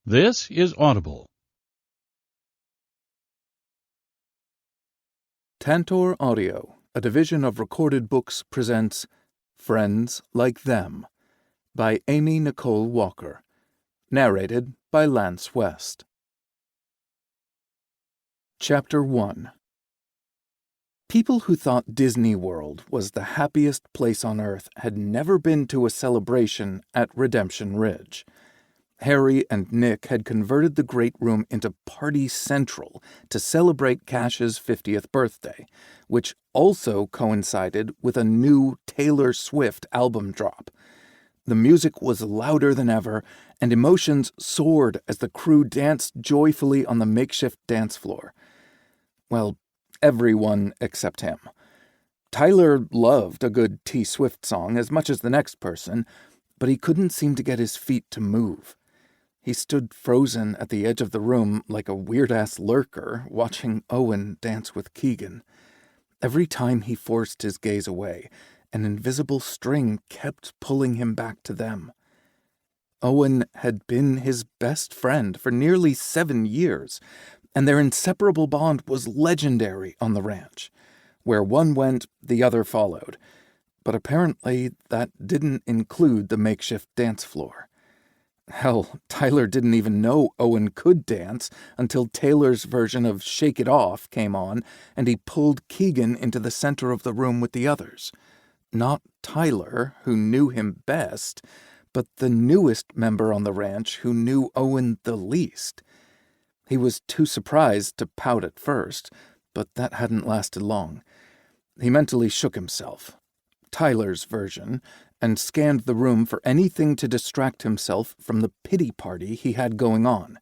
This is Audible. Tantor Audio, a division of Recorded Books, presents Friends Like Them by Aimee Nicole Walker, narrated by Lance West. Chapter 1. People who thought Disney World was the happiest place on earth had never been to a celebration at Redemption Ridge. Harry and Nick had converted the great room into Party Central to celebrate Cash's 50th birthday, which also coincided with a new Taylor Swift album drop. The music was louder than ever, and emotions soared as the crew danced joyfully on the makeshift dance floor. Well, everyone except him. Tyler loved a good T Swift song as much as the next person, but he couldn't seem to get his feet to move. He stood frozen at the edge of the room like a weird-ass lurker watching Owen dance with Keegan. Every time he forced his gaze away, an invisible string kept pulling him back to them. Owen had been his best friend for nearly 7 years, and their inseparable bond was legendary on the ranch. Where one went, the other followed. But apparently that didn't include the makeshift dance floor. Hell, Tyler didn't even know Owen could dance until Taylor's version of Shake It Off came on, and he pulled Keegan into the center of the room with the others. Not Tyler, who knew him best, but the newest member on the ranch who knew Owen the least. He was too surprised to pout at first, but that hadn't lasted long. He mentally shook himself. Tyler's version, and scanned the room for anything to distract himself from the pity party he had going on.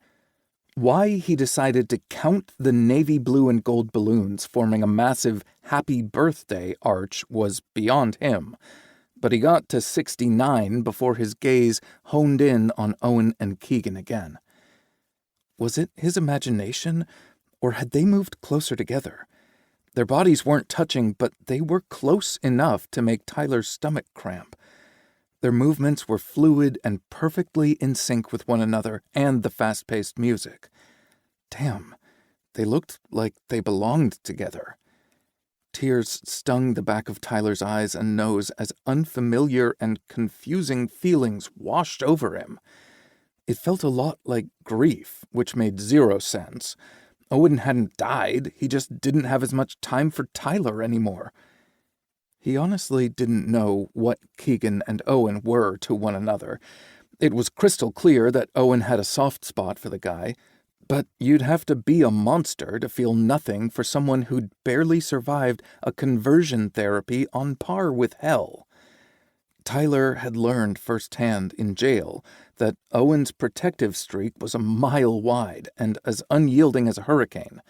Why he decided to count the navy blue and gold balloons forming a massive happy birthday arch was beyond him, but he got to 69 before his gaze honed in on Owen and Keegan again. Was it his imagination, or had they moved closer together? Their bodies weren't touching, but they were close enough to make Tyler's stomach cramp. Their movements were fluid and perfectly in sync with one another and the fast-paced music. Damn, they looked like they belonged together. Tears stung the back of Tyler's eyes and nose as unfamiliar and confusing feelings washed over him. It felt a lot like grief, which made zero sense. Owen hadn't died, he just didn't have as much time for Tyler anymore. He honestly didn't know what Keegan and Owen were to one another. It was crystal clear that Owen had a soft spot for the guy, but you'd have to be a monster to feel nothing for someone who'd barely survived a conversion therapy on par with hell. Tyler had learned firsthand in jail that Owen's protective streak was a mile wide and as unyielding as a hurricane.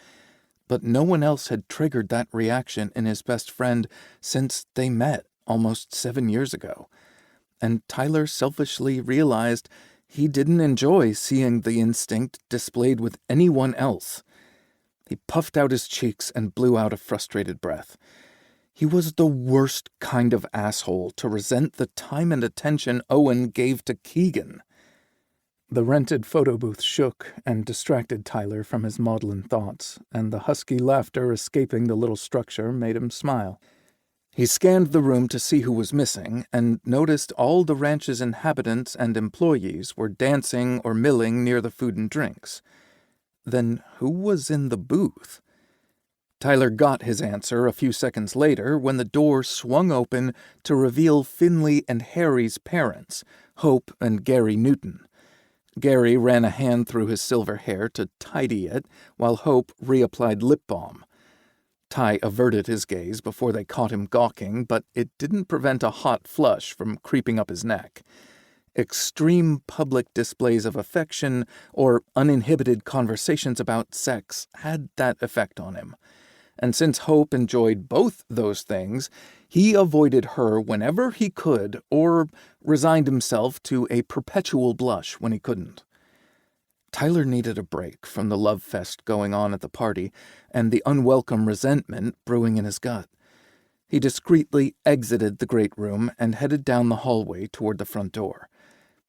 But no one else had triggered that reaction in his best friend since they met almost 7 years ago. And Tyler selfishly realized he didn't enjoy seeing the instinct displayed with anyone else. He puffed out his cheeks and blew out a frustrated breath. He was the worst kind of asshole to resent the time and attention Owen gave to Keegan. The rented photo booth shook and distracted Tyler from his maudlin thoughts, and the husky laughter escaping the little structure made him smile. He scanned the room to see who was missing, and noticed all the ranch's inhabitants and employees were dancing or milling near the food and drinks. Then who was in the booth? Tyler got his answer a few seconds later when the door swung open to reveal Finley and Harry's parents, Hope and Gary Newton. Gary ran a hand through his silver hair to tidy it, while Hope reapplied lip balm. Ty averted his gaze before they caught him gawking, but it didn't prevent a hot flush from creeping up his neck. Extreme public displays of affection or uninhibited conversations about sex had that effect on him. And since Hope enjoyed both those things, he avoided her whenever he could or resigned himself to a perpetual blush when he couldn't. Tyler needed a break from the love fest going on at the party and the unwelcome resentment brewing in his gut. He discreetly exited the great room and headed down the hallway toward the front door.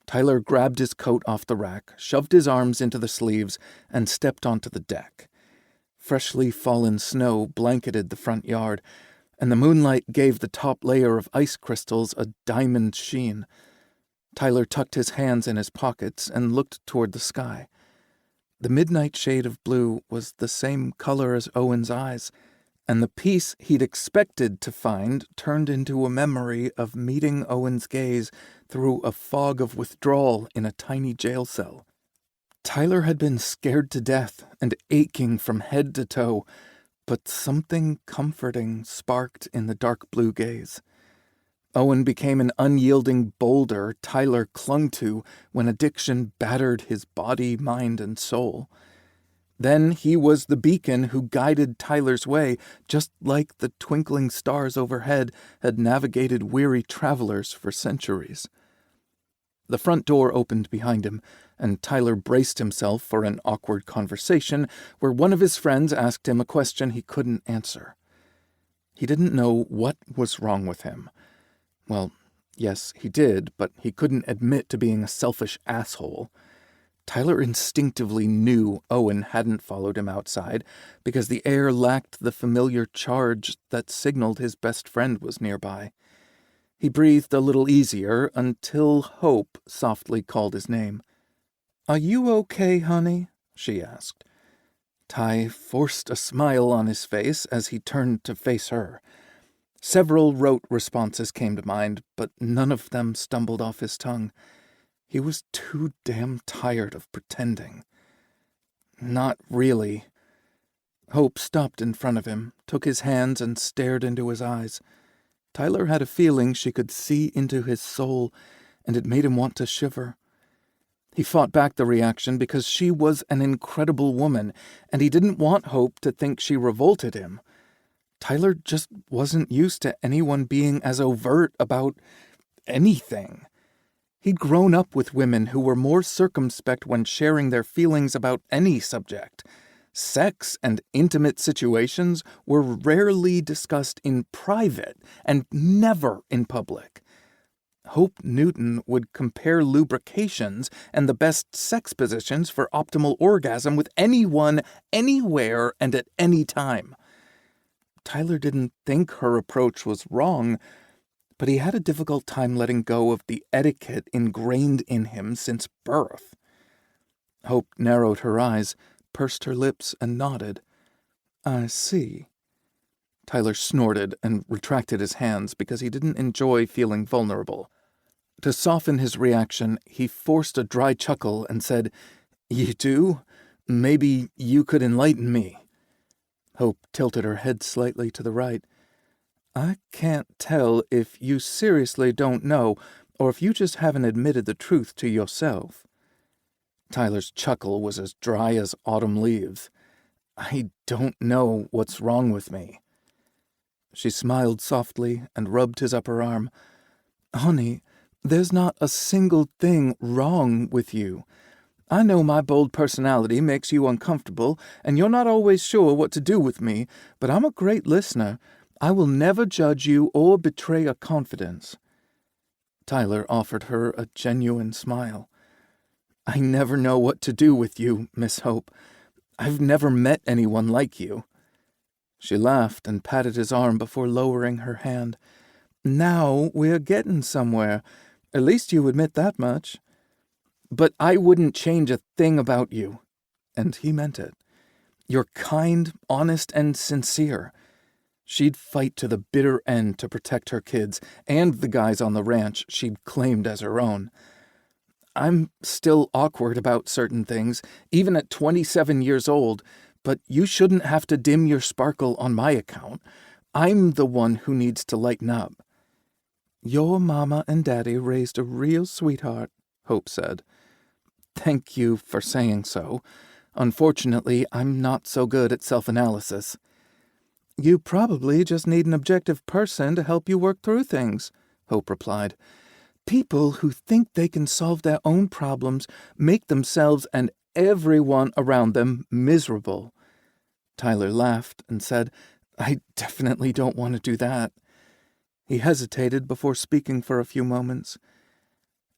Tyler grabbed his coat off the rack, shoved his arms into the sleeves, and stepped onto the deck. Freshly fallen snow blanketed the front yard, and the moonlight gave the top layer of ice crystals a diamond sheen. Tyler tucked his hands in his pockets and looked toward the sky. The midnight shade of blue was the same color as Owen's eyes, and the peace he'd expected to find turned into a memory of meeting Owen's gaze through a fog of withdrawal in a tiny jail cell. Tyler had been scared to death and aching from head to toe, but something comforting sparked in the dark blue gaze. Owen became an unyielding boulder Tyler clung to when addiction battered his body, mind, and soul. Then he was the beacon who guided Tyler's way, just like the twinkling stars overhead had navigated weary travelers for centuries. The front door opened behind him, and Tyler braced himself for an awkward conversation where one of his friends asked him a question he couldn't answer. He didn't know what was wrong with him. Well, yes, he did, but he couldn't admit to being a selfish asshole. Tyler instinctively knew Owen hadn't followed him outside because the air lacked the familiar charge that signaled his best friend was nearby. He breathed a little easier until Hope softly called his name. "Are you okay, honey?" she asked. Ty forced a smile on his face as he turned to face her. Several rote responses came to mind, but none of them stumbled off his tongue. He was too damn tired of pretending. "Not really." Hope stopped in front of him, took his hands, and stared into his eyes. Tyler had a feeling she could see into his soul, and it made him want to shiver. He fought back the reaction because she was an incredible woman, and he didn't want Hope to think she revolted him. Tyler just wasn't used to anyone being as overt about anything. He'd grown up with women who were more circumspect when sharing their feelings about any subject. Sex and intimate situations were rarely discussed in private and never in public. Hope Newton would compare lubrications and the best sex positions for optimal orgasm with anyone, anywhere, and at any time. Tyler didn't think her approach was wrong, but he had a difficult time letting go of the etiquette ingrained in him since birth. Hope narrowed her eyes, pursed her lips, and nodded. "I see." Tyler snorted and retracted his hands because he didn't enjoy feeling vulnerable. To soften his reaction, he forced a dry chuckle and said, "You do? Maybe you could enlighten me." Hope tilted her head slightly to the right. "I can't tell if you seriously don't know, or if you just haven't admitted the truth to yourself." Tyler's chuckle was as dry as autumn leaves. "I don't know what's wrong with me." She smiled softly and rubbed his upper arm. "Honey, there's not a single thing wrong with you. I know my bold personality makes you uncomfortable, and you're not always sure what to do with me, but I'm a great listener. I will never judge you or betray a confidence." Tyler offered her a genuine smile. "I never know what to do with you, Miss Hope. I've never met anyone like you." She laughed and patted his arm before lowering her hand. "Now we're getting somewhere. At least you admit that much." "But I wouldn't change a thing about you." And he meant it. "You're kind, honest, and sincere." She'd fight to the bitter end to protect her kids and the guys on the ranch she'd claimed as her own. "I'm still awkward about certain things, even at 27 years old, but you shouldn't have to dim your sparkle on my account. I'm the one who needs to lighten up." "Your mama and daddy raised a real sweetheart," Hope said. "Thank you for saying so. Unfortunately, I'm not so good at self-analysis." "You probably just need an objective person to help you work through things," Hope replied. "People who think they can solve their own problems make themselves and everyone around them miserable." Tyler laughed and said, "I definitely don't want to do that." He hesitated before speaking for a few moments.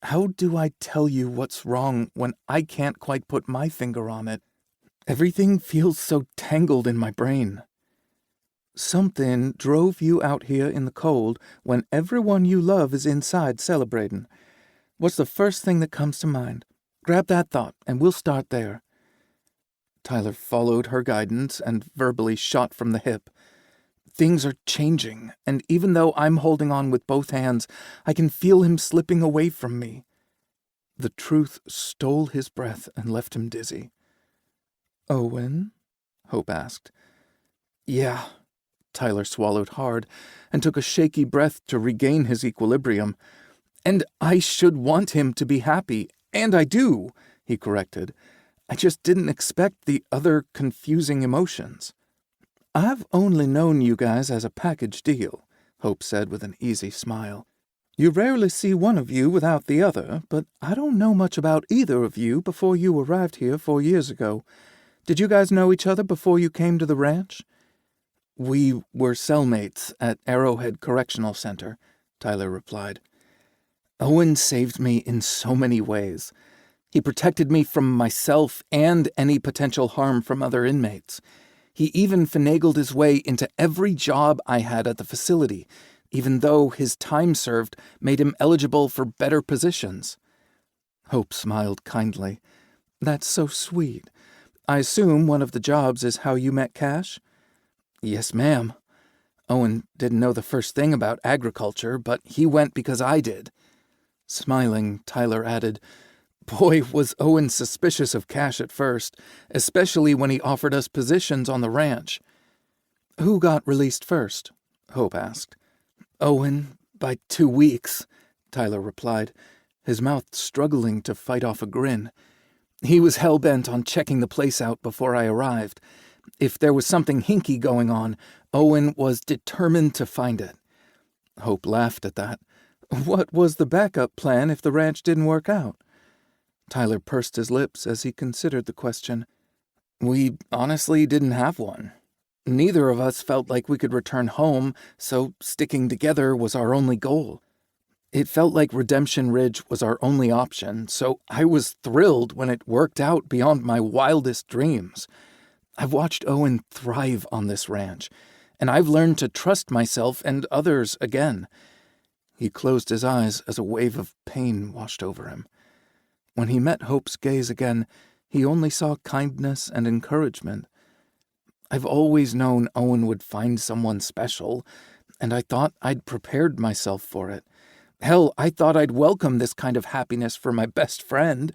How do I tell you what's wrong when I can't quite put my finger on it? Everything feels so tangled in my brain. Something drove you out here in the cold when everyone you love is inside celebrating. What's the first thing that comes to mind? Grab that thought, and we'll start there. Tyler followed her guidance and verbally shot from the hip. Things are changing, and even though I'm holding on with both hands, I can feel him slipping away from me. The truth stole his breath and left him dizzy. Owen? Hope asked. Yeah. Tyler swallowed hard and took a shaky breath to regain his equilibrium. And I should want him to be happy, and I do, he corrected. I just didn't expect the other confusing emotions. I've only known you guys as a package deal, Hope said with an easy smile. You rarely see one of you without the other, but I don't know much about either of you before you arrived here 4 years ago. Did you guys know each other before you came to the ranch? We were cellmates at Arrowhead Correctional Center, Tyler replied. Owen saved me in so many ways. He protected me from myself and any potential harm from other inmates. He even finagled his way into every job I had at the facility, even though his time served made him eligible for better positions. Hope smiled kindly. That's so sweet. I assume one of the jobs is how you met Cash? Yes, ma'am. Owen didn't know the first thing about agriculture, but he went because I did. Smiling, Tyler added, Boy, was Owen suspicious of Cash at first, especially when he offered us positions on the ranch. Who got released first? Hope asked. Owen, by 2 weeks, Tyler replied, his mouth struggling to fight off a grin. He was hell-bent on checking the place out before I arrived. If there was something hinky going on, Owen was determined to find it. Hope laughed at that. What was the backup plan if the ranch didn't work out? Tyler pursed his lips as he considered the question. We honestly didn't have one. Neither of us felt like we could return home, so sticking together was our only goal. It felt like Redemption Ridge was our only option, so I was thrilled when it worked out beyond my wildest dreams. I've watched Owen thrive on this ranch, and I've learned to trust myself and others again. He closed his eyes as a wave of pain washed over him. When he met Hope's gaze again, he only saw kindness and encouragement. I've always known Owen would find someone special, and I thought I'd prepared myself for it. Hell, I thought I'd welcome this kind of happiness for my best friend,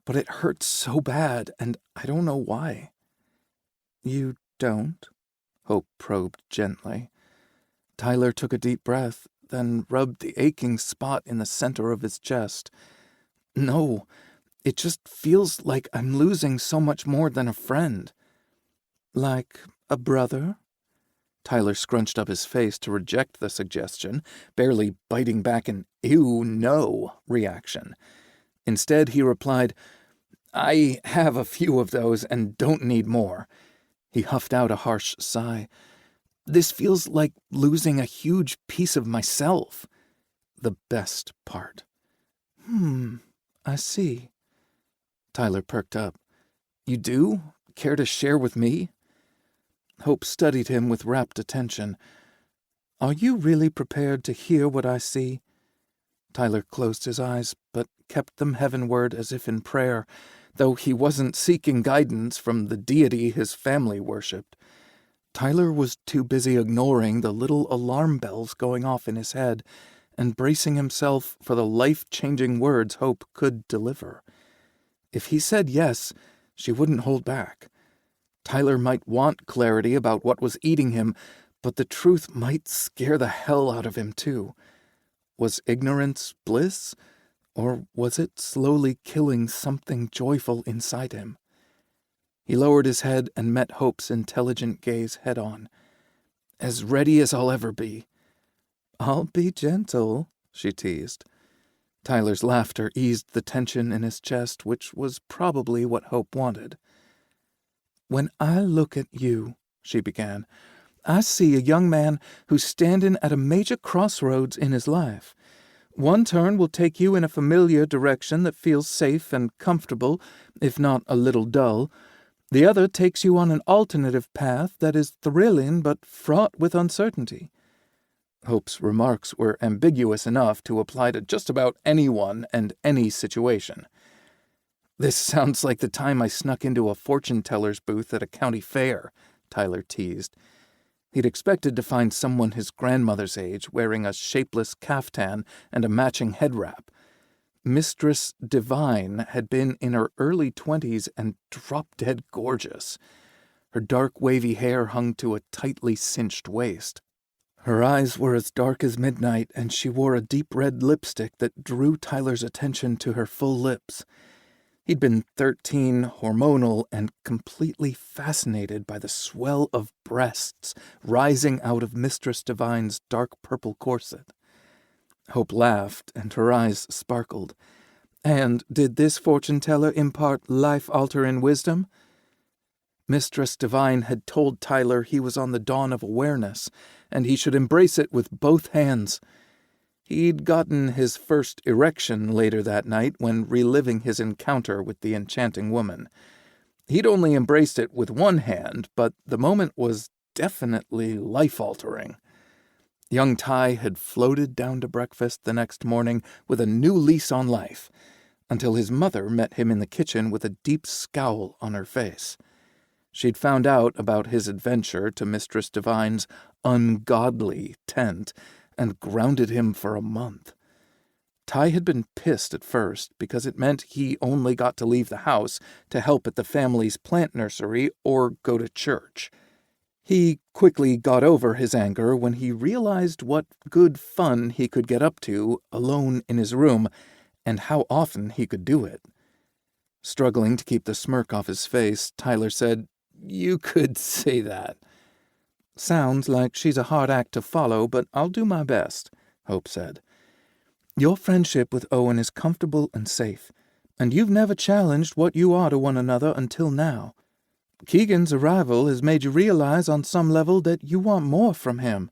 but it hurts so bad, and I don't know why. You don't? Hope probed gently. Tyler took a deep breath, then rubbed the aching spot in the center of his chest. No, it just feels like I'm losing so much more than a friend. Like a brother? Tyler scrunched up his face to reject the suggestion, barely biting back an ew, no reaction. Instead, he replied, I have a few of those and don't need more. He huffed out a harsh sigh. This feels like losing a huge piece of myself. The best part. I see. Tyler perked up. You do? Care to share with me? Hope studied him with rapt attention. Are you really prepared to hear what I see? Tyler closed his eyes, but kept them heavenward as if in prayer, though he wasn't seeking guidance from the deity his family worshipped. Tyler was too busy ignoring the little alarm bells going off in his head and bracing himself for the life-changing words Hope could deliver. If he said yes, she wouldn't hold back. Tyler might want clarity about what was eating him, but the truth might scare the hell out of him, too. Was ignorance bliss, or was it slowly killing something joyful inside him? He lowered his head and met Hope's intelligent gaze head-on. As ready as I'll ever be. I'll be gentle, she teased. Tyler's laughter eased the tension in his chest, which was probably what Hope wanted. When I look at you, she began, I see a young man who's standing at a major crossroads in his life. One turn will take you in a familiar direction that feels safe and comfortable, if not a little dull. The other takes you on an alternative path that is thrilling but fraught with uncertainty. Hope's remarks were ambiguous enough to apply to just about anyone and any situation. "This sounds like the time I snuck into a fortune-teller's booth at a county fair," Tyler teased. He'd expected to find someone his grandmother's age wearing a shapeless caftan and a matching head wrap. Mistress Divine had been in her early 20s and drop-dead gorgeous. Her dark wavy hair hung to a tightly cinched waist. Her eyes were as dark as midnight, and she wore a deep red lipstick that drew Tyler's attention to her full lips. He'd been 13, hormonal, and completely fascinated by the swell of breasts rising out of Mistress Divine's dark purple corset. Hope laughed, and her eyes sparkled. "And did this fortune-teller impart life-altering wisdom?" Mistress Divine had told Tyler he was on the dawn of awareness, and he should embrace it with both hands. He'd gotten his first erection later that night when reliving his encounter with the enchanting woman. He'd only embraced it with one hand, but the moment was definitely life-altering. Young Ty had floated down to breakfast the next morning with a new lease on life, until his mother met him in the kitchen with a deep scowl on her face. She'd found out about his adventure to Mistress Divine's ungodly tent and grounded him for a month. Ty had been pissed at first because it meant he only got to leave the house to help at the family's plant nursery or go to church. He quickly got over his anger when he realized what good fun he could get up to alone in his room and how often he could do it. Struggling to keep the smirk off his face, Tyler said, "You could say that." "Sounds like she's a hard act to follow, but I'll do my best," Hope said. "Your friendship with Owen is comfortable and safe, and you've never challenged what you are to one another until now. Keegan's arrival has made you realize on some level that you want more from him."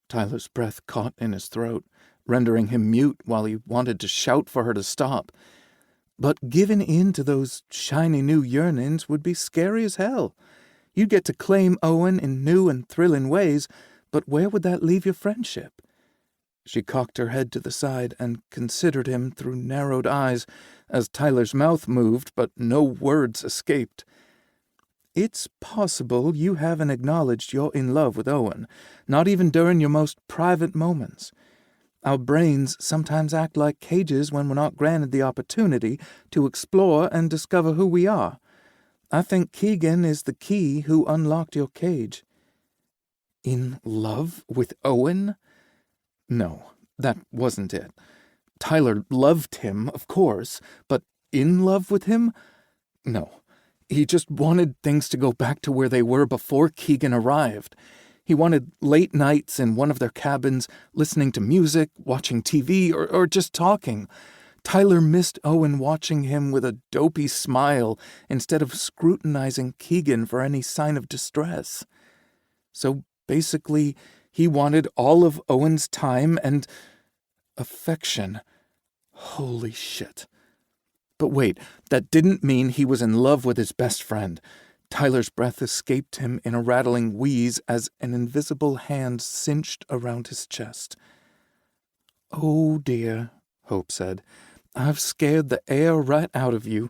Tyler's breath caught in his throat, rendering him mute while he wanted to shout for her to stop. But giving in to those shiny new yearnings would be scary as hell. You'd get to claim Owen in new and thrilling ways, but where would that leave your friendship? She cocked her head to the side and considered him through narrowed eyes as Tyler's mouth moved, but no words escaped. "It's possible you haven't acknowledged you're in love with Owen, not even during your most private moments. Our brains sometimes act like cages when we're not granted the opportunity to explore and discover who we are. I think Keegan is the key who unlocked your cage." In love with Owen? No, that wasn't it. Tyler loved him, of course, but in love with him? No. He just wanted things to go back to where they were before Keegan arrived. He wanted late nights in one of their cabins, listening to music, watching TV, or just talking. Tyler missed Owen watching him with a dopey smile instead of scrutinizing Keegan for any sign of distress. So basically, he wanted all of Owen's time and affection. Holy shit. But wait, that didn't mean he was in love with his best friend. Tyler's breath escaped him in a rattling wheeze as an invisible hand cinched around his chest. "Oh dear," Hope said. "I've scared the air right out of you."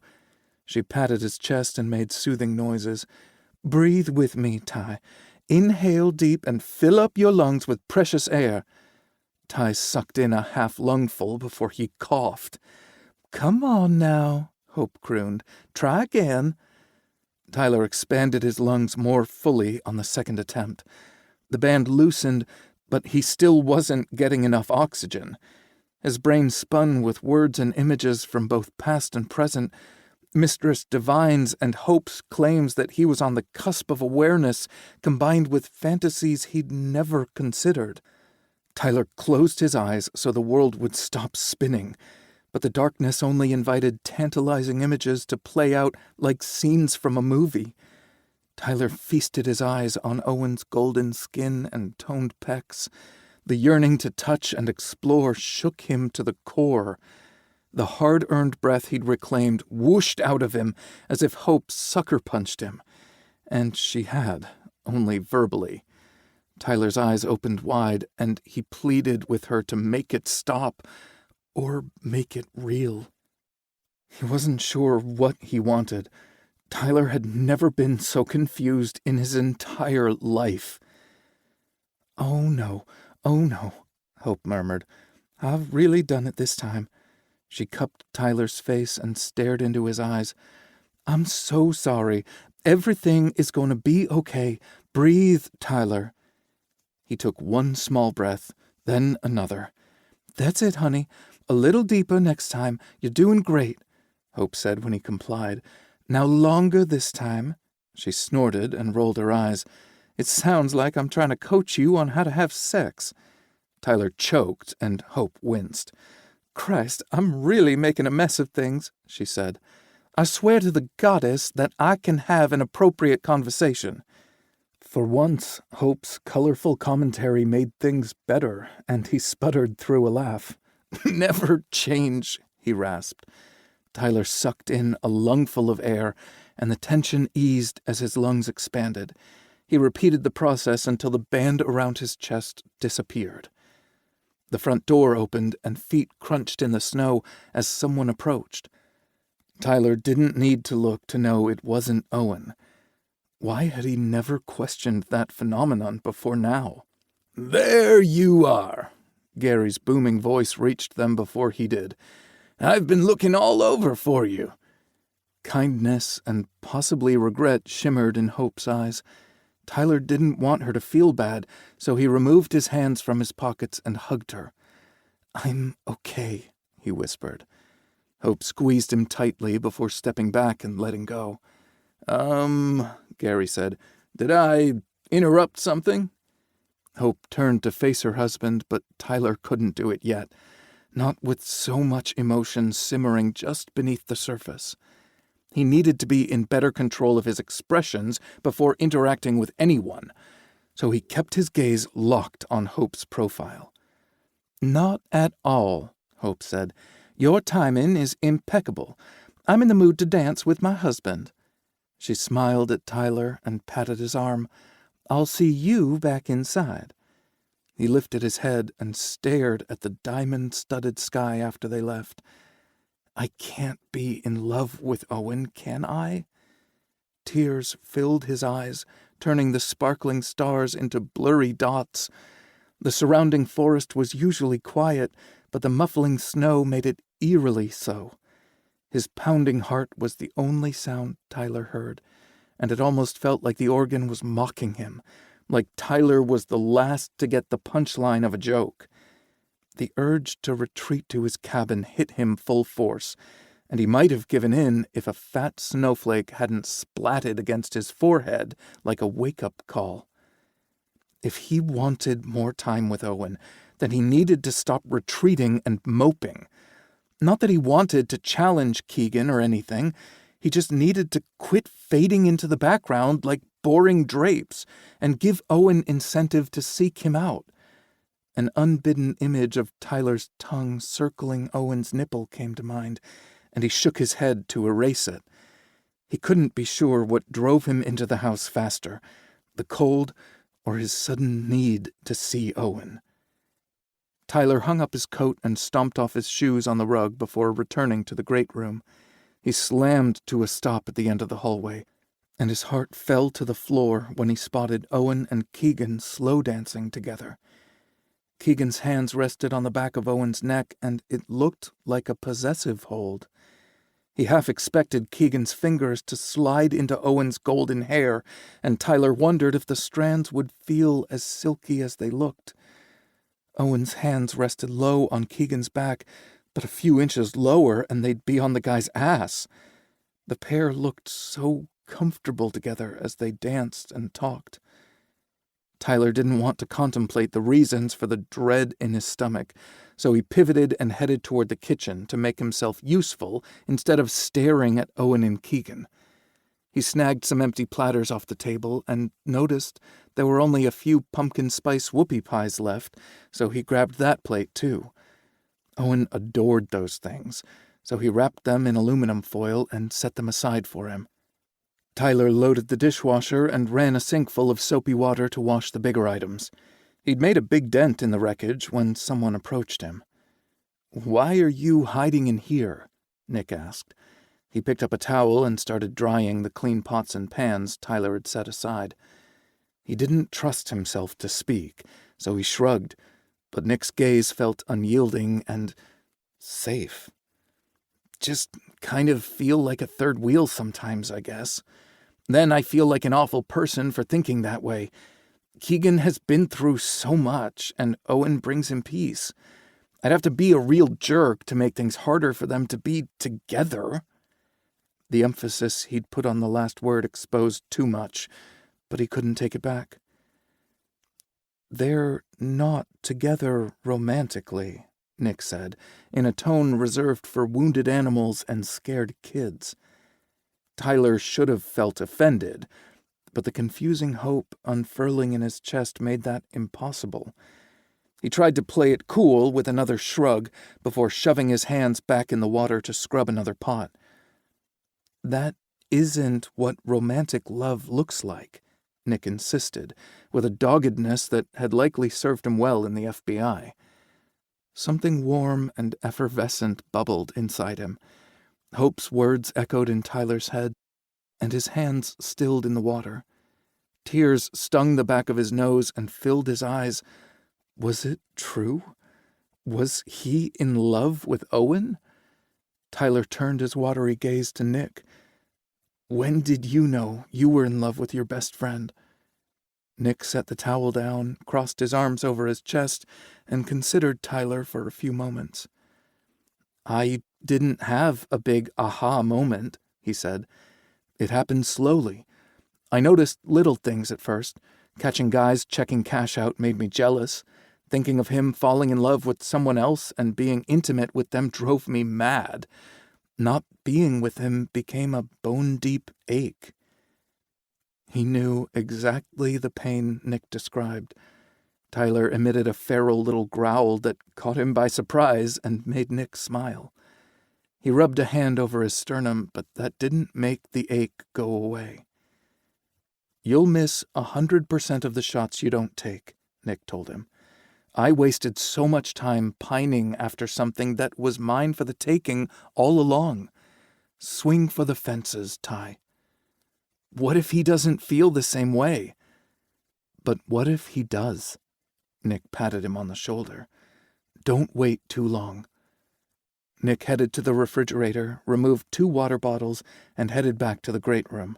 She patted his chest and made soothing noises. "Breathe with me, Ty. Inhale deep and fill up your lungs with precious air." Ty sucked in a half-lungful before he coughed. "Come on now," Hope crooned. "Try again." Tyler expanded his lungs more fully on the second attempt. The band loosened, but he still wasn't getting enough oxygen. His brain spun with words and images from both past and present, Mistress Divine's and Hope's claims that he was on the cusp of awareness, combined with fantasies he'd never considered. Tyler closed his eyes so the world would stop spinning, but the darkness only invited tantalizing images to play out like scenes from a movie. Tyler feasted his eyes on Owen's golden skin and toned pecs, The yearning to touch and explore shook him to the core. The hard-earned breath he'd reclaimed whooshed out of him as if Hope sucker-punched him. And she had, only verbally. Tyler's eyes opened wide, and he pleaded with her to make it stop, or make it real. He wasn't sure what he wanted. Tyler had never been so confused in his entire life. "Oh no, Hope murmured. "I've really done it this time." She cupped Tyler's face and stared into his eyes. "I'm so sorry. Everything is going to be okay. Breathe, Tyler." He took one small breath, then another. "That's it, honey. A little deeper next time. You're doing great," Hope said when he complied. "Now longer this time." She snorted and rolled her eyes. "It sounds like I'm trying to coach you on how to have sex." Tyler choked, and Hope winced. "Christ, I'm really making a mess of things," she said. "I swear to the goddess that I can have an appropriate conversation." For once, Hope's colorful commentary made things better, and he sputtered through a laugh. "Never change," he rasped. Tyler sucked in a lungful of air, and the tension eased as his lungs expanded. He repeated the process until the band around his chest disappeared. The front door opened, and feet crunched in the snow as someone approached. Tyler didn't need to look to know it wasn't Owen. Why had he never questioned that phenomenon before now? "There you are!" Gary's booming voice reached them before he did. "I've been looking all over for you." Kindness and possibly regret shimmered in Hope's eyes. Tyler didn't want her to feel bad, so he removed his hands from his pockets and hugged her. "I'm okay," he whispered. Hope squeezed him tightly before stepping back and letting go. Gary said, "Did I interrupt something?" Hope turned to face her husband, but Tyler couldn't do it yet, not with so much emotion simmering just beneath the surface. He needed to be in better control of his expressions before interacting with anyone, so he kept his gaze locked on Hope's profile. "Not at all," Hope said. "Your timing is impeccable. I'm in the mood to dance with my husband." She smiled at Tyler and patted his arm. "I'll see you back inside." He lifted his head and stared at the diamond-studded sky after they left. "I can't be in love with Owen, can I?" Tears filled his eyes, turning the sparkling stars into blurry dots. The surrounding forest was usually quiet, but the muffling snow made it eerily so. His pounding heart was the only sound Tyler heard, and it almost felt like the organ was mocking him, like Tyler was the last to get the punchline of a joke. The urge to retreat to his cabin hit him full force, and he might have given in if a fat snowflake hadn't splatted against his forehead like a wake-up call. If he wanted more time with Owen, then he needed to stop retreating and moping. Not that he wanted to challenge Keegan or anything. He just needed to quit fading into the background like boring drapes and give Owen incentive to seek him out. An unbidden image of Tyler's tongue circling Owen's nipple came to mind, and he shook his head to erase it. He couldn't be sure what drove him into the house faster, the cold or his sudden need to see Owen. Tyler hung up his coat and stomped off his shoes on the rug before returning to the great room. He slammed to a stop at the end of the hallway, and his heart fell to the floor when he spotted Owen and Keegan slow dancing together. Keegan's hands rested on the back of Owen's neck, and it looked like a possessive hold. He half expected Keegan's fingers to slide into Owen's golden hair, and Tyler wondered if the strands would feel as silky as they looked. Owen's hands rested low on Keegan's back, but a few inches lower and they'd be on the guy's ass. The pair looked so comfortable together as they danced and talked. Tyler didn't want to contemplate the reasons for the dread in his stomach, so he pivoted and headed toward the kitchen to make himself useful instead of staring at Owen and Keegan. He snagged some empty platters off the table and noticed there were only a few pumpkin spice whoopie pies left, so he grabbed that plate too. Owen adored those things, so he wrapped them in aluminum foil and set them aside for him. Tyler loaded the dishwasher and ran a sink full of soapy water to wash the bigger items. He'd made a big dent in the wreckage when someone approached him. "Why are you hiding in here?" Nick asked. He picked up a towel and started drying the clean pots and pans Tyler had set aside. He didn't trust himself to speak, so he shrugged, but Nick's gaze felt unyielding and safe. "Just kind of feel like a third wheel sometimes, I guess. Then I feel like an awful person for thinking that way. Keegan has been through so much, and Owen brings him peace. I'd have to be a real jerk to make things harder for them to be together." The emphasis he'd put on the last word exposed too much, but he couldn't take it back. "They're not together romantically," Nick said, in a tone reserved for wounded animals and scared kids. Tyler should have felt offended, but the confusing hope unfurling in his chest made that impossible. He tried to play it cool with another shrug before shoving his hands back in the water to scrub another pot. "That isn't what romantic love looks like," Nick insisted, with a doggedness that had likely served him well in the FBI. Something warm and effervescent bubbled inside him. Hope's words echoed in Tyler's head, and his hands stilled in the water. Tears stung the back of his nose and filled his eyes. Was it true? Was he in love with Owen? Tyler turned his watery gaze to Nick. "When did you know you were in love with your best friend?" Nick set the towel down, crossed his arms over his chest, and considered Tyler for a few moments. "I didn't have a big aha moment," he said. "It happened slowly. I noticed little things at first. Catching guys checking cash out made me jealous. Thinking of him falling in love with someone else and being intimate with them drove me mad. Not being with him became a bone-deep ache." He knew exactly the pain Nick described. Tyler emitted a feral little growl that caught him by surprise and made Nick smile. He rubbed a hand over his sternum, but that didn't make the ache go away. "You'll miss 100% of the shots you don't take," Nick told him. "I wasted so much time pining after something that was mine for the taking all along. Swing for the fences, Ty." "What if he doesn't feel the same way?" "But what if he does?" Nick patted him on the shoulder. "Don't wait too long." Nick headed to the refrigerator, removed 2 water bottles, and headed back to the great room.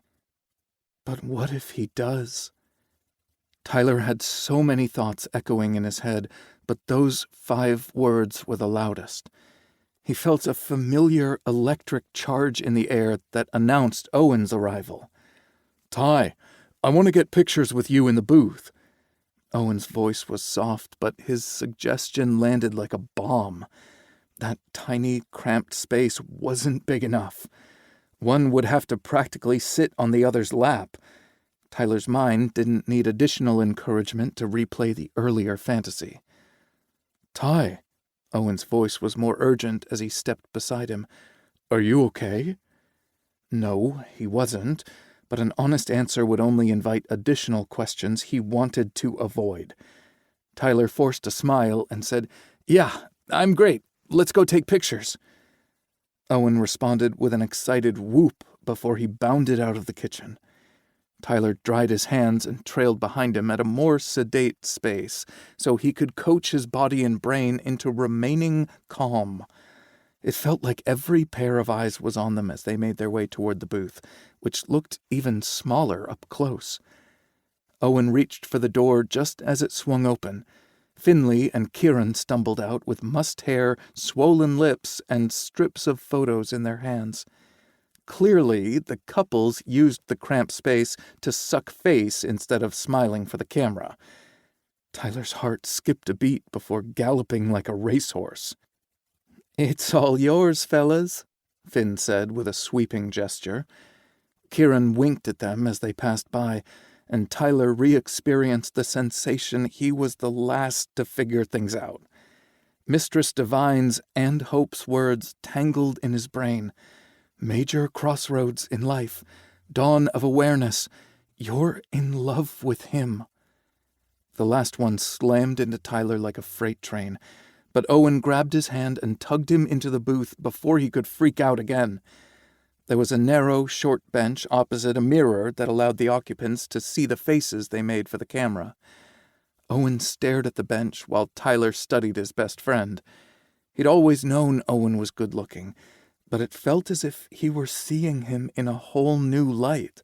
But what if he does? Tyler had so many thoughts echoing in his head, but those 5 words were the loudest. He felt a familiar electric charge in the air that announced Owen's arrival. "Ty, I want to get pictures with you in the booth." Owen's voice was soft, but his suggestion landed like a bomb. That tiny, cramped space wasn't big enough. One would have to practically sit on the other's lap. Tyler's mind didn't need additional encouragement to replay the earlier fantasy. "Ty," Owen's voice was more urgent as he stepped beside him. "Are you okay?" No, he wasn't, but an honest answer would only invite additional questions he wanted to avoid. Tyler forced a smile and said, "Yeah, I'm great. Let's go take pictures." Owen responded with an excited whoop before he bounded out of the kitchen. Tyler dried his hands and trailed behind him at a more sedate space so he could coach his body and brain into remaining calm. It felt like every pair of eyes was on them as they made their way toward the booth, which looked even smaller up close. Owen reached for the door just as it swung open. Finley and Kieran stumbled out with mussed hair, swollen lips, and strips of photos in their hands. Clearly, the couples used the cramped space to suck face instead of smiling for the camera. Tyler's heart skipped a beat before galloping like a racehorse. "It's all yours, fellas," Finn said with a sweeping gesture. Kieran winked at them as they passed by, and Tyler re-experienced the sensation he was the last to figure things out. Mistress Divine's and Hope's words tangled in his brain. Major crossroads in life. Dawn of awareness. You're in love with him. The last one slammed into Tyler like a freight train, but Owen grabbed his hand and tugged him into the booth before he could freak out again. There was a narrow, short bench opposite a mirror that allowed the occupants to see the faces they made for the camera. Owen stared at the bench while Tyler studied his best friend. He'd always known Owen was good-looking, but it felt as if he were seeing him in a whole new light.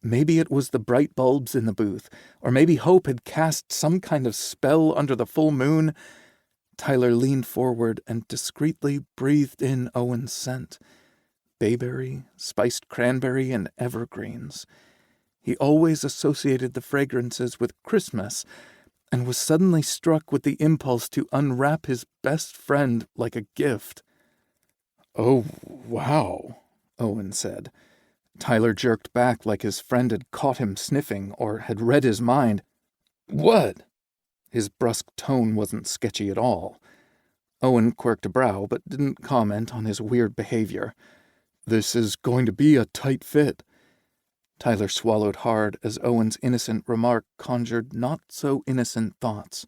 Maybe it was the bright bulbs in the booth, or maybe Hope had cast some kind of spell under the full moon. Tyler leaned forward and discreetly breathed in Owen's scent. Bayberry, spiced cranberry, and evergreens. He always associated the fragrances with Christmas, and was suddenly struck with the impulse to unwrap his best friend like a gift. "Oh, wow," Owen said. Tyler jerked back like his friend had caught him sniffing or had read his mind. "What?" His brusque tone wasn't sketchy at all. Owen quirked a brow, but didn't comment on his weird behavior. "This is going to be a tight fit." Tyler swallowed hard as Owen's innocent remark conjured not-so-innocent thoughts.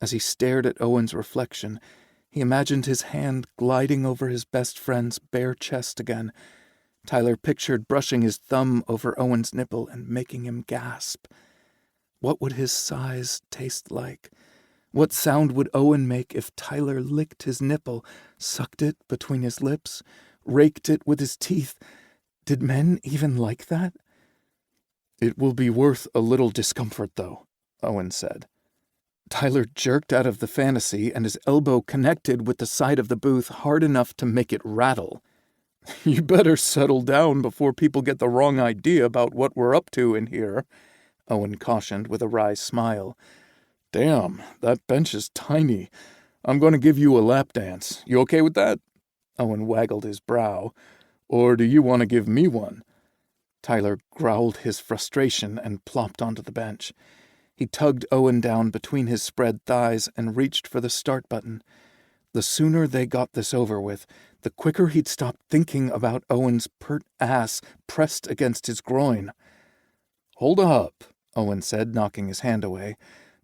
As he stared at Owen's reflection, he imagined his hand gliding over his best friend's bare chest again. Tyler pictured brushing his thumb over Owen's nipple and making him gasp. What would his sighs taste like? What sound would Owen make if Tyler licked his nipple, sucked it between his lips, raked it with his teeth? Did men even like that? "It will be worth a little discomfort, though," Owen said. Tyler jerked out of the fantasy, and his elbow connected with the side of the booth hard enough to make it rattle. "You better settle down before people get the wrong idea about what we're up to in here," Owen cautioned with a wry smile. "Damn, that bench is tiny. I'm going to give you a lap dance. You okay with that?" Owen waggled his brow. "Or do you want to give me one?" Tyler growled his frustration and plopped onto the bench. He tugged Owen down between his spread thighs and reached for the start button. The sooner they got this over with, the quicker he'd stop thinking about Owen's pert ass pressed against his groin. "Hold up," Owen said, knocking his hand away.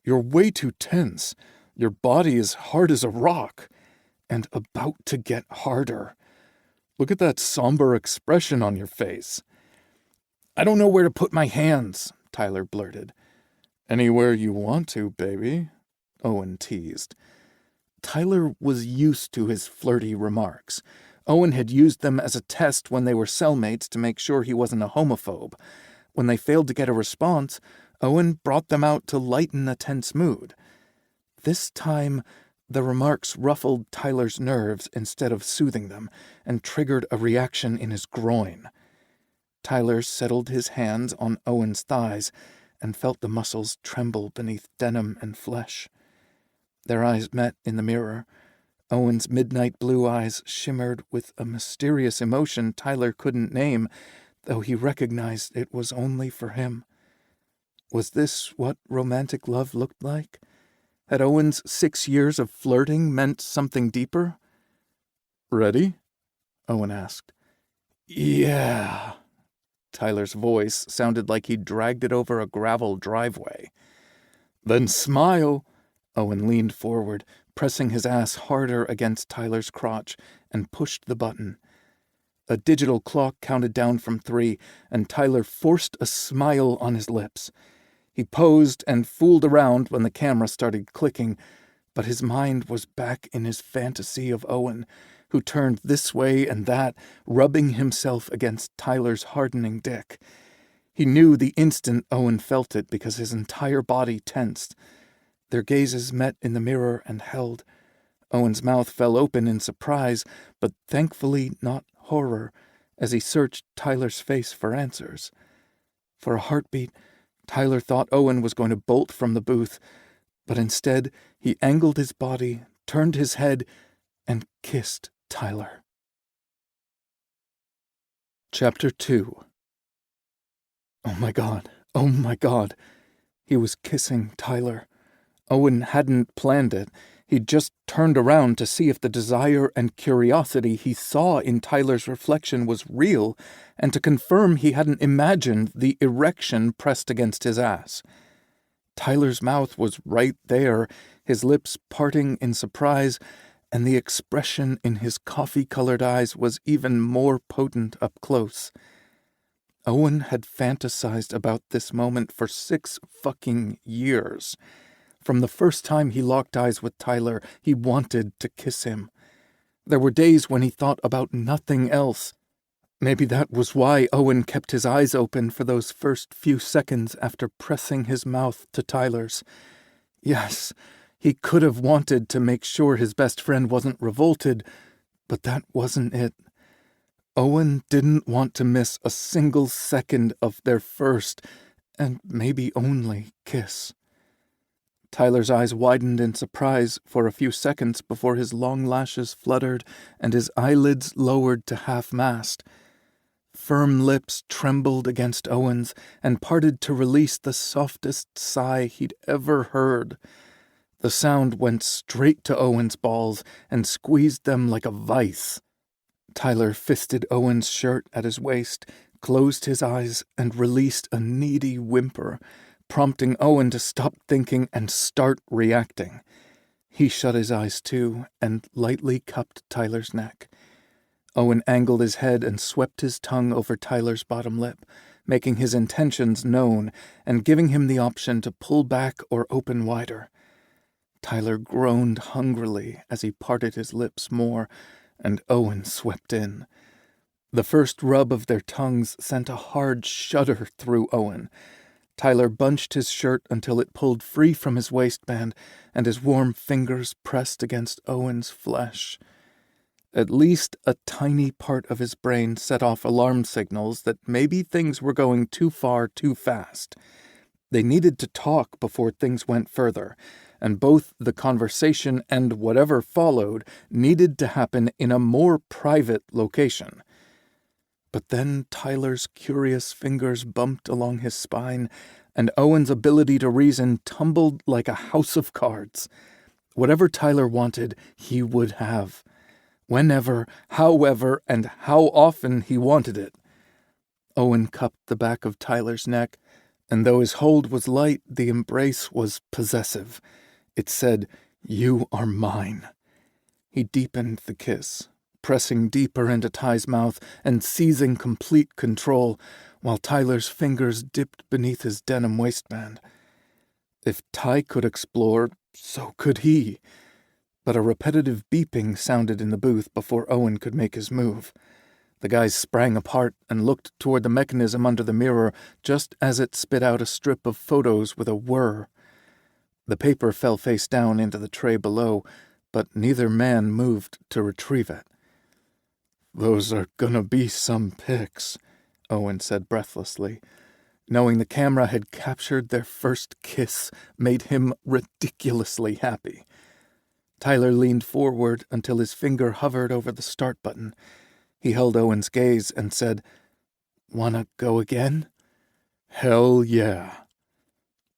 "You're way too tense. Your body is hard as a rock. And about to get harder. Look at that somber expression on your face." "I don't know where to put my hands," Tyler blurted. "Anywhere you want to, baby," Owen teased. Tyler was used to his flirty remarks. Owen had used them as a test when they were cellmates to make sure he wasn't a homophobe. When they failed to get a response, Owen brought them out to lighten a tense mood. This time, the remarks ruffled Tyler's nerves instead of soothing them, and triggered a reaction in his groin. Tyler settled his hands on Owen's thighs and felt the muscles tremble beneath denim and flesh. Their eyes met in the mirror. Owen's midnight blue eyes shimmered with a mysterious emotion Tyler couldn't name, though he recognized it was only for him. Was this what romantic love looked like? Had Owen's 6 years of flirting meant something deeper? "Ready?" Owen asked. "Yeah." Tyler's voice sounded like he'd dragged it over a gravel driveway. "Then smile." Owen leaned forward, pressing his ass harder against Tyler's crotch, and pushed the button. A digital clock counted down from 3, and Tyler forced a smile on his lips. He posed and fooled around when the camera started clicking, but his mind was back in his fantasy of Owen, who turned this way and that, rubbing himself against Tyler's hardening dick. He knew the instant Owen felt it because his entire body tensed. Their gazes met in the mirror and held. Owen's mouth fell open in surprise, but thankfully not horror, as he searched Tyler's face for answers. For a heartbeat, Tyler thought Owen was going to bolt from the booth, but instead he angled his body, turned his head, and kissed Tyler. Chapter 2. Oh my God. Oh my God. He was kissing Tyler. Owen hadn't planned it. He'd just turned around to see if the desire and curiosity he saw in Tyler's reflection was real, and to confirm he hadn't imagined the erection pressed against his ass. Tyler's mouth was right there, his lips parting in surprise, and the expression in his coffee-colored eyes was even more potent up close. Owen had fantasized about this moment for 6 fucking years. From the first time he locked eyes with Tyler, he wanted to kiss him. There were days when he thought about nothing else. Maybe that was why Owen kept his eyes open for those first few seconds after pressing his mouth to Tyler's. Yes, he could have wanted to make sure his best friend wasn't revolted, but that wasn't it. Owen didn't want to miss a single second of their first, and maybe only, kiss. Tyler's eyes widened in surprise for a few seconds before his long lashes fluttered and his eyelids lowered to half-mast. Firm lips trembled against Owen's and parted to release the softest sigh he'd ever heard. The sound went straight to Owen's balls and squeezed them like a vice. Tyler fisted Owen's shirt at his waist, closed his eyes, and released a needy whimper, prompting Owen to stop thinking and start reacting. He shut his eyes too and lightly cupped Tyler's neck. Owen angled his head and swept his tongue over Tyler's bottom lip, making his intentions known and giving him the option to pull back or open wider. Tyler groaned hungrily as he parted his lips more, and Owen swept in. The first rub of their tongues sent a hard shudder through Owen. Tyler bunched his shirt until it pulled free from his waistband, and his warm fingers pressed against Owen's flesh. At least a tiny part of his brain set off alarm signals that maybe things were going too far too fast. They needed to talk before things went further, and both the conversation and whatever followed needed to happen in a more private location. But then Tyler's curious fingers bumped along his spine, and Owen's ability to reason tumbled like a house of cards. Whatever Tyler wanted, he would have. Whenever, however, and how often he wanted it. Owen cupped the back of Tyler's neck, and though his hold was light, the embrace was possessive. It said, "You are mine." He deepened the kiss, pressing deeper into Ty's mouth and seizing complete control, while Tyler's fingers dipped beneath his denim waistband. If Ty could explore, so could he. But a repetitive beeping sounded in the booth before Owen could make his move. The guys sprang apart and looked toward the mechanism under the mirror just as it spit out a strip of photos with a whir. The paper fell face down into the tray below, but neither man moved to retrieve it. "Those are gonna be some pics," Owen said breathlessly. Knowing the camera had captured their first kiss made him ridiculously happy. Tyler leaned forward until his finger hovered over the start button. He held Owen's gaze and said, "Wanna go again?" "Hell yeah."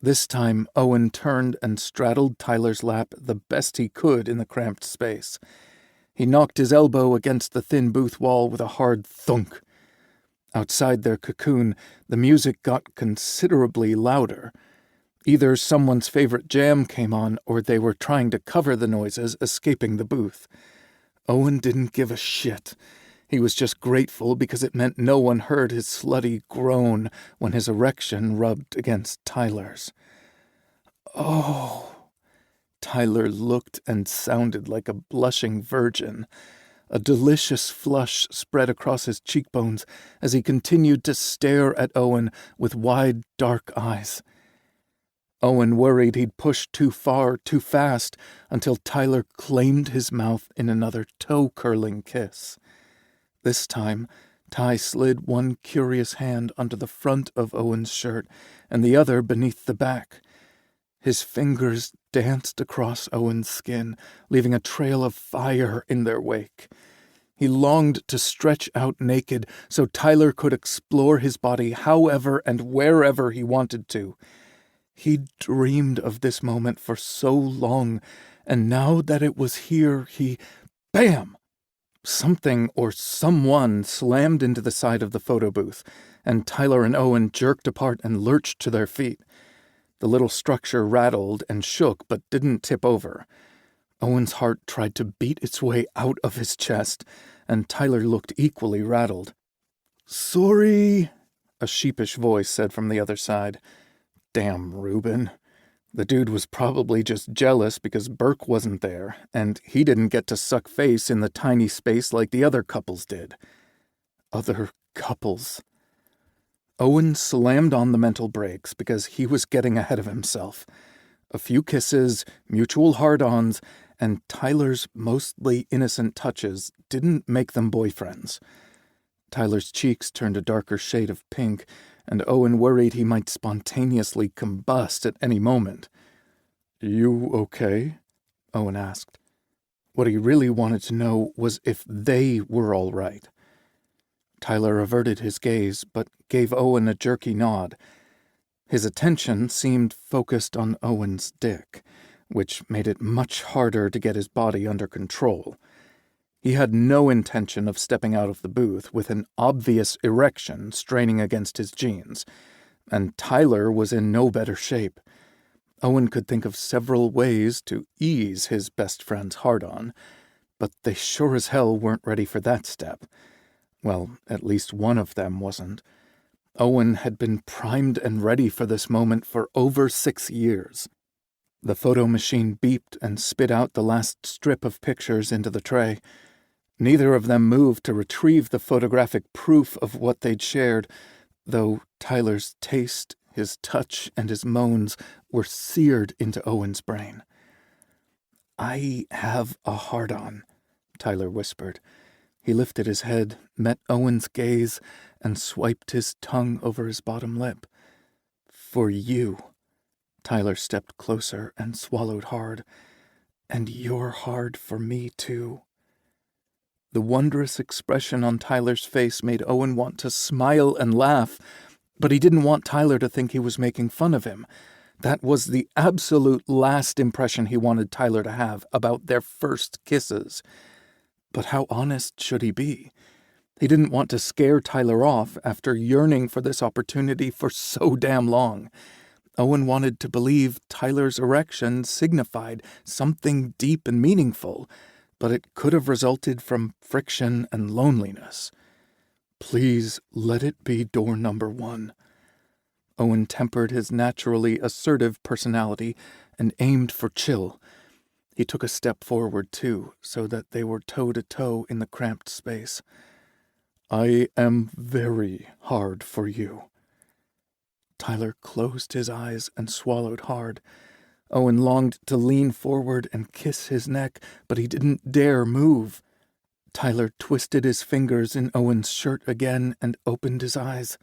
This time, Owen turned and straddled Tyler's lap the best he could in the cramped space. He knocked his elbow against the thin booth wall with a hard thunk. Outside their cocoon, the music got considerably louder. Either someone's favorite jam came on, or they were trying to cover the noises escaping the booth. Owen didn't give a shit. He was just grateful because it meant no one heard his slutty groan when his erection rubbed against Tyler's. "Oh." Tyler looked and sounded like a blushing virgin. A delicious flush spread across his cheekbones as he continued to stare at Owen with wide, dark eyes. Owen worried he'd pushed too far, too fast, until Tyler claimed his mouth in another toe-curling kiss. This time, Ty slid one curious hand onto the front of Owen's shirt and the other beneath the back. His fingers danced across Owen's skin, leaving a trail of fire in their wake. He longed to stretch out naked so Tyler could explore his body however and wherever he wanted to. He'd dreamed of this moment for so long, and now that it was here, Bam! Something or someone slammed into the side of the photo booth, and Tyler and Owen jerked apart and lurched to their feet. The little structure rattled and shook but didn't tip over. Owen's heart tried to beat its way out of his chest, and Tyler looked equally rattled. "Sorry," a sheepish voice said from the other side. Damn Reuben. The dude was probably just jealous because Burke wasn't there, and he didn't get to suck face in the tiny space like the other couples did. Other couples. Owen slammed on the mental brakes because he was getting ahead of himself. A few kisses, mutual hard-ons, and Tyler's mostly innocent touches didn't make them boyfriends. Tyler's cheeks turned a darker shade of pink, and Owen worried he might spontaneously combust at any moment. "You okay?" Owen asked. What he really wanted to know was if they were all right. Tyler averted his gaze, but gave Owen a jerky nod. His attention seemed focused on Owen's dick, which made it much harder to get his body under control. He had no intention of stepping out of the booth with an obvious erection straining against his jeans, and Tyler was in no better shape. Owen could think of several ways to ease his best friend's hard-on, but they sure as hell weren't ready for that step. Well, at least one of them wasn't. Owen had been primed and ready for this moment for over 6 years. The photo machine beeped and spit out the last strip of pictures into the tray. Neither of them moved to retrieve the photographic proof of what they'd shared, though Tyler's taste, his touch, and his moans were seared into Owen's brain. "I have a hard-on," Tyler whispered. He lifted his head, met Owen's gaze, and swiped his tongue over his bottom lip. "For you." Tyler stepped closer and swallowed hard. "And you're hard for me, too." The wondrous expression on Tyler's face made Owen want to smile and laugh, but he didn't want Tyler to think he was making fun of him. That was the absolute last impression he wanted Tyler to have about their first kisses. But how honest should he be? He didn't want to scare Tyler off after yearning for this opportunity for so damn long. Owen wanted to believe Tyler's erection signified something deep and meaningful, but it could have resulted from friction and loneliness. "Please let it be door number 1. Owen tempered his naturally assertive personality and aimed for chill. He took a step forward, too, so that they were toe-to-toe in the cramped space. "I am very hard for you." Tyler closed his eyes and swallowed hard. Owen longed to lean forward and kiss his neck, but he didn't dare move. Tyler twisted his fingers in Owen's shirt again and opened his eyes.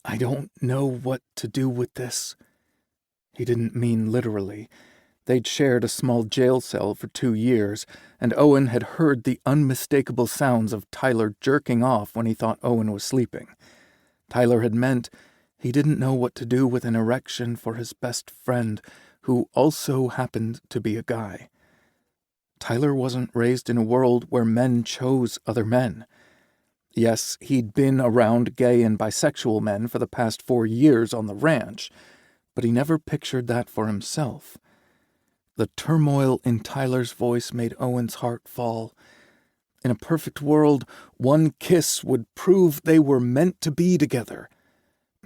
"I don't know what to do with this." He didn't mean literally. They'd shared a small jail cell for 2 years, and Owen had heard the unmistakable sounds of Tyler jerking off when he thought Owen was sleeping. Tyler had meant he didn't know what to do with an erection for his best friend, who also happened to be a guy. Tyler wasn't raised in a world where men chose other men. Yes, he'd been around gay and bisexual men for the past 4 years on the ranch, but he never pictured that for himself. The turmoil in Tyler's voice made Owen's heart fall. In a perfect world, one kiss would prove they were meant to be together.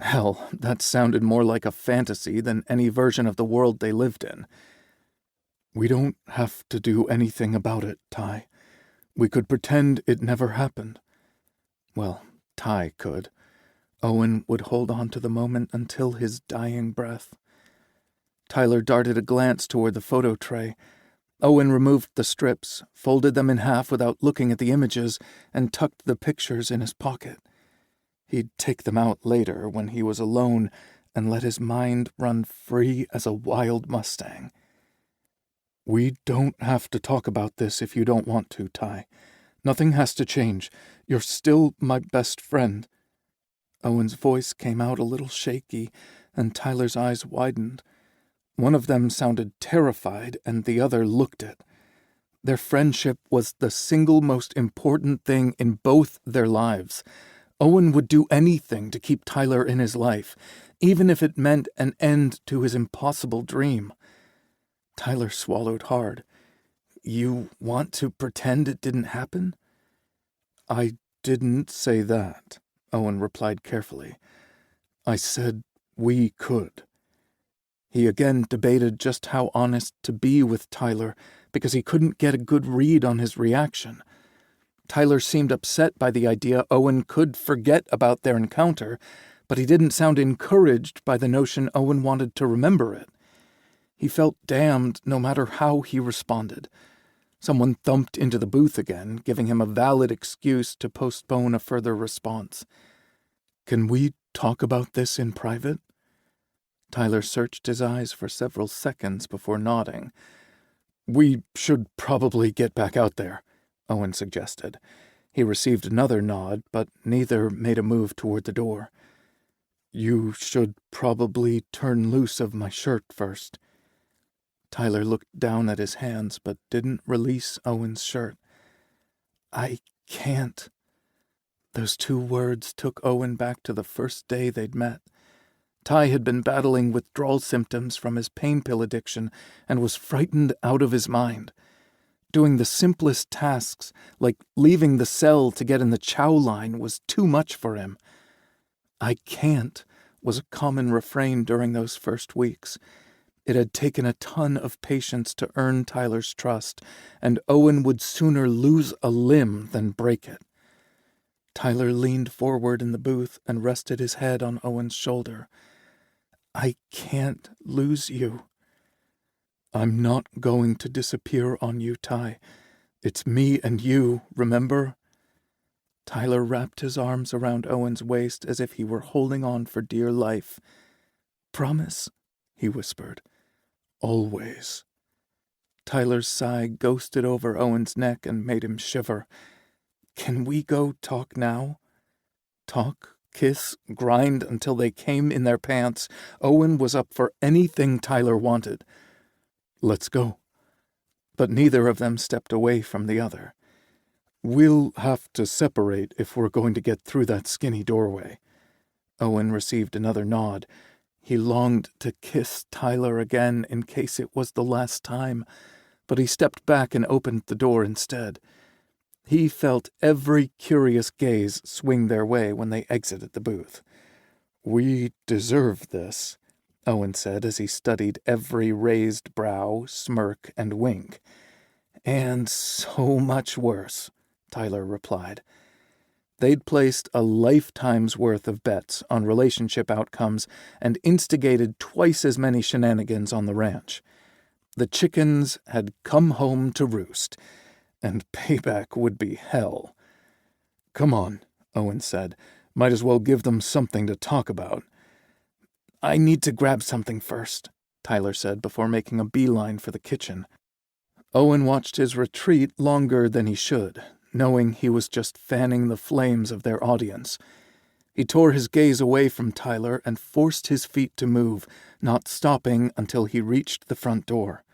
Hell, that sounded more like a fantasy than any version of the world they lived in. "We don't have to do anything about it, Ty. We could pretend it never happened." Well, Ty could. Owen would hold on to the moment until his dying breath. Tyler darted a glance toward the photo tray. Owen removed the strips, folded them in half without looking at the images, and tucked the pictures in his pocket. He'd take them out later when he was alone and let his mind run free as a wild Mustang. "We don't have to talk about this if you don't want to, Ty. Nothing has to change. You're still my best friend." Owen's voice came out a little shaky, and Tyler's eyes widened. One of them sounded terrified, and the other looked it. Their friendship was the single most important thing in both their lives. Owen would do anything to keep Tyler in his life, even if it meant an end to his impossible dream. Tyler swallowed hard. "You want to pretend it didn't happen?" "I didn't say that," Owen replied carefully. "I said we could." He again debated just how honest to be with Tyler because he couldn't get a good read on his reaction. Tyler seemed upset by the idea Owen could forget about their encounter, but he didn't sound encouraged by the notion Owen wanted to remember it. He felt damned no matter how he responded. Someone thumped into the booth again, giving him a valid excuse to postpone a further response. "Can we talk about this in private?" Tyler searched his eyes for several seconds before nodding. "We should probably get back out there," Owen suggested. He received another nod, but neither made a move toward the door. "You should probably turn loose of my shirt first." Tyler looked down at his hands, but didn't release Owen's shirt. "I can't." Those two words took Owen back to the first day they'd met. Ty had been battling withdrawal symptoms from his pain pill addiction and was frightened out of his mind. Doing the simplest tasks, like leaving the cell to get in the chow line, was too much for him. "I can't" was a common refrain during those first weeks. It had taken a ton of patience to earn Tyler's trust, and Owen would sooner lose a limb than break it. Tyler leaned forward in the booth and rested his head on Owen's shoulder. "I can't lose you." "I'm not going to disappear on you, Ty. It's me and you, remember?" Tyler wrapped his arms around Owen's waist as if he were holding on for dear life. "Promise?" he whispered. "Always." Tyler's sigh ghosted over Owen's neck and made him shiver. "Can we go talk now?" Talk, kiss, grind until they came in their pants. Owen was up for anything Tyler wanted. "Let's go." But neither of them stepped away from the other. "We'll have to separate if we're going to get through that skinny doorway." Owen received another nod. He longed to kiss Tyler again in case it was the last time, but he stepped back and opened the door instead. He felt every curious gaze swing their way when they exited the booth. "We deserve this," Owen said as he studied every raised brow, smirk, and wink. "And so much worse," Tyler replied. They'd placed a lifetime's worth of bets on relationship outcomes and instigated twice as many shenanigans on the ranch. The chickens had come home to roost, and payback would be hell. "Come on," Owen said. "Might as well give them something to talk about." "I need to grab something first," Tyler said before making a beeline for the kitchen. Owen watched his retreat longer than he should, knowing he was just fanning the flames of their audience. He tore his gaze away from Tyler and forced his feet to move, not stopping until he reached the front door.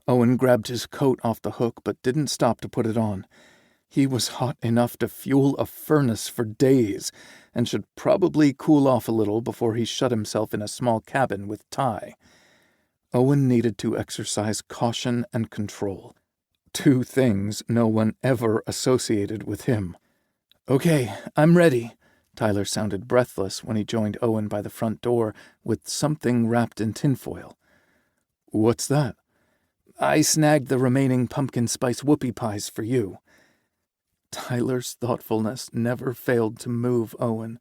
Owen grabbed his coat off the hook but didn't stop to put it on. He was hot enough to fuel a furnace for days and should probably cool off a little before he shut himself in a small cabin with Ty. Owen needed to exercise caution and control. Two things no one ever associated with him. "Okay, I'm ready." Tyler sounded breathless when he joined Owen by the front door with something wrapped in tinfoil. "What's that?" "I snagged the remaining pumpkin spice whoopie pies for you." Tyler's thoughtfulness never failed to move Owen.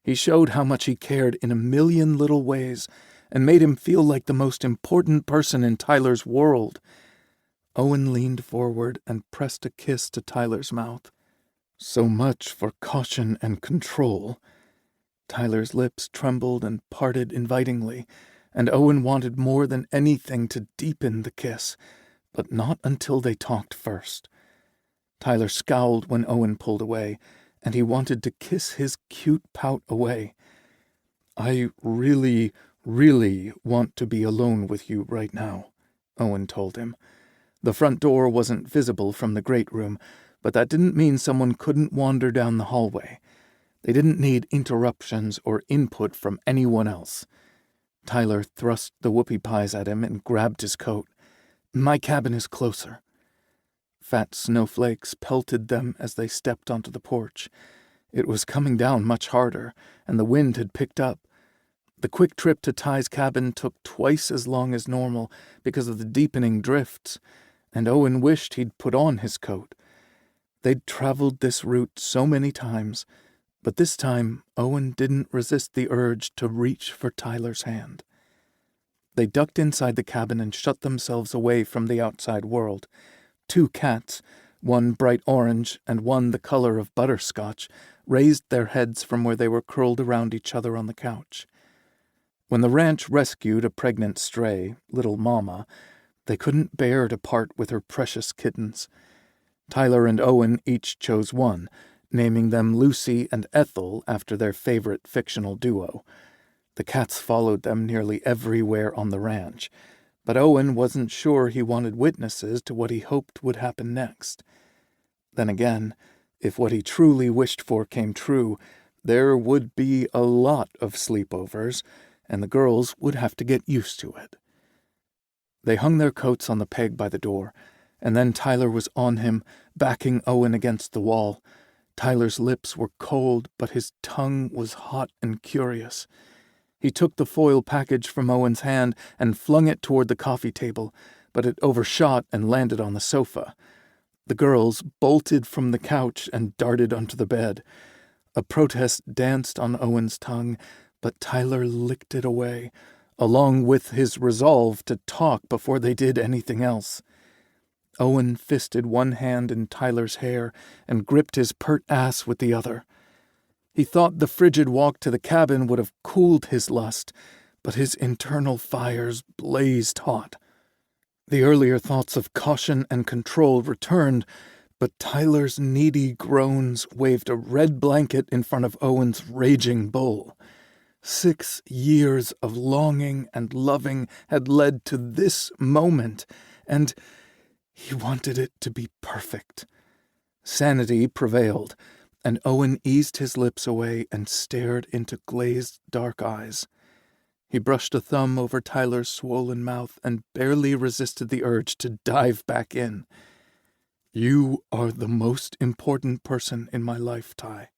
He showed how much he cared in a million little ways and made him feel like the most important person in Tyler's world. Owen leaned forward and pressed a kiss to Tyler's mouth. "So much for caution and control." Tyler's lips trembled and parted invitingly, and Owen wanted more than anything to deepen the kiss, but not until they talked first. Tyler scowled when Owen pulled away, and he wanted to kiss his cute pout away. "I really, really want to be alone with you right now," Owen told him. The front door wasn't visible from the great room, but that didn't mean someone couldn't wander down the hallway. They didn't need interruptions or input from anyone else. Tyler thrust the whoopie pies at him and grabbed his coat. "My cabin is closer." Fat snowflakes pelted them as they stepped onto the porch. It was coming down much harder, and the wind had picked up. The quick trip to Ty's cabin took twice as long as normal because of the deepening drifts, and Owen wished he'd put on his coat. They'd traveled this route so many times, but this time Owen didn't resist the urge to reach for Tyler's hand. They ducked inside the cabin and shut themselves away from the outside world. 2 cats, one bright orange and one the color of butterscotch, raised their heads from where they were curled around each other on the couch. When the ranch rescued a pregnant stray, Little Mama, they couldn't bear to part with her precious kittens. Tyler and Owen each chose one, naming them Lucy and Ethel after their favorite fictional duo. The cats followed them nearly everywhere on the ranch, but Owen wasn't sure he wanted witnesses to what he hoped would happen next. Then again, if what he truly wished for came true, there would be a lot of sleepovers, and the girls would have to get used to it. They hung their coats on the peg by the door, and then Tyler was on him, backing Owen against the wall. Tyler's lips were cold, but his tongue was hot and curious. He took the foil package from Owen's hand and flung it toward the coffee table, but it overshot and landed on the sofa. The girls bolted from the couch and darted onto the bed. A protest danced on Owen's tongue, but Tyler licked it away, along with his resolve to talk before they did anything else. Owen fisted one hand in Tyler's hair and gripped his pert ass with the other. He thought the frigid walk to the cabin would have cooled his lust, but his internal fires blazed hot. The earlier thoughts of caution and control returned, but Tyler's needy groans waved a red blanket in front of Owen's raging bull. 6 years of longing and loving had led to this moment, and he wanted it to be perfect. Sanity prevailed, and Owen eased his lips away and stared into glazed dark eyes. He brushed a thumb over Tyler's swollen mouth and barely resisted the urge to dive back in. "You are the most important person in my life, Ty."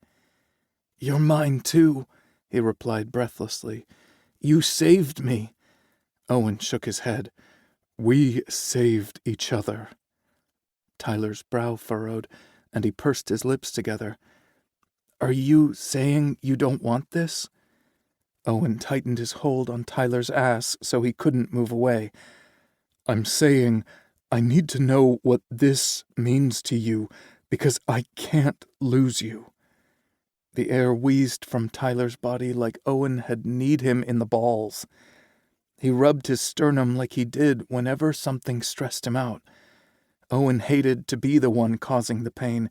"You're mine, too," he replied breathlessly. "You saved me." Owen shook his head. "We saved each other." Tyler's brow furrowed, and he pursed his lips together. "Are you saying you don't want this?" Owen tightened his hold on Tyler's ass so he couldn't move away. "I'm saying I need to know what this means to you, because I can't lose you." The air wheezed from Tyler's body like Owen had kneed him in the balls. He rubbed his sternum like he did whenever something stressed him out. Owen hated to be the one causing the pain,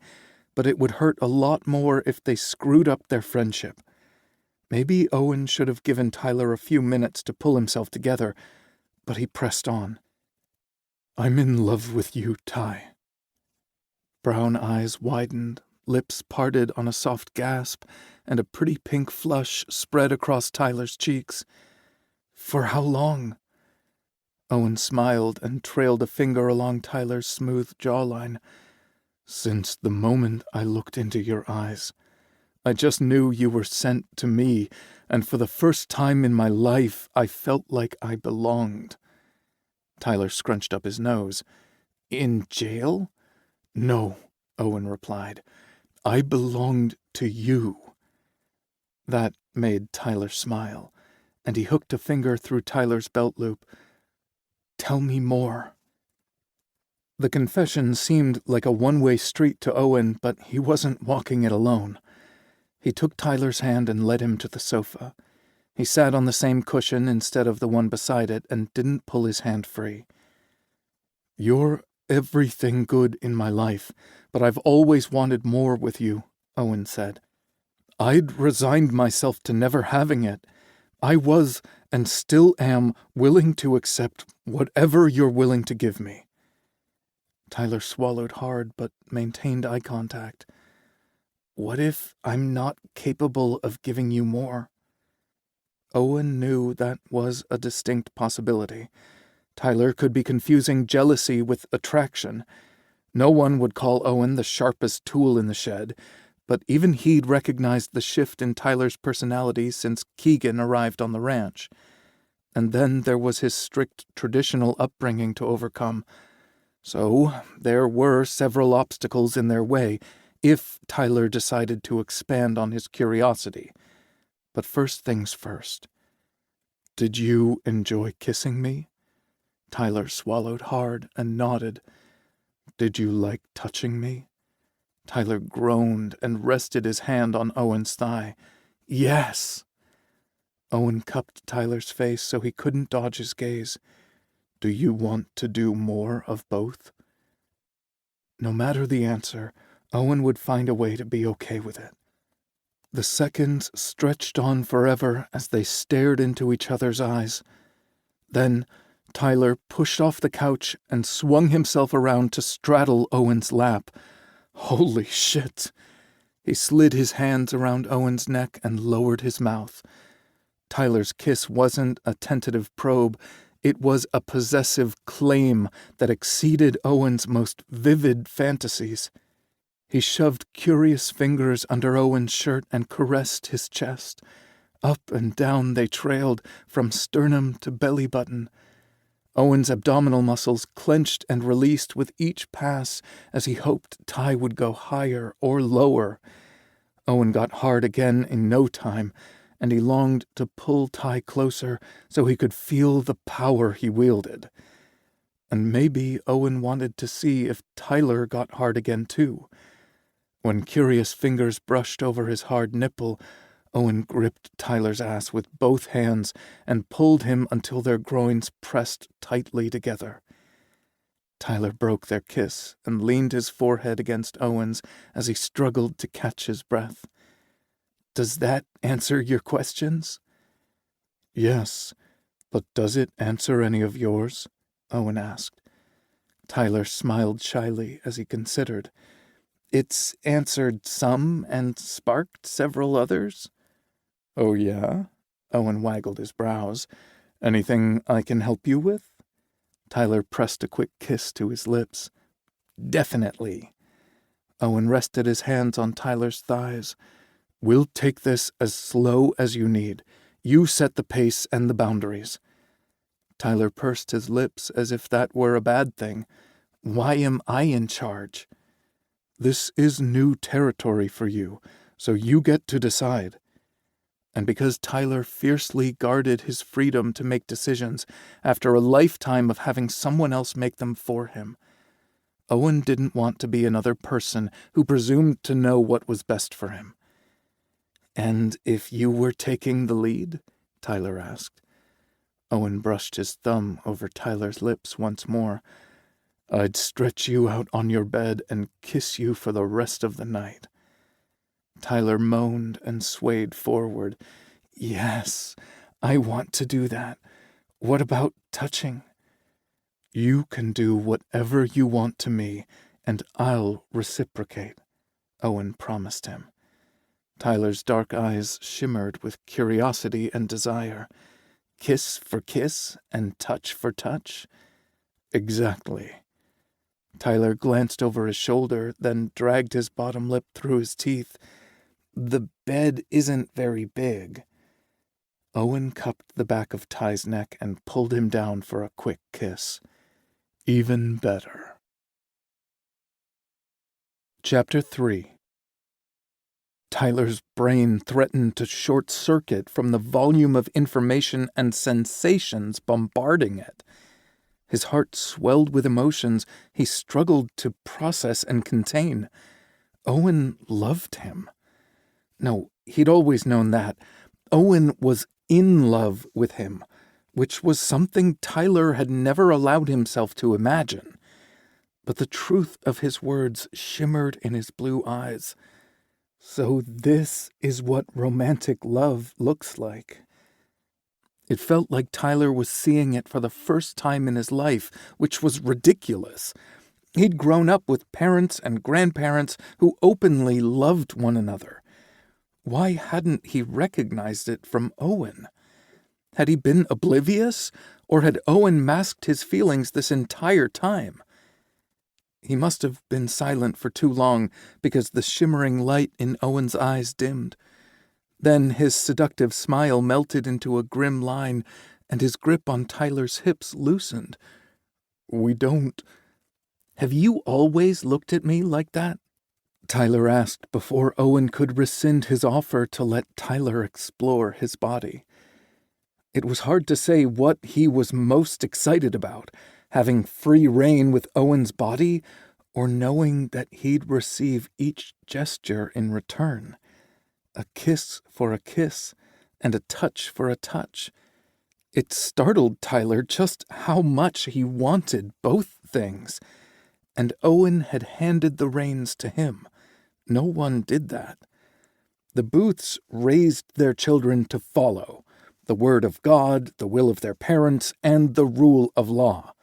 but it would hurt a lot more if they screwed up their friendship. Maybe Owen should have given Tyler a few minutes to pull himself together, but he pressed on. "I'm in love with you, Ty." Brown eyes widened, lips parted on a soft gasp, and a pretty pink flush spread across Tyler's cheeks. "For how long?" Owen smiled and trailed a finger along Tyler's smooth jawline. "Since the moment I looked into your eyes. I just knew you were sent to me, and for the first time in my life I felt like I belonged." Tyler scrunched up his nose. "In jail?" "No," Owen replied. "I belonged to you." That made Tyler smile, and he hooked a finger through Tyler's belt loop. "Tell me more." The confession seemed like a one-way street to Owen, but he wasn't walking it alone. He took Tyler's hand and led him to the sofa. He sat on the same cushion instead of the one beside it and didn't pull his hand free. "You're everything good in my life, but I've always wanted more with you," Owen said. "I'd resigned myself to never having it. I was, and still am, willing to accept whatever you're willing to give me." Tyler swallowed hard, but maintained eye contact. "What if I'm not capable of giving you more?" Owen knew that was a distinct possibility. Tyler could be confusing jealousy with attraction. No one would call Owen the sharpest tool in the shed, but even he'd recognized the shift in Tyler's personality since Keegan arrived on the ranch. And then there was his strict traditional upbringing to overcome. So there were several obstacles in their way if Tyler decided to expand on his curiosity. But first things first. "Did you enjoy kissing me?" Tyler swallowed hard and nodded. "Did you like touching me?" Tyler groaned and rested his hand on Owen's thigh. "Yes!" Owen cupped Tyler's face so he couldn't dodge his gaze. "Do you want to do more of both?" No matter the answer, Owen would find a way to be okay with it. The seconds stretched on forever as they stared into each other's eyes. Then Tyler pushed off the couch and swung himself around to straddle Owen's lap. Holy shit! He slid his hands around Owen's neck and lowered his mouth. Tyler's kiss wasn't a tentative probe. It was a possessive claim that exceeded Owen's most vivid fantasies. He shoved curious fingers under Owen's shirt and caressed his chest. Up and down they trailed, from sternum to belly button. Owen's abdominal muscles clenched and released with each pass as he hoped Ty would go higher or lower. Owen got hard again in no time, and he longed to pull Ty closer so he could feel the power he wielded. And maybe Owen wanted to see if Tyler got hard again too. When curious fingers brushed over his hard nipple, Owen gripped Tyler's ass with both hands and pulled him until their groins pressed tightly together. Tyler broke their kiss and leaned his forehead against Owen's as he struggled to catch his breath. "Does that answer your questions?" "Yes, but does it answer any of yours?" Owen asked. Tyler smiled shyly as he considered. "It's answered some and sparked several others." "Oh, yeah?" Owen waggled his brows. "Anything I can help you with?" Tyler pressed a quick kiss to his lips. "Definitely." Owen rested his hands on Tyler's thighs. "We'll take this as slow as you need. You set the pace and the boundaries." Tyler pursed his lips as if that were a bad thing. "Why am I in charge?" "This is new territory for you, so you get to decide." And because Tyler fiercely guarded his freedom to make decisions after a lifetime of having someone else make them for him, Owen didn't want to be another person who presumed to know what was best for him. "And if you were taking the lead?" Tyler asked. Owen brushed his thumb over Tyler's lips once more. "I'd stretch you out on your bed and kiss you for the rest of the night." Tyler moaned and swayed forward. "Yes, I want to do that. What about touching?" "You can do whatever you want to me, and I'll reciprocate," Owen promised him. Tyler's dark eyes shimmered with curiosity and desire. Kiss for kiss and touch for touch? Exactly. Tyler glanced over his shoulder, then dragged his bottom lip through his teeth. "The bed isn't very big." Owen cupped the back of Ty's neck and pulled him down for a quick kiss. "Even better." Chapter 3. Tyler's brain threatened to short-circuit from the volume of information and sensations bombarding it. His heart swelled with emotions he struggled to process and contain. Owen loved him. No, he'd always known that. Owen was in love with him, which was something Tyler had never allowed himself to imagine. but the truth of his words shimmered in his blue eyes. So this is what romantic love looks like. It felt like Tyler was seeing it for the first time in his life, which was ridiculous. He'd grown up with parents and grandparents who openly loved one another. Why hadn't he recognized it from Owen? Had he been oblivious, or had Owen masked his feelings this entire time? He must have been silent for too long because the shimmering light in Owen's eyes dimmed. Then his seductive smile melted into a grim line, and his grip on Tyler's hips loosened. "We don't... Have you always looked at me like that?" Tyler asked before Owen could rescind his offer to let Tyler explore his body. It was hard to say what he was most excited about, having free rein with Owen's body, or knowing that he'd receive each gesture in return. A kiss for a kiss, and a touch for a touch. It startled Tyler just how much he wanted both things, and Owen had handed the reins to him. No one did that. The Booths raised their children to follow the word of God, the will of their parents, and the rule of law.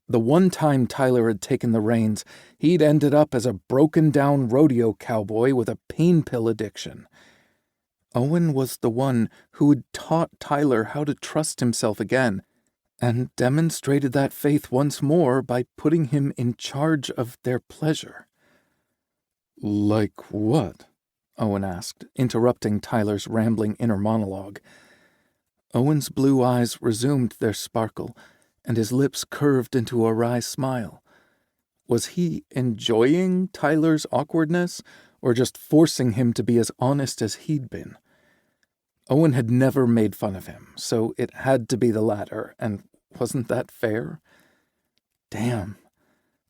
The one time Tyler had taken the reins, he'd ended up as a broken-down rodeo cowboy with a pain pill addiction. Owen was the one who had taught Tyler how to trust himself again, and demonstrated that faith once more by putting him in charge of their pleasure. "Like what?" Owen asked, interrupting Tyler's rambling inner monologue. Owen's blue eyes resumed their sparkle, and his lips curved into a wry smile. Was he enjoying Tyler's awkwardness, or just forcing him to be as honest as he'd been? Owen had never made fun of him, so it had to be the latter, and wasn't that fair? Damn.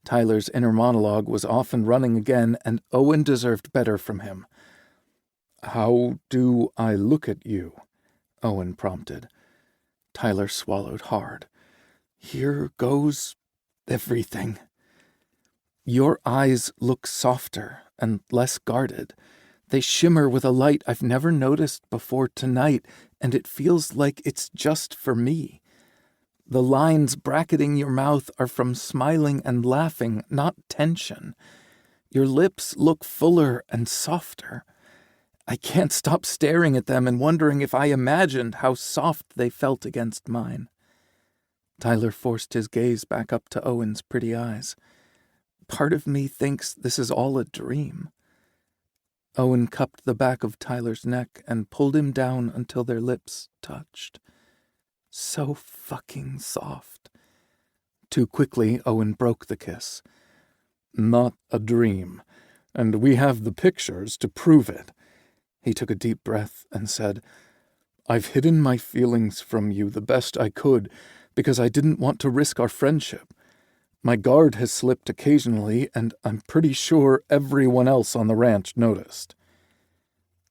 Tyler's inner monologue was off and running again, and Owen deserved better from him. "How do I look at you?" Owen prompted. Tyler swallowed hard. "Here goes everything. Your eyes look softer and less guarded. They shimmer with a light I've never noticed before tonight, and it feels like it's just for me. The lines bracketing your mouth are from smiling and laughing, not tension. Your lips look fuller and softer. I can't stop staring at them and wondering if I imagined how soft they felt against mine." Tyler forced his gaze back up to Owen's pretty eyes. "Part of me thinks this is all a dream." Owen cupped the back of Tyler's neck and pulled him down until their lips touched. So fucking soft. Too quickly, Owen broke the kiss. "Not a dream, and we have the pictures to prove it." He took a deep breath and said, "I've hidden my feelings from you the best I could because I didn't want to risk our friendship. My guard has slipped occasionally, and I'm pretty sure everyone else on the ranch noticed."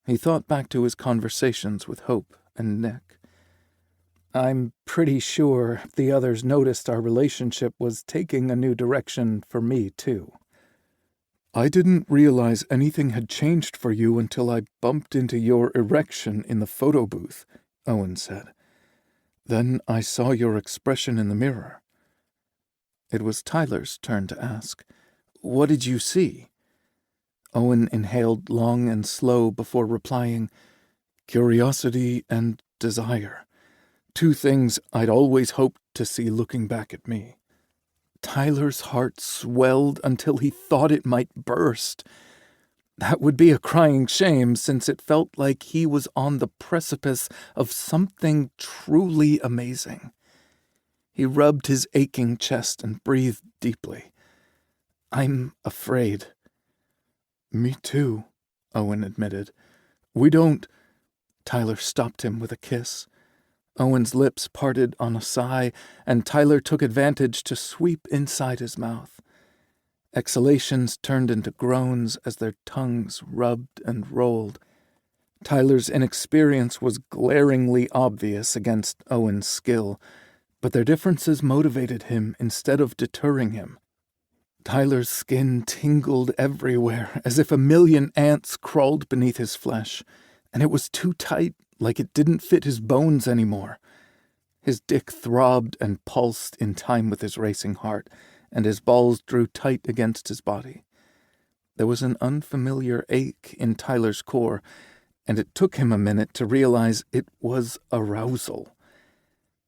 He thought back to his conversations with Hope and Nick. "I'm pretty sure the others noticed our relationship was taking a new direction for me, too." "I didn't realize anything had changed for you until I bumped into your erection in the photo booth," Owen said. "Then I saw your expression in the mirror." It was Tyler's turn to ask, "What did you see?" Owen inhaled long and slow before replying, "Curiosity and desire. Two things I'd always hoped to see looking back at me." Tyler's heart swelled until he thought it might burst. That would be a crying shame, since it felt like he was on the precipice of something truly amazing. He rubbed his aching chest and breathed deeply. "I'm afraid." "Me too," Owen admitted. "We don't—" Tyler stopped him with a kiss. Owen's lips parted on a sigh, and Tyler took advantage to sweep inside his mouth. Exhalations turned into groans as their tongues rubbed and rolled. Tyler's inexperience was glaringly obvious against Owen's skill, but their differences motivated him instead of deterring him. Tyler's skin tingled everywhere, as if a million ants crawled beneath his flesh, and it was too tight, like it didn't fit his bones anymore. His dick throbbed and pulsed in time with his racing heart, and his balls drew tight against his body. There was an unfamiliar ache in Tyler's core, and it took him a minute to realize it was arousal.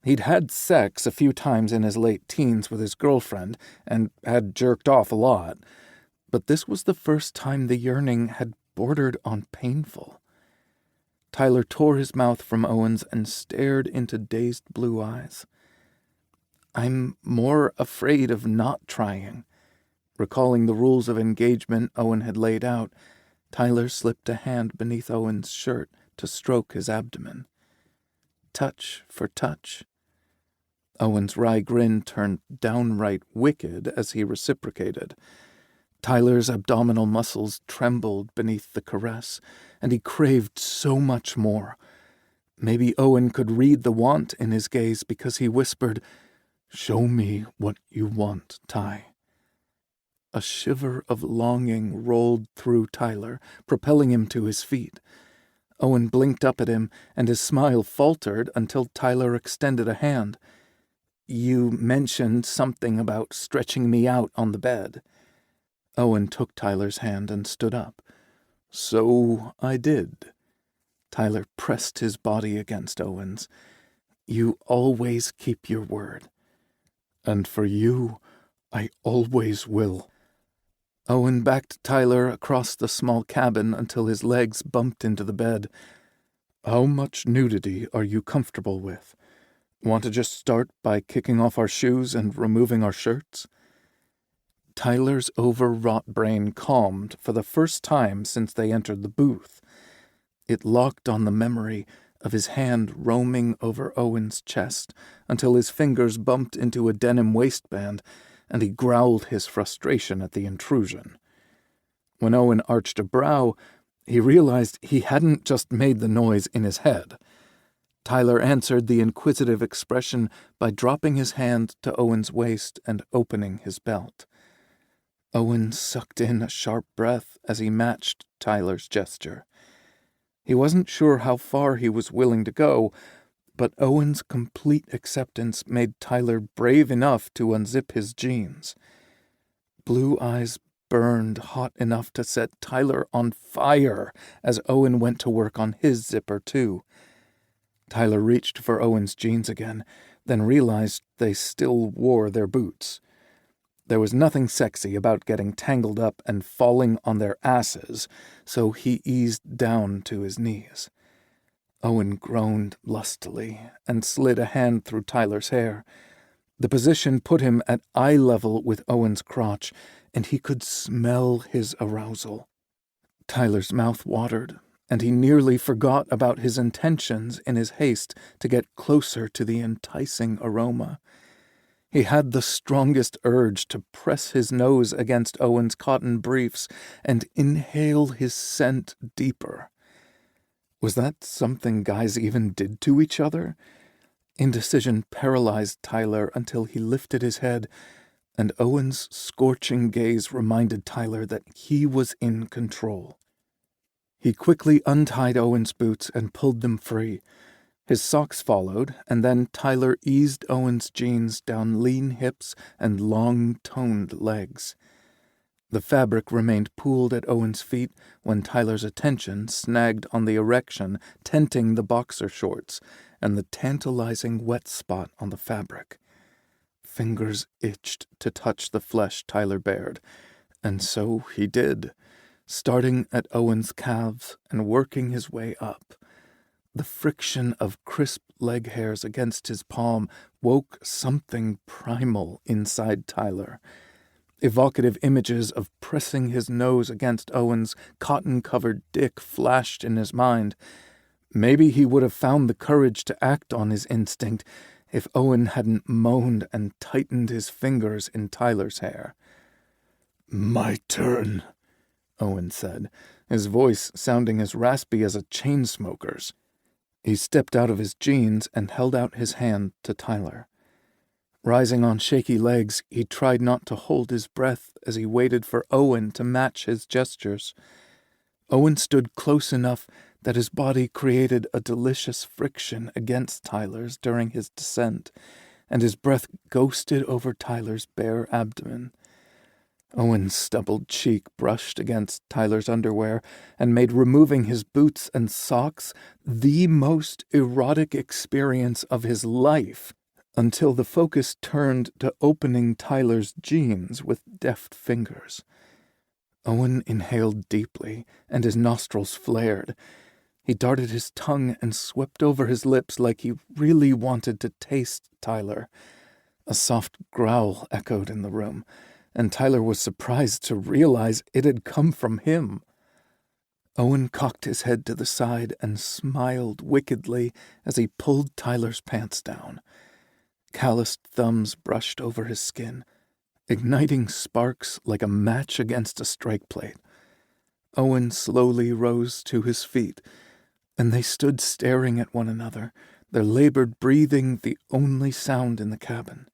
He'd had sex a few times in his late teens with his girlfriend, and had jerked off a lot, but this was the first time the yearning had bordered on painful. Tyler tore his mouth from Owen's and stared into dazed blue eyes. "I'm more afraid of not trying." Recalling the rules of engagement Owen had laid out, Tyler slipped a hand beneath Owen's shirt to stroke his abdomen. Touch for touch. Owen's wry grin turned downright wicked as he reciprocated. Tyler's abdominal muscles trembled beneath the caress, and he craved so much more. Maybe Owen could read the want in his gaze because he whispered, "Show me what you want, Ty." A shiver of longing rolled through Tyler, propelling him to his feet. Owen blinked up at him, and his smile faltered until Tyler extended a hand. "You mentioned something about stretching me out on the bed." Owen took Tyler's hand and stood up. "So I did." Tyler pressed his body against Owen's. "You always keep your word. And for you, I always will." Owen backed Tyler across the small cabin until his legs bumped into the bed. "How much nudity are you comfortable with? Want to just start by kicking off our shoes and removing our shirts?" Tyler's overwrought brain calmed for the first time since they entered the booth. It locked on the memory of his hand roaming over Owen's chest until his fingers bumped into a denim waistband, and he growled his frustration at the intrusion. When Owen arched a brow, he realized he hadn't just made the noise in his head. Tyler answered the inquisitive expression by dropping his hand to Owen's waist and opening his belt. Owen sucked in a sharp breath as he matched Tyler's gesture. He wasn't sure how far he was willing to go, but Owen's complete acceptance made Tyler brave enough to unzip his jeans. Blue eyes burned hot enough to set Tyler on fire as Owen went to work on his zipper too. Tyler reached for Owen's jeans again, then realized they still wore their boots. There was nothing sexy about getting tangled up and falling on their asses, so he eased down to his knees. Owen groaned lustily and slid a hand through Tyler's hair. The position put him at eye level with Owen's crotch, and he could smell his arousal. Tyler's mouth watered, and he nearly forgot about his intentions in his haste to get closer to the enticing aroma. He had the strongest urge to press his nose against Owen's cotton briefs and inhale his scent deeper. Was that something guys even did to each other? Indecision paralyzed Tyler until he lifted his head, and Owen's scorching gaze reminded Tyler that he was in control. He quickly untied Owen's boots and pulled them free. His socks followed, and then Tyler eased Owen's jeans down lean hips and long, toned legs. The fabric remained pooled at Owen's feet when Tyler's attention snagged on the erection tenting the boxer shorts and the tantalizing wet spot on the fabric. Fingers itched to touch the flesh Tyler bared, and so he did, starting at Owen's calves and working his way up. The friction of crisp leg hairs against his palm woke something primal inside Tyler. Evocative images of pressing his nose against Owen's cotton-covered dick flashed in his mind. Maybe he would have found the courage to act on his instinct if Owen hadn't moaned and tightened his fingers in Tyler's hair. "My turn," Owen said, his voice sounding as raspy as a chain smoker's. He stepped out of his jeans and held out his hand to Tyler. Rising on shaky legs, he tried not to hold his breath as he waited for Owen to match his gestures. Owen stood close enough that his body created a delicious friction against Tyler's during his descent, and his breath ghosted over Tyler's bare abdomen. Owen's stubbled cheek brushed against Tyler's underwear and made removing his boots and socks the most erotic experience of his life, until the focus turned to opening Tyler's jeans with deft fingers. Owen inhaled deeply, and his nostrils flared. He darted his tongue and swept over his lips like he really wanted to taste Tyler. A soft growl echoed in the room, and Tyler was surprised to realize it had come from him. Owen cocked his head to the side and smiled wickedly as he pulled Tyler's pants down. Calloused thumbs brushed over his skin, igniting sparks like a match against a strike plate. Owen slowly rose to his feet, and they stood staring at one another, their labored breathing the only sound in the cabin.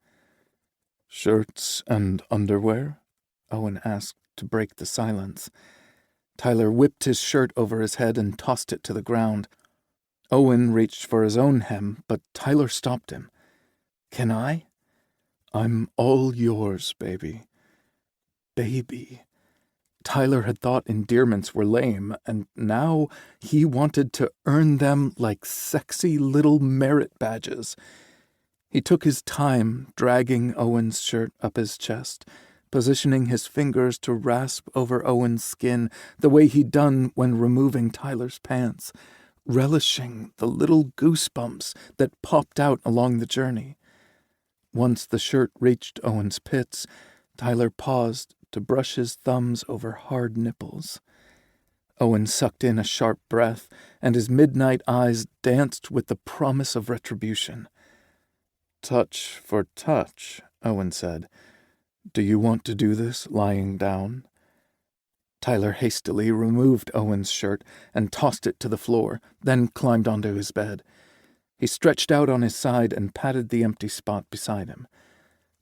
"Shirts and underwear?" Owen asked to break the silence. Tyler whipped his shirt over his head and tossed it to the ground. Owen reached for his own hem, but Tyler stopped him. "Can I?" "I'm all yours, baby." Baby. Tyler had thought endearments were lame, and now he wanted to earn them like sexy little merit badges. He took his time, dragging Owen's shirt up his chest, positioning his fingers to rasp over Owen's skin the way he'd done when removing Tyler's pants, relishing the little goosebumps that popped out along the journey. Once the shirt reached Owen's pits, Tyler paused to brush his thumbs over hard nipples. Owen sucked in a sharp breath, and his midnight eyes danced with the promise of retribution. "Touch for touch," Owen said. "Do you want to do this lying down?" Tyler hastily removed Owen's shirt and tossed it to the floor, then climbed onto his bed. He stretched out on his side and patted the empty spot beside him.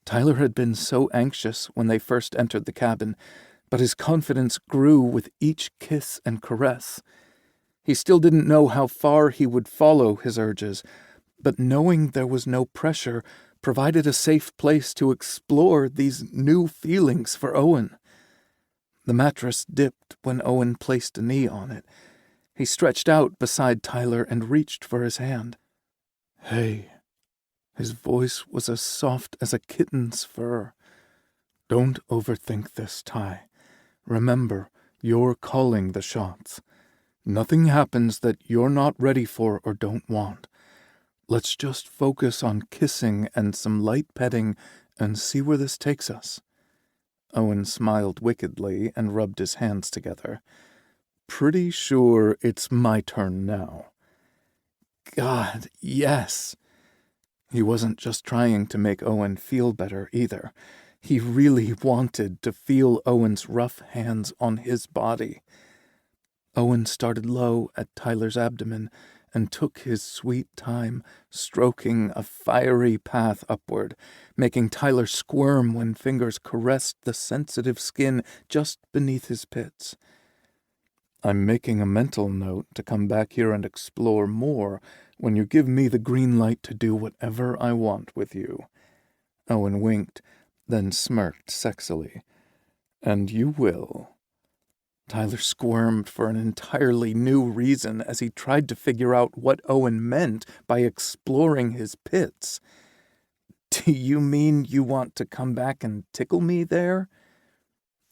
Tyler had been so anxious when they first entered the cabin, but his confidence grew with each kiss and caress. He still didn't know how far he would follow his urges, but knowing there was no pressure provided a safe place to explore these new feelings for Owen. The mattress dipped when Owen placed a knee on it. He stretched out beside Tyler and reached for his hand. "Hey." His voice was as soft as a kitten's fur. "Don't overthink this, Ty. Remember, you're calling the shots. Nothing happens that you're not ready for or don't want. Let's just focus on kissing and some light petting and see where this takes us." Owen smiled wickedly and rubbed his hands together. "Pretty sure it's my turn now." God, yes! He wasn't just trying to make Owen feel better either. He really wanted to feel Owen's rough hands on his body. Owen started low at Tyler's abdomen and took his sweet time, stroking a fiery path upward, making Tyler squirm when fingers caressed the sensitive skin just beneath his pits. "I'm making a mental note to come back here and explore more when you give me the green light to do whatever I want with you." Owen winked, then smirked sexily. "And you will." Tyler squirmed for an entirely new reason as he tried to figure out what Owen meant by exploring his pits. "Do you mean you want to come back and tickle me there?"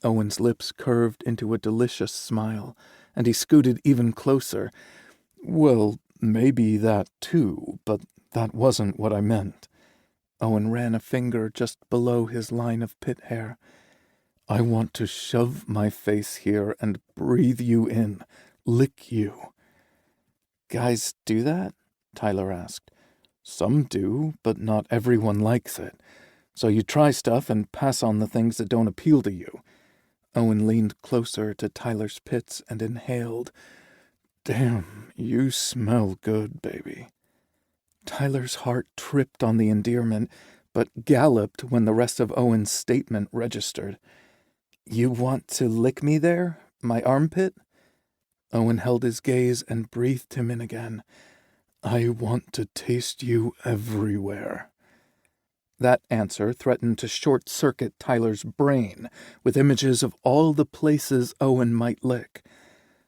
Owen's lips curved into a delicious smile, and he scooted even closer. "Well, maybe that too, but that wasn't what I meant." Owen ran a finger just below his line of pit hair. "I want to shove my face here and breathe you in, lick you." "Guys do that?" Tyler asked. "Some do, but not everyone likes it. So you try stuff and pass on the things that don't appeal to you." Owen leaned closer to Tyler's pits and inhaled. "Damn, you smell good, baby." Tyler's heart tripped on the endearment, but galloped when the rest of Owen's statement registered. "You want to lick me there? My armpit?" Owen held his gaze and breathed him in again. "I want to taste you everywhere." That answer threatened to short-circuit Tyler's brain with images of all the places Owen might lick.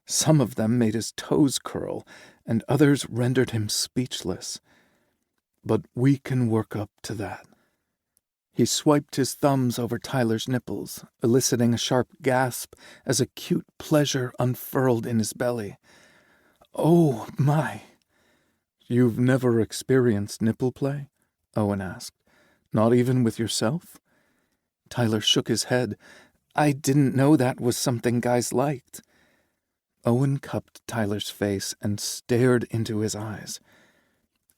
Some of them made his toes curl, and others rendered him speechless. "But we can work up to that." He swiped his thumbs over Tyler's nipples, eliciting a sharp gasp as acute pleasure unfurled in his belly. "Oh, my!" "You've never experienced nipple play?" Owen asked. "Not even with yourself?" Tyler shook his head. "I didn't know that was something guys liked." Owen cupped Tyler's face and stared into his eyes.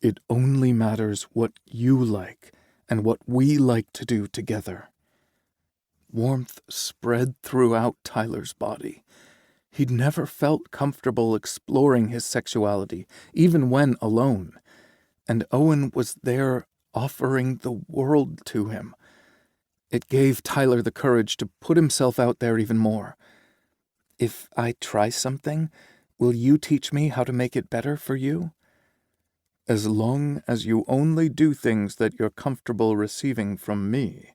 "It only matters what you like and what we like to do together." Warmth spread throughout Tyler's body. He'd never felt comfortable exploring his sexuality, even when alone, and Owen was there offering the world to him. It gave Tyler the courage to put himself out there even more. "If I try something, will you teach me how to make it better for you?" "As long as you only do things that you're comfortable receiving from me."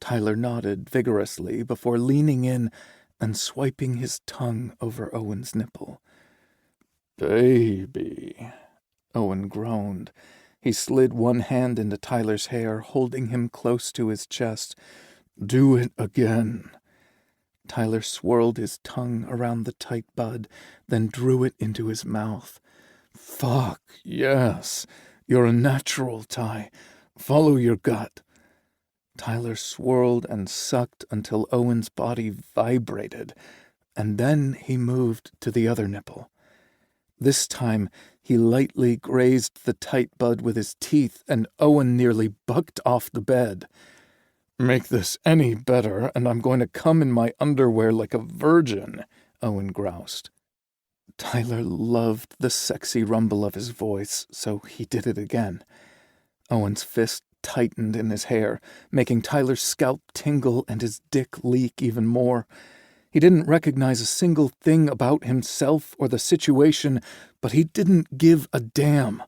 Tyler nodded vigorously before leaning in and swiping his tongue over Owen's nipple. "Baby," Owen groaned. He slid one hand into Tyler's hair, holding him close to his chest. "Do it again." Tyler swirled his tongue around the tight bud, then drew it into his mouth. "Fuck, yes. You're a natural, Ty. Follow your gut." Tyler swirled and sucked until Owen's body vibrated, and then he moved to the other nipple. This time, he lightly grazed the tight bud with his teeth, and Owen nearly bucked off the bed. "Make this any better, and I'm going to come in my underwear like a virgin," Owen groused. Tyler loved the sexy rumble of his voice, so he did it again. Owen's fist tightened in his hair, making Tyler's scalp tingle and his dick leak even more. He didn't recognize a single thing about himself or the situation, but he didn't give a damn.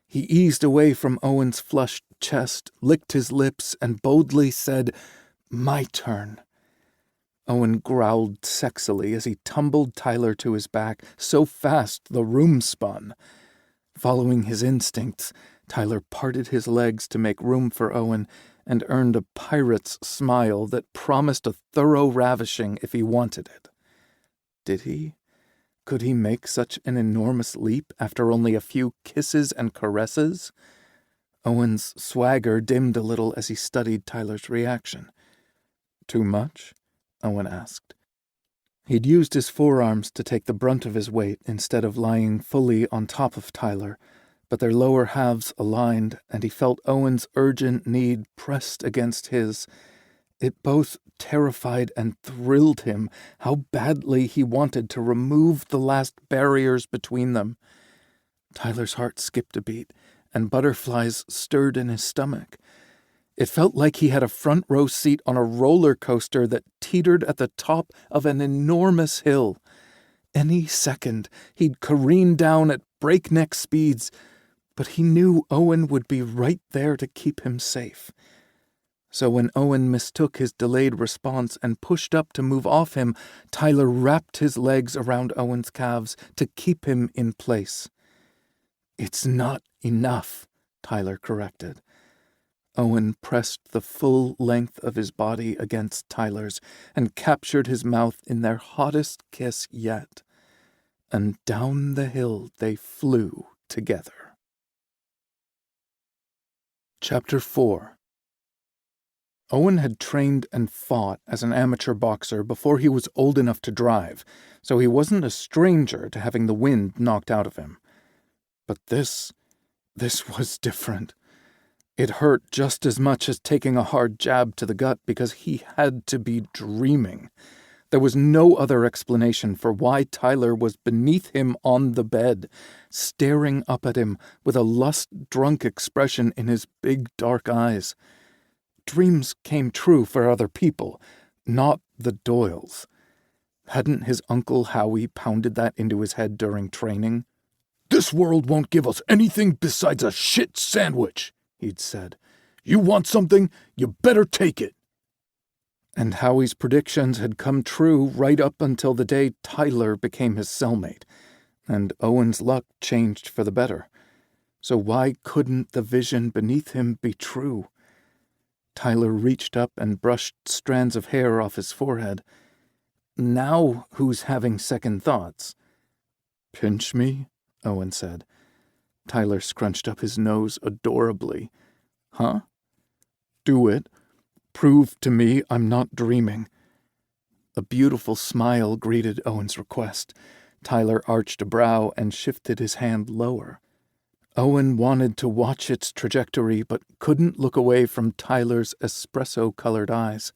He eased away from Owen's flushed chest, licked his lips, and boldly said, "My turn." Owen growled sexily as he tumbled Tyler to his back so fast the room spun. Following his instincts, Tyler parted his legs to make room for Owen and earned a pirate's smile that promised a thorough ravishing if he wanted it. Did he? Could he make such an enormous leap after only a few kisses and caresses? Owen's swagger dimmed a little as he studied Tyler's reaction. "Too much?" Owen asked. He'd used his forearms to take the brunt of his weight instead of lying fully on top of Tyler, but their lower halves aligned, and he felt Owen's urgent need pressed against his. It both terrified and thrilled him how badly he wanted to remove the last barriers between them. Tyler's heart skipped a beat, and butterflies stirred in his stomach. It felt like he had a front row seat on a roller coaster that teetered at the top of an enormous hill. Any second, he'd careen down at breakneck speeds, but he knew Owen would be right there to keep him safe. So when Owen mistook his delayed response and pushed up to move off him, Tyler wrapped his legs around Owen's calves to keep him in place. "It's not enough," Tyler corrected. Owen pressed the full length of his body against Tyler's and captured his mouth in their hottest kiss yet. And down the hill they flew together. Chapter 4. Owen had trained and fought as an amateur boxer before he was old enough to drive, so he wasn't a stranger to having the wind knocked out of him. But this was different. It hurt just as much as taking a hard jab to the gut because he had to be dreaming. There was no other explanation for why Tyler was beneath him on the bed, staring up at him with a lust-drunk expression in his big dark eyes. Dreams came true for other people, not the Doyles. Hadn't his Uncle Howie pounded that into his head during training? "This world won't give us anything besides a shit sandwich," he'd said. "You want something, you better take it." And Howie's predictions had come true right up until the day Tyler became his cellmate, and Owen's luck changed for the better. So why couldn't the vision beneath him be true? Tyler reached up and brushed strands of hair off his forehead. "Now who's having second thoughts?" "Pinch me," Owen said. Tyler scrunched up his nose adorably. "Huh?" "Do it. Prove to me I'm not dreaming." A beautiful smile greeted Owen's request. Tyler arched a brow and shifted his hand lower. Owen wanted to watch its trajectory, but couldn't look away from Tyler's espresso-colored eyes.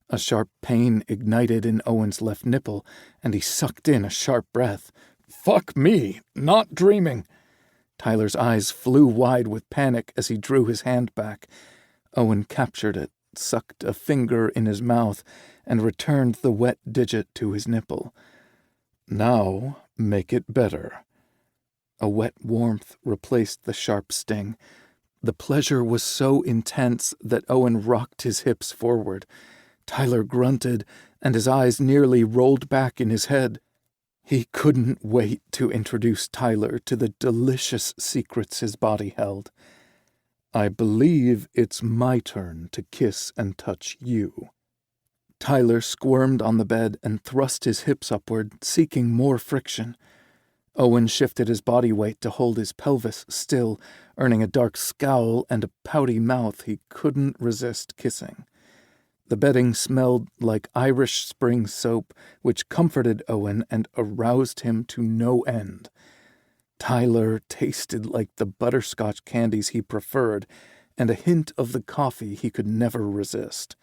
A sharp pain ignited in Owen's left nipple, and he sucked in a sharp breath. "Fuck me, not dreaming." Tyler's eyes flew wide with panic as he drew his hand back. Owen captured it, sucked a finger in his mouth, and returned the wet digit to his nipple. "Now make it better." A wet warmth replaced the sharp sting. The pleasure was so intense that Owen rocked his hips forward. Tyler grunted, and his eyes nearly rolled back in his head. He couldn't wait to introduce Tyler to the delicious secrets his body held. "I believe it's my turn to kiss and touch you." Tyler squirmed on the bed and thrust his hips upward, seeking more friction. Owen shifted his body weight to hold his pelvis still, earning a dark scowl and a pouty mouth he couldn't resist kissing. The bedding smelled like Irish Spring soap, which comforted Owen and aroused him to no end. Tyler tasted like the butterscotch candies he preferred, and a hint of the coffee he could never resist.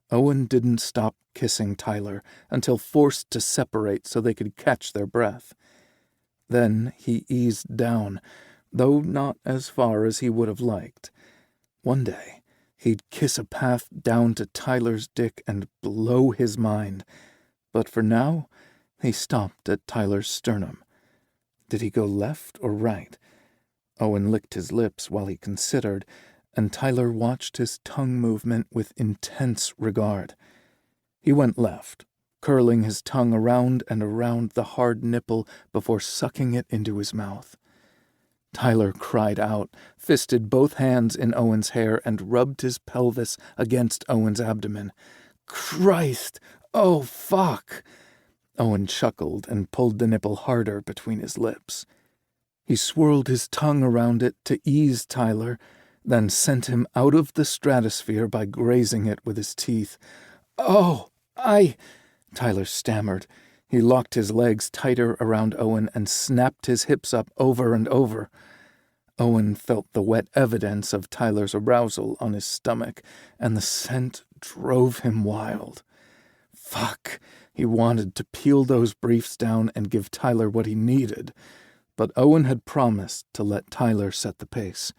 Owen didn't stop kissing Tyler until forced to separate so they could catch their breath. Then he eased down, though not as far as he would have liked. One day, he'd kiss a path down to Tyler's dick and blow his mind. But for now, he stopped at Tyler's sternum. Did he go left or right? Owen licked his lips while he considered, and Tyler watched his tongue movement with intense regard. He went left, curling his tongue around and around the hard nipple before sucking it into his mouth. Tyler cried out, fisted both hands in Owen's hair, and rubbed his pelvis against Owen's abdomen. "Christ! Oh, fuck!" Owen chuckled and pulled the nipple harder between his lips. He swirled his tongue around it to ease Tyler, then sent him out of the stratosphere by grazing it with his teeth. "Oh, Tyler stammered. He locked his legs tighter around Owen and snapped his hips up over and over. Owen felt the wet evidence of Tyler's arousal on his stomach, and the scent drove him wild. Fuck, he wanted to peel those briefs down and give Tyler what he needed, but Owen had promised to let Tyler set the pace.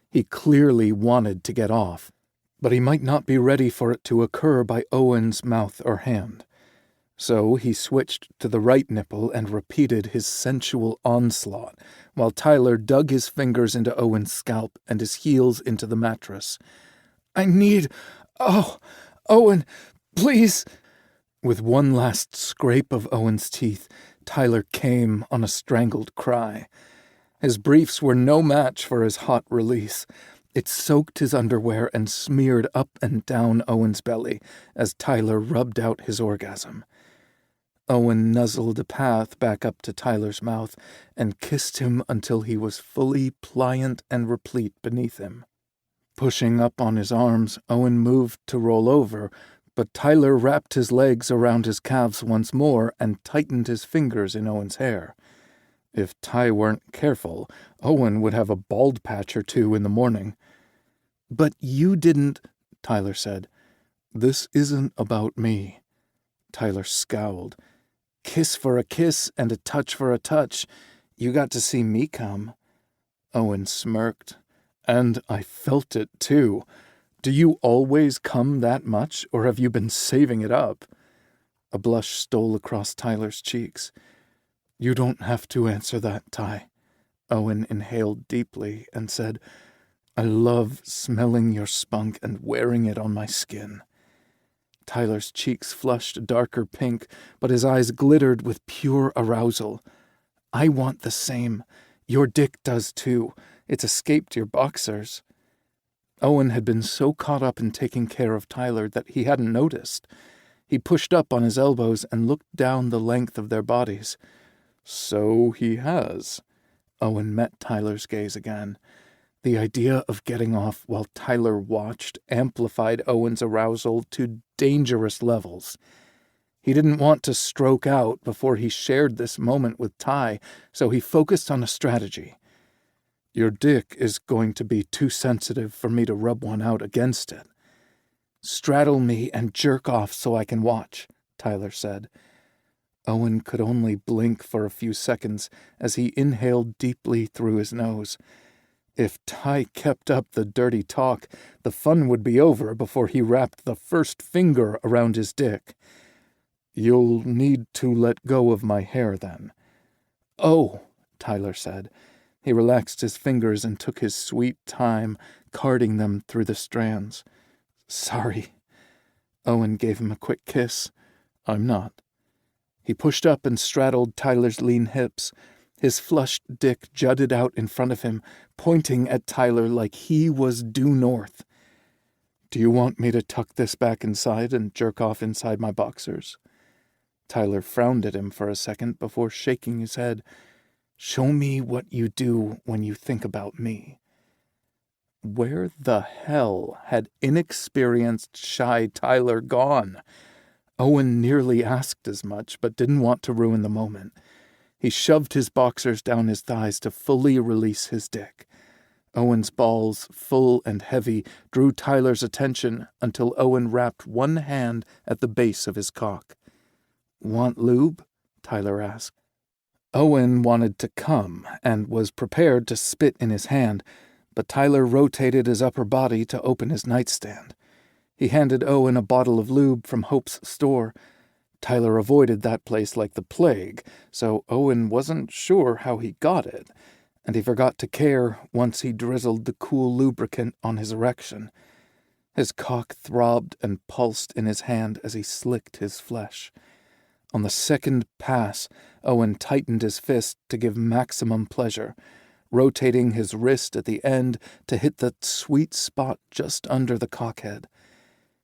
He clearly wanted to get off, but he might not be ready for it to occur by Owen's mouth or hand. So he switched to the right nipple and repeated his sensual onslaught, while Tyler dug his fingers into Owen's scalp and his heels into the mattress. Oh, Owen, please!" With one last scrape of Owen's teeth, Tyler came on a strangled cry. His briefs were no match for his hot release. It soaked his underwear and smeared up and down Owen's belly as Tyler rubbed out his orgasm. Owen nuzzled a path back up to Tyler's mouth and kissed him until he was fully pliant and replete beneath him. Pushing up on his arms, Owen moved to roll over, but Tyler wrapped his legs around his calves once more and tightened his fingers in Owen's hair. If Ty weren't careful, Owen would have a bald patch or two in the morning. "But you didn't," Tyler said. "This isn't about me." Tyler scowled. Kiss for a kiss and a touch for a touch. You got to see me come. Owen smirked. And I felt it, too. Do you always come that much, or have you been saving it up? A blush stole across Tyler's cheeks. You don't have to answer that, Ty. Owen inhaled deeply and said, I love smelling your spunk and wearing it on my skin. Tyler's cheeks flushed a darker pink, but his eyes glittered with pure arousal. I want the same. Your dick does too. It's escaped your boxers. Owen had been so caught up in taking care of Tyler that he hadn't noticed. He pushed up on his elbows and looked down the length of their bodies. So he has. Owen met Tyler's gaze again. The idea of getting off while Tyler watched amplified Owen's arousal to dangerous levels. He didn't want to stroke out before he shared this moment with Ty, so he focused on a strategy. Your dick is going to be too sensitive for me to rub one out against it. Straddle me and jerk off so I can watch, Tyler said. Owen could only blink for a few seconds as he inhaled deeply through his nose. If Ty kept up the dirty talk, the fun would be over before he wrapped the first finger around his dick. You'll need to let go of my hair, then. Oh, Tyler said. He relaxed his fingers and took his sweet time, carding them through the strands. Sorry. Owen gave him a quick kiss. I'm not. He pushed up and straddled Tyler's lean hips. His flushed dick jutted out in front of him, pointing at Tyler like he was due north. Do you want me to tuck this back inside and jerk off inside my boxers? Tyler frowned at him for a second before shaking his head. Show me what you do when you think about me. Where the hell had inexperienced, shy Tyler gone? Owen nearly asked as much, but didn't want to ruin the moment. He shoved his boxers down his thighs to fully release his dick. Owen's balls, full and heavy, drew Tyler's attention until Owen wrapped one hand at the base of his cock. Want lube? Tyler asked. Owen wanted to come and was prepared to spit in his hand, but Tyler rotated his upper body to open his nightstand. He handed Owen a bottle of lube from Hope's store. Tyler avoided that place like the plague, so Owen wasn't sure how he got it, and he forgot to care once he drizzled the cool lubricant on his erection. His cock throbbed and pulsed in his hand as he slicked his flesh. On the second pass, Owen tightened his fist to give maximum pleasure, rotating his wrist at the end to hit the sweet spot just under the cockhead.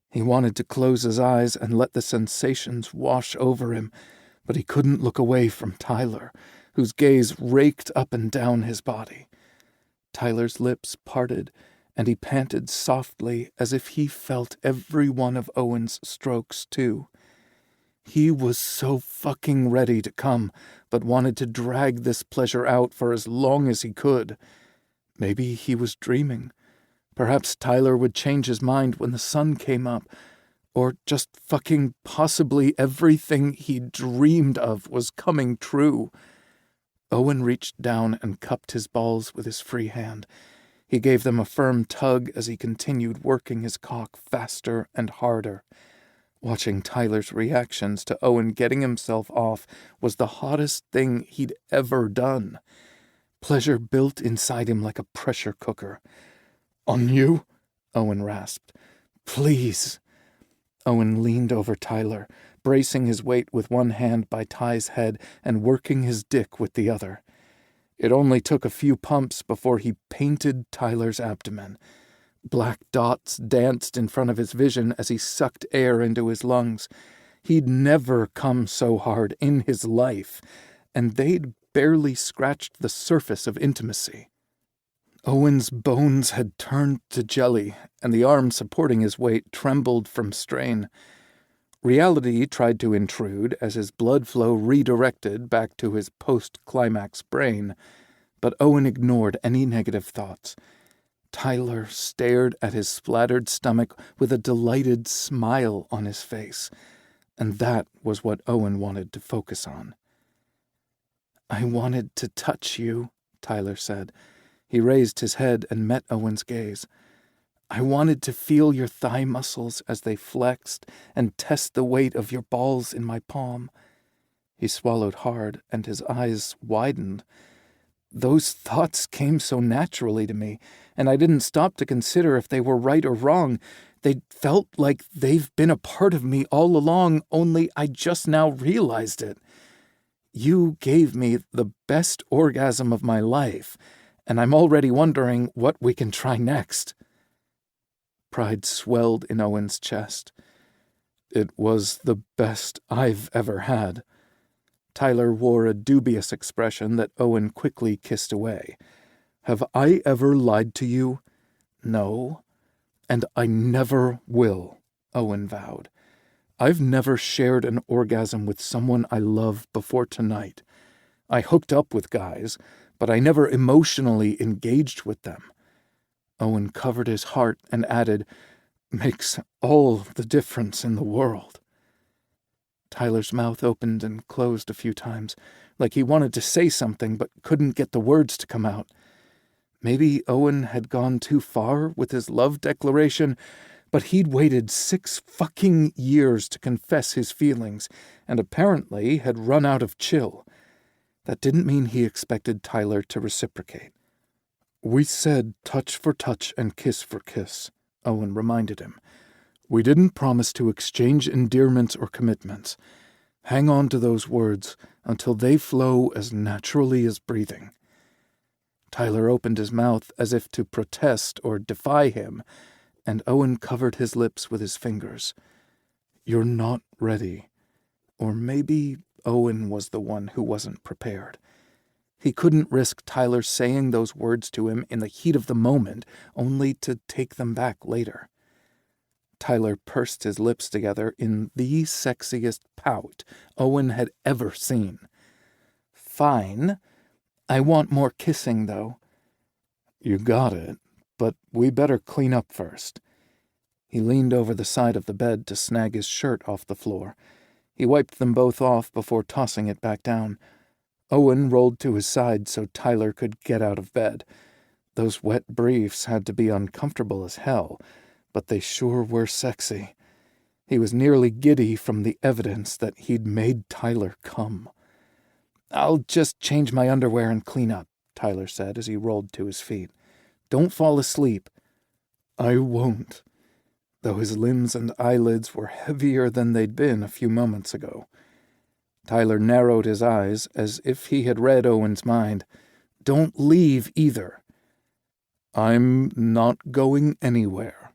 He wanted to close his eyes and let the sensations wash over him, but he couldn't look away from Tyler, whose gaze raked up and down his body. Tyler's lips parted, and he panted softly as if he felt every one of Owen's strokes, too. He was so fucking ready to come, but wanted to drag this pleasure out for as long as he could. Maybe he was dreaming. Perhaps Tyler would change his mind when the sun came up, or just fucking possibly everything he dreamed of was coming true. Owen reached down and cupped his balls with his free hand. He gave them a firm tug as he continued working his cock faster and harder. Watching Tyler's reactions to Owen getting himself off was the hottest thing he'd ever done. Pleasure built inside him like a pressure cooker. On you? Owen rasped. Please. Owen leaned over Tyler, bracing his weight with one hand by Ty's head and working his dick with the other. It only took a few pumps before he painted Tyler's abdomen. Black dots danced in front of his vision as he sucked air into his lungs. He'd never come so hard in his life, and they'd barely scratched the surface of intimacy. Owen's bones had turned to jelly, and the arm supporting his weight trembled from strain. Reality tried to intrude as his blood flow redirected back to his post-climax brain, but Owen ignored any negative thoughts. Tyler stared at his splattered stomach with a delighted smile on his face. And that was what Owen wanted to focus on. "I wanted to touch you," Tyler said. He raised his head and met Owen's gaze. "I wanted to feel your thigh muscles as they flexed and test the weight of your balls in my palm." He swallowed hard, and his eyes widened. "Those thoughts came so naturally to me, and I didn't stop to consider if they were right or wrong. They felt like they've been a part of me all along, only I just now realized it. You gave me the best orgasm of my life, and I'm already wondering what we can try next." Pride swelled in Owen's chest. "It was the best I've ever had." Tyler wore a dubious expression that Owen quickly kissed away. "Have I ever lied to you?" "No. And I never will," Owen vowed. "I've never shared an orgasm with someone I love before tonight. I hooked up with guys, but I never emotionally engaged with them." Owen covered his heart and added, "Makes all the difference in the world." Tyler's mouth opened and closed a few times, like he wanted to say something but couldn't get the words to come out. Maybe Owen had gone too far with his love declaration, but he'd waited 6 fucking years to confess his feelings, and apparently had run out of chill. That didn't mean he expected Tyler to reciprocate. "We said touch for touch and kiss for kiss," Owen reminded him. "We didn't promise to exchange endearments or commitments. Hang on to those words until they flow as naturally as breathing." Tyler opened his mouth as if to protest or defy him, and Owen covered his lips with his fingers. "You're not ready." Or maybe Owen was the one who wasn't prepared. He couldn't risk Tyler saying those words to him in the heat of the moment, only to take them back later. Tyler pursed his lips together in the sexiest pout Owen had ever seen. "Fine. I want more kissing, though." "You got it, but we better clean up first." He leaned over the side of the bed to snag his shirt off the floor. He wiped them both off before tossing it back down. Owen rolled to his side so Tyler could get out of bed. Those wet briefs had to be uncomfortable as hell, but they sure were sexy. He was nearly giddy from the evidence that he'd made Tyler come. "I'll just change my underwear and clean up," Tyler said as he rolled to his feet. "Don't fall asleep." "I won't," though his limbs and eyelids were heavier than they'd been a few moments ago. Tyler narrowed his eyes as if he had read Owen's mind. "Don't leave either." "I'm not going anywhere,"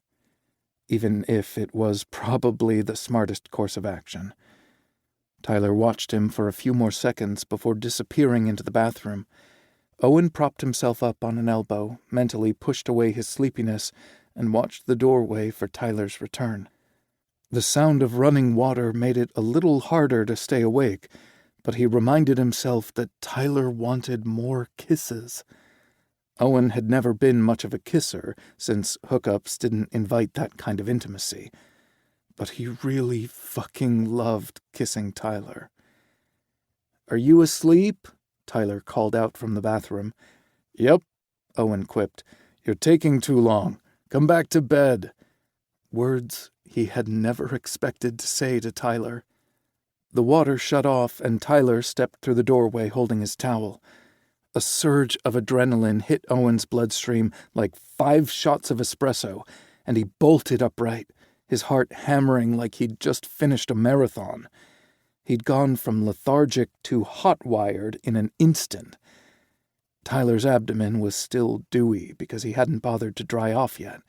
even if it was probably the smartest course of action. Tyler watched him for a few more seconds before disappearing into the bathroom. Owen propped himself up on an elbow, mentally pushed away his sleepiness, and watched the doorway for Tyler's return. The sound of running water made it a little harder to stay awake, but he reminded himself that Tyler wanted more kisses. Owen had never been much of a kisser, since hookups didn't invite that kind of intimacy. But he really fucking loved kissing Tyler. "Are you asleep?" Tyler called out from the bathroom. "Yep," Owen quipped. "You're taking too long. Come back to bed." Words he had never expected to say to Tyler. The water shut off, and Tyler stepped through the doorway holding his towel. A surge of adrenaline hit Owen's bloodstream like 5 shots of espresso, and he bolted upright, his heart hammering like he'd just finished a marathon. He'd gone from lethargic to hot-wired in an instant. Tyler's abdomen was still dewy because he hadn't bothered to dry off yet.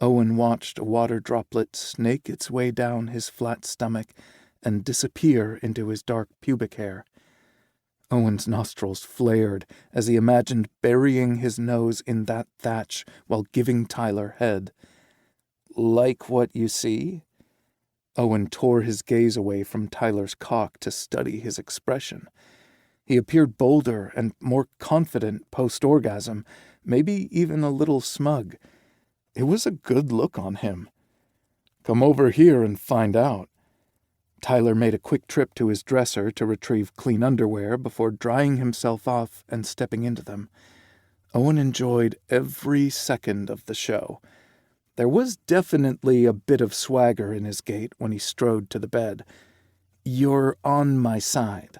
Owen watched a water droplet snake its way down his flat stomach and disappear into his dark pubic hair. Owen's nostrils flared as he imagined burying his nose in that thatch while giving Tyler head. "Like what you see?" Owen tore his gaze away from Tyler's cock to study his expression. He appeared bolder and more confident post-orgasm, maybe even a little smug. It was a good look on him. "Come over here and find out." Tyler made a quick trip to his dresser to retrieve clean underwear before drying himself off and stepping into them. Owen enjoyed every second of the show. There was definitely a bit of swagger in his gait when he strode to the bed. "You're on my side."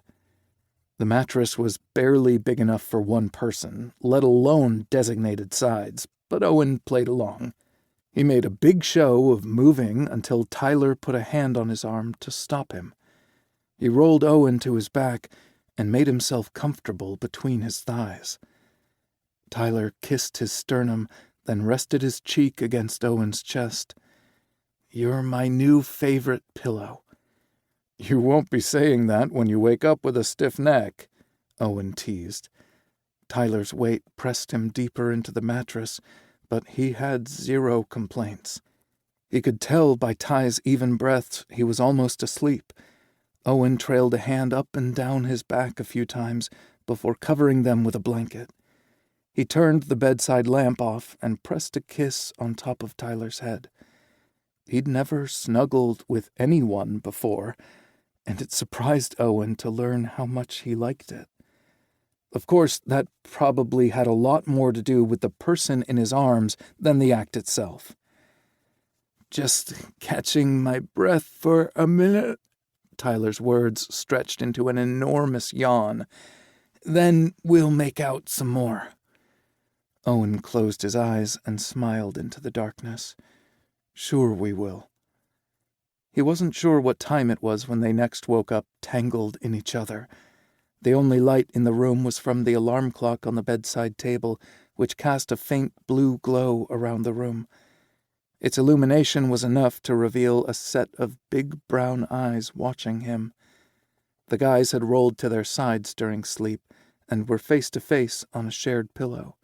The mattress was barely big enough for one person, let alone designated sides, but Owen played along. He made a big show of moving until Tyler put a hand on his arm to stop him. He rolled Owen to his back and made himself comfortable between his thighs. Tyler kissed his sternum, then rested his cheek against Owen's chest. "You're my new favorite pillow." "You won't be saying that when you wake up with a stiff neck," Owen teased. Tyler's weight pressed him deeper into the mattress, but he had zero complaints. He could tell by Ty's even breaths he was almost asleep. Owen trailed a hand up and down his back a few times before covering them with a blanket. He turned the bedside lamp off and pressed a kiss on top of Tyler's head. He'd never snuggled with anyone before, and it surprised Owen to learn how much he liked it. Of course, that probably had a lot more to do with the person in his arms than the act itself. "Just catching my breath for a minute," Tyler's words stretched into an enormous yawn. "Then we'll make out some more." Owen closed his eyes and smiled into the darkness. "Sure we will." He wasn't sure what time it was when they next woke up tangled in each other. The only light in the room was from the alarm clock on the bedside table, which cast a faint blue glow around the room. Its illumination was enough to reveal a set of big brown eyes watching him. The guys had rolled to their sides during sleep and were face to face on a shared pillow.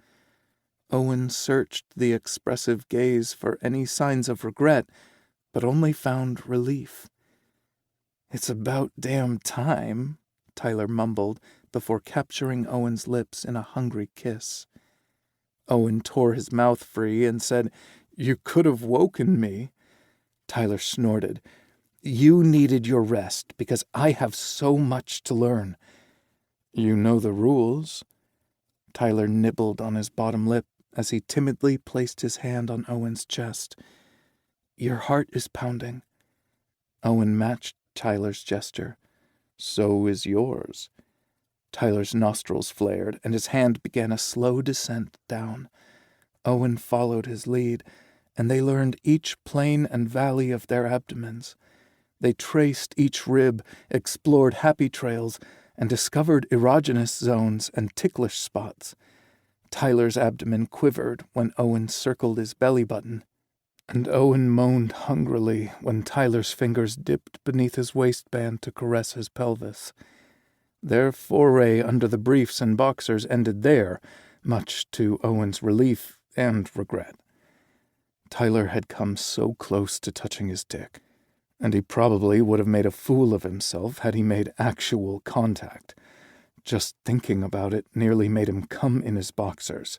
Owen searched the expressive gaze for any signs of regret, but only found relief. "It's about damn time," Tyler mumbled before capturing Owen's lips in a hungry kiss. Owen tore his mouth free and said, "You could have woken me." Tyler snorted. "You needed your rest because I have so much to learn." "You know the rules." Tyler nibbled on his bottom lip as he timidly placed his hand on Owen's chest. "Your heart is pounding." Owen matched Tyler's gesture. "So is yours." Tyler's nostrils flared, and his hand began a slow descent down. Owen followed his lead, and they learned each plain and valley of their abdomens. They traced each rib, explored happy trails, and discovered erogenous zones and ticklish spots. Tyler's abdomen quivered when Owen circled his belly button, and Owen moaned hungrily when Tyler's fingers dipped beneath his waistband to caress his pelvis. Their foray under the briefs and boxers ended there, much to Owen's relief and regret. Tyler had come so close to touching his dick, and he probably would have made a fool of himself had he made actual contact. Just thinking about it nearly made him come in his boxers.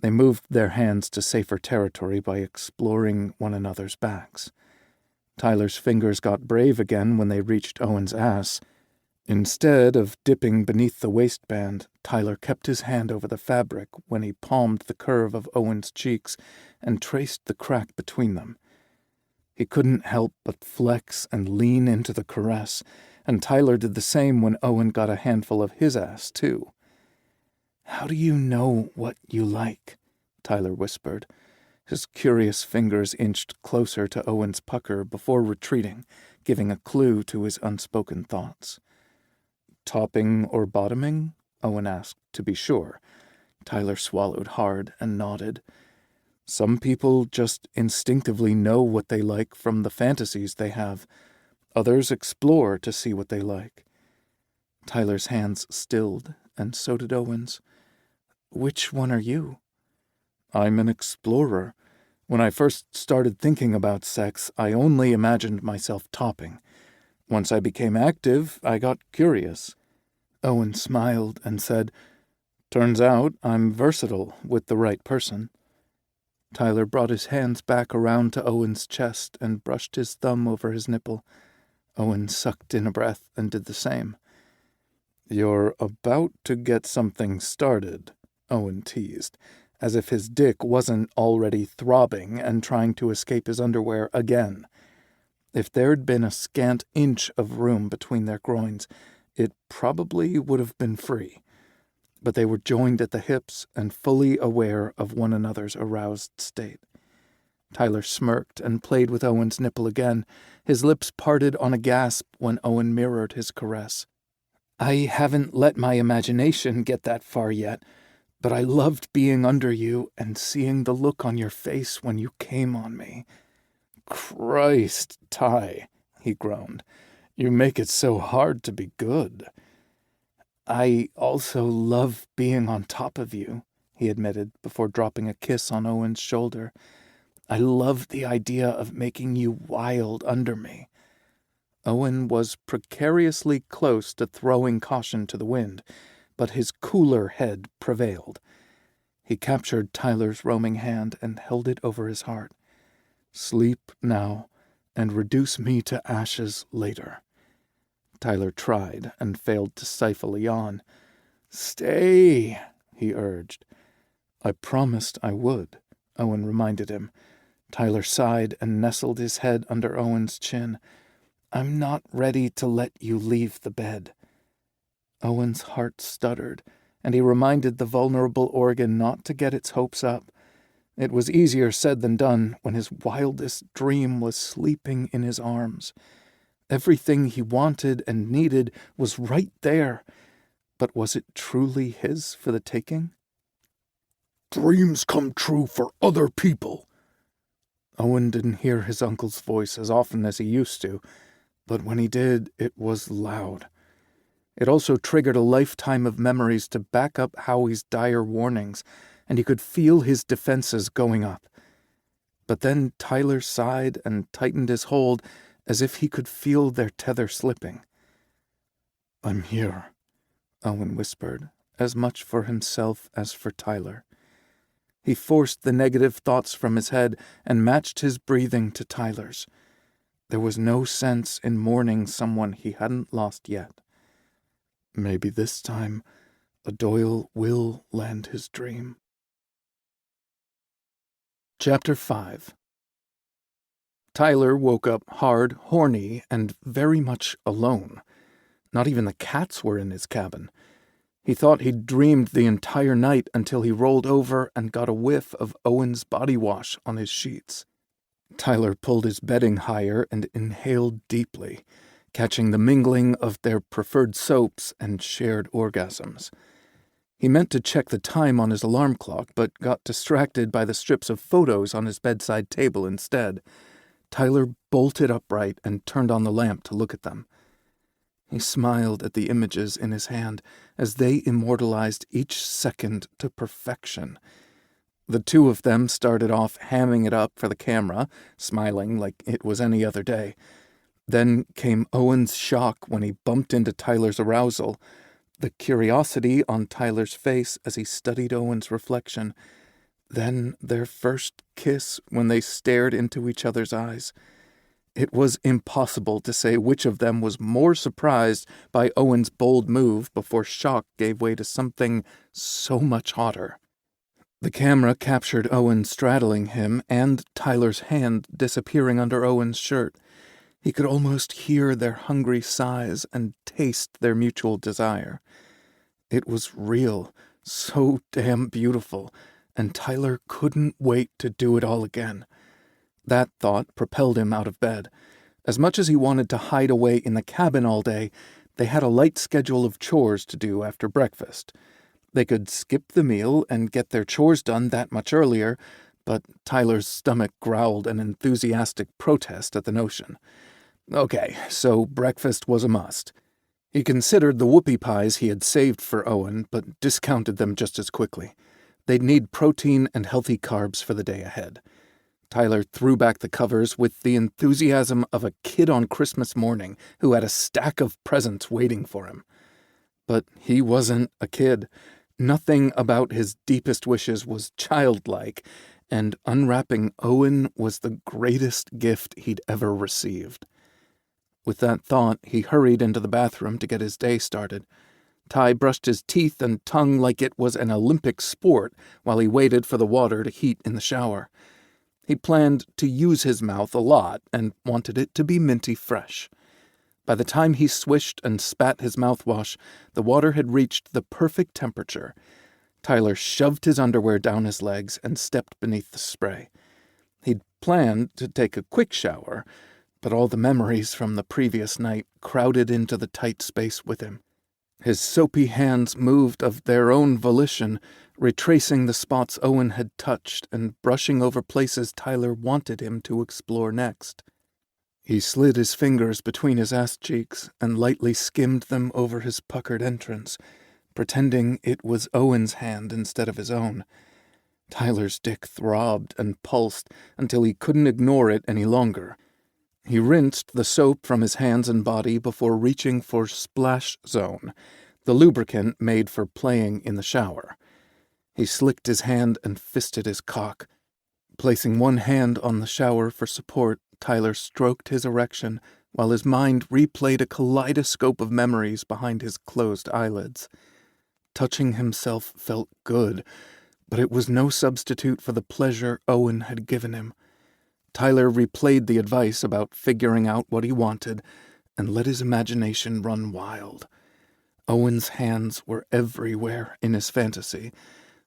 They moved their hands to safer territory by exploring one another's backs. Tyler's fingers got brave again when they reached Owen's ass. Instead of dipping beneath the waistband, Tyler kept his hand over the fabric when he palmed the curve of Owen's cheeks and traced the crack between them. He couldn't help but flex and lean into the caress, and Tyler did the same when Owen got a handful of his ass, too. "How do you know what you like?" Tyler whispered. His curious fingers inched closer to Owen's pucker before retreating, giving a clue to his unspoken thoughts. "Topping or bottoming?" Owen asked, to be sure. Tyler swallowed hard and nodded. "Some people just instinctively know what they like from the fantasies they have. Others explore to see what they like." Tyler's hands stilled, and so did Owen's. "Which one are you?" "I'm an explorer. When I first started thinking about sex, I only imagined myself topping. Once I became active, I got curious." Owen smiled and said, "Turns out I'm versatile with the right person." Tyler brought his hands back around to Owen's chest and brushed his thumb over his nipple. Owen sucked in a breath and did the same. "You're about to get something started," Owen teased, as if his dick wasn't already throbbing and trying to escape his underwear again. If there'd been a scant inch of room between their groins, it probably would have been free. But they were joined at the hips and fully aware of one another's aroused state. Tyler smirked and played with Owen's nipple again, his lips parted on a gasp when Owen mirrored his caress. "I haven't let my imagination get that far yet, but I loved being under you and seeing the look on your face when you came on me." "Christ, Ty," he groaned. "You make it so hard to be good." "I also love being on top of you," he admitted before dropping a kiss on Owen's shoulder. "I love the idea of making you wild under me." Owen was precariously close to throwing caution to the wind, but his cooler head prevailed. He captured Tyler's roaming hand and held it over his heart. "Sleep now, and reduce me to ashes later." Tyler tried and failed to stifle a yawn. "Stay," he urged. "I promised I would," Owen reminded him. Tyler sighed and nestled his head under Owen's chin. "I'm not ready to let you leave the bed." Owen's heart stuttered, and he reminded the vulnerable organ not to get its hopes up. It was easier said than done when his wildest dream was sleeping in his arms. Everything he wanted and needed was right there, but was it truly his for the taking? "Dreams come true for other people." Owen didn't hear his uncle's voice as often as he used to, but when he did, it was loud. It also triggered a lifetime of memories to back up Howie's dire warnings, and he could feel his defenses going up. But then Tyler sighed and tightened his hold as if he could feel their tether slipping. "I'm here," Owen whispered, as much for himself as for Tyler. He forced the negative thoughts from his head and matched his breathing to Tyler's. There was no sense in mourning someone he hadn't lost yet. Maybe this time Doyle will land his dream. Chapter 5. Tyler woke up hard, horny, and very much alone. Not even the cats were in his cabin. He thought he'd dreamed the entire night until he rolled over and got a whiff of Owen's body wash on his sheets. Tyler pulled his bedding higher and inhaled deeply, catching the mingling of their preferred soaps and shared orgasms. He meant to check the time on his alarm clock, but got distracted by the strips of photos on his bedside table instead. Tyler bolted upright and turned on the lamp to look at them. He smiled at the images in his hand as they immortalized each second to perfection. The two of them started off hamming it up for the camera, smiling like it was any other day. Then came Owen's shock when he bumped into Tyler's arousal, the curiosity on Tyler's face as he studied Owen's reflection. Then their first kiss when they stared into each other's eyes. It was impossible to say which of them was more surprised by Owen's bold move before shock gave way to something so much hotter. The camera captured Owen straddling him and Tyler's hand disappearing under Owen's shirt. He could almost hear their hungry sighs and taste their mutual desire. It was real, so damn beautiful, and Tyler couldn't wait to do it all again. That thought propelled him out of bed. As much as he wanted to hide away in the cabin all day, they had a light schedule of chores to do after breakfast. They could skip the meal and get their chores done that much earlier, but Tyler's stomach growled an enthusiastic protest at the notion. Okay, so breakfast was a must. He considered the whoopie pies he had saved for Owen, but discounted them just as quickly. They'd need protein and healthy carbs for the day ahead. Tyler threw back the covers with the enthusiasm of a kid on Christmas morning who had a stack of presents waiting for him. But he wasn't a kid. Nothing about his deepest wishes was childlike, and unwrapping Owen was the greatest gift he'd ever received. With that thought, he hurried into the bathroom to get his day started. Ty brushed his teeth and tongue like it was an Olympic sport while he waited for the water to heat in the shower. He planned to use his mouth a lot and wanted it to be minty fresh. By the time he swished and spat his mouthwash, the water had reached the perfect temperature. Tyler shoved his underwear down his legs and stepped beneath the spray. He'd planned to take a quick shower, but all the memories from the previous night crowded into the tight space with him. His soapy hands moved of their own volition, retracing the spots Owen had touched and brushing over places Tyler wanted him to explore next. He slid his fingers between his ass cheeks and lightly skimmed them over his puckered entrance, pretending it was Owen's hand instead of his own. Tyler's dick throbbed and pulsed until he couldn't ignore it any longer. He rinsed the soap from his hands and body before reaching for Splash Zone, the lubricant made for playing in the shower. He slicked his hand and fisted his cock. Placing one hand on the shower for support, Tyler stroked his erection while his mind replayed a kaleidoscope of memories behind his closed eyelids. Touching himself felt good, but it was no substitute for the pleasure Owen had given him. Tyler replayed the advice about figuring out what he wanted and let his imagination run wild. Owen's hands were everywhere in his fantasy,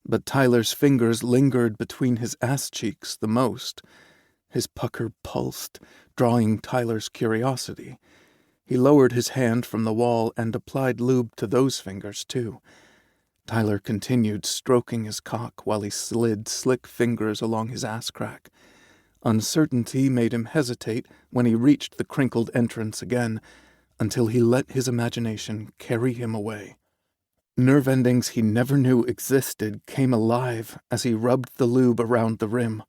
but Tyler's fingers lingered between his ass cheeks the most. His pucker pulsed, drawing Tyler's curiosity. He lowered his hand from the wall and applied lube to those fingers, too. Tyler continued stroking his cock while he slid slick fingers along his ass crack. Uncertainty made him hesitate when he reached the crinkled entrance again, until he let his imagination carry him away. Nerve endings he never knew existed came alive as he rubbed the lube around the rim.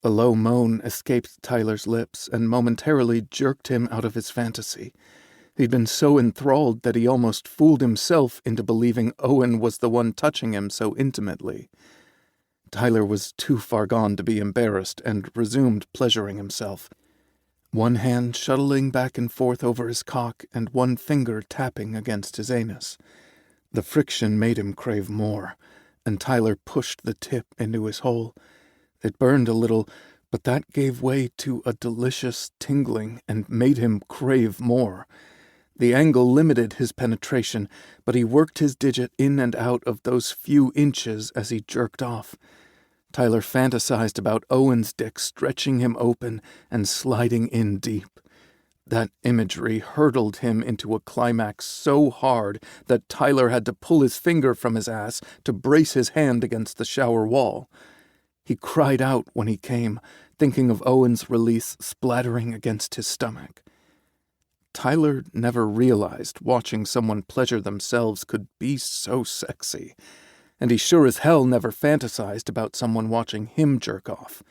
A low moan escaped Tyler's lips and momentarily jerked him out of his fantasy. He'd been so enthralled that he almost fooled himself into believing Owen was the one touching him so intimately. Tyler was too far gone to be embarrassed and resumed pleasuring himself, one hand shuttling back and forth over his cock and one finger tapping against his anus. The friction made him crave more, and Tyler pushed the tip into his hole. It burned a little, but that gave way to a delicious tingling and made him crave more. The angle limited his penetration, but he worked his digit in and out of those few inches as he jerked off. Tyler fantasized about Owen's dick stretching him open and sliding in deep. That imagery hurtled him into a climax so hard that Tyler had to pull his finger from his ass to brace his hand against the shower wall. He cried out when he came, thinking of Owen's release splattering against his stomach. Tyler never realized watching someone pleasure themselves could be so sexy, and he sure as hell never fantasized about someone watching him jerk off.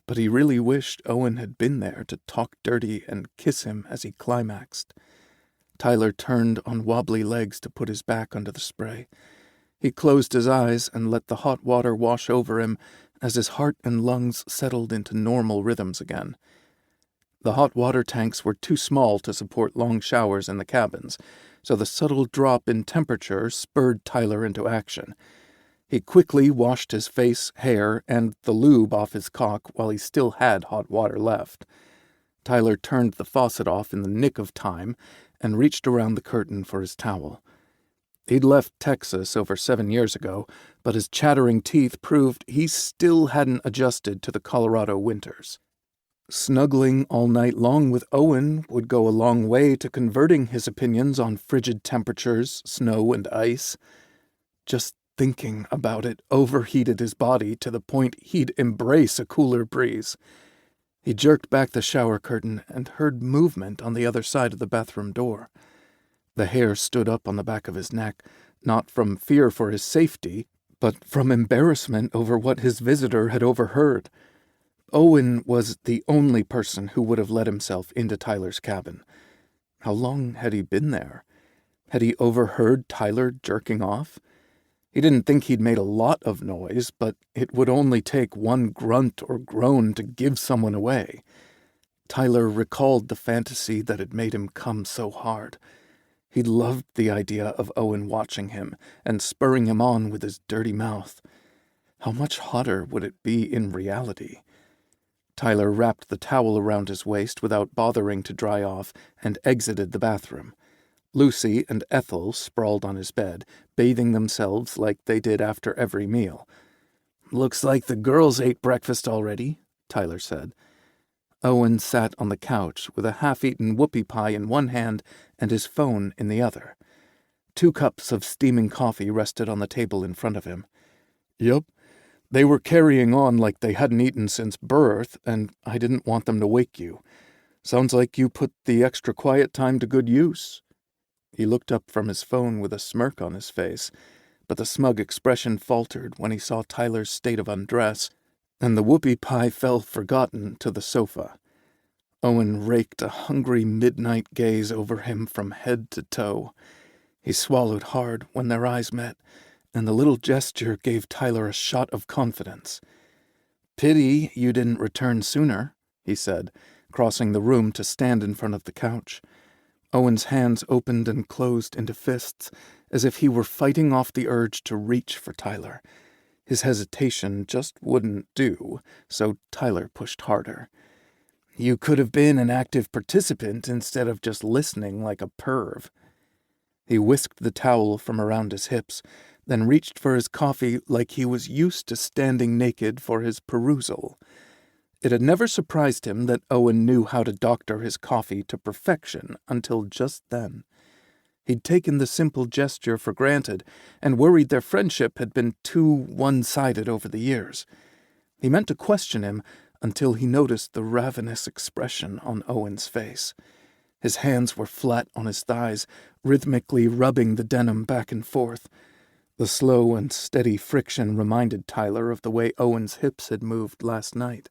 But he really wished Owen had been there to talk dirty and kiss him as he climaxed. Tyler turned on wobbly legs to put his back under the spray. He closed his eyes and let the hot water wash over him as his heart and lungs settled into normal rhythms again. The hot water tanks were too small to support long showers in the cabins, so the subtle drop in temperature spurred Tyler into action. He quickly washed his face, hair, and the lube off his cock while he still had hot water left. Tyler turned the faucet off in the nick of time and reached around the curtain for his towel. He'd left Texas over 7 years ago, but his chattering teeth proved he still hadn't adjusted to the Colorado winters. Snuggling all night long with Owen would go a long way to converting his opinions on frigid temperatures, snow, and ice. Just thinking about it overheated his body to the point he'd embrace a cooler breeze. He jerked back the shower curtain and heard movement on the other side of the bathroom door. The hair stood up on the back of his neck, not from fear for his safety, but from embarrassment over what his visitor had overheard. Owen was the only person who would have let himself into Tyler's cabin. How long had he been there? Had he overheard Tyler jerking off? He didn't think he'd made a lot of noise, but it would only take one grunt or groan to give someone away. Tyler recalled the fantasy that had made him come so hard. He loved the idea of Owen watching him and spurring him on with his dirty mouth. How much hotter would it be in reality? Tyler wrapped the towel around his waist without bothering to dry off and exited the bathroom. Lucy and Ethel sprawled on his bed, bathing themselves like they did after every meal. "Looks like the girls ate breakfast already," Tyler said. Owen sat on the couch with a half-eaten whoopie pie in one hand and his phone in the other. 2 cups of steaming coffee rested on the table in front of him. "Yup. They were carrying on like they hadn't eaten since birth, and I didn't want them to wake you. Sounds like you put the extra quiet time to good use." He looked up from his phone with a smirk on his face, but the smug expression faltered when he saw Tyler's state of undress, and the whoopie pie fell forgotten to the sofa. Owen raked a hungry midnight gaze over him from head to toe. He swallowed hard when their eyes met, and the little gesture gave Tyler a shot of confidence. "Pity you didn't return sooner," he said, crossing the room to stand in front of the couch. Owen's hands opened and closed into fists, as if he were fighting off the urge to reach for Tyler. His hesitation just wouldn't do, so Tyler pushed harder. "You could have been an active participant instead of just listening like a perv." He whisked the towel from around his hips, then reached for his coffee like he was used to standing naked for his perusal. It had never surprised him that Owen knew how to doctor his coffee to perfection until just then. He'd taken the simple gesture for granted and worried their friendship had been too one-sided over the years. He meant to question him until he noticed the ravenous expression on Owen's face. His hands were flat on his thighs, rhythmically rubbing the denim back and forth. The slow and steady friction reminded Tyler of the way Owen's hips had moved last night.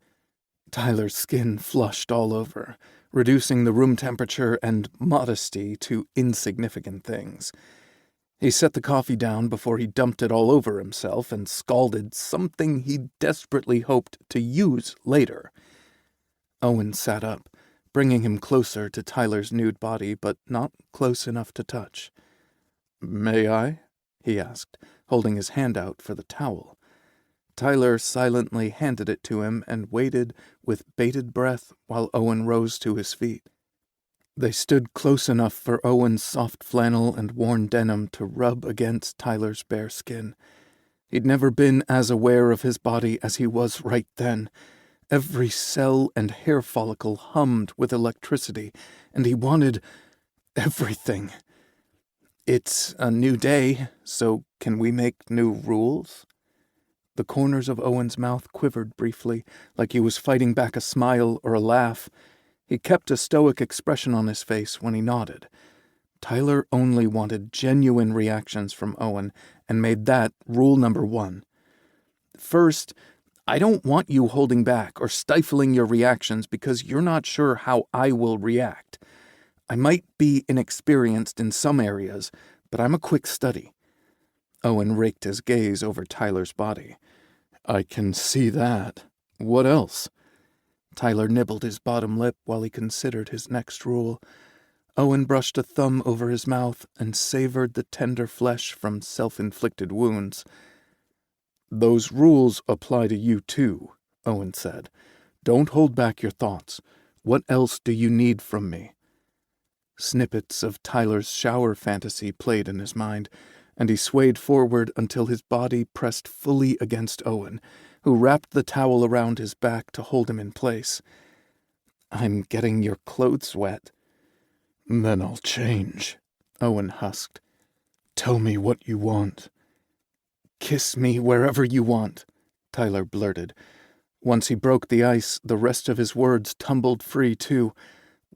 Tyler's skin flushed all over, reducing the room temperature and modesty to insignificant things. He set the coffee down before he dumped it all over himself and scalded something he desperately hoped to use later. Owen sat up, bringing him closer to Tyler's nude body, but not close enough to touch. "May I?" he asked, holding his hand out for the towel. Tyler silently handed it to him and waited with bated breath while Owen rose to his feet. They stood close enough for Owen's soft flannel and worn denim to rub against Tyler's bare skin. He'd never been as aware of his body as he was right then. Every cell and hair follicle hummed with electricity, and he wanted everything. "It's a new day, so can we make new rules?" The corners of Owen's mouth quivered briefly, like he was fighting back a smile or a laugh. He kept a stoic expression on his face when he nodded. Tyler only wanted genuine reactions from Owen, and made that rule number 1. "First, I don't want you holding back or stifling your reactions because you're not sure how I will react. I might be inexperienced in some areas, but I'm a quick study." Owen raked his gaze over Tyler's body. "I can see that. What else?" Tyler nibbled his bottom lip while he considered his next rule. Owen brushed a thumb over his mouth and savored the tender flesh from self-inflicted wounds. "Those rules apply to you too," Owen said. "Don't hold back your thoughts. What else do you need from me?" Snippets of Tyler's shower fantasy played in his mind, and he swayed forward until his body pressed fully against Owen, who wrapped the towel around his back to hold him in place. "I'm getting your clothes wet." "Then I'll change," Owen husked. "Tell me what you want." "Kiss me wherever you want," Tyler blurted. Once he broke the ice, the rest of his words tumbled free, too.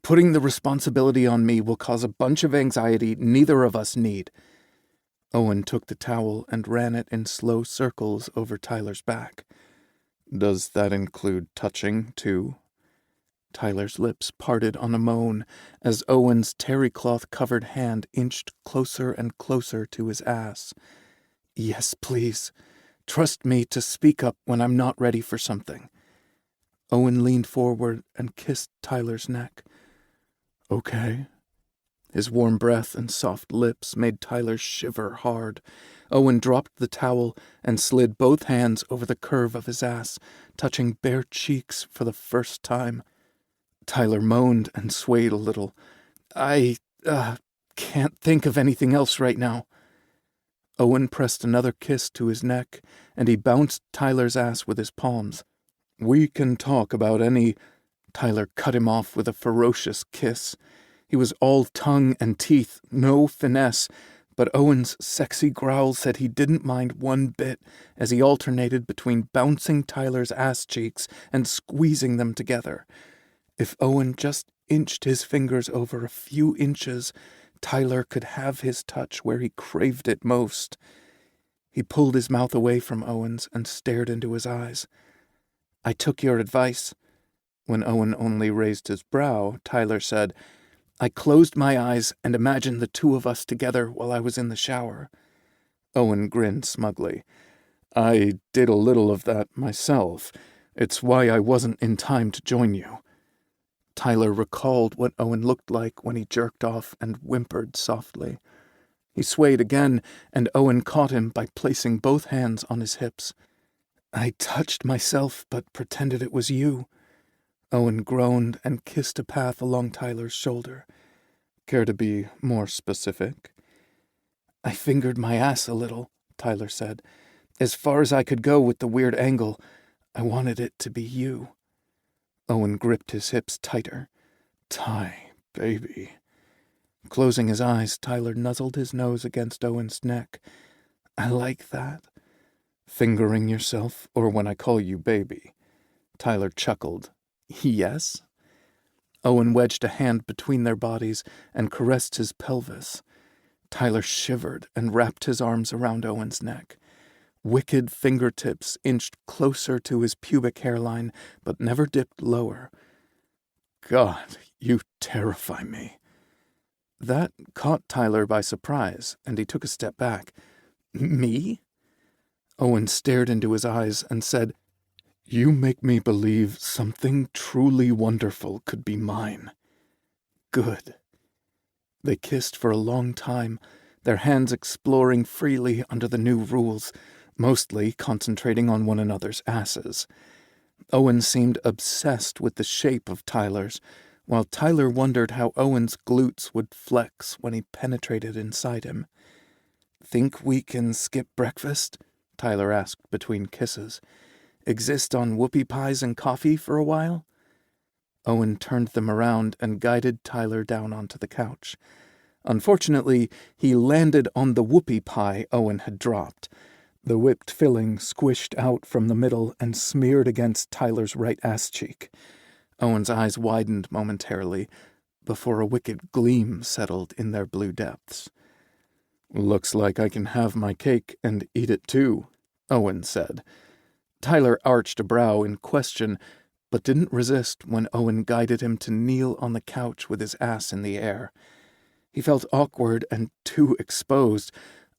"Putting the responsibility on me will cause a bunch of anxiety neither of us need." Owen took the towel and ran it in slow circles over Tyler's back. "Does that include touching, too?" Tyler's lips parted on a moan as Owen's terry-cloth-covered hand inched closer and closer to his ass. "Yes, please. Trust me to speak up when I'm not ready for something." Owen leaned forward and kissed Tyler's neck. "Okay." His warm breath and soft lips made Tyler shiver hard. Owen dropped the towel and slid both hands over the curve of his ass, touching bare cheeks for the first time. Tyler moaned and swayed a little. I can't think of anything else right now." Owen pressed another kiss to his neck, and he bounced Tyler's ass with his palms. "We can talk about any—" Tyler cut him off with a ferocious kiss. He was all tongue and teeth, no finesse, but Owen's sexy growl said he didn't mind one bit as he alternated between bouncing Tyler's ass cheeks and squeezing them together. If Owen just inched his fingers over a few inches, Tyler could have his touch where he craved it most. He pulled his mouth away from Owen's and stared into his eyes. "I took your advice." When Owen only raised his brow, Tyler said, "I closed my eyes and imagined the two of us together while I was in the shower." Owen grinned smugly. "I did a little of that myself. It's why I wasn't in time to join you." Tyler recalled what Owen looked like when he jerked off and whimpered softly. He swayed again, and Owen caught him by placing both hands on his hips. "I touched myself, but pretended it was you." Owen groaned and kissed a path along Tyler's shoulder. "Care to be more specific?" "I fingered my ass a little," Tyler said. "As far as I could go with the weird angle. I wanted it to be you." Owen gripped his hips tighter. "Ty, baby." Closing his eyes, Tyler nuzzled his nose against Owen's neck. "I like that." "Fingering yourself, or when I call you baby?" Tyler chuckled. "Yes?" Owen wedged a hand between their bodies and caressed his pelvis. Tyler shivered and wrapped his arms around Owen's neck. Wicked fingertips inched closer to his pubic hairline, but never dipped lower. "God, you terrify me." That caught Tyler by surprise, and he took a step back. "Me?" Owen stared into his eyes and said, "You make me believe something truly wonderful could be mine." "Good." They kissed for a long time, their hands exploring freely under the new rules, mostly concentrating on one another's asses. Owen seemed obsessed with the shape of Tyler's, while Tyler wondered how Owen's glutes would flex when he penetrated inside him. "Think we can skip breakfast?" Tyler asked between kisses. "Exist on whoopie pies and coffee for a while?" Owen turned them around and guided Tyler down onto the couch. Unfortunately, he landed on the whoopie pie Owen had dropped. The whipped filling squished out from the middle and smeared against Tyler's right ass cheek. Owen's eyes widened momentarily, before a wicked gleam settled in their blue depths. "Looks like I can have my cake and eat it too," Owen said. Tyler arched a brow in question, but didn't resist when Owen guided him to kneel on the couch with his ass in the air. He felt awkward and too exposed,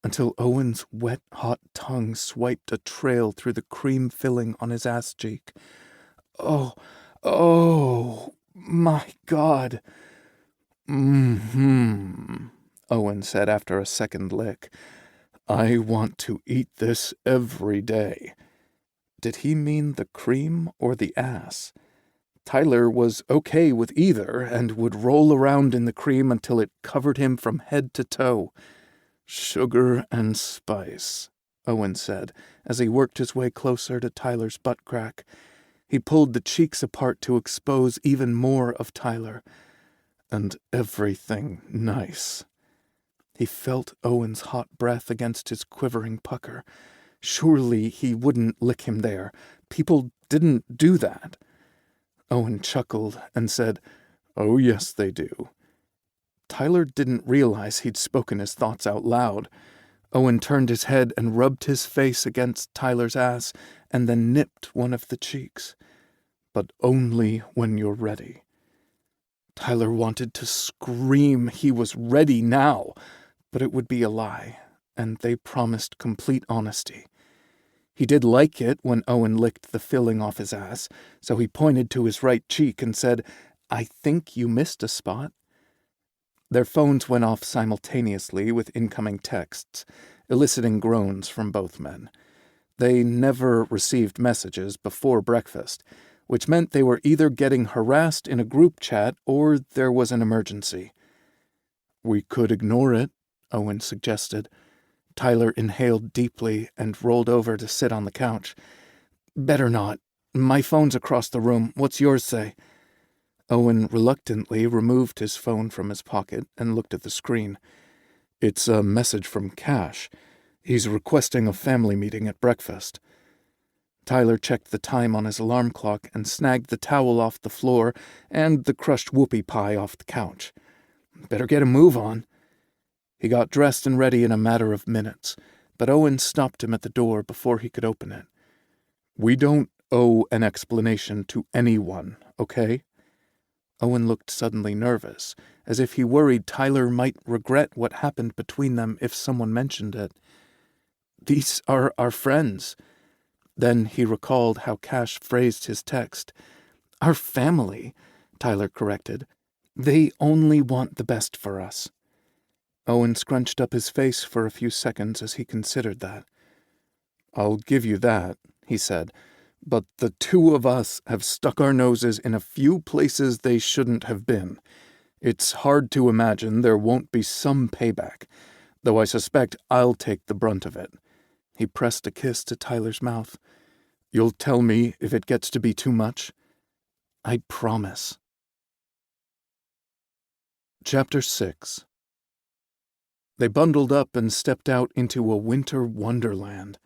until Owen's wet, hot tongue swiped a trail through the cream filling on his ass cheek. Oh, my God." "Mm-hmm," Owen said after a second lick. "I want to eat this every day." Did he mean the cream or the ass? Tyler was okay with either and would roll around in the cream until it covered him from head to toe. "Sugar and spice," Owen said, as he worked his way closer to Tyler's butt crack. He pulled the cheeks apart to expose even more of Tyler. "And everything nice." He felt Owen's hot breath against his quivering pucker. Surely he wouldn't lick him there. People didn't do that. Owen chuckled and said, "Oh, yes, they do." Tyler didn't realize he'd spoken his thoughts out loud. Owen turned his head and rubbed his face against Tyler's ass and then nipped one of the cheeks. "But only when you're ready." Tyler wanted to scream he was ready now, but it would be a lie, and they promised complete honesty. He did like it when Owen licked the filling off his ass, so he pointed to his right cheek and said, "I think you missed a spot." Their phones went off simultaneously with incoming texts, eliciting groans from both men. They never received messages before breakfast, which meant they were either getting harassed in a group chat or there was an emergency. "We could ignore it," Owen suggested. Tyler inhaled deeply and rolled over to sit on the couch. "Better not. My phone's across the room. What's yours say?" Owen reluctantly removed his phone from his pocket and looked at the screen. "It's a message from Cash. He's requesting a family meeting at breakfast." Tyler checked the time on his alarm clock and snagged the towel off the floor and the crushed whoopie pie off the couch. "Better get a move on." He got dressed and ready in a matter of minutes, but Owen stopped him at the door before he could open it. "We don't owe an explanation to anyone, okay?" Owen looked suddenly nervous, as if he worried Tyler might regret what happened between them if someone mentioned it. "These are our friends." Then he recalled how Cash phrased his text. "Our family," Tyler corrected. "They only want the best for us." Owen scrunched up his face for a few seconds as he considered that. "I'll give you that," he said, "but the two of us have stuck our noses in a few places they shouldn't have been. It's hard to imagine there won't be some payback, though I suspect I'll take the brunt of it." He pressed a kiss to Tyler's mouth. "You'll tell me if it gets to be too much?" "I promise." Chapter 6. They bundled up and stepped out into a winter wonderland.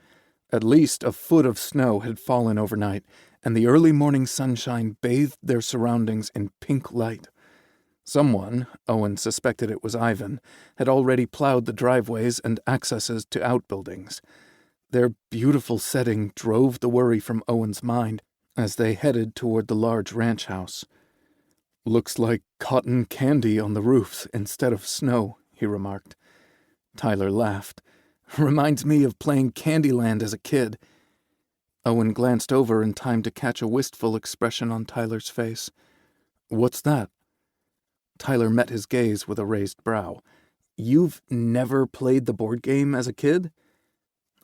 At least a foot of snow had fallen overnight, and the early morning sunshine bathed their surroundings in pink light. Someone, Owen suspected it was Ivan, had already plowed the driveways and accesses to outbuildings. Their beautiful setting drove the worry from Owen's mind as they headed toward the large ranch house. "Looks like cotton candy on the roofs instead of snow," he remarked. Tyler laughed. "Reminds me of playing Candyland as a kid." Owen glanced over in time to catch a wistful expression on Tyler's face. "What's that?" Tyler met his gaze with a raised brow. "You've never played the board game as a kid?"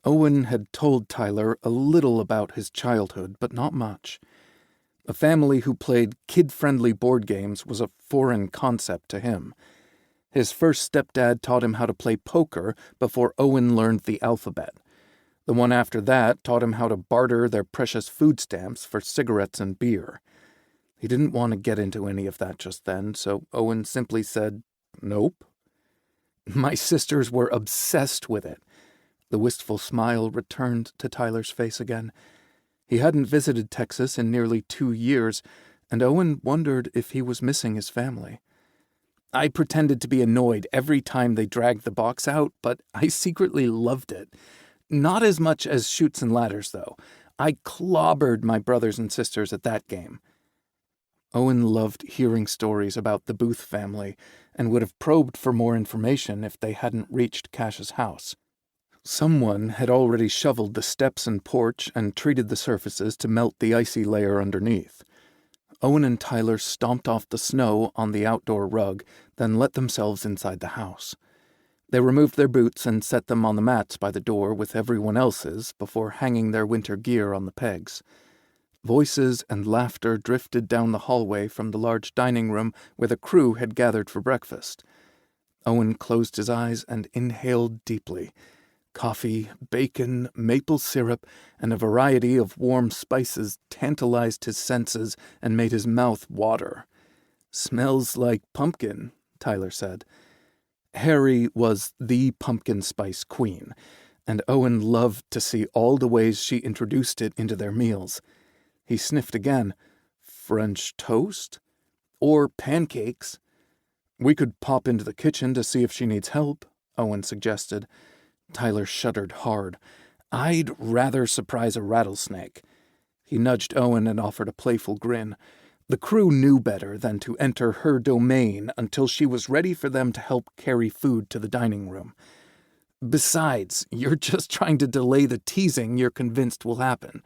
Owen had told Tyler a little about his childhood, but not much. A family who played kid-friendly board games was a foreign concept to him. His first stepdad taught him how to play poker before Owen learned the alphabet. The one after that taught him how to barter their precious food stamps for cigarettes and beer. He didn't want to get into any of that just then, so Owen simply said, "Nope." "My sisters were obsessed with it." The wistful smile returned to Tyler's face again. He hadn't visited Texas in nearly 2 years, and Owen wondered if he was missing his family. "I pretended to be annoyed every time they dragged the box out, but I secretly loved it. Not as much as Chutes and Ladders, though. I clobbered my brothers and sisters at that game." Owen loved hearing stories about the Booth family and would have probed for more information if they hadn't reached Cash's house. Someone had already shoveled the steps and porch and treated the surfaces to melt the icy layer underneath. Owen and Tyler stomped off the snow on the outdoor rug, then let themselves inside the house. They removed their boots and set them on the mats by the door with everyone else's before hanging their winter gear on the pegs. Voices and laughter drifted down the hallway from the large dining room where the crew had gathered for breakfast. Owen closed his eyes and inhaled deeply. Coffee, bacon, maple syrup, and a variety of warm spices tantalized his senses and made his mouth water. "Smells like pumpkin," Tyler said. Harry was the pumpkin spice queen, and Owen loved to see all the ways she introduced it into their meals. He sniffed again. "French toast? Or pancakes?" "We could pop into the kitchen to see if she needs help," Owen suggested. Tyler shuddered hard. "I'd rather surprise a rattlesnake." He nudged Owen and offered a playful grin. The crew knew better than to enter her domain until she was ready for them to help carry food to the dining room. Besides, you're just trying to delay the teasing you're convinced will happen.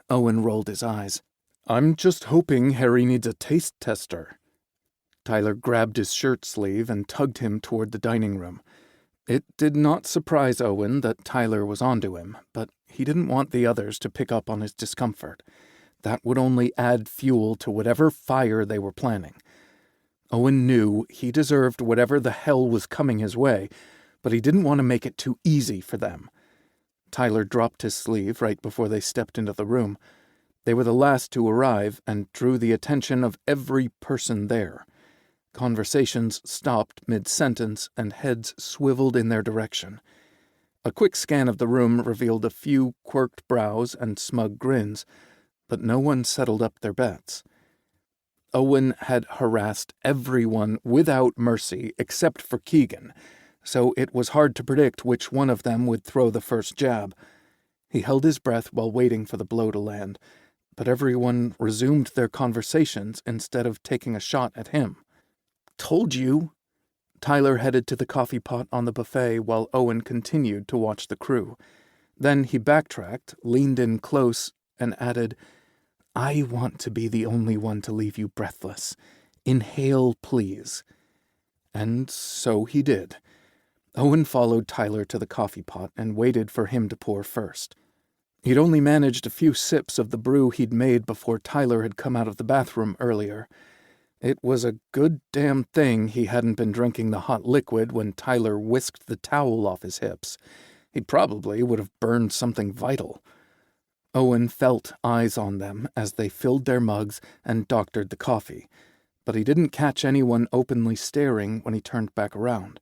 Owen rolled his eyes. I'm just hoping Harry needs a taste tester. Tyler grabbed his shirt sleeve and tugged him toward the dining room. It did not surprise Owen that Tyler was onto him, but he didn't want the others to pick up on his discomfort. That would only add fuel to whatever fire they were planning. Owen knew he deserved whatever the hell was coming his way, but he didn't want to make it too easy for them. Tyler dropped his sleeve right before they stepped into the room. They were the last to arrive and drew the attention of every person there. Conversations stopped mid-sentence and heads swiveled in their direction. A quick scan of the room revealed a few quirked brows and smug grins, but no one settled up their bets. Owen had harassed everyone without mercy except for Keegan, so it was hard to predict which one of them would throw the first jab. He held his breath while waiting for the blow to land, but everyone resumed their conversations instead of taking a shot at him. Told you. Tyler headed to the coffee pot on the buffet while Owen continued to watch the crew. Then he backtracked, leaned in close, and added, I want to be the only one to leave you breathless. Inhale, please. And so he did. Owen followed Tyler to the coffee pot and waited for him to pour first. He'd only managed a few sips of the brew he'd made before Tyler had come out of the bathroom earlier. It was a good damn thing he hadn't been drinking the hot liquid when Tyler whisked the towel off his hips. He probably would have burned something vital. Owen felt eyes on them as they filled their mugs and doctored the coffee, but he didn't catch anyone openly staring when he turned back around.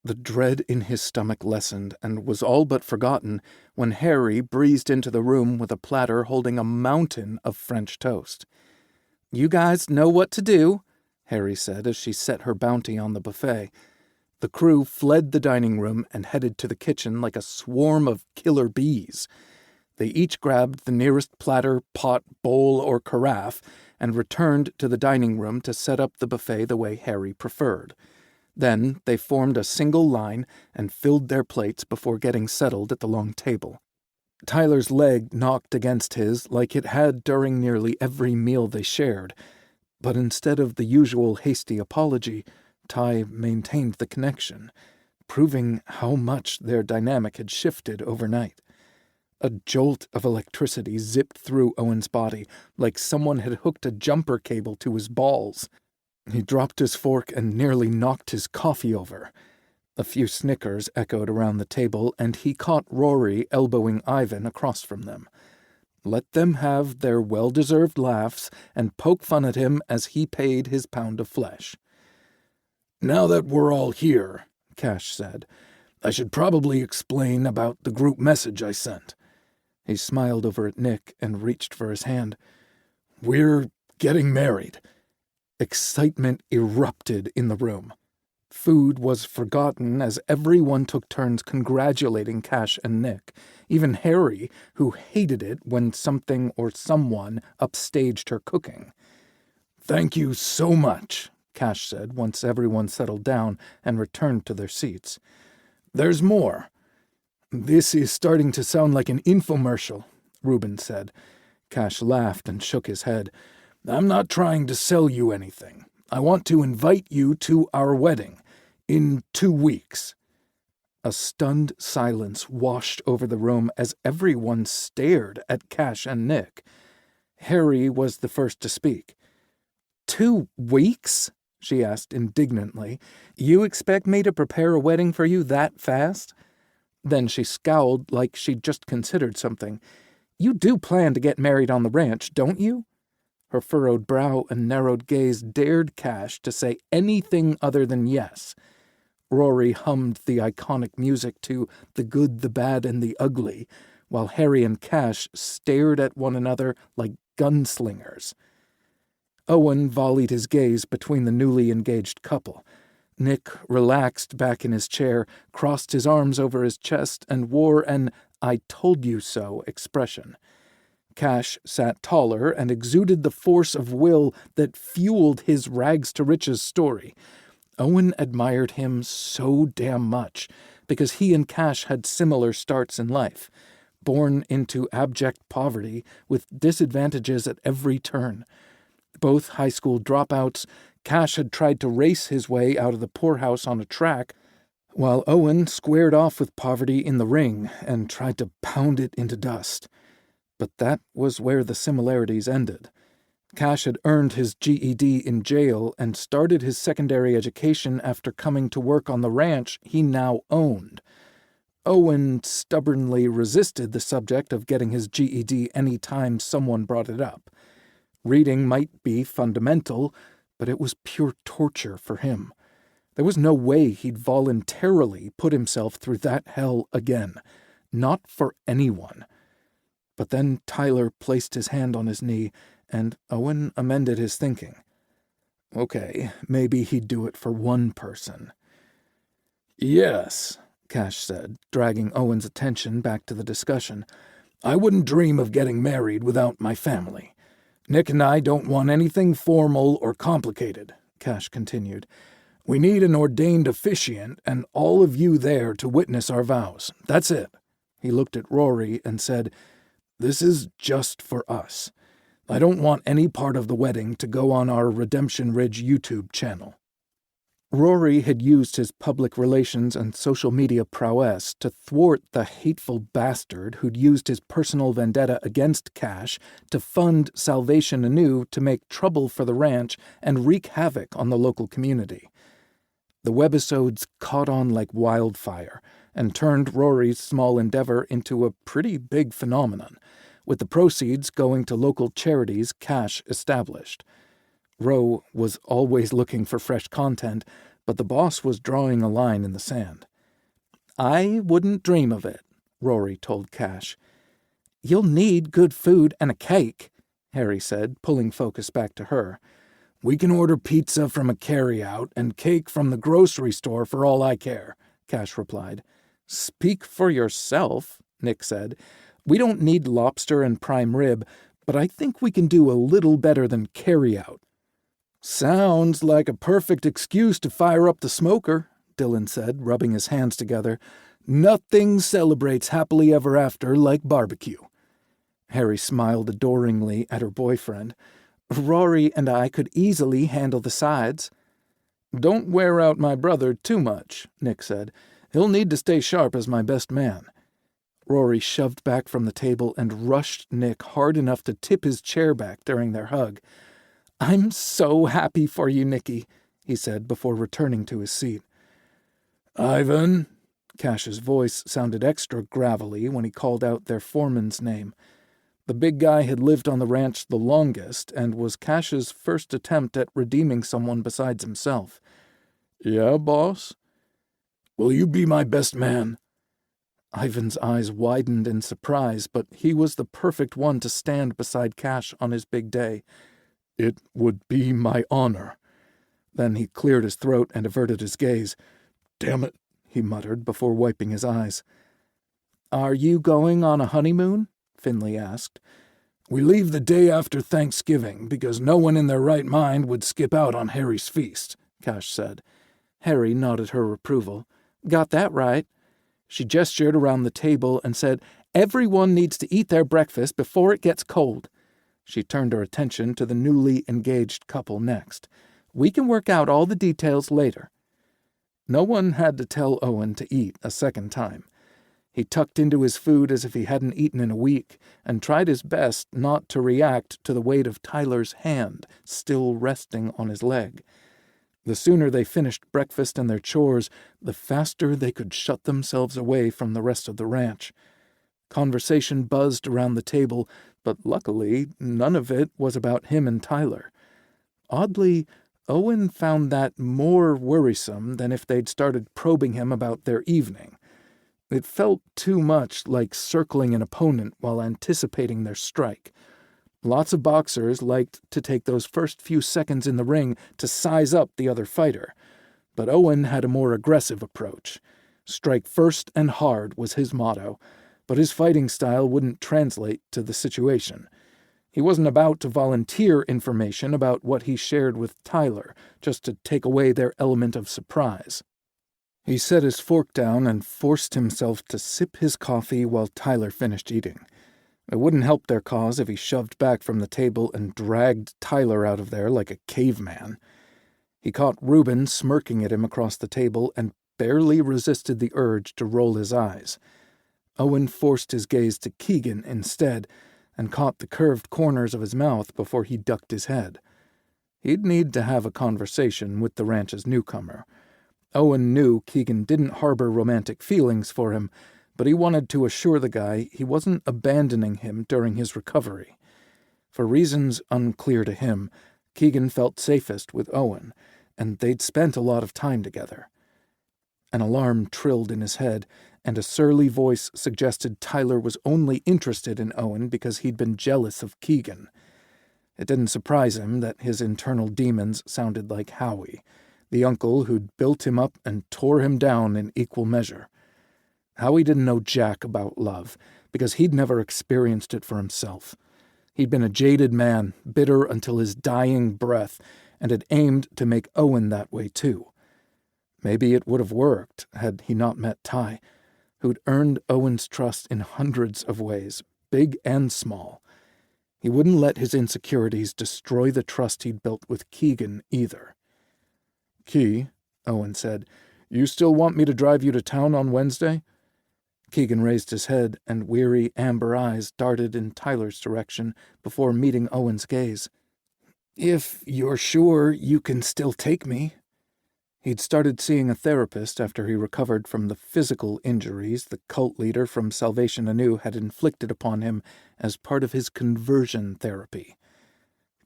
The dread in his stomach lessened and was all but forgotten when Harry breezed into the room with a platter holding a mountain of French toast. You guys know what to do, Harry said as she set her bounty on the buffet. The crew fled the dining room and headed to the kitchen like a swarm of killer bees. They each grabbed the nearest platter, pot, bowl, or carafe and returned to the dining room to set up the buffet the way Harry preferred. Then they formed a single line and filled their plates before getting settled at the long table. Tyler's leg knocked against his like it had during nearly every meal they shared, but instead of the usual hasty apology, Ty maintained the connection, proving how much their dynamic had shifted overnight. A jolt of electricity zipped through Owen's body like someone had hooked a jumper cable to his balls. He dropped his fork and nearly knocked his coffee over. A few snickers echoed around the table, and he caught Rory elbowing Ivan across from them. Let them have their well-deserved laughs and poke fun at him as he paid his pound of flesh. Now that we're all here, Cash said, I should probably explain about the group message I sent. He smiled over at Nick and reached for his hand. We're getting married. Excitement erupted in the room. Food was forgotten as everyone took turns congratulating Cash and Nick, even Harry, who hated it when something or someone upstaged her cooking. Thank you so much, Cash said once everyone settled down and returned to their seats. There's more. This is starting to sound like an infomercial, Reuben said. Cash laughed and shook his head. I'm not trying to sell you anything. I want to invite you to our wedding in 2 weeks. A stunned silence washed over the room as everyone stared at Cash and Nick. Harry was the first to speak. 2 weeks? She asked indignantly. You expect me to prepare a wedding for you that fast? Then she scowled like she'd just considered something. You do plan to get married on the ranch, don't you? Her furrowed brow and narrowed gaze dared Cash to say anything other than yes. Rory hummed the iconic music to The Good, the Bad, and the Ugly, while Harry and Cash stared at one another like gunslingers. Owen volleyed his gaze between the newly engaged couple. Nick relaxed back in his chair, crossed his arms over his chest, and wore an I told you so expression. Cash sat taller and exuded the force of will that fueled his rags-to-riches story. Owen admired him so damn much, because he and Cash had similar starts in life, born into abject poverty with disadvantages at every turn. Both high school dropouts, Cash had tried to race his way out of the poorhouse on a track, while Owen squared off with poverty in the ring and tried to pound it into dust. But that was where the similarities ended. Cash had earned his GED in jail and started his secondary education after coming to work on the ranch he now owned. Owen stubbornly resisted the subject of getting his GED any time someone brought it up. Reading might be fundamental, but it was pure torture for him. There was no way he'd voluntarily put himself through that hell again. Not for anyone. But then Tyler placed his hand on his knee, and Owen amended his thinking. Okay, maybe he'd do it for one person. Yes, Cash said, dragging Owen's attention back to the discussion. I wouldn't dream of getting married without my family. Nick and I don't want anything formal or complicated, Cash continued. We need an ordained officiant and all of you there to witness our vows. That's it. He looked at Rory and said, This is just for us. I don't want any part of the wedding to go on our Redemption Ridge YouTube channel. Rory had used his public relations and social media prowess to thwart the hateful bastard who'd used his personal vendetta against Cash to fund Salvation Anew to make trouble for the ranch and wreak havoc on the local community. The webisodes caught on like wildfire and turned Rory's small endeavor into a pretty big phenomenon, with the proceeds going to local charities Cash established. Ro was always looking for fresh content, but the boss was drawing a line in the sand. I wouldn't dream of it, Rory told Cash. You'll need good food and a cake, Harry said, pulling focus back to her. We can order pizza from a carryout and cake from the grocery store for all I care, Cash replied. Speak for yourself, Nick said. We don't need lobster and prime rib, but I think we can do a little better than carryout. Sounds like a perfect excuse to fire up the smoker, Dylan said, rubbing his hands together. Nothing celebrates happily ever after like barbecue. Harry smiled adoringly at her boyfriend. Rory and I could easily handle the sides. Don't wear out my brother too much, Nick said. He'll need to stay sharp as my best man. Rory shoved back from the table and rushed Nick hard enough to tip his chair back during their hug. I'm so happy for you, Nicky, he said before returning to his seat. Ivan, Cash's voice sounded extra gravelly when he called out their foreman's name. The big guy had lived on the ranch the longest and was Cash's first attempt at redeeming someone besides himself. Yeah, boss? Will you be my best man? Ivan's eyes widened in surprise, but he was the perfect one to stand beside Cash on his big day. It would be my honor. Then he cleared his throat and averted his gaze. Damn it, he muttered before wiping his eyes. Are you going on a honeymoon? Finley asked. We leave the day after Thanksgiving because no one in their right mind would skip out on Harry's feast, Cash said. Harry nodded her approval. Got that right. She gestured around the table and said, Everyone needs to eat their breakfast before it gets cold. She turned her attention to the newly engaged couple next. We can work out all the details later. No one had to tell Owen to eat a second time. He tucked into his food as if he hadn't eaten in a week and tried his best not to react to the weight of Tyler's hand still resting on his leg. The sooner they finished breakfast and their chores, the faster they could shut themselves away from the rest of the ranch. Conversation buzzed around the table, but luckily none of it was about him and Tyler. Oddly, Owen found that more worrisome than if they'd started probing him about their evening. It felt too much like circling an opponent while anticipating their strike. Lots of boxers liked to take those first few seconds in the ring to size up the other fighter, but Owen had a more aggressive approach. Strike first and hard was his motto, but his fighting style wouldn't translate to the situation. He wasn't about to volunteer information about what he shared with Tyler, just to take away their element of surprise. He set his fork down and forced himself to sip his coffee while Tyler finished eating. It wouldn't help their cause if he shoved back from the table and dragged Tyler out of there like a caveman. He caught Reuben smirking at him across the table and barely resisted the urge to roll his eyes. Owen forced his gaze to Keegan instead and caught the curved corners of his mouth before he ducked his head. He'd need to have a conversation with the ranch's newcomer. Owen knew Keegan didn't harbor romantic feelings for him, but he wanted to assure the guy he wasn't abandoning him during his recovery. For reasons unclear to him, Keegan felt safest with Owen, and they'd spent a lot of time together. An alarm trilled in his head, and a surly voice suggested Tyler was only interested in Owen because he'd been jealous of Keegan. It didn't surprise him that his internal demons sounded like Howie, the uncle who'd built him up and tore him down in equal measure. Howie didn't know jack about love, because he'd never experienced it for himself. He'd been a jaded man, bitter until his dying breath, and had aimed to make Owen that way too. Maybe it would have worked had he not met Ty, who'd earned Owen's trust in hundreds of ways, big and small. He wouldn't let his insecurities destroy the trust he'd built with Keegan either. "Key," Owen said, "you still want me to drive you to town on Wednesday?" Keegan raised his head, and weary amber eyes darted in Tyler's direction before meeting Owen's gaze. "If you're sure you can still take me." He'd started seeing a therapist after he recovered from the physical injuries the cult leader from Salvation Anew had inflicted upon him as part of his conversion therapy.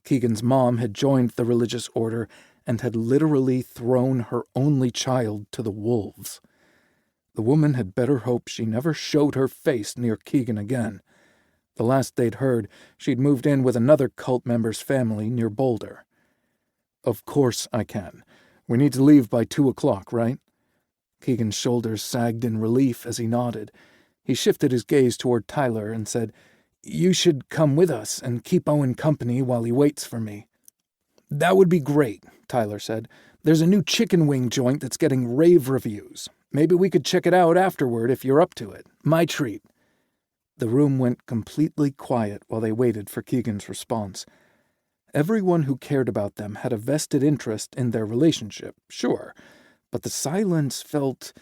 Keegan's mom had joined the religious order and had literally thrown her only child to the wolves. The woman had better hope she never showed her face near Keegan again. The last they'd heard, she'd moved in with another cult member's family near Boulder. "Of course I can. We need to leave by 2:00, right?" Keegan's shoulders sagged in relief as he nodded. He shifted his gaze toward Tyler and said, "You should come with us and keep Owen company while he waits for me." "That would be great," Tyler said. "There's a new chicken wing joint that's getting rave reviews. Maybe we could check it out afterward if you're up to it. My treat." The room went completely quiet while they waited for Keegan's response. Everyone who cared about them had a vested interest in their relationship, sure, but the silence felt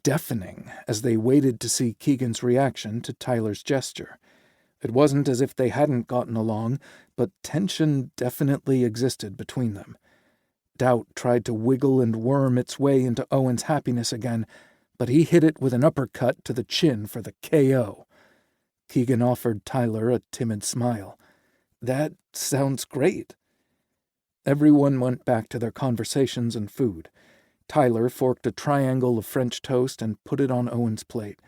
deafening as they waited to see Keegan's reaction to Tyler's gesture. It wasn't as if they hadn't gotten along, but tension definitely existed between them. Doubt tried to wiggle and worm its way into Owen's happiness again, but he hit it with an uppercut to the chin for the KO. Keegan offered Tyler a timid smile. "That sounds great." Everyone went back to their conversations and food. Tyler forked a triangle of French toast and put it on Owen's plate.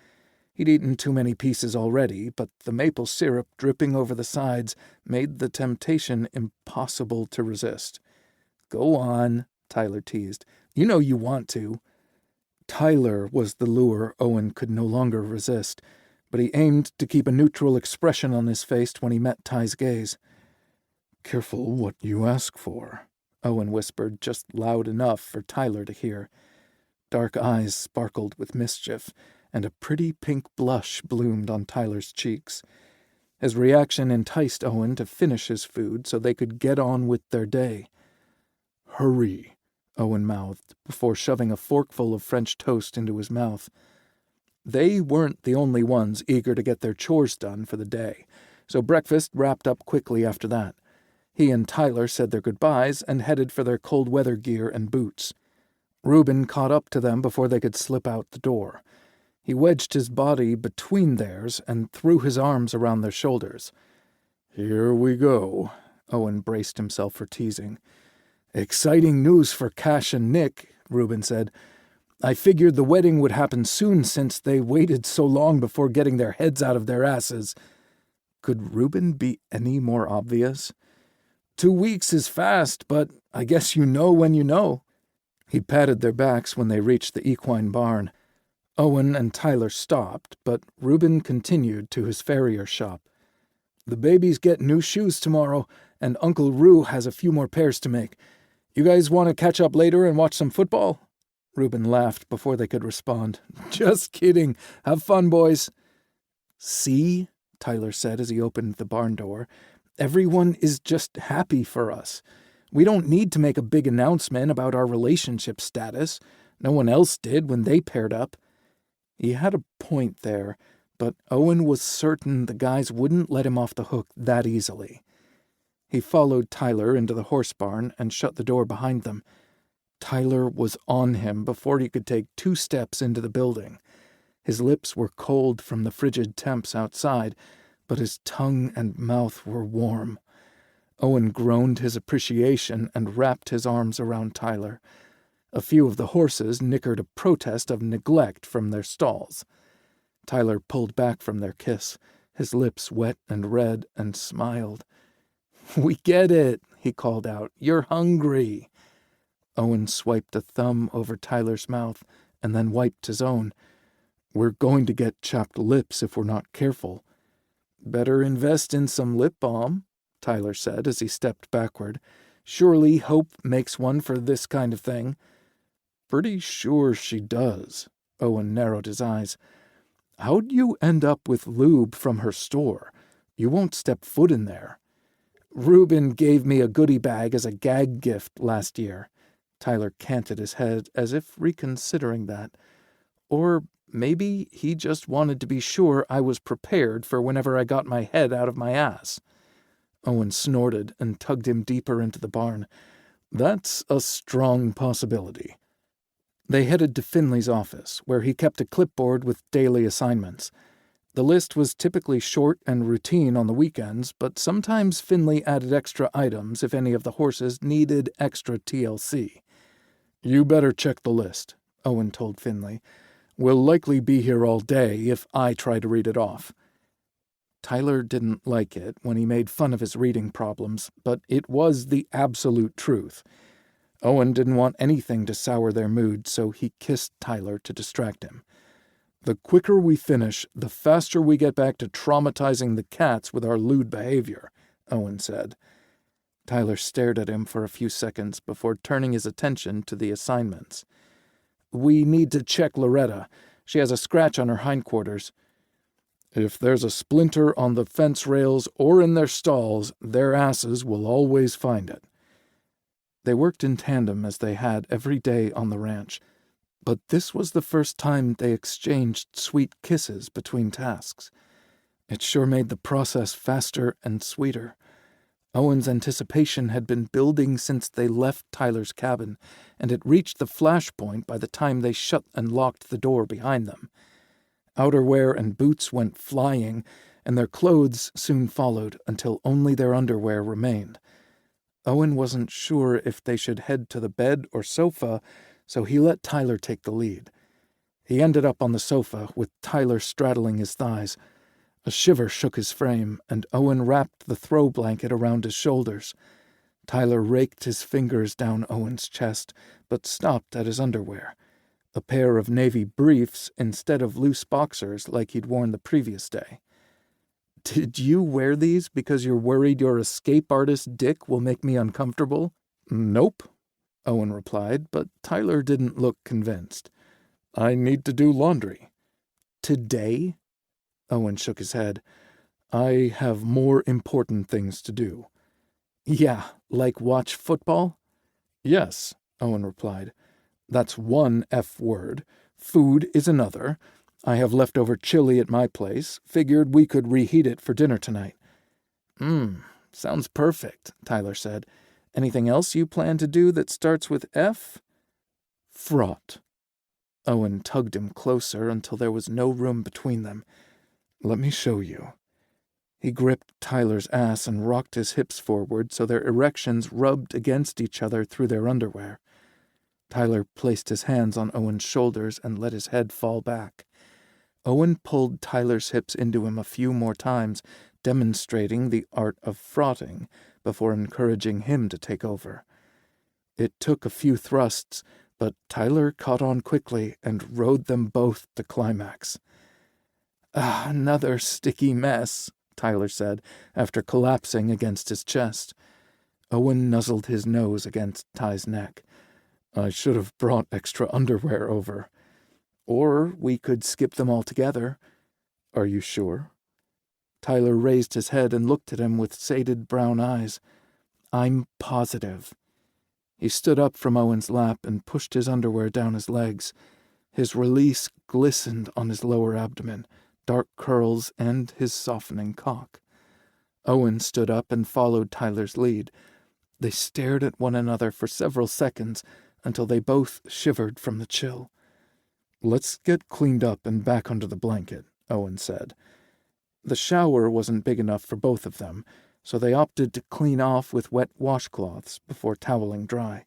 He'd eaten too many pieces already, but the maple syrup dripping over the sides made the temptation impossible to resist. "Go on," Tyler teased. "You know you want to." Tyler was the lure Owen could no longer resist, but he aimed to keep a neutral expression on his face when he met Ty's gaze. "Careful what you ask for," Owen whispered, just loud enough for Tyler to hear. Dark eyes sparkled with mischief, and a pretty pink blush bloomed on Tyler's cheeks. His reaction enticed Owen to finish his food so they could get on with their day. "Hurry," Owen mouthed, before shoving a forkful of French toast into his mouth. They weren't the only ones eager to get their chores done for the day, so breakfast wrapped up quickly after that. He and Tyler said their goodbyes and headed for their cold weather gear and boots. Reuben caught up to them before they could slip out the door. He wedged his body between theirs and threw his arms around their shoulders. "Here we go," Owen braced himself for teasing. "Exciting news for Cash and Nick," Reuben said. "I figured the wedding would happen soon since they waited so long before getting their heads out of their asses." Could Reuben be any more obvious? 2 weeks is fast, but I guess you know when you know." He patted their backs when they reached the equine barn. Owen and Tyler stopped, but Reuben continued to his farrier shop. "The babies get new shoes tomorrow, and Uncle Roo has a few more pairs to make. You guys want to catch up later and watch some football?" Reuben laughed before they could respond. "Just kidding. Have fun, boys." "See?" Tyler said as he opened the barn door. "Everyone is just happy for us. We don't need to make a big announcement about our relationship status. No one else did when they paired up." He had a point there, but Owen was certain the guys wouldn't let him off the hook that easily. He followed Tyler into the horse barn and shut the door behind them. Tyler was on him before he could take 2 steps into the building. His lips were cold from the frigid temps outside, but his tongue and mouth were warm. Owen groaned his appreciation and wrapped his arms around Tyler. A few of the horses nickered a protest of neglect from their stalls. Tyler pulled back from their kiss, his lips wet and red, and smiled. "We get it," he called out. "You're hungry." Owen swiped a thumb over Tyler's mouth and then wiped his own. "We're going to get chapped lips if we're not careful." "Better invest in some lip balm," Tyler said as he stepped backward. "Surely Hope makes one for this kind of thing." "Pretty sure she does." Owen narrowed his eyes. "How'd you end up with lube from her store? You won't step foot in there." "Reuben gave me a goodie bag as a gag gift last year." Tyler canted his head as if reconsidering that. "Or maybe he just wanted to be sure I was prepared for whenever I got my head out of my ass." Owen snorted and tugged him deeper into the barn. "That's a strong possibility." They headed to Finley's office, where he kept a clipboard with daily assignments. The list was typically short and routine on the weekends, but sometimes Finley added extra items if any of the horses needed extra TLC. "You better check the list," Owen told Finley. "We'll likely be here all day if I try to read it off." Tyler didn't like it when he made fun of his reading problems, but it was the absolute truth. Owen didn't want anything to sour their mood, so he kissed Tyler to distract him. "The quicker we finish, the faster we get back to traumatizing the cats with our lewd behavior," Owen said. Tyler stared at him for a few seconds before turning his attention to the assignments. "We need to check Loretta. She has a scratch on her hindquarters." "If there's a splinter on the fence rails or in their stalls, their asses will always find it." They worked in tandem as they had every day on the ranch, but this was the first time they exchanged sweet kisses between tasks. It sure made the process faster and sweeter. Owen's anticipation had been building since they left Tyler's cabin, and it reached the flashpoint by the time they shut and locked the door behind them. Outerwear and boots went flying, and their clothes soon followed until only their underwear remained. Owen wasn't sure if they should head to the bed or sofa, so he let Tyler take the lead. He ended up on the sofa, with Tyler straddling his thighs. A shiver shook his frame, and Owen wrapped the throw blanket around his shoulders. Tyler raked his fingers down Owen's chest, but stopped at his underwear, a pair of navy briefs instead of loose boxers like he'd worn the previous day. "Did you wear these because you're worried your escape artist dick will make me uncomfortable?" "Nope," Owen replied, but Tyler didn't look convinced. "I need to do laundry." "Today?" Owen shook his head. "I have more important things to do." "Yeah, like watch football?" "Yes," Owen replied. "That's one F word. Food is another. I have leftover chili at my place. Figured we could reheat it for dinner tonight." Sounds perfect," Tyler said. "Anything else you plan to do that starts with F?" "Fraught." Owen tugged him closer until there was no room between them. "Let me show you." He gripped Tyler's ass and rocked his hips forward so their erections rubbed against each other through their underwear. Tyler placed his hands on Owen's shoulders and let his head fall back. Owen pulled Tyler's hips into him a few more times, demonstrating the art of fraughting before encouraging him to take over. It took a few thrusts, but Tyler caught on quickly and rode them both to climax. "Another sticky mess," Tyler said, after collapsing against his chest. Owen nuzzled his nose against Ty's neck. I should have brought extra underwear over. Or we could skip them altogether. Are you sure? Tyler raised his head and looked at him with sated brown eyes. I'm positive. He stood up from Owen's lap and pushed his underwear down his legs. His release glistened on his lower abdomen, dark curls, and his softening cock. Owen stood up and followed Tyler's lead. They stared at one another for several seconds until they both shivered from the chill. Let's get cleaned up and back under the blanket, Owen said. The shower wasn't big enough for both of them, so they opted to clean off with wet washcloths before toweling dry.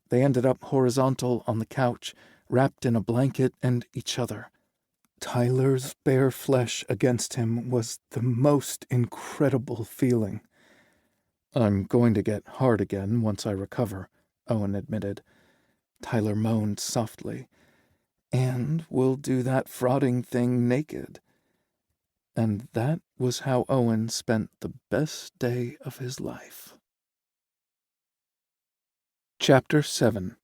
They ended up horizontal on the couch, wrapped in a blanket and each other. Tyler's bare flesh against him was the most incredible feeling. I'm going to get hard again once I recover, Owen admitted. Tyler moaned softly. And we'll do that frauding thing naked. And that was how Owen spent the best day of his life. Chapter 7.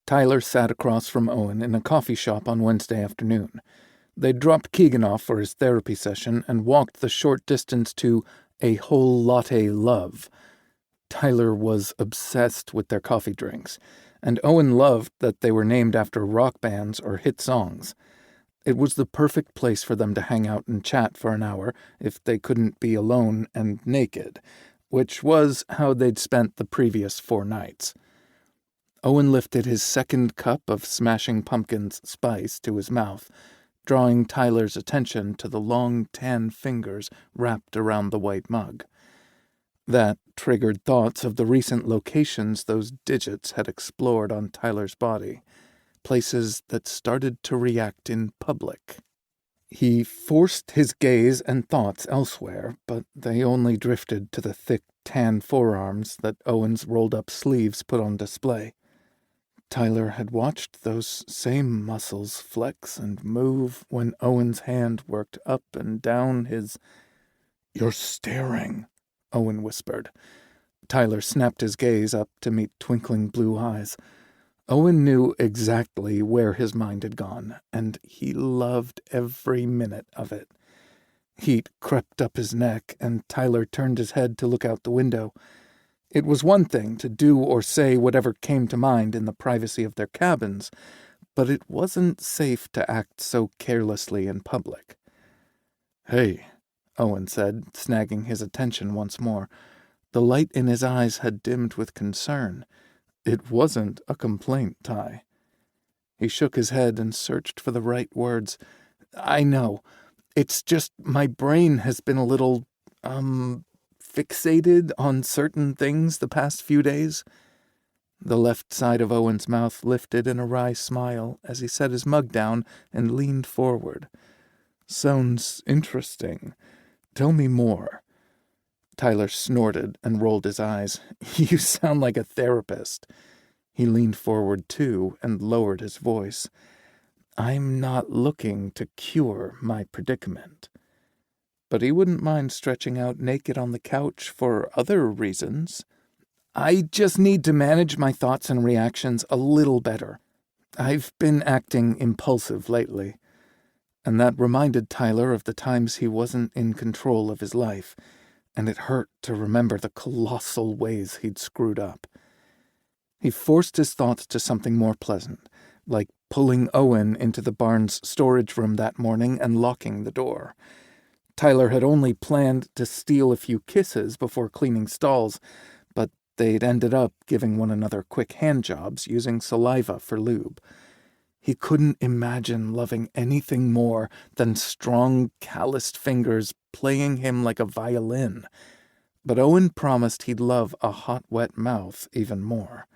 Tyler sat across from Owen in a coffee shop on Wednesday afternoon. They'd dropped Keegan off for his therapy session and walked the short distance to a whole latte love. Tyler was obsessed with their coffee drinks, and Owen loved that they were named after rock bands or hit songs. It was the perfect place for them to hang out and chat for an hour if they couldn't be alone and naked, which was how they'd spent the previous 4 nights. Owen lifted his second cup of Smashing Pumpkins Spice to his mouth, drawing Tyler's attention to the long tan fingers wrapped around the white mug. That triggered thoughts of the recent locations those digits had explored on Tyler's body, places that started to react in public. He forced his gaze and thoughts elsewhere, but they only drifted to the thick tan forearms that Owen's rolled-up sleeves put on display. Tyler had watched those same muscles flex and move when Owen's hand worked up and down his... "You're staring," Owen whispered. Tyler snapped his gaze up to meet twinkling blue eyes. Owen knew exactly where his mind had gone, and he loved every minute of it. Heat crept up his neck, and Tyler turned his head to look out the window. It was one thing to do or say whatever came to mind in the privacy of their cabins, but it wasn't safe to act so carelessly in public. "Hey," Owen said, snagging his attention once more. The light in his eyes had dimmed with concern. It wasn't a complaint, Ty. He shook his head and searched for the right words. "I know. It's just my brain has been a little, fixated on certain things the past few days." The left side of Owen's mouth lifted in a wry smile as he set his mug down and leaned forward. "Sounds interesting. Tell me more." Tyler snorted and rolled his eyes. "You sound like a therapist." He leaned forward, too, and lowered his voice. "I'm not looking to cure my predicament." But he wouldn't mind stretching out naked on the couch for other reasons. "I just need to manage my thoughts and reactions a little better. I've been acting impulsive lately." And that reminded Tyler of the times he wasn't in control of his life, and it hurt to remember the colossal ways he'd screwed up. He forced his thoughts to something more pleasant, like pulling Owen into the barn's storage room that morning and locking the door. Tyler had only planned to steal a few kisses before cleaning stalls, but they'd ended up giving one another quick handjobs using saliva for lube. He couldn't imagine loving anything more than strong, calloused fingers playing him like a violin. But Owen promised he'd love a hot, wet mouth even more.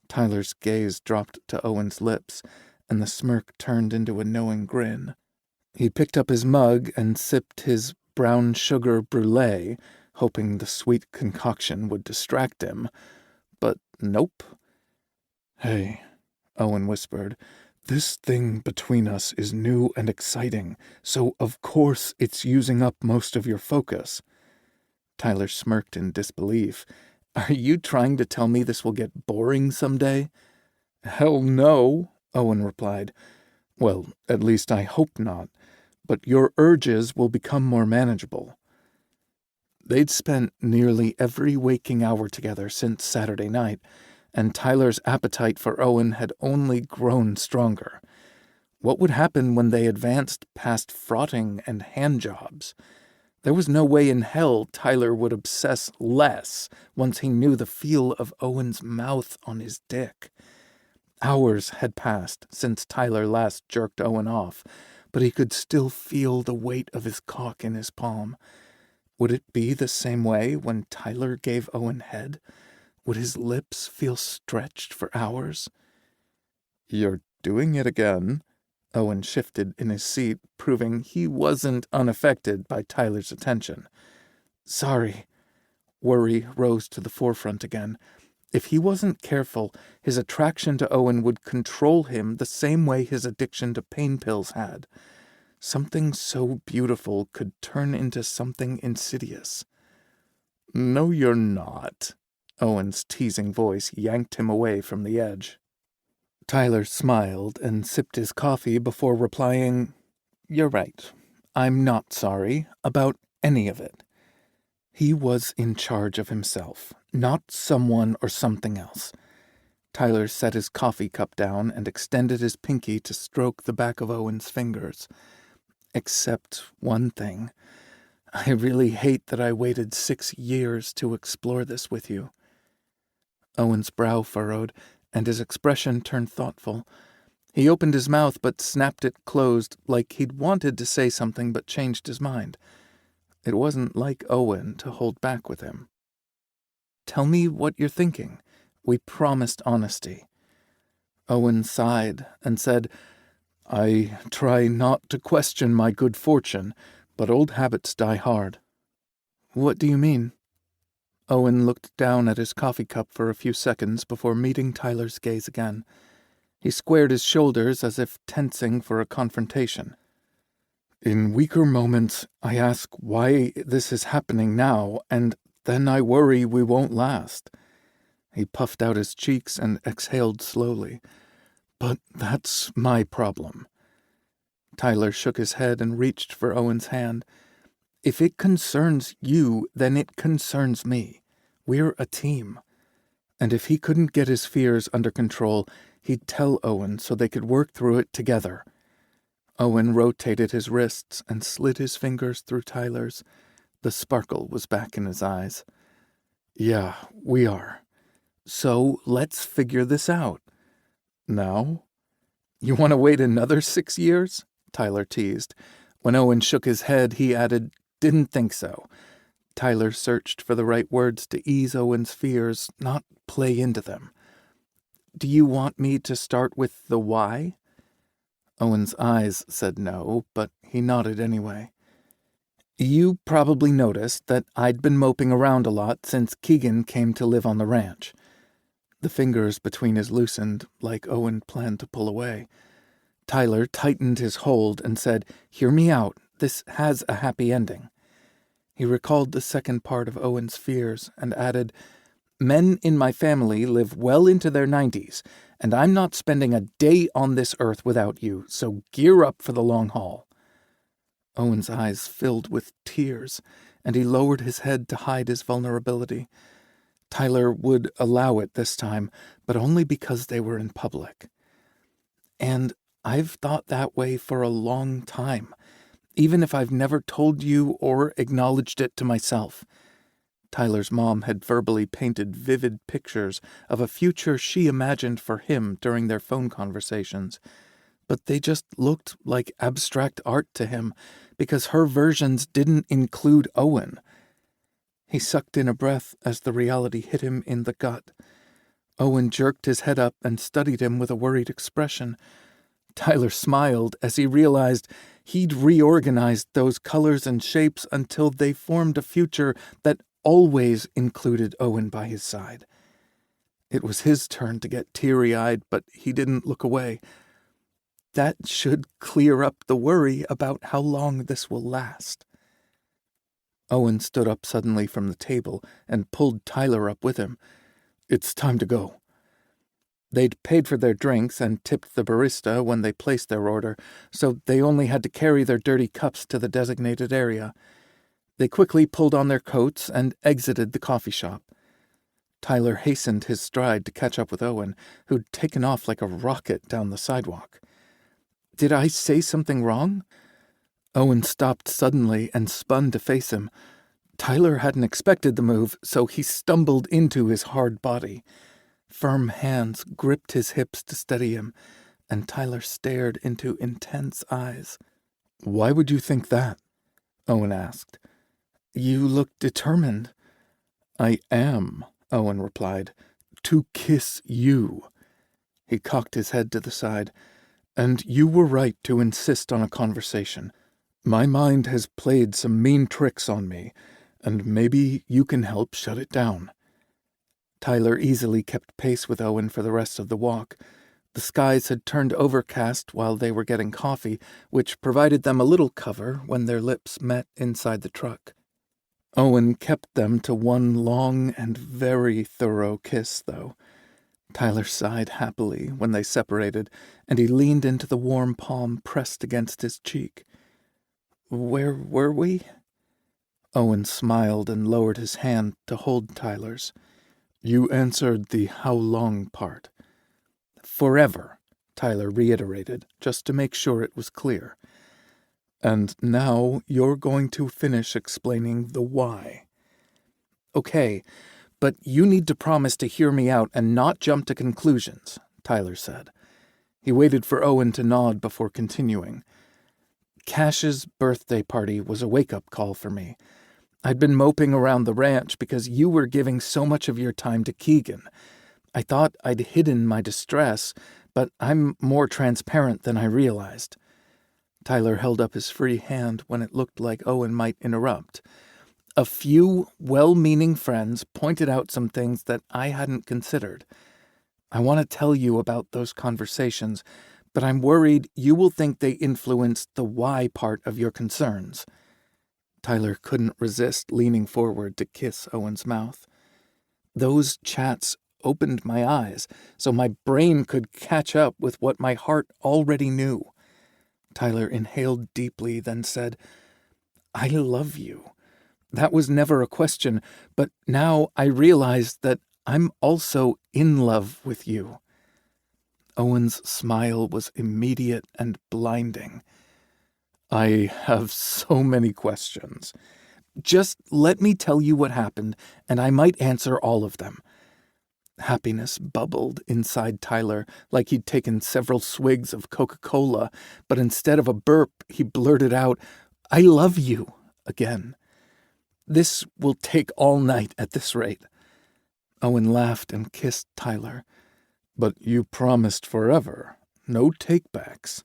Tyler's gaze dropped to Owen's lips, and the smirk turned into a knowing grin. He picked up his mug and sipped his brown sugar brulee, hoping the sweet concoction would distract him. But nope. "Hey," Owen whispered, "this thing between us is new and exciting, so of course it's using up most of your focus." Tyler smirked in disbelief, Are you trying to tell me this will get boring someday? Hell no, Owen replied. Well, at least I hope not, but your urges will become more manageable. They'd spent nearly every waking hour together since Saturday night, and Tyler's appetite for Owen had only grown stronger. What would happen when they advanced past frotting and handjobs? There was no way in hell Tyler would obsess less once he knew the feel of Owen's mouth on his dick. Hours had passed since Tyler last jerked Owen off, but he could still feel the weight of his cock in his palm. Would it be the same way when Tyler gave Owen head? Would his lips feel stretched for hours? You're doing it again. Owen shifted in his seat, proving he wasn't unaffected by Tyler's attention. Sorry. Worry rose to the forefront again. If he wasn't careful, his attraction to Owen would control him the same way his addiction to pain pills had. Something so beautiful could turn into something insidious. No, you're not. Owen's teasing voice yanked him away from the edge. Tyler smiled and sipped his coffee before replying, You're right. I'm not sorry about any of it. He was in charge of himself, not someone or something else. Tyler set his coffee cup down and extended his pinky to stroke the back of Owen's fingers. Except one thing. I really hate that I waited 6 years to explore this with you. Owen's brow furrowed, and his expression turned thoughtful. He opened his mouth but snapped it closed, like he'd wanted to say something but changed his mind. It wasn't like Owen to hold back with him. Tell me what you're thinking. We promised honesty. Owen sighed and said, I try not to question my good fortune, but old habits die hard. What do you mean? Owen looked down at his coffee cup for a few seconds before meeting Tyler's gaze again. He squared his shoulders as if tensing for a confrontation. In weaker moments, I ask why this is happening now, and then I worry we won't last. He puffed out his cheeks and exhaled slowly. But that's my problem. Tyler shook his head and reached for Owen's hand. If it concerns you, then it concerns me. We're a team. And if he couldn't get his fears under control, he'd tell Owen so they could work through it together. Owen rotated his wrists and slid his fingers through Tyler's. The sparkle was back in his eyes. Yeah, we are. So let's figure this out. Now? You want to wait another 6 years? Tyler teased. When Owen shook his head, he added, Didn't think so. Tyler searched for the right words to ease Owen's fears, not play into them. Do you want me to start with the why? Owen's eyes said no, but he nodded anyway. You probably noticed that I'd been moping around a lot since Keegan came to live on the ranch. The fingers between his loosened, like Owen planned to pull away. Tyler tightened his hold and said, Hear me out. This has a happy ending. He recalled the second part of Owen's fears and added, Men in my family live well into their 90s, and I'm not spending a day on this earth without you, so gear up for the long haul. Owen's eyes filled with tears, and he lowered his head to hide his vulnerability. Tyler would allow it this time, but only because they were in public. And I've thought that way for a long time, even if I've never told you or acknowledged it to myself. Tyler's mom had verbally painted vivid pictures of a future she imagined for him during their phone conversations, but they just looked like abstract art to him because her versions didn't include Owen. He sucked in a breath as the reality hit him in the gut. Owen jerked his head up and studied him with a worried expression. Tyler smiled as he realized he'd reorganized those colors and shapes until they formed a future that always included Owen by his side. It was his turn to get teary-eyed, but he didn't look away. That should clear up the worry about how long this will last. Owen stood up suddenly from the table and pulled Tyler up with him. "It's time to go." They'd paid for their drinks and tipped the barista when they placed their order, so they only had to carry their dirty cups to the designated area. They quickly pulled on their coats and exited the coffee shop. Tyler hastened his stride to catch up with Owen, who'd taken off like a rocket down the sidewalk. "Did I say something wrong?" Owen stopped suddenly and spun to face him. Tyler hadn't expected the move, so he stumbled into his hard body. Firm hands gripped his hips to steady him, and Tyler stared into intense eyes. "Why would you think that?" Owen asked. "You look determined." "I am," Owen replied, "to kiss you." He cocked his head to the side. "And you were right to insist on a conversation. My mind has played some mean tricks on me, and maybe you can help shut it down." Tyler easily kept pace with Owen for the rest of the walk. The skies had turned overcast while they were getting coffee, which provided them a little cover when their lips met inside the truck. Owen kept them to one long and very thorough kiss, though. Tyler sighed happily when they separated, and he leaned into the warm palm pressed against his cheek. "Where were we?" Owen smiled and lowered his hand to hold Tyler's. "You answered the how long part." "Forever," Tyler reiterated, just to make sure it was clear. "And now you're going to finish explaining the why." "Okay, but you need to promise to hear me out and not jump to conclusions," Tyler said. He waited for Owen to nod before continuing. "Cash's birthday party was a wake-up call for me. I'd been moping around the ranch because you were giving so much of your time to Keegan. I thought I'd hidden my distress, but I'm more transparent than I realized." Tyler held up his free hand when it looked like Owen might interrupt. "A few well-meaning friends pointed out some things that I hadn't considered. I want to tell you about those conversations, but I'm worried you will think they influenced the why part of your concerns." Tyler couldn't resist leaning forward to kiss Owen's mouth. "Those chats opened my eyes, so my brain could catch up with what my heart already knew." Tyler inhaled deeply, then said, "I love you. That was never a question, but now I realize that I'm also in love with you." Owen's smile was immediate and blinding. "I have so many questions." "Just let me tell you what happened, and I might answer all of them." Happiness bubbled inside Tyler like he'd taken several swigs of Coca-Cola, but instead of a burp, he blurted out, "I love you," again. "This will take all night at this rate." Owen laughed and kissed Tyler. "But you promised forever. No takebacks."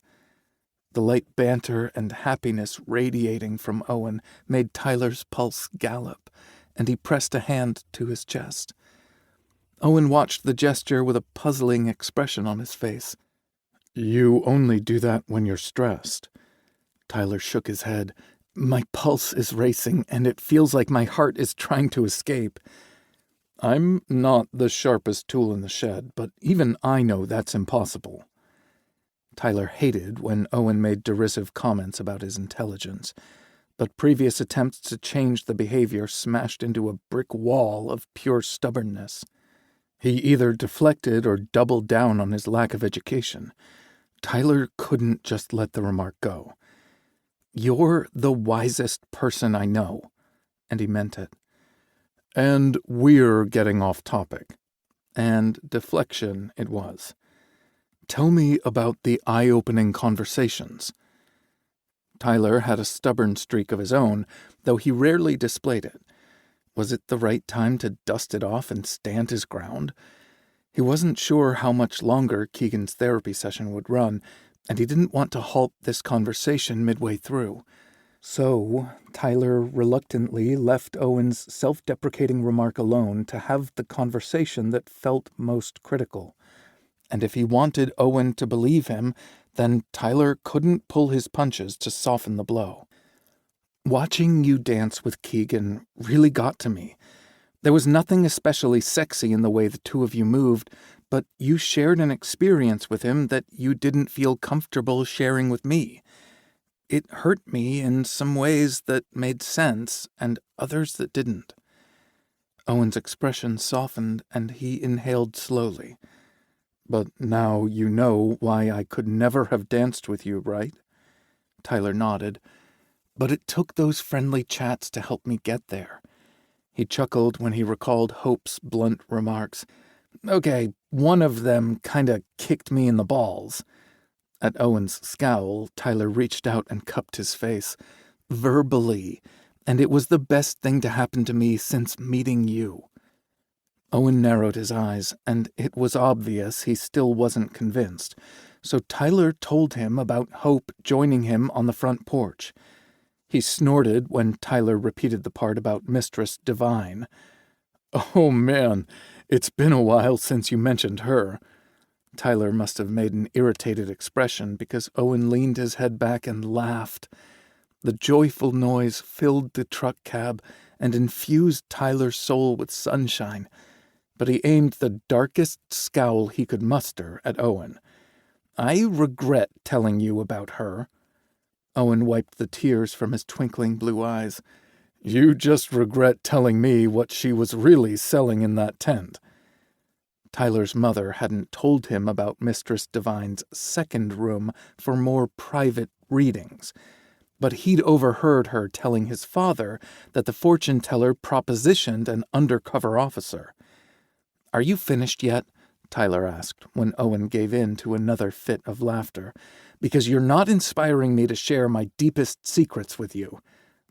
The light banter and happiness radiating from Owen made Tyler's pulse gallop, and he pressed a hand to his chest. Owen watched the gesture with a puzzling expression on his face. "You only do that when you're stressed." Tyler shook his head. "My pulse is racing, and it feels like my heart is trying to escape." "I'm not the sharpest tool in the shed, but even I know that's impossible." Tyler hated when Owen made derisive comments about his intelligence, but previous attempts to change the behavior smashed into a brick wall of pure stubbornness. He either deflected or doubled down on his lack of education. Tyler couldn't just let the remark go. "You're the wisest person I know," and he meant it. "And we're getting off topic." And deflection it was. "Tell me about the eye-opening conversations." Tyler had a stubborn streak of his own, though he rarely displayed it. Was it the right time to dust it off and stand his ground? He wasn't sure how much longer Keegan's therapy session would run, and he didn't want to halt this conversation midway through. So, Tyler reluctantly left Owen's self-deprecating remark alone to have the conversation that felt most critical. And if he wanted Owen to believe him, then Tyler couldn't pull his punches to soften the blow. Watching you dance with Keegan really got to me. There was nothing especially sexy in the way the two of you moved, but you shared an experience with him that you didn't feel comfortable sharing with me. It hurt me in some ways that made sense, and others that didn't. Owen's expression softened, and he inhaled slowly. But now you know why I could never have danced with you, right? Tyler nodded. But it took those friendly chats to help me get there. He chuckled when he recalled Hope's blunt remarks. Okay, one of them kinda kicked me in the balls. At Owen's scowl, Tyler reached out and cupped his face. Verbally. And it was the best thing to happen to me since meeting you. Owen narrowed his eyes, and it was obvious he still wasn't convinced. So Tyler told him about Hope joining him on the front porch. He snorted when Tyler repeated the part about Mistress Divine. Oh man, it's been a while since you mentioned her. Tyler must have made an irritated expression because Owen leaned his head back and laughed. The joyful noise filled the truck cab and infused Tyler's soul with sunshine, but he aimed the darkest scowl he could muster at Owen. I regret telling you about her. Owen wiped the tears from his twinkling blue eyes. You just regret telling me what she was really selling in that tent. Tyler's mother hadn't told him about Mistress Divine's second room for more private readings, but he'd overheard her telling his father that the fortune-teller propositioned an undercover officer. Are you finished yet? Tyler asked when Owen gave in to another fit of laughter. Because you're not inspiring me to share my deepest secrets with you.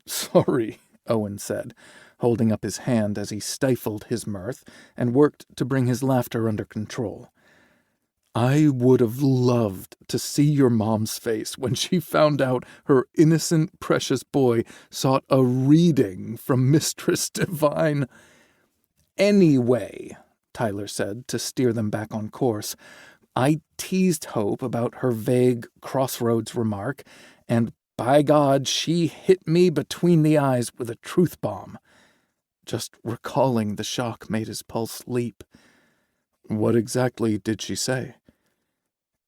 Sorry, Owen said, holding up his hand as he stifled his mirth and worked to bring his laughter under control. I would have loved to see your mom's face when she found out her innocent, precious boy sought a reading from Mistress Divine. Anyway, Tyler said to steer them back on course, I teased Hope about her vague crossroads remark, and by God, she hit me between the eyes with a truth bomb. Just recalling the shock made his pulse leap. What exactly did she say?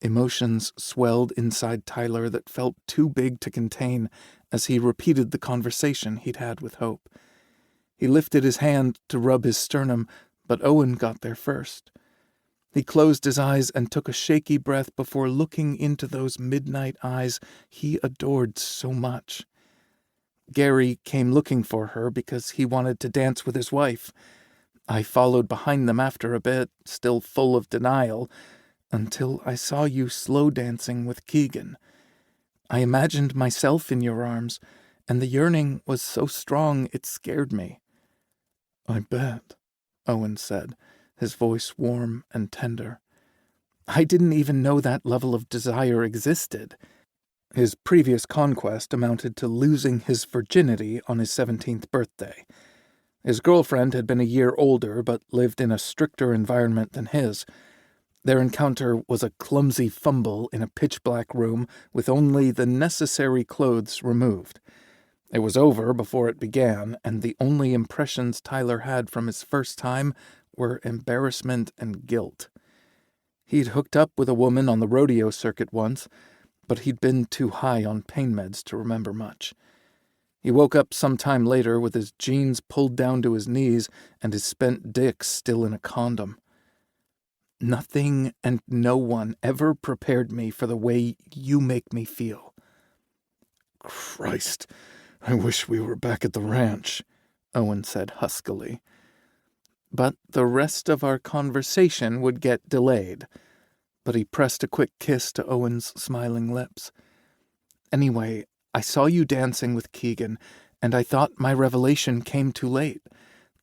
Emotions swelled inside Tyler that felt too big to contain as he repeated the conversation he'd had with Hope. He lifted his hand to rub his sternum, but Owen got there first. He closed his eyes and took a shaky breath before looking into those midnight eyes he adored so much. Gary came looking for her because he wanted to dance with his wife. I followed behind them after a bit, still full of denial, until I saw you slow dancing with Keegan. I imagined myself in your arms, and the yearning was so strong it scared me. I bet, Owen said, his voice warm and tender. I didn't even know that level of desire existed. His previous conquest amounted to losing his virginity on his 17th birthday. His girlfriend had been a year older but lived in a stricter environment than his. Their encounter was a clumsy fumble in a pitch-black room with only the necessary clothes removed. It was over before it began, and the only impressions Tyler had from his first time were embarrassment and guilt. He'd hooked up with a woman on the rodeo circuit once, but he'd been too high on pain meds to remember much. He woke up some time later with his jeans pulled down to his knees and his spent dick still in a condom. Nothing and no one ever prepared me for the way you make me feel. Christ, I wish we were back at the ranch, Owen said huskily. But the rest of our conversation would get delayed. But he pressed a quick kiss to Owen's smiling lips. Anyway, I saw you dancing with Keegan, and I thought my revelation came too late.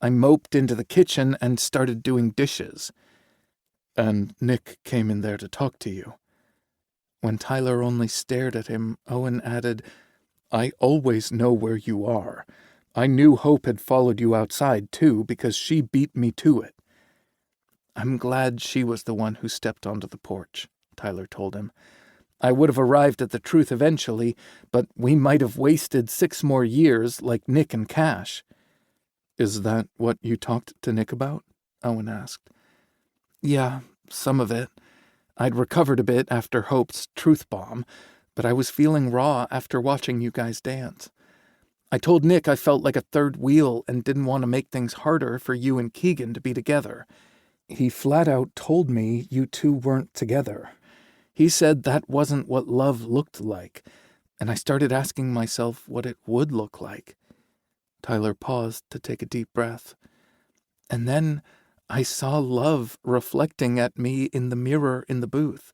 I moped into the kitchen and started doing dishes. And Nick came in there to talk to you. When Tyler only stared at him, Owen added, I always know where you are. I knew Hope had followed you outside, too, because she beat me to it. I'm glad she was the one who stepped onto the porch, Tyler told him. I would have arrived at the truth eventually, but we might have wasted 6 more years like Nick and Cash." "Is that what you talked to Nick about?" Owen asked. "Yeah, some of it. I'd recovered a bit after Hope's truth bomb, but I was feeling raw after watching you guys dance. I told Nick I felt like a third wheel and didn't want to make things harder for you and Keegan to be together. He flat out told me you two weren't together. He said that wasn't what love looked like, and I started asking myself what it would look like." Tyler paused to take a deep breath. "And then I saw love reflecting at me in the mirror in the booth.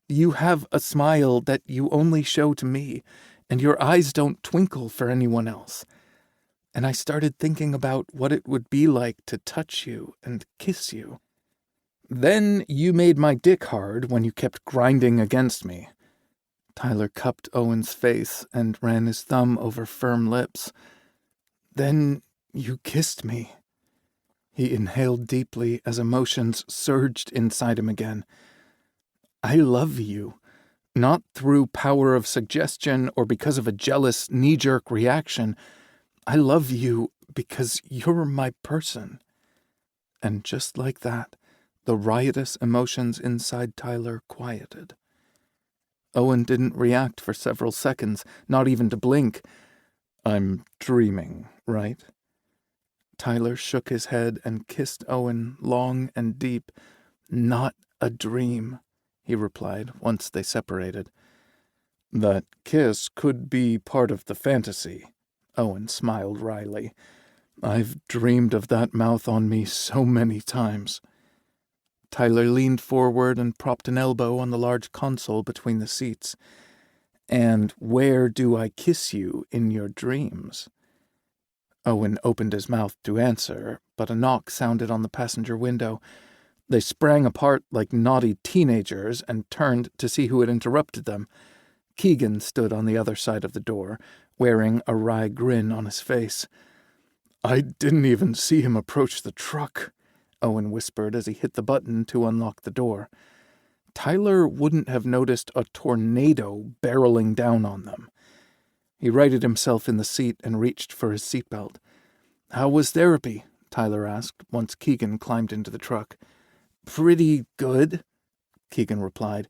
You have a smile that you only show to me, and your eyes don't twinkle for anyone else. And I started thinking about what it would be like to touch you and kiss you. Then you made my dick hard when you kept grinding against me." Tyler cupped Owen's face and ran his thumb over firm lips. "Then you kissed me." He inhaled deeply as emotions surged inside him again. "I love you, not through power of suggestion or because of a jealous knee-jerk reaction. I love you because you're my person." And just like that, the riotous emotions inside Tyler quieted. Owen didn't react for several seconds, not even to blink. "I'm dreaming, right?" Tyler shook his head and kissed Owen long and deep. "Not a dream," he replied once they separated. "That kiss could be part of the fantasy," Owen smiled wryly. "I've dreamed of that mouth on me so many times." Tyler leaned forward and propped an elbow on the large console between the seats. "And where do I kiss you in your dreams?" Owen opened his mouth to answer, but a knock sounded on the passenger window. They sprang apart like naughty teenagers and turned to see who had interrupted them. Keegan stood on the other side of the door, wearing a wry grin on his face. "I didn't even see him approach the truck," Owen whispered as he hit the button to unlock the door. Tyler wouldn't have noticed a tornado barreling down on them. He righted himself in the seat and reached for his seatbelt. "How was therapy?" Tyler asked once Keegan climbed into the truck. "Pretty good," Keegan replied.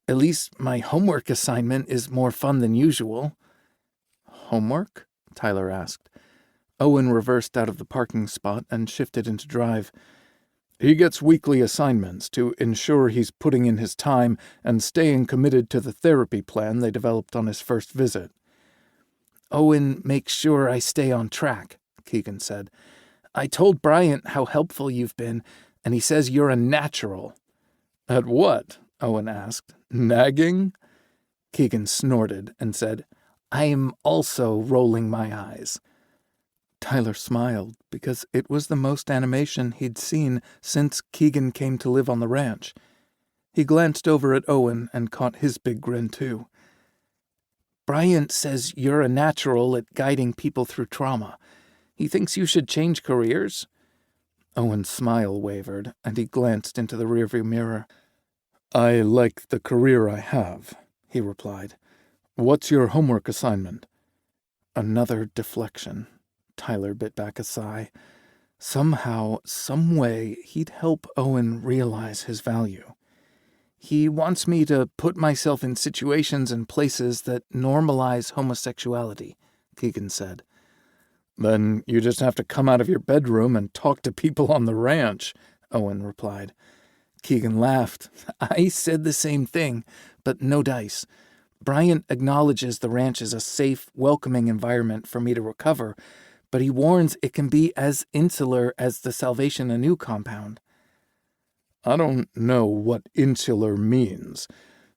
"At least my homework assignment is more fun than usual." "Homework?" Tyler asked. Owen reversed out of the parking spot and shifted into drive. "He gets weekly assignments to ensure he's putting in his time and staying committed to the therapy plan they developed on his first visit." "Owen makes sure I stay on track," Keegan said. "I told Bryant how helpful you've been, and he says you're a natural." "At what?" Owen asked. "Nagging?" Keegan snorted and said, "I'm also rolling my eyes." Tyler smiled because it was the most animation he'd seen since Keegan came to live on the ranch. He glanced over at Owen and caught his big grin too. "Bryant says you're a natural at guiding people through trauma. He thinks you should change careers?" Owen's smile wavered, and he glanced into the rearview mirror. "I like the career I have," he replied. "What's your homework assignment?" Another deflection. Tyler bit back a sigh. Somehow, someway, he'd help Owen realize his value. "He wants me to put myself in situations and places that normalize homosexuality," Keegan said. "Then you just have to come out of your bedroom and talk to people on the ranch," Owen replied. Keegan laughed. "I said the same thing, but no dice. Bryant acknowledges the ranch is a safe, welcoming environment for me to recover, but he warns it can be as insular as the Salvation Anew compound." "I don't know what insular means,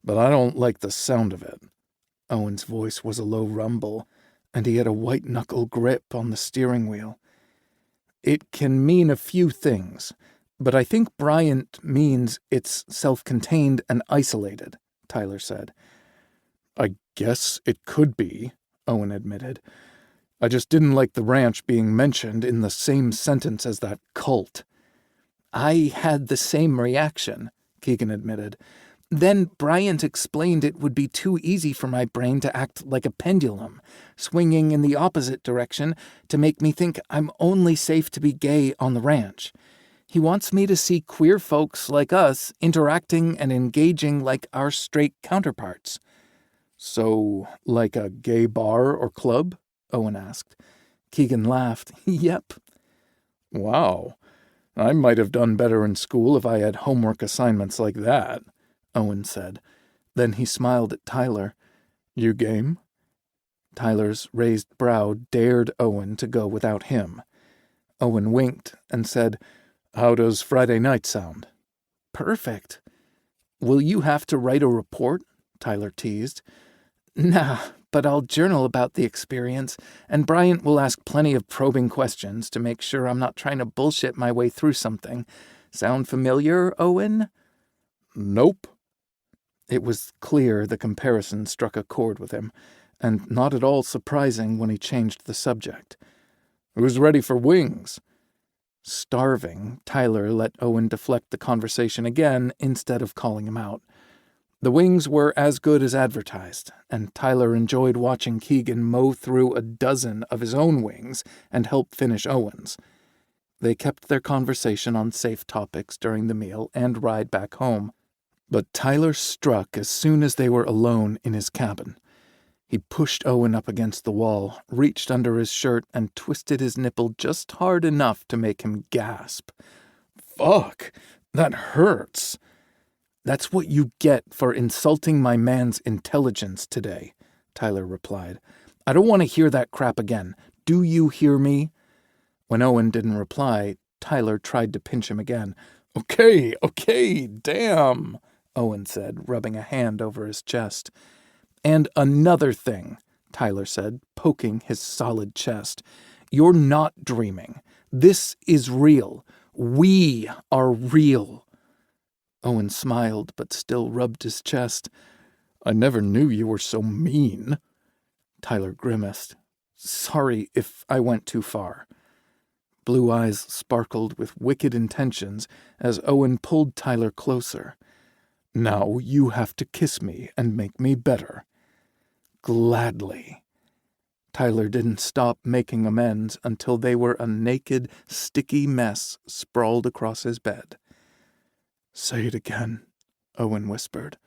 but I don't like the sound of it." Owen's voice was a low rumble, and he had a white-knuckle grip on the steering wheel. "It can mean a few things, but I think Bryant means it's self-contained and isolated," Tyler said. "I guess it could be," Owen admitted. "I just didn't like the ranch being mentioned in the same sentence as that cult." "I had the same reaction," Keegan admitted. Then Bryant explained it would be too easy for my brain to act like a pendulum, swinging in the opposite direction to make me think I'm only safe to be gay on the ranch. He wants me to see queer folks like us interacting and engaging like our straight counterparts. So, like a gay bar or club? Owen asked. Keegan laughed. Yep. Wow. I might have done better in school if I had homework assignments like that, Owen said. Then he smiled at Tyler. You game? Tyler's raised brow dared Owen to go without him. Owen winked and said, How does Friday night sound? Perfect. Will you have to write a report? Tyler teased. Nah, but I'll journal about the experience, and Bryant will ask plenty of probing questions to make sure I'm not trying to bullshit my way through something. Sound familiar, Owen? Nope. It was clear the comparison struck a chord with him, and not at all surprising when he changed the subject. Who's ready for wings? Starving, Tyler let Owen deflect the conversation again instead of calling him out. The wings were as good as advertised, and Tyler enjoyed watching Keegan mow through a dozen of his own wings and help finish Owen's. They kept their conversation on safe topics during the meal and ride back home, but Tyler struck as soon as they were alone in his cabin. He pushed Owen up against the wall, reached under his shirt, and twisted his nipple just hard enough to make him gasp. Fuck, that hurts. That's what you get for insulting my man's intelligence today, Tyler replied. I don't want to hear that crap again. Do you hear me? When Owen didn't reply, Tyler tried to pinch him again. Okay, damn, Owen said, rubbing a hand over his chest. And another thing, Tyler said, poking his solid chest. You're not dreaming. This is real. We are real. Owen smiled, but still rubbed his chest. I never knew you were so mean. Tyler grimaced. Sorry if I went too far. Blue eyes sparkled with wicked intentions as Owen pulled Tyler closer. Now you have to kiss me and make me better. Gladly. Tyler didn't stop making amends until they were a naked, sticky mess sprawled across his bed. Say it again, Owen whispered.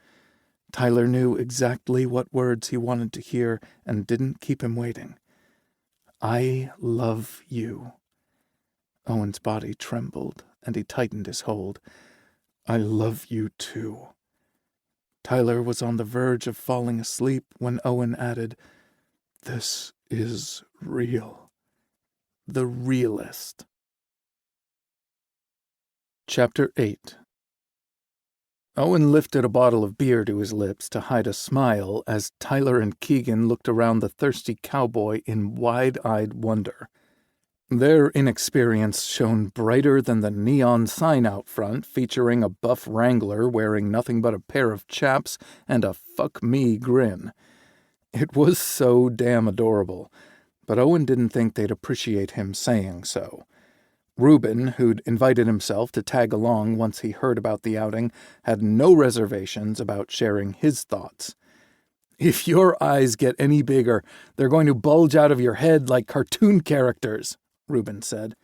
Tyler knew exactly what words he wanted to hear and didn't keep him waiting. I love you. Owen's body trembled, and he tightened his hold. I love you too. Tyler was on the verge of falling asleep when Owen added, This is real. The realest. Chapter 8. Owen lifted a bottle of beer to his lips to hide a smile as Tyler and Keegan looked around the thirsty cowboy in wide-eyed wonder. Their inexperience shone brighter than the neon sign out front featuring a buff wrangler wearing nothing but a pair of chaps and a fuck me grin. It was so damn adorable, but Owen didn't think they'd appreciate him saying so. Reuben, who'd invited himself to tag along once he heard about the outing, had no reservations about sharing his thoughts. If your eyes get any bigger, they're going to bulge out of your head like cartoon characters, Reuben said.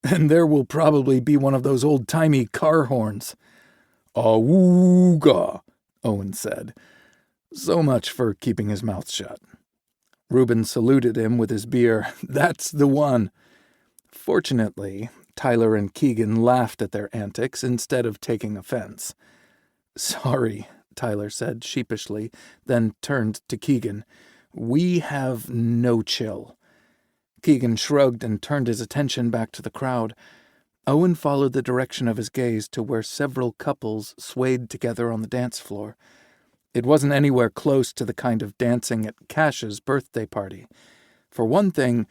And there will probably be one of those old-timey car horns. Awooga, Owen said. So much for keeping his mouth shut. Reuben saluted him with his beer. That's the one. Fortunately, Tyler and Keegan laughed at their antics instead of taking offense. Sorry, Tyler said sheepishly, then turned to Keegan. We have no chill. Keegan shrugged and turned his attention back to the crowd. Owen followed the direction of his gaze to where several couples swayed together on the dance floor. It wasn't anywhere close to the kind of dancing at Cash's birthday party. For one thing,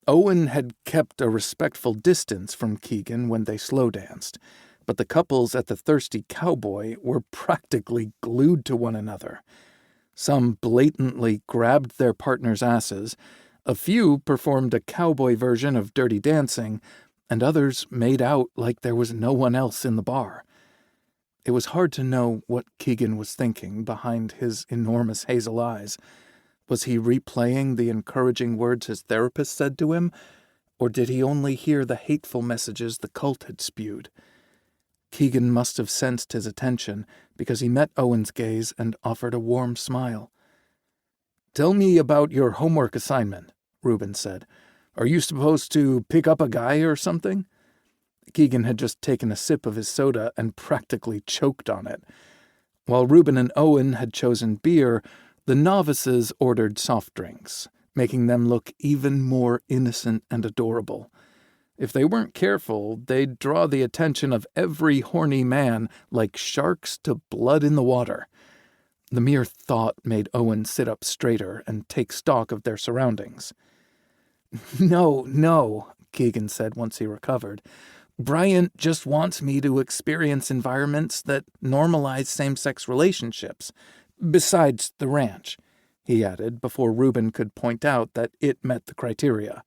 Owen had kept a respectful distance from Keegan when they slow danced, but the couples at the Thirsty Cowboy were practically glued to one another. Some blatantly grabbed their partners' asses, a few performed a cowboy version of Dirty Dancing, and others made out like there was no one else in the bar. It was hard to know what Keegan was thinking behind his enormous hazel eyes. Was he replaying the encouraging words his therapist said to him, or did he only hear the hateful messages the cult had spewed? Keegan must have sensed his attention because he met Owen's gaze and offered a warm smile. "Tell me about your homework assignment," Reuben said. "Are you supposed to pick up a guy or something?" Keegan had just taken a sip of his soda and practically choked on it. While Reuben and Owen had chosen beer, the novices ordered soft drinks, making them look even more innocent and adorable. If they weren't careful, they'd draw the attention of every horny man like sharks to blood in the water. The mere thought made Owen sit up straighter and take stock of their surroundings. No, Keegan said once he recovered. "Bryant just wants me to experience environments that normalize same-sex relationships. Besides the ranch," he added before Reuben could point out that it met the criteria.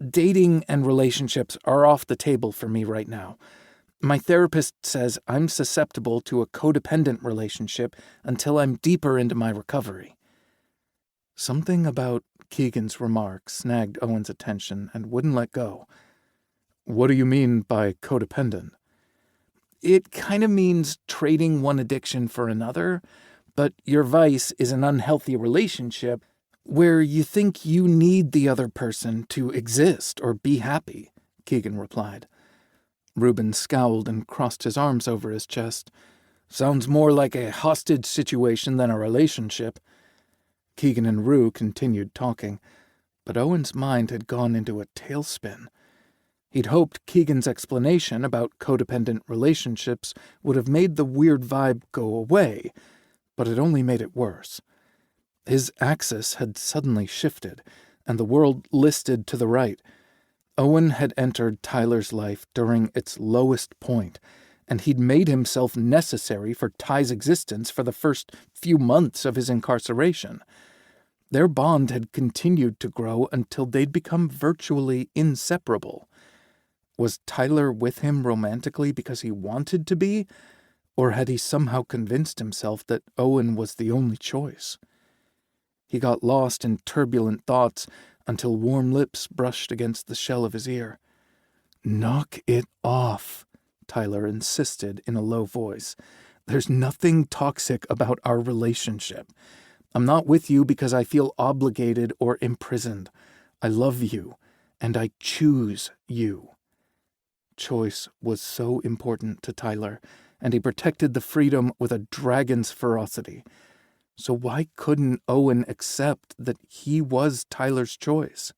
"Dating and relationships are off the table for me right now. My therapist says I'm susceptible to a codependent relationship until I'm deeper into my recovery." Something about Keegan's remark snagged Owen's attention and wouldn't let go. "What do you mean by codependent?" "It kind of means trading one addiction for another, but your vice is an unhealthy relationship where you think you need the other person to exist or be happy," Keegan replied. Reuben scowled and crossed his arms over his chest. "Sounds more like a hostage situation than a relationship." Keegan and Rue continued talking, but Owen's mind had gone into a tailspin. He'd hoped Keegan's explanation about codependent relationships would have made the weird vibe go away, but it only made it worse. His axis had suddenly shifted, and the world listed to the right. Owen had entered Tyler's life during its lowest point, and he'd made himself necessary for Ty's existence for the first few months of his incarceration. Their bond had continued to grow until they'd become virtually inseparable. Was Tyler with him romantically because he wanted to be, or had he somehow convinced himself that Owen was the only choice? He got lost in turbulent thoughts until warm lips brushed against the shell of his ear. "Knock it off," Tyler insisted in a low voice. "There's nothing toxic about our relationship. I'm not with you because I feel obligated or imprisoned. I love you, and I choose you." Choice was so important to Tyler, and he protected the freedom with a dragon's ferocity. So why couldn't Owen accept that he was Tyler's choice?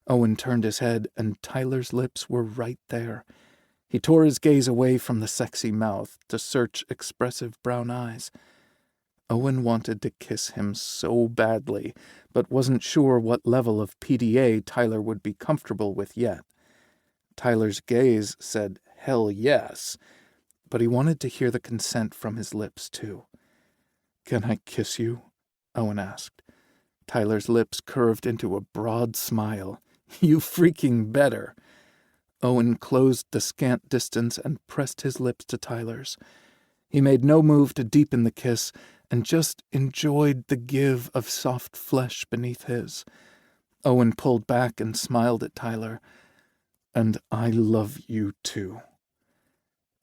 Owen turned his head, and Tyler's lips were right there. He tore his gaze away from the sexy mouth to search expressive brown eyes. Owen wanted to kiss him so badly, but wasn't sure what level of PDA Tyler would be comfortable with yet. Tyler's gaze said, "Hell yes," but he wanted to hear the consent from his lips, too. "Can I kiss you?" Owen asked. Tyler's lips curved into a broad smile. "You freaking better." Owen closed the scant distance and pressed his lips to Tyler's. He made no move to deepen the kiss and just enjoyed the give of soft flesh beneath his. Owen pulled back and smiled at Tyler. "And I love you too."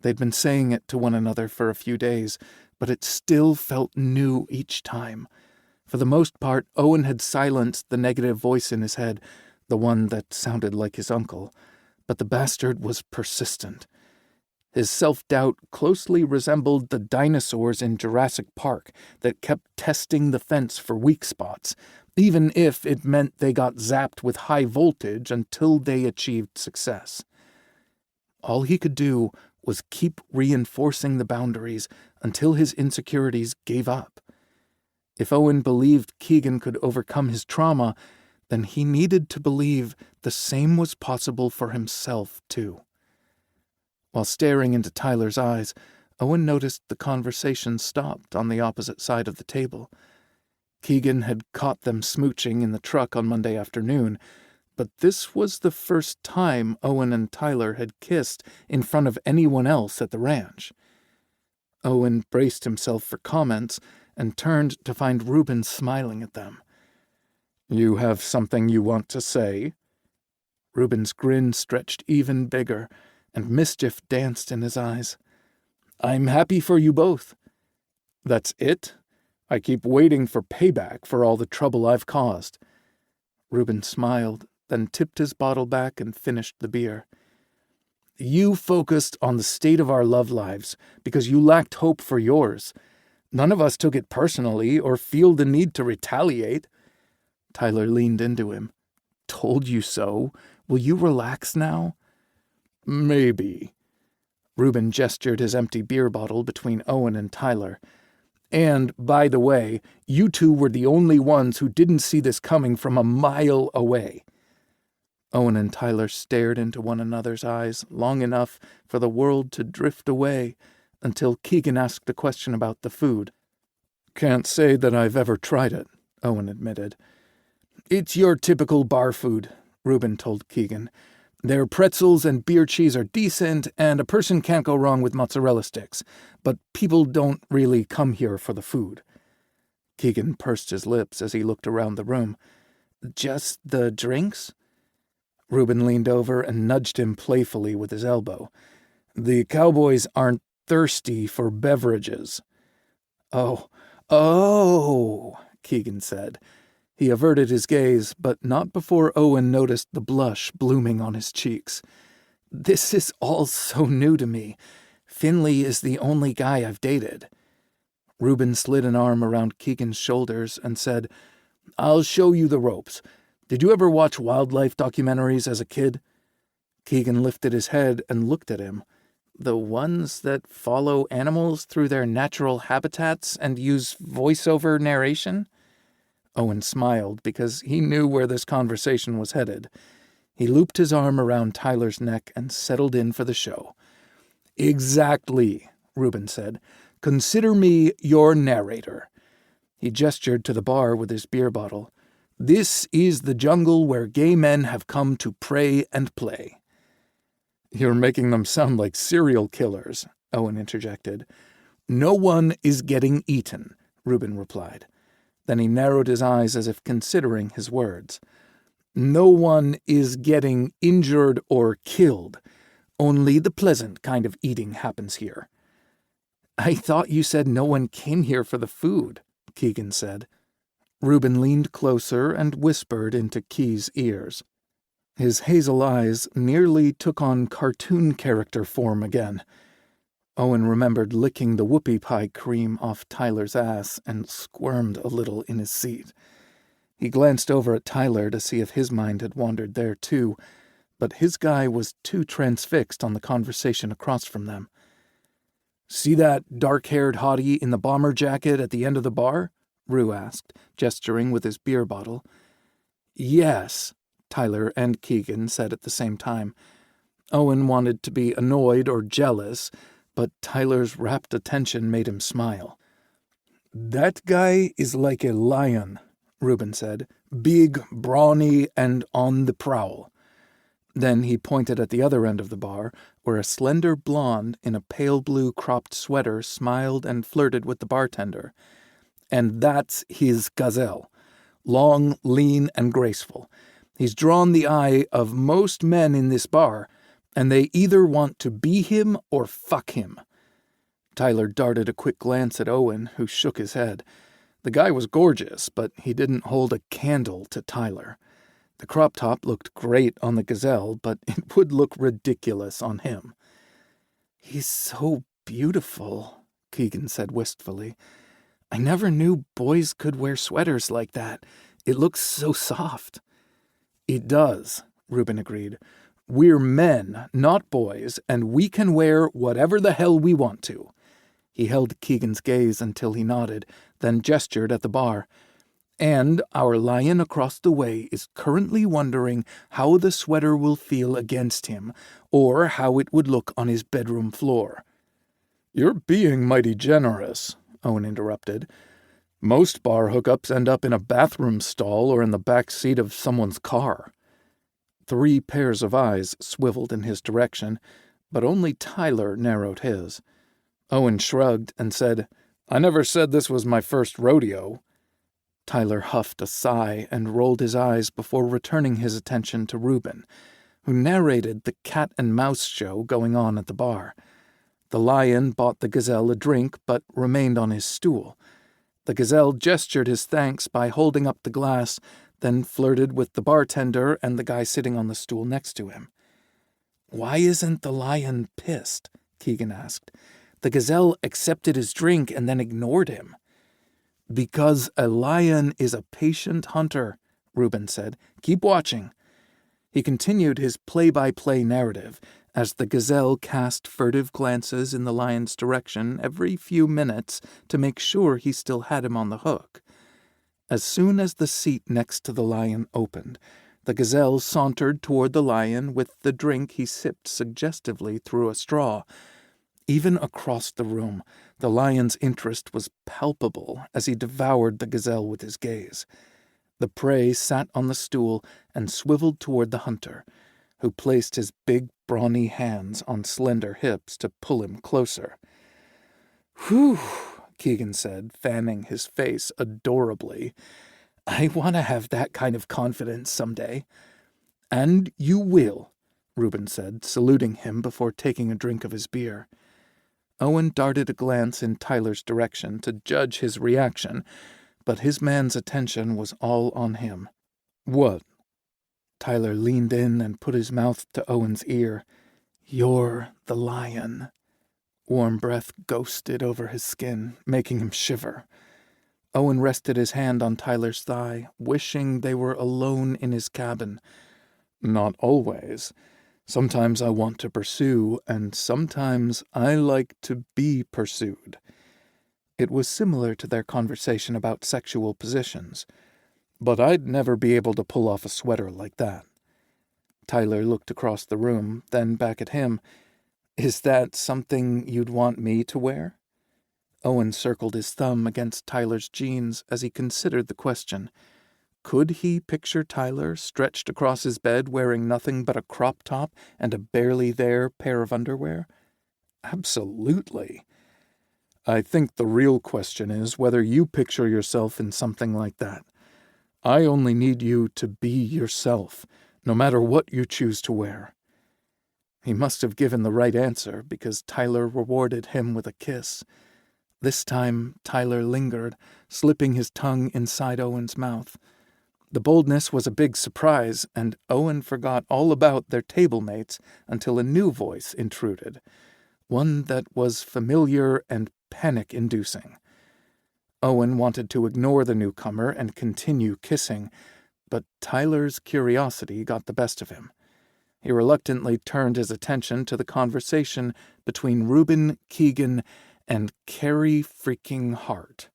They'd been saying it to one another for a few days, but it still felt new each time. For the most part, Owen had silenced the negative voice in his head, the one that sounded like his uncle, but the bastard was persistent. His self-doubt closely resembled the dinosaurs in Jurassic Park that kept testing the fence for weak spots, even if it meant they got zapped with high voltage until they achieved success. All he could do was keep reinforcing the boundaries until his insecurities gave up. If Owen believed Keegan could overcome his trauma, then he needed to believe the same was possible for himself, too. While staring into Tyler's eyes, Owen noticed the conversation stopped on the opposite side of the table. Keegan had caught them smooching in the truck on Monday afternoon, but this was the first time Owen and Tyler had kissed in front of anyone else at the ranch. Owen braced himself for comments and turned to find Reuben smiling at them. "You have something you want to say?" Reuben's grin stretched even bigger, and mischief danced in his eyes. "I'm happy for you both." "That's it? I keep waiting for payback for all the trouble I've caused." Reuben smiled, then tipped his bottle back and finished the beer. "You focused on the state of our love lives because you lacked hope for yours. None of us took it personally or feel the need to retaliate." Tyler leaned into him. "Told you so. Will you relax now?" "Maybe." Reuben gestured his empty beer bottle between Owen and Tyler. "And, by the way, you two were the only ones who didn't see this coming from a mile away." Owen and Tyler stared into one another's eyes long enough for the world to drift away until Keegan asked a question about the food. "Can't say that I've ever tried it," Owen admitted. "It's your typical bar food," Reuben told Keegan. "Their pretzels and beer cheese are decent, and a person can't go wrong with mozzarella sticks, but people don't really come here for the food." Keegan pursed his lips as he looked around the room. "Just the drinks?" Reuben leaned over and nudged him playfully with his elbow. "The cowboys aren't thirsty for beverages." Oh, Keegan said. He averted his gaze, but not before Owen noticed the blush blooming on his cheeks. "This is all so new to me. Finley is the only guy I've dated." Reuben slid an arm around Keegan's shoulders and said, "I'll show you the ropes. Did you ever watch wildlife documentaries as a kid?" Keegan lifted his head and looked at him. "The ones that follow animals through their natural habitats and use voiceover narration?" Owen smiled because he knew where this conversation was headed. He looped his arm around Tyler's neck and settled in for the show. "Exactly," Reuben said. "Consider me your narrator." He gestured to the bar with his beer bottle. "This is the jungle where gay men have come to pray and play." "You're making them sound like serial killers," Owen interjected. "No one is getting eaten," Reuben replied. Then he narrowed his eyes as if considering his words. "No one is getting injured or killed. Only the pleasant kind of eating happens here." "I thought you said no one came here for the food," Keegan said. Reuben leaned closer and whispered into Key's ears. His hazel eyes nearly took on cartoon character form again. Owen remembered licking the whoopie pie cream off Tyler's ass and squirmed a little in his seat. He glanced over at Tyler to see if his mind had wandered there too, but his guy was too transfixed on the conversation across from them. "See that dark-haired hottie in the bomber jacket at the end of the bar?" Rue asked, gesturing with his beer bottle. "Yes," Tyler and Keegan said at the same time. Owen wanted to be annoyed or jealous, but Tyler's rapt attention made him smile. "That guy is like a lion," Reuben said. "Big, brawny, and on the prowl." Then he pointed at the other end of the bar, where a slender blonde in a pale blue cropped sweater smiled and flirted with the bartender. "And that's his gazelle. Long, lean, and graceful. He's drawn the eye of most men in this bar, and they either want to be him or fuck him." Tyler darted a quick glance at Owen, who shook his head. The guy was gorgeous, but he didn't hold a candle to Tyler. The crop top looked great on the gazelle, but it would look ridiculous on him. "He's so beautiful," Keegan said wistfully. "I never knew boys could wear sweaters like that. It looks so soft." "It does," Reuben agreed. "We're men, not boys, and we can wear whatever the hell we want to." He held Keegan's gaze until he nodded, then gestured at the bar. "And our lion across the way is currently wondering how the sweater will feel against him, or how it would look on his bedroom floor." "You're being mighty generous," Owen interrupted. "Most bar hookups end up in a bathroom stall or in the back seat of someone's car." 3 pairs of eyes swiveled in his direction, but only Tyler narrowed his. Owen shrugged and said, "I never said this was my first rodeo." Tyler huffed a sigh and rolled his eyes before returning his attention to Reuben, who narrated the cat and mouse show going on at the bar. The lion bought the gazelle a drink but remained on his stool. The gazelle gestured his thanks by holding up the glass, then flirted with the bartender and the guy sitting on the stool next to him. "Why isn't the lion pissed?" Keegan asked. "The gazelle accepted his drink and then ignored him." "Because a lion is a patient hunter," Reuben said. "Keep watching." He continued his play-by-play narrative as the gazelle cast furtive glances in the lion's direction every few minutes to make sure he still had him on the hook. As soon as the seat next to the lion opened, the gazelle sauntered toward the lion with the drink he sipped suggestively through a straw. Even across the room, the lion's interest was palpable as he devoured the gazelle with his gaze. The prey sat on the stool and swiveled toward the hunter, who placed his big, brawny hands on slender hips to pull him closer. "Whew," Keegan said, fanning his face adorably. "I want to have that kind of confidence someday." "And you will," Reuben said, saluting him before taking a drink of his beer. Owen darted a glance in Tyler's direction to judge his reaction, but his man's attention was all on him. "What?" Tyler leaned in and put his mouth to Owen's ear. "You're the lion." Warm breath ghosted over his skin, making him shiver. Owen rested his hand on Tyler's thigh, wishing they were alone in his cabin. "Not always. Sometimes I want to pursue, and sometimes I like to be pursued." It was similar to their conversation about sexual positions. "But I'd never be able to pull off a sweater like that." Tyler looked across the room, then back at him. "Is that something you'd want me to wear?" Owen circled his thumb against Tyler's jeans as he considered the question. Could he picture Tyler stretched across his bed wearing nothing but a crop top and a barely there pair of underwear? Absolutely. "I think the real question is whether you picture yourself in something like that. I only need you to be yourself, no matter what you choose to wear." He must have given the right answer because Tyler rewarded him with a kiss. This time, Tyler lingered, slipping his tongue inside Owen's mouth. The boldness was a big surprise, and Owen forgot all about their table mates until a new voice intruded, one that was familiar and panic-inducing. Owen wanted to ignore the newcomer and continue kissing, but Tyler's curiosity got the best of him. He reluctantly turned his attention to the conversation between Reuben, Keegan, and Carrie freaking Hart.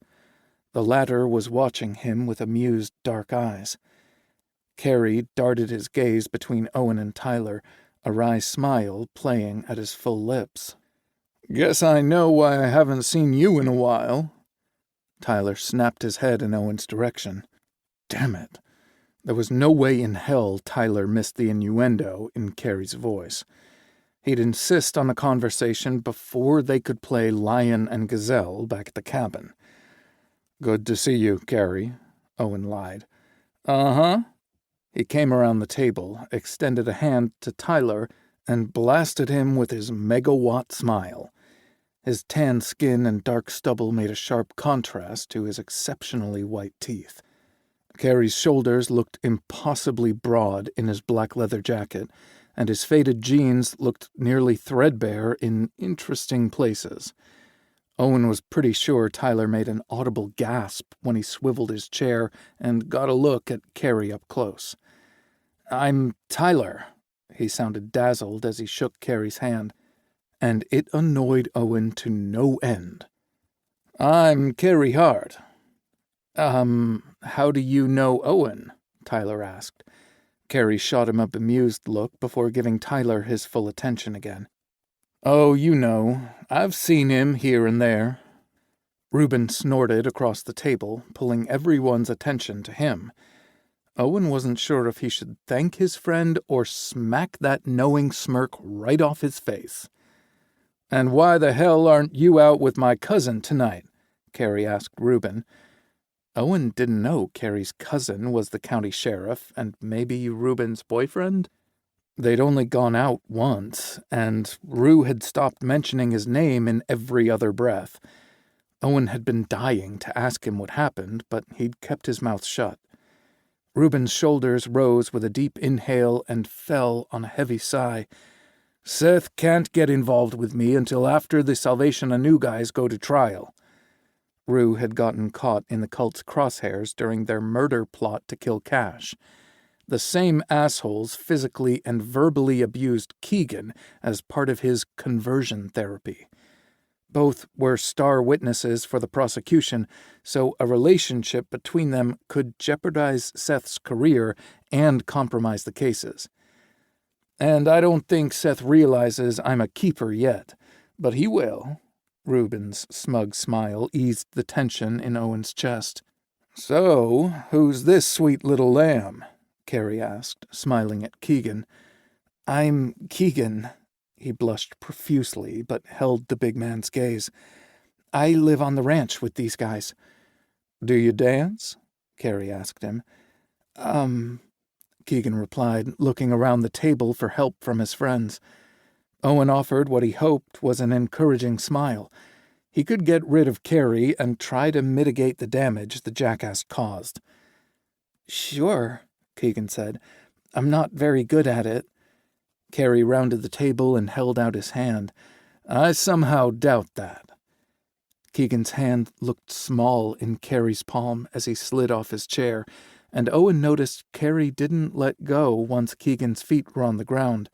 The latter was watching him with amused dark eyes. Carrie darted his gaze between Owen and Tyler, a wry smile playing at his full lips. "Guess I know why I haven't seen you in a while." Tyler snapped his head in Owen's direction. Damn it. There was no way in hell Tyler missed the innuendo in Carrie's voice. He'd insist on a conversation before they could play lion and gazelle back at the cabin. "Good to see you, Carrie," Owen lied. "Uh-huh." He came around the table, extended a hand to Tyler, and blasted him with his megawatt smile. His tan skin and dark stubble made a sharp contrast to his exceptionally white teeth. Carrie's shoulders looked impossibly broad in his black leather jacket, and his faded jeans looked nearly threadbare in interesting places. Owen was pretty sure Tyler made an audible gasp when he swiveled his chair and got a look at Carrie up close. "I'm Tyler," he sounded dazzled as he shook Carrie's hand, and it annoyed Owen to no end. "I'm Carrie Hart." How do you know Owen?" Tyler asked. Carrie shot him a bemused look before giving Tyler his full attention again. "Oh, you know, I've seen him here and there." Reuben snorted across the table, pulling everyone's attention to him. Owen wasn't sure if he should thank his friend or smack that knowing smirk right off his face. "And why the hell aren't you out with my cousin tonight?" Carrie asked Reuben. Owen didn't know Carrie's cousin was the county sheriff and maybe Reuben's boyfriend. They'd only gone out once, and Rue had stopped mentioning his name in every other breath. Owen had been dying to ask him what happened, but he'd kept his mouth shut. Reuben's shoulders rose with a deep inhale and fell on a heavy sigh. "Seth can't get involved with me until after the Salvation Anu guys go to trial." Rue had gotten caught in the cult's crosshairs during their murder plot to kill Cash. The same assholes physically and verbally abused Keegan as part of his conversion therapy. Both were star witnesses for the prosecution, so a relationship between them could jeopardize Seth's career and compromise the cases. "And I don't think Seth realizes I'm a keeper yet, but he will." Reuben's smug smile eased the tension in Owen's chest. "So, who's this sweet little lamb?" Carrie asked, smiling at Keegan. "I'm Keegan." He blushed profusely, but held the big man's gaze. "I live on the ranch with these guys." "Do you dance?" Carrie asked him. Keegan replied, looking around the table for help from his friends. Owen offered what he hoped was an encouraging smile. He could get rid of Carrie and try to mitigate the damage the jackass caused. "Sure," Keegan said. "I'm not very good at it." Carrie rounded the table and held out his hand. "I somehow doubt that." Keegan's hand looked small in Carrie's palm as he slid off his chair, and Owen noticed Carrie didn't let go once Keegan's feet were on the ground.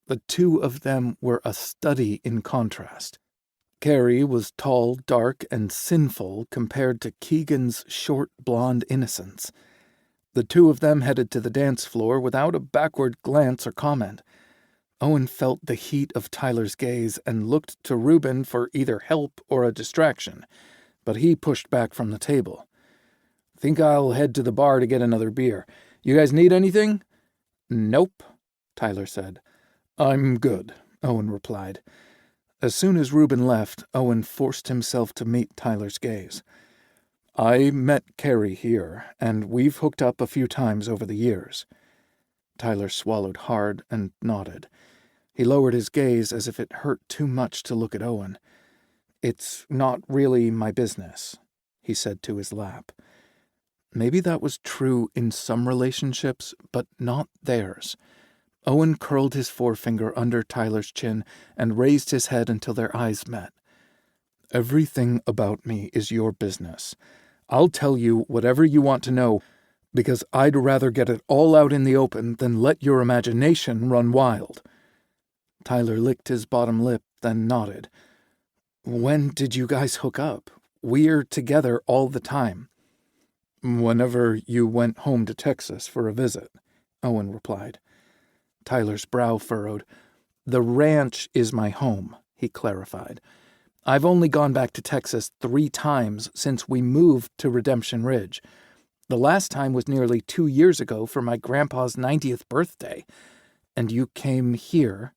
The two of them were a study in contrast. Carrie was tall, dark, and sinful compared to Keegan's short, blonde innocence. The two of them headed to the dance floor without a backward glance or comment. Owen felt the heat of Tyler's gaze and looked to Reuben for either help or a distraction, but he pushed back from the table. "Think I'll head to the bar to get another beer. You guys need anything?" "Nope," Tyler said. "I'm good," Owen replied. As soon as Reuben left, Owen forced himself to meet Tyler's gaze. "I met Carrie here, and we've hooked up a few times over the years." Tyler swallowed hard and nodded. He lowered his gaze as if it hurt too much to look at Owen. "It's not really my business," he said to his lap. Maybe that was true in some relationships, but not theirs. Owen curled his forefinger under Tyler's chin and raised his head until their eyes met. "Everything about me is your business. I'll tell you whatever you want to know, because I'd rather get it all out in the open than let your imagination run wild." Tyler licked his bottom lip, then nodded. "When did you guys hook up? We're together all the time." "Whenever you went home to Texas for a visit," Owen replied. Tyler's brow furrowed. "The ranch is my home," he clarified. "I've only gone back to Texas 3 times since we moved to Redemption Ridge. The last time was nearly 2 years ago for my grandpa's 90th birthday. And you came here."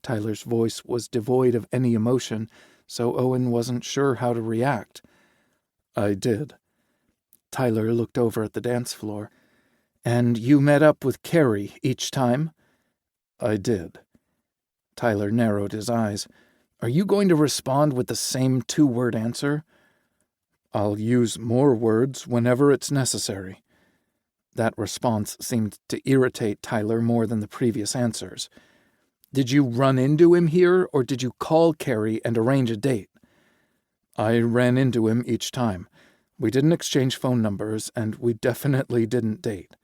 Tyler's voice was devoid of any emotion, so Owen wasn't sure how to react. "I did." Tyler looked over at the dance floor. "And you met up with Carrie each time?" "I did." Tyler narrowed his eyes. "Are you going to respond with the same 2-word answer?" "I'll use more words whenever it's necessary." That response seemed to irritate Tyler more than the previous answers. "Did you run into him here, or did you call Carrie and arrange a date?" "I ran into him each time. We didn't exchange phone numbers, and we definitely didn't date."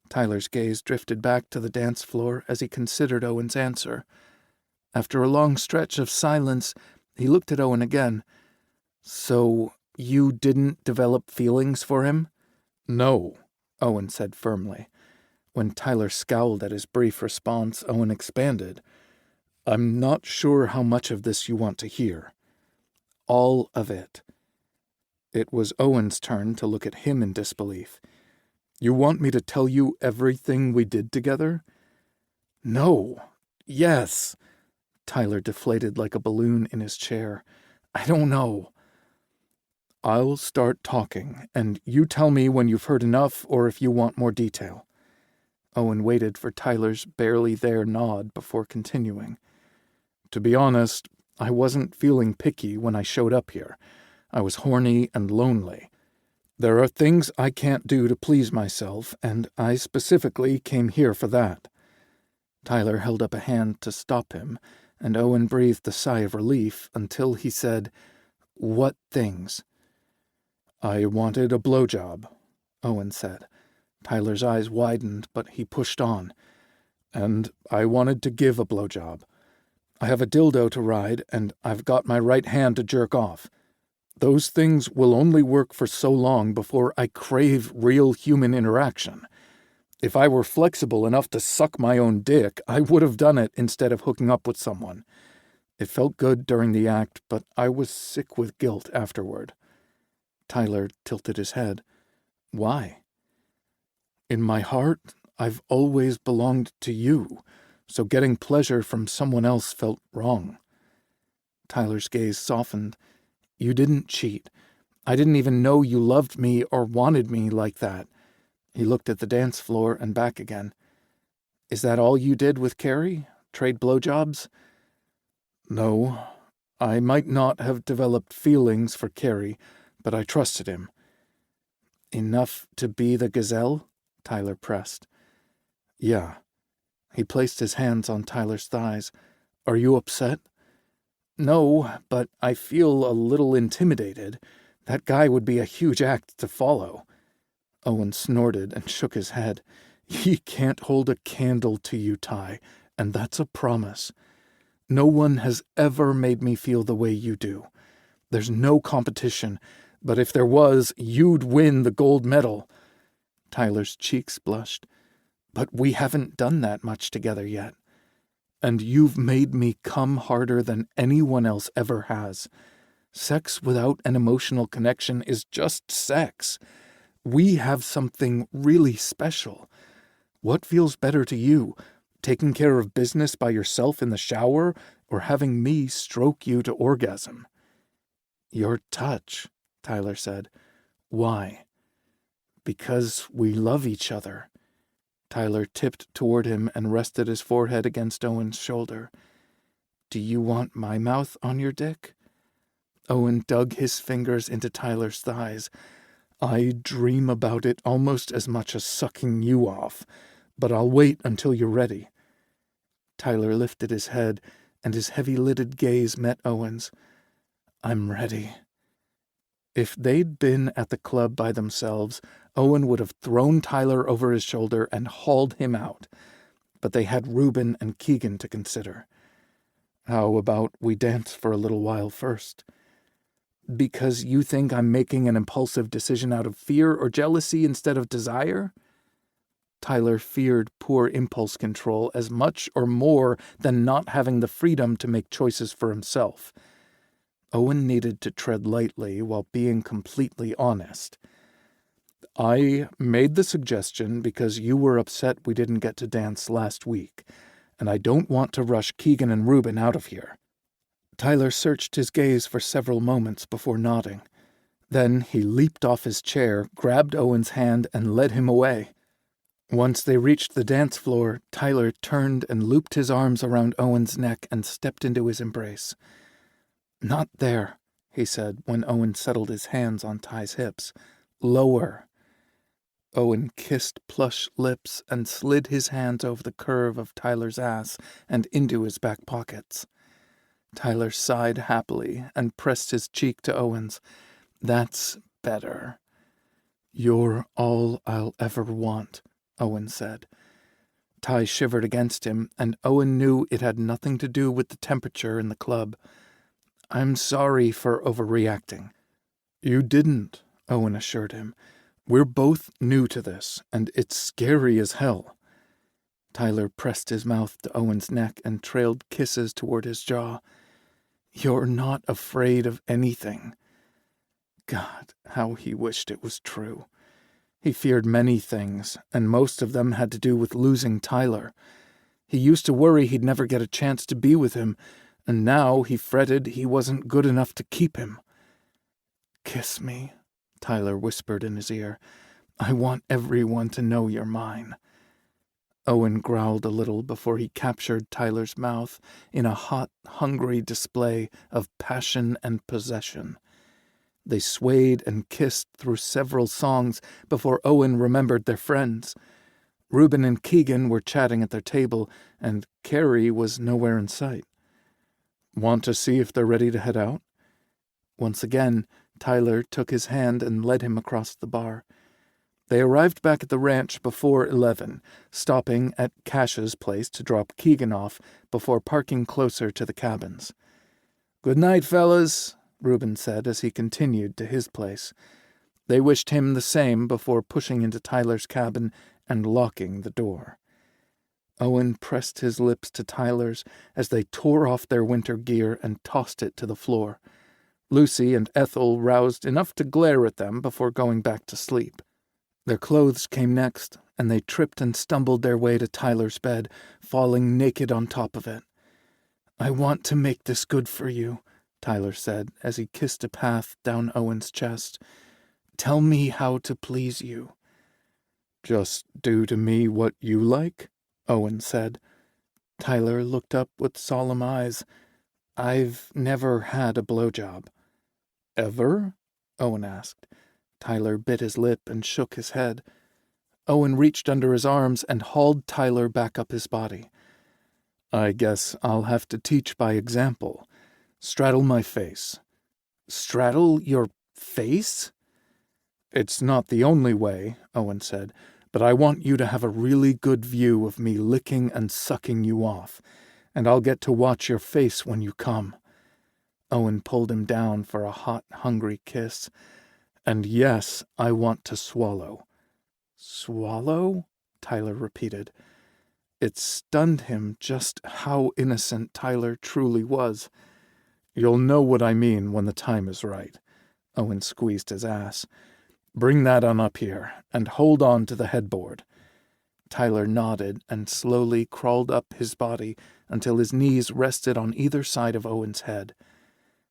Tyler's gaze drifted back to the dance floor as he considered Owen's answer. After a long stretch of silence, he looked at Owen again. "So, you didn't develop feelings for him?" "No," Owen said firmly. When Tyler scowled at his brief response, Owen expanded. "I'm not sure how much of this you want to hear." "All of it." It was Owen's turn to look at him in disbelief. "You want me to tell you everything we did together?" "No. Yes." Tyler deflated like a balloon in his chair. I don't know. I'll start talking, and you tell me when you've heard enough or if you want more detail. Owen waited for Tyler's barely there nod before continuing. To be honest, I wasn't feeling picky when I showed up here. I was horny and lonely. There are things I can't do to please myself, and I specifically came here for that. Tyler held up a hand to stop him, and Owen breathed a sigh of relief until he said, "What things?" "I wanted a blowjob," Owen said. Tyler's eyes widened, but he pushed on. "And I wanted to give a blowjob. I have a dildo to ride, and I've got my right hand to jerk off. Those things will only work for so long before I crave real human interaction. If I were flexible enough to suck my own dick, I would have done it instead of hooking up with someone. It felt good during the act, but I was sick with guilt afterward." Tyler tilted his head. "Why?" "In my heart, I've always belonged to you, so getting pleasure from someone else felt wrong." Tyler's gaze softened. "You didn't cheat. I didn't even know you loved me or wanted me like that." He looked at the dance floor and back again. "Is that all you did with Carrie? Trade blowjobs?" "No. I might not have developed feelings for Carrie, but I trusted him." "Enough to be the gazelle?" Tyler pressed. "Yeah." He placed his hands on Tyler's thighs. "Are you upset?" "No, but I feel a little intimidated. That guy would be a huge act to follow." Owen snorted and shook his head. "He can't hold a candle to you, Ty, and that's a promise. No one has ever made me feel the way you do. There's no competition, but if there was, you'd win the gold medal." Tyler's cheeks blushed. "But we haven't done that much together yet. And you've made me come harder than anyone else ever has. Sex without an emotional connection is just sex. We have something really special. What feels better to you, taking care of business by yourself in the shower, or having me stroke you to orgasm?" "Your touch," Tyler said. "Why?" "Because we love each other." Tyler tipped toward him and rested his forehead against Owen's shoulder. "Do you want my mouth on your dick?" Owen dug his fingers into Tyler's thighs. "I dream about it almost as much as sucking you off, but I'll wait until you're ready." Tyler lifted his head, and his heavy-lidded gaze met Owen's. "I'm ready." If they'd been at the club by themselves, Owen would have thrown Tyler over his shoulder and hauled him out. But they had Reuben and Keegan to consider. "How about we dance for a little while first?" "Because you think I'm making an impulsive decision out of fear or jealousy instead of desire?" Tyler feared poor impulse control as much or more than not having the freedom to make choices for himself. Owen needed to tread lightly while being completely honest. "I made the suggestion because you were upset we didn't get to dance last week, and I don't want to rush Keegan and Reuben out of here." Tyler searched his gaze for several moments before nodding. Then he leaped off his chair, grabbed Owen's hand, and led him away. Once they reached the dance floor, Tyler turned and looped his arms around Owen's neck and stepped into his embrace. "Not there," he said when Owen settled his hands on Ty's hips. "Lower." Owen kissed plush lips and slid his hands over the curve of Tyler's ass and into his back pockets. Tyler sighed happily and pressed his cheek to Owen's. "That's better." "You're all I'll ever want," Owen said. Ty shivered against him, and Owen knew it had nothing to do with the temperature in the club. "I'm sorry for overreacting." "You didn't," Owen assured him. "We're both new to this, and it's scary as hell." Tyler pressed his mouth to Owen's neck and trailed kisses toward his jaw. "You're not afraid of anything." God, how he wished it was true. He feared many things, and most of them had to do with losing Tyler. He used to worry he'd never get a chance to be with him, and now he fretted he wasn't good enough to keep him. "Kiss me," Tyler whispered in his ear. "I want everyone to know you're mine." Owen growled a little before he captured Tyler's mouth in a hot, hungry display of passion and possession. They swayed and kissed through several songs before Owen remembered their friends. Reuben and Keegan were chatting at their table, and Carrie was nowhere in sight. "Want to see if they're ready to head out?" Once again, Tyler took his hand and led him across the bar. They arrived back at the ranch before 11, stopping at Cash's place to drop Keegan off before parking closer to the cabins. "Good night, fellas," Reuben said as he continued to his place. They wished him the same before pushing into Tyler's cabin and locking the door. Owen pressed his lips to Tyler's as they tore off their winter gear and tossed it to the floor. Lucy and Ethel roused enough to glare at them before going back to sleep. Their clothes came next, and they tripped and stumbled their way to Tyler's bed, falling naked on top of it. "I want to make this good for you," Tyler said as he kissed a path down Owen's chest. "Tell me how to please you." "Just do to me what you like," Owen said. Tyler looked up with solemn eyes. "I've never had a blowjob." "Ever?" Owen asked. Tyler bit his lip and shook his head. Owen reached under his arms and hauled Tyler back up his body. "I guess I'll have to teach by example. Straddle my face." "Straddle your face?" "It's not the only way," Owen said, "but I want you to have a really good view of me licking and sucking you off, and I'll get to watch your face when you come." Owen pulled him down for a hot, hungry kiss. "And yes, I want to swallow." "Swallow?" Tyler repeated. It stunned him just how innocent Tyler truly was. "You'll know what I mean when the time is right." Owen squeezed his ass. "Bring that on up here, and hold on to the headboard." Tyler nodded and slowly crawled up his body until his knees rested on either side of Owen's head.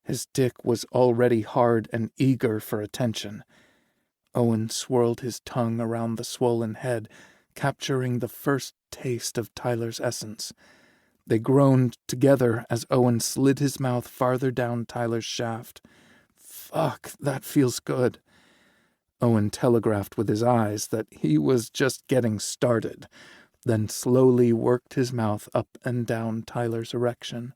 His dick was already hard and eager for attention. Owen swirled his tongue around the swollen head, capturing the first taste of Tyler's essence. They groaned together as Owen slid his mouth farther down Tyler's shaft. "Fuck, that feels good." Owen telegraphed with his eyes that he was just getting started, then slowly worked his mouth up and down Tyler's erection.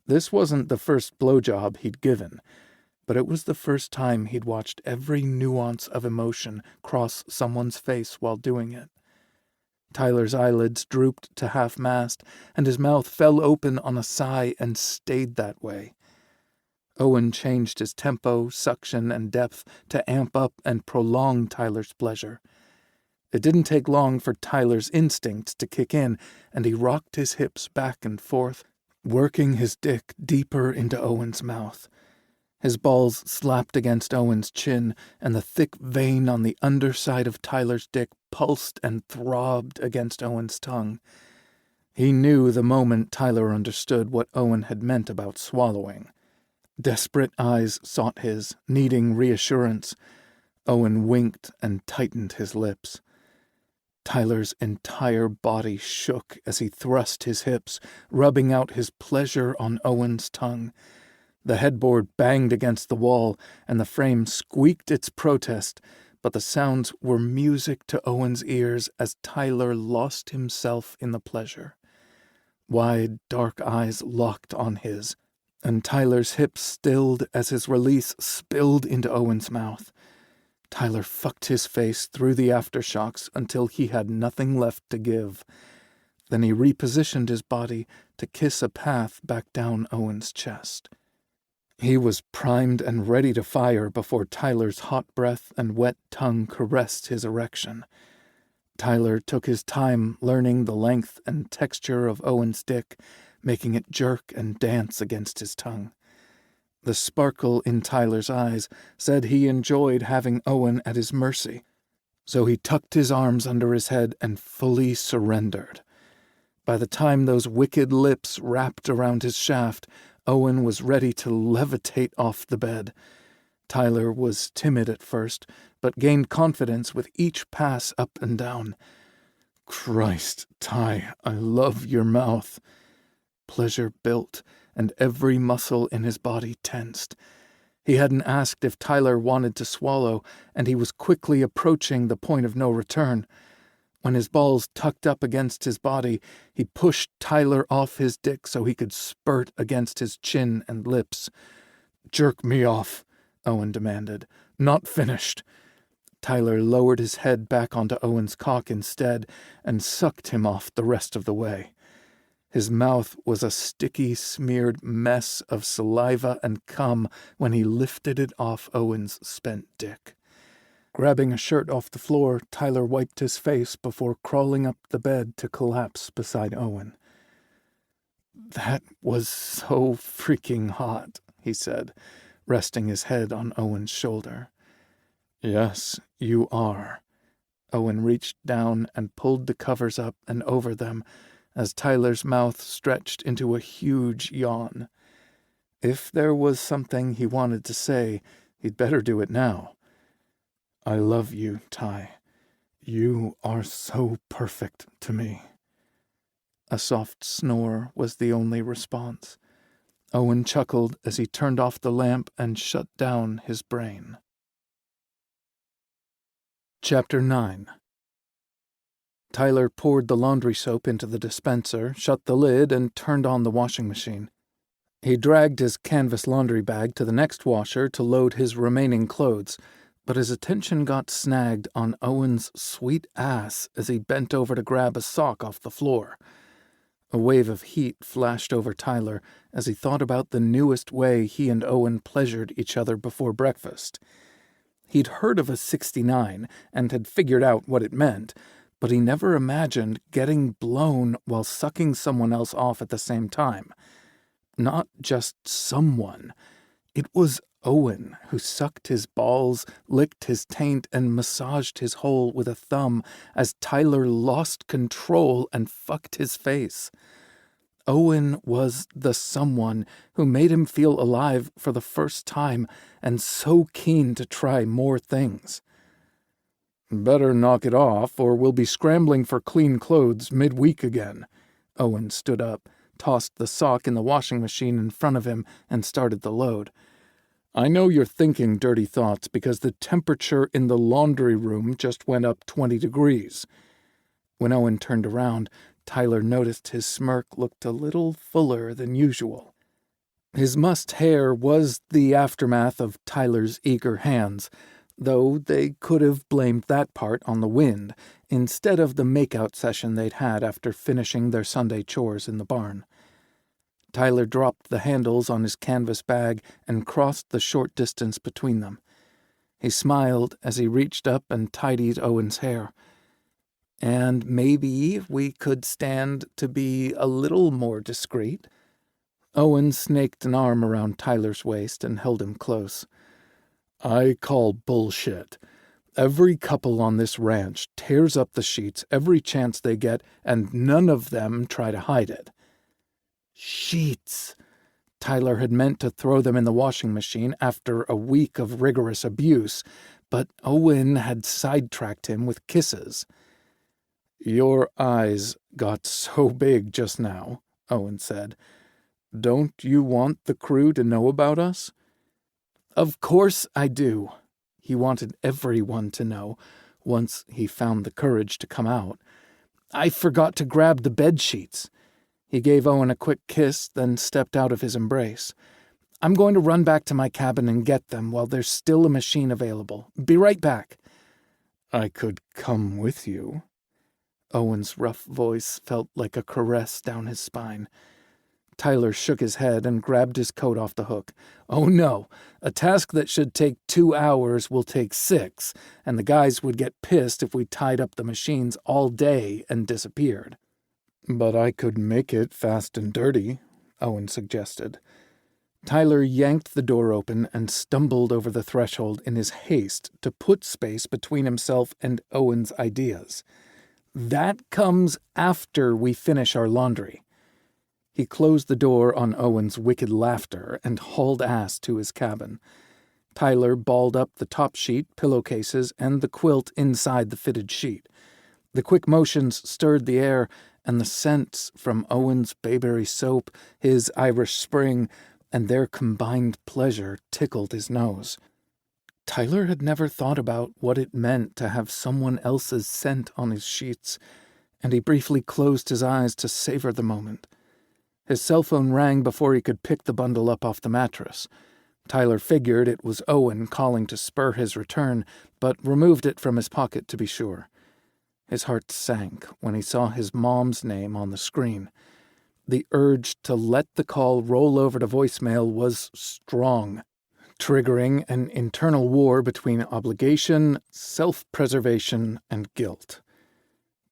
This wasn't the first blowjob he'd given, but it was the first time he'd watched every nuance of emotion cross someone's face while doing it. Tyler's eyelids drooped to half-mast, and his mouth fell open on a sigh and stayed that way. Owen changed his tempo, suction, and depth to amp up and prolong Tyler's pleasure. It didn't take long for Tyler's instincts to kick in, and he rocked his hips back and forth, working his dick deeper into Owen's mouth. His balls slapped against Owen's chin, and the thick vein on the underside of Tyler's dick pulsed and throbbed against Owen's tongue. He knew the moment Tyler understood what Owen had meant about swallowing. Desperate eyes sought his, needing reassurance. Owen winked and tightened his lips. Tyler's entire body shook as he thrust his hips, rubbing out his pleasure on Owen's tongue. The headboard banged against the wall, and the frame squeaked its protest, but the sounds were music to Owen's ears as Tyler lost himself in the pleasure. Wide, dark eyes locked on his, and Tyler's hips stilled as his release spilled into Owen's mouth. Tyler fucked his face through the aftershocks until he had nothing left to give. Then he repositioned his body to kiss a path back down Owen's chest. He was primed and ready to fire before Tyler's hot breath and wet tongue caressed his erection. Tyler took his time learning the length and texture of Owen's dick, making it jerk and dance against his tongue. The sparkle in Tyler's eyes said he enjoyed having Owen at his mercy, so he tucked his arms under his head and fully surrendered. By the time those wicked lips wrapped around his shaft, Owen was ready to levitate off the bed. Tyler was timid at first, but gained confidence with each pass up and down. "Christ, Ty, I love your mouth." Pleasure built, and every muscle in his body tensed. He hadn't asked if Tyler wanted to swallow, and he was quickly approaching the point of no return. When his balls tucked up against his body, he pushed Tyler off his dick so he could spurt against his chin and lips. "Jerk me off," Owen demanded. "Not finished." Tyler lowered his head back onto Owen's cock instead and sucked him off the rest of the way. His mouth was a sticky, smeared mess of saliva and cum when he lifted it off Owen's spent dick. Grabbing a shirt off the floor, Tyler wiped his face before crawling up the bed to collapse beside Owen. "That was so freaking hot," he said, resting his head on Owen's shoulder. "Yes, you are." Owen reached down and pulled the covers up and over them as Tyler's mouth stretched into a huge yawn. If there was something he wanted to say, he'd better do it now. "I love you, Ty. You are so perfect to me." A soft snore was the only response. Owen chuckled as he turned off the lamp and shut down his brain. Chapter 9. Tyler poured the laundry soap into the dispenser, shut the lid, and turned on the washing machine. He dragged his canvas laundry bag to the next washer to load his remaining clothes, but his attention got snagged on Owen's sweet ass as he bent over to grab a sock off the floor. A wave of heat flashed over Tyler as he thought about the newest way he and Owen pleasured each other before breakfast. He'd heard of a 69 and had figured out what it meant, but he never imagined getting blown while sucking someone else off at the same time. Not just someone. It was Owen who sucked his balls, licked his taint, and massaged his hole with a thumb as Tyler lost control and fucked his face. Owen was the someone who made him feel alive for the first time and so keen to try more things. "Better knock it off, or we'll be scrambling for clean clothes midweek again." Owen stood up, tossed the sock in the washing machine in front of him, and started the load. "I know you're thinking dirty thoughts because the temperature in the laundry room just went up 20 degrees. When Owen turned around, Tyler noticed his smirk looked a little fuller than usual. His mussed hair was the aftermath of Tyler's eager hands, though they could have blamed that part on the wind instead of the make-out session they'd had after finishing their Sunday chores in the barn. Tyler dropped the handles on his canvas bag and crossed the short distance between them. He smiled as he reached up and tidied Owen's hair. "And maybe we could stand to be a little more discreet." Owen snaked an arm around Tyler's waist and held him close. "I call bullshit. Every couple on this ranch tears up the sheets every chance they get, and none of them try to hide it." Sheets! Tyler had meant to throw them in the washing machine after a week of rigorous abuse, but Owen had sidetracked him with kisses. "Your eyes got so big just now," Owen said. "Don't you want the crew to know about us?" "Of course I do." He wanted everyone to know, once he found the courage to come out. "I forgot to grab the bed sheets." He gave Owen a quick kiss, then stepped out of his embrace. "I'm going to run back to my cabin and get them while there's still a machine available. Be right back." "I could come with you." Owen's rough voice felt like a caress down his spine. Tyler shook his head and grabbed his coat off the hook. "Oh no, a task that should take 2 hours will take 6, and the guys would get pissed if we tied up the machines all day and disappeared." "But I could make it fast and dirty," Owen suggested. Tyler yanked the door open and stumbled over the threshold in his haste to put space between himself and Owen's ideas. That comes after we finish our laundry." He closed the door on Owen's wicked laughter and hauled ass to his cabin. Tyler balled up the top sheet, pillowcases, and the quilt inside the fitted sheet. The quick motions stirred the air, and the scents from Owen's bayberry soap, his Irish Spring, and their combined pleasure tickled his nose. Tyler had never thought about what it meant to have someone else's scent on his sheets, and he briefly closed his eyes to savor the moment. His cell phone rang before he could pick the bundle up off the mattress. Tyler figured it was Owen calling to spur his return, but removed it from his pocket to be sure. His heart sank when he saw his mom's name on the screen. The urge to let the call roll over to voicemail was strong, triggering an internal war between obligation, self-preservation, and guilt.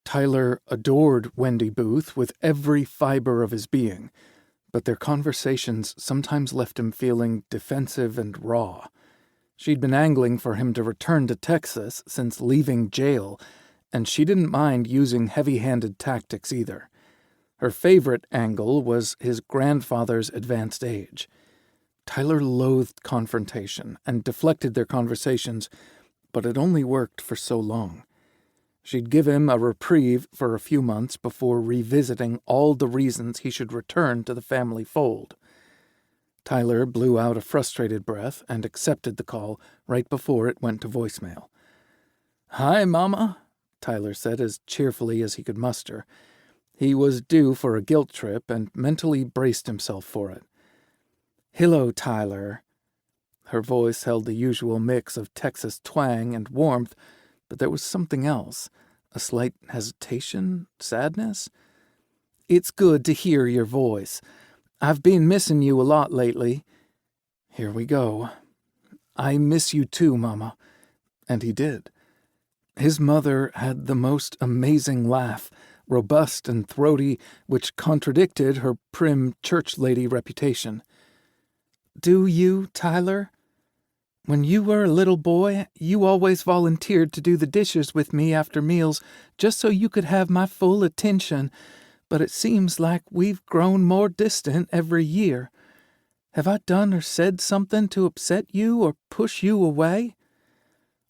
Tyler adored Wendy Booth with every fiber of his being, but their conversations sometimes left him feeling defensive and raw. She'd been angling for him to return to Texas since leaving jail, and she didn't mind using heavy-handed tactics either. Her favorite angle was his grandfather's advanced age. Tyler loathed confrontation and deflected their conversations, but it only worked for so long. She'd give him a reprieve for a few months before revisiting all the reasons he should return to the family fold. Tyler blew out a frustrated breath and accepted the call right before it went to voicemail. "Hi, Mama," Tyler said as cheerfully as he could muster. He was due for a guilt trip and mentally braced himself for it. "Hello, Tyler." Her voice held the usual mix of Texas twang and warmth, but there was something else, a slight hesitation, sadness. "It's good to hear your voice. I've been missing you a lot lately." Here we go. "I miss you too, Mama." And he did. His mother had the most amazing laugh, robust and throaty, which contradicted her prim church lady reputation. "Do you, Tyler? When you were a little boy, you always volunteered to do the dishes with me after meals just so you could have my full attention, but it seems like we've grown more distant every year. Have I done or said something to upset you or push you away?"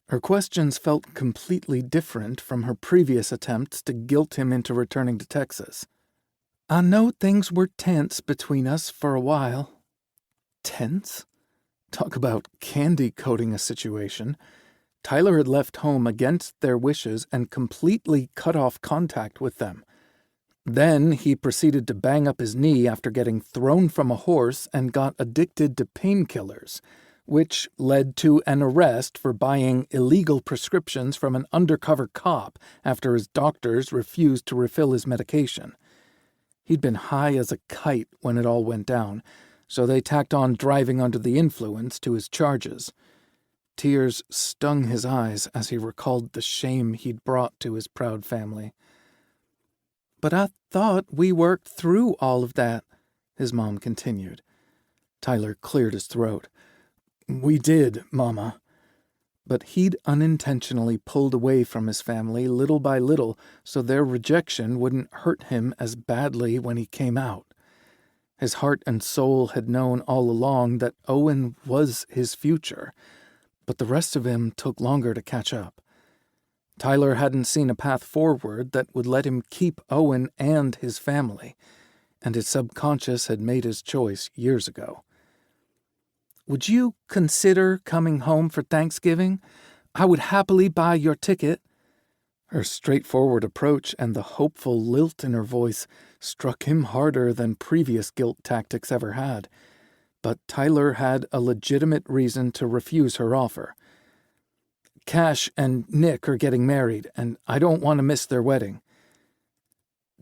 Her questions felt completely different from her previous attempts to guilt him into returning to Texas. "I know things were tense between us for a while." Tense? Talk about candy-coating a situation. Tyler had left home against their wishes and completely cut off contact with them. Then he proceeded to bang up his knee after getting thrown from a horse and got addicted to painkillers, which led to an arrest for buying illegal prescriptions from an undercover cop after his doctors refused to refill his medication. He'd been high as a kite when it all went down, so they tacked on driving under the influence to his charges. Tears stung his eyes as he recalled the shame he'd brought to his proud family. "But I thought we worked through all of that," his mom continued. Tyler cleared his throat. "We did, Mama." But he'd unintentionally pulled away from his family little by little so their rejection wouldn't hurt him as badly when he came out. His heart and soul had known all along that Owen was his future, but the rest of him took longer to catch up. Tyler hadn't seen a path forward that would let him keep Owen and his family, and his subconscious had made his choice years ago. "Would you consider coming home for Thanksgiving? I would happily buy your ticket." Her straightforward approach and the hopeful lilt in her voice struck him harder than previous guilt tactics ever had. But Tyler had a legitimate reason to refuse her offer. "Cash and Nick are getting married, and I don't want to miss their wedding."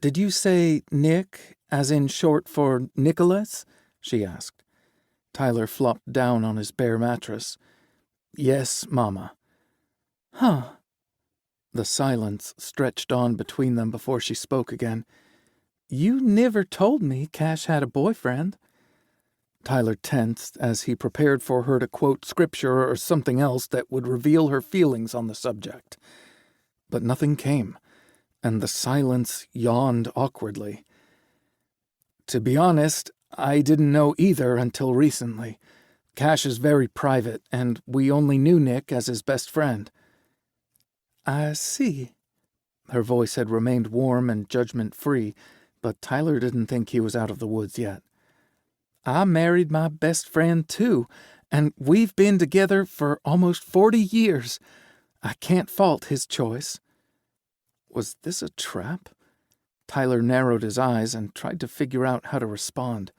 "Did you say Nick, as in short for Nicholas?" she asked. Tyler flopped down on his bare mattress. "Yes, Mama." "Huh." The silence stretched on between them before she spoke again. "You never told me Cash had a boyfriend." Tyler tensed as he prepared for her to quote scripture or something else that would reveal her feelings on the subject. But nothing came. and the silence yawned awkwardly. To be honest, I didn't know either until recently. Cash is very private, and we only knew Nick as his best friend. I see. Her voice had remained warm and judgment-free, but Tyler didn't think he was out of the woods yet. I married my best friend, too, and we've been together for almost 40 years. I can't fault his choice. Was this a trap? Tyler narrowed his eyes and tried to figure out how to respond.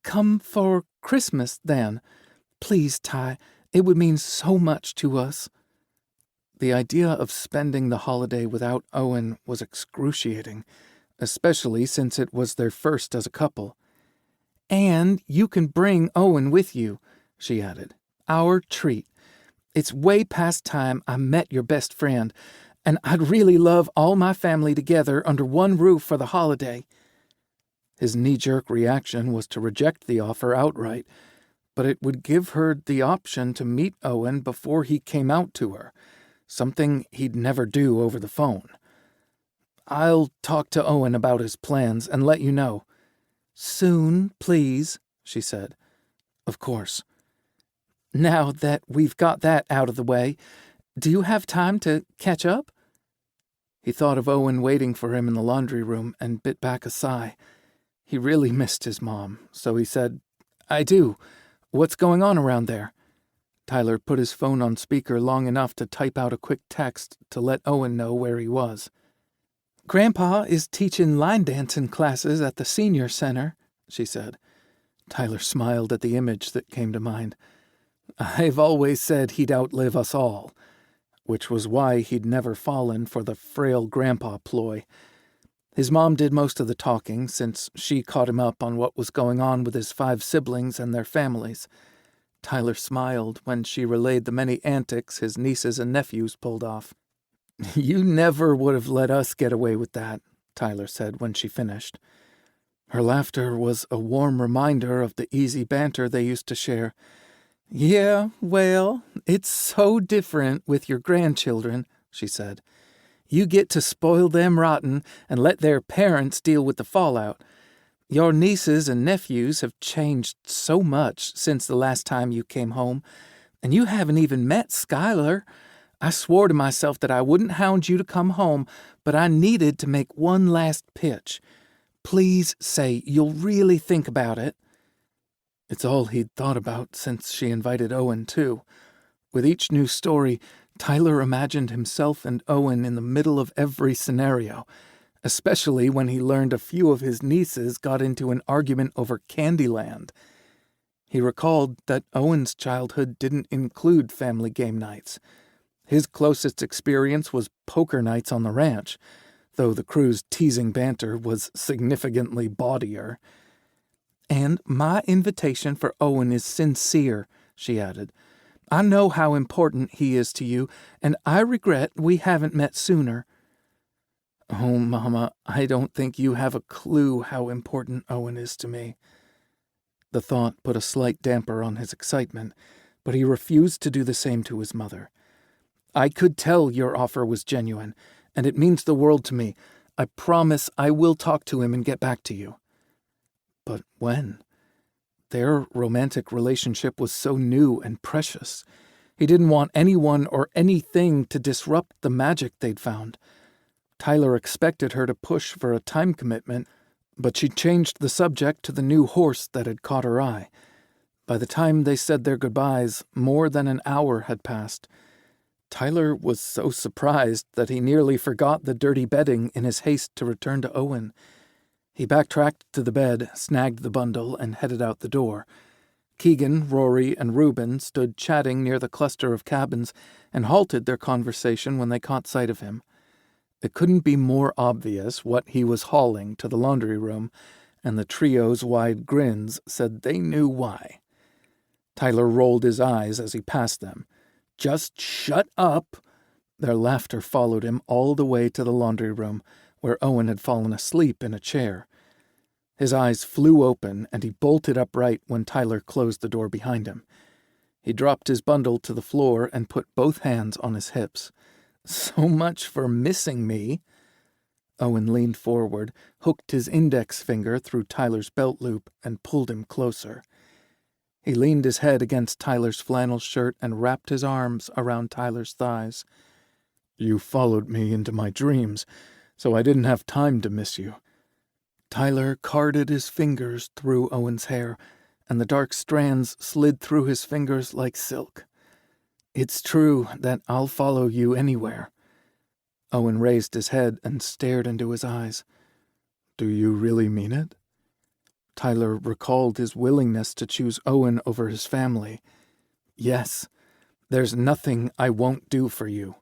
Come for Christmas, then. Please, Ty. It would mean so much to us. The idea of spending the holiday without Owen was excruciating, especially since it was their first as a couple. And you can bring Owen with you, she added. Our treat. It's way past time I met your best friend, and I'd really love all my family together under one roof for the holiday. His knee-jerk reaction was to reject the offer outright, but it would give her the option to meet Owen before he came out to her, something he'd never do over the phone. I'll talk to Owen about his plans and let you know. Soon, please, she said. Of course. Now that we've got that out of the way, do you have time to catch up? He thought of Owen waiting for him in the laundry room and bit back a sigh. He really missed his mom, so he said, I do. What's going on around there? Tyler put his phone on speaker long enough to type out a quick text to let Owen know where he was. Grandpa is teaching line dancing classes at the senior center, she said. Tyler smiled at the image that came to mind. I've always said he'd outlive us all, which was why he'd never fallen for the frail grandpa ploy. His mom did most of the talking, since she caught him up on what was going on with his 5 siblings and their families. Tyler smiled when she relayed the many antics his nieces and nephews pulled off. You never would have let us get away with that, Tyler said when she finished. Her laughter was a warm reminder of the easy banter they used to share. Yeah, well, it's so different with your grandchildren, she said. You get to spoil them rotten and let their parents deal with the fallout. Your nieces and nephews have changed so much since the last time you came home, and you haven't even met Skylar. I swore to myself that I wouldn't hound you to come home, but I needed to make one last pitch. Please say you'll really think about it. It's all he'd thought about since she invited Owen, too. With each new story, Tyler imagined himself and Owen in the middle of every scenario, especially when he learned a few of his nieces got into an argument over Candyland. He recalled that Owen's childhood didn't include family game nights. His closest experience was poker nights on the ranch, though the crew's teasing banter was significantly bawdier. And my invitation for Owen is sincere, she added. I know how important he is to you, and I regret we haven't met sooner. Oh, Mama, I don't think you have a clue how important Owen is to me. The thought put a slight damper on his excitement, but he refused to do the same to his mother. I could tell your offer was genuine, and it means the world to me. I promise I will talk to him and get back to you. But when? Their romantic relationship was so new and precious. He didn't want anyone or anything to disrupt the magic they'd found. Tyler expected her to push for a time commitment, but she changed the subject to the new horse that had caught her eye. By the time they said their goodbyes, more than an hour had passed. Tyler was so surprised that he nearly forgot the dirty bedding in his haste to return to Owen. He backtracked to the bed, snagged the bundle, and headed out the door. Keegan, Rory, and Reuben stood chatting near the cluster of cabins and halted their conversation when they caught sight of him. It couldn't be more obvious what he was hauling to the laundry room, and the trio's wide grins said they knew why. Tyler rolled his eyes as he passed them. Just shut up! Their laughter followed him all the way to the laundry room, where Owen had fallen asleep in a chair. His eyes flew open, and he bolted upright when Tyler closed the door behind him. He dropped his bundle to the floor and put both hands on his hips. So much for missing me. Owen leaned forward, hooked his index finger through Tyler's belt loop, and pulled him closer. He leaned his head against Tyler's flannel shirt and wrapped his arms around Tyler's thighs. "You followed me into my dreams, so I didn't have time to miss you." Tyler carded his fingers through Owen's hair, and the dark strands slid through his fingers like silk. "It's true that I'll follow you anywhere." Owen raised his head and stared into his eyes. "Do you really mean it?" Tyler recalled his willingness to choose Owen over his family. "Yes, there's nothing I won't do for you."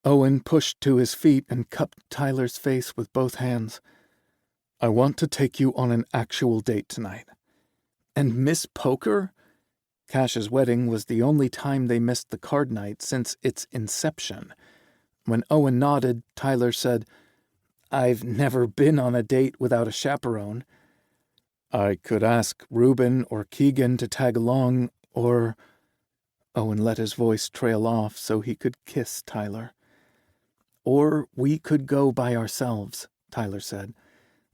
Owen pushed to his feet and cupped Tyler's face with both hands. "I want to take you on an actual date tonight." "And Miss Poker?" Cash's wedding was the only time they missed the card night since its inception. When Owen nodded, Tyler said, "I've never been on a date without a chaperone." "I could ask Reuben or Keegan to tag along, or—" Owen let his voice trail off so he could kiss Tyler. "Or we could go by ourselves," Tyler said.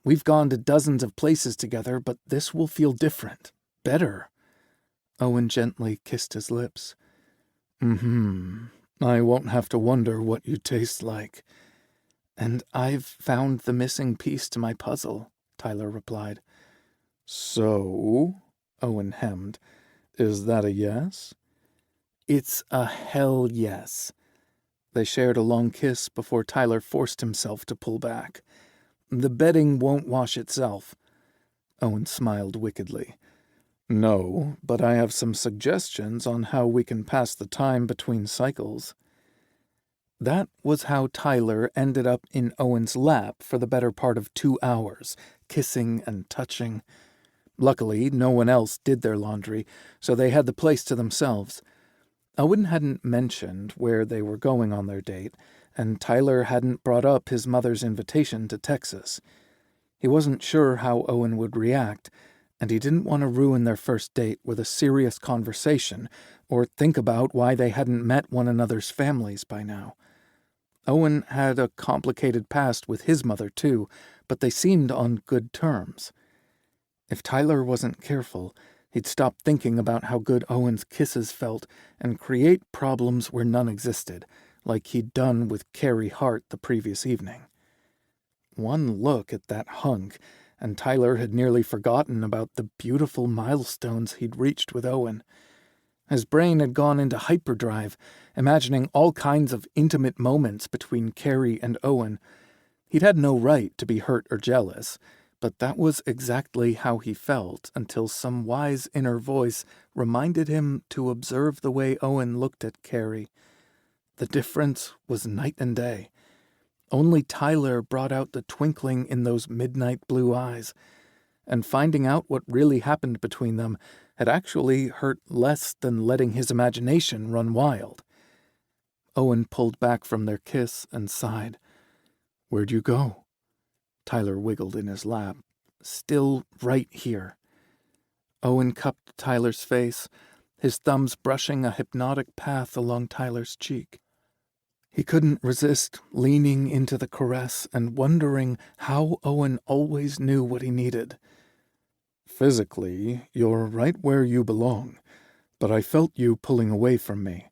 "We've gone to dozens of places together, but this will feel different. Better." Owen gently kissed his lips. I won't have to wonder what you taste like." "And I've found the missing piece to my puzzle," Tyler replied. "So," Owen hemmed, "is that a yes?" "It's a hell yes." They shared a long kiss before Tyler forced himself to pull back. "The bedding won't wash itself." Owen smiled wickedly. "No, but I have some suggestions on how we can pass the time between cycles." That was how Tyler ended up in Owen's lap for the better part of 2 hours, kissing and touching. Luckily, no one else did their laundry, so they had the place to themselves. Owen hadn't mentioned where they were going on their date, and Tyler hadn't brought up his mother's invitation to Texas. He wasn't sure how Owen would react, and he didn't want to ruin their first date with a serious conversation or think about why they hadn't met one another's families by now. Owen had a complicated past with his mother, too, but they seemed on good terms. If Tyler wasn't careful, he'd stop thinking about how good Owen's kisses felt and create problems where none existed, like he'd done with Carrie Hart the previous evening. One look at that hunk, and Tyler had nearly forgotten about the beautiful milestones he'd reached with Owen. His brain had gone into hyperdrive, imagining all kinds of intimate moments between Carrie and Owen. He'd had no right to be hurt or jealous, but that was exactly how he felt until some wise inner voice reminded him to observe the way Owen looked at Carrie. The difference was night and day. Only Tyler brought out the twinkling in those midnight blue eyes, and finding out what really happened between them had actually hurt less than letting his imagination run wild. Owen pulled back from their kiss and sighed. "Where'd you go?" Tyler wiggled in his lap. "Still right here." Owen cupped Tyler's face, his thumbs brushing a hypnotic path along Tyler's cheek. He couldn't resist leaning into the caress and wondering how Owen always knew what he needed. "Physically, you're right where you belong, but I felt you pulling away from me."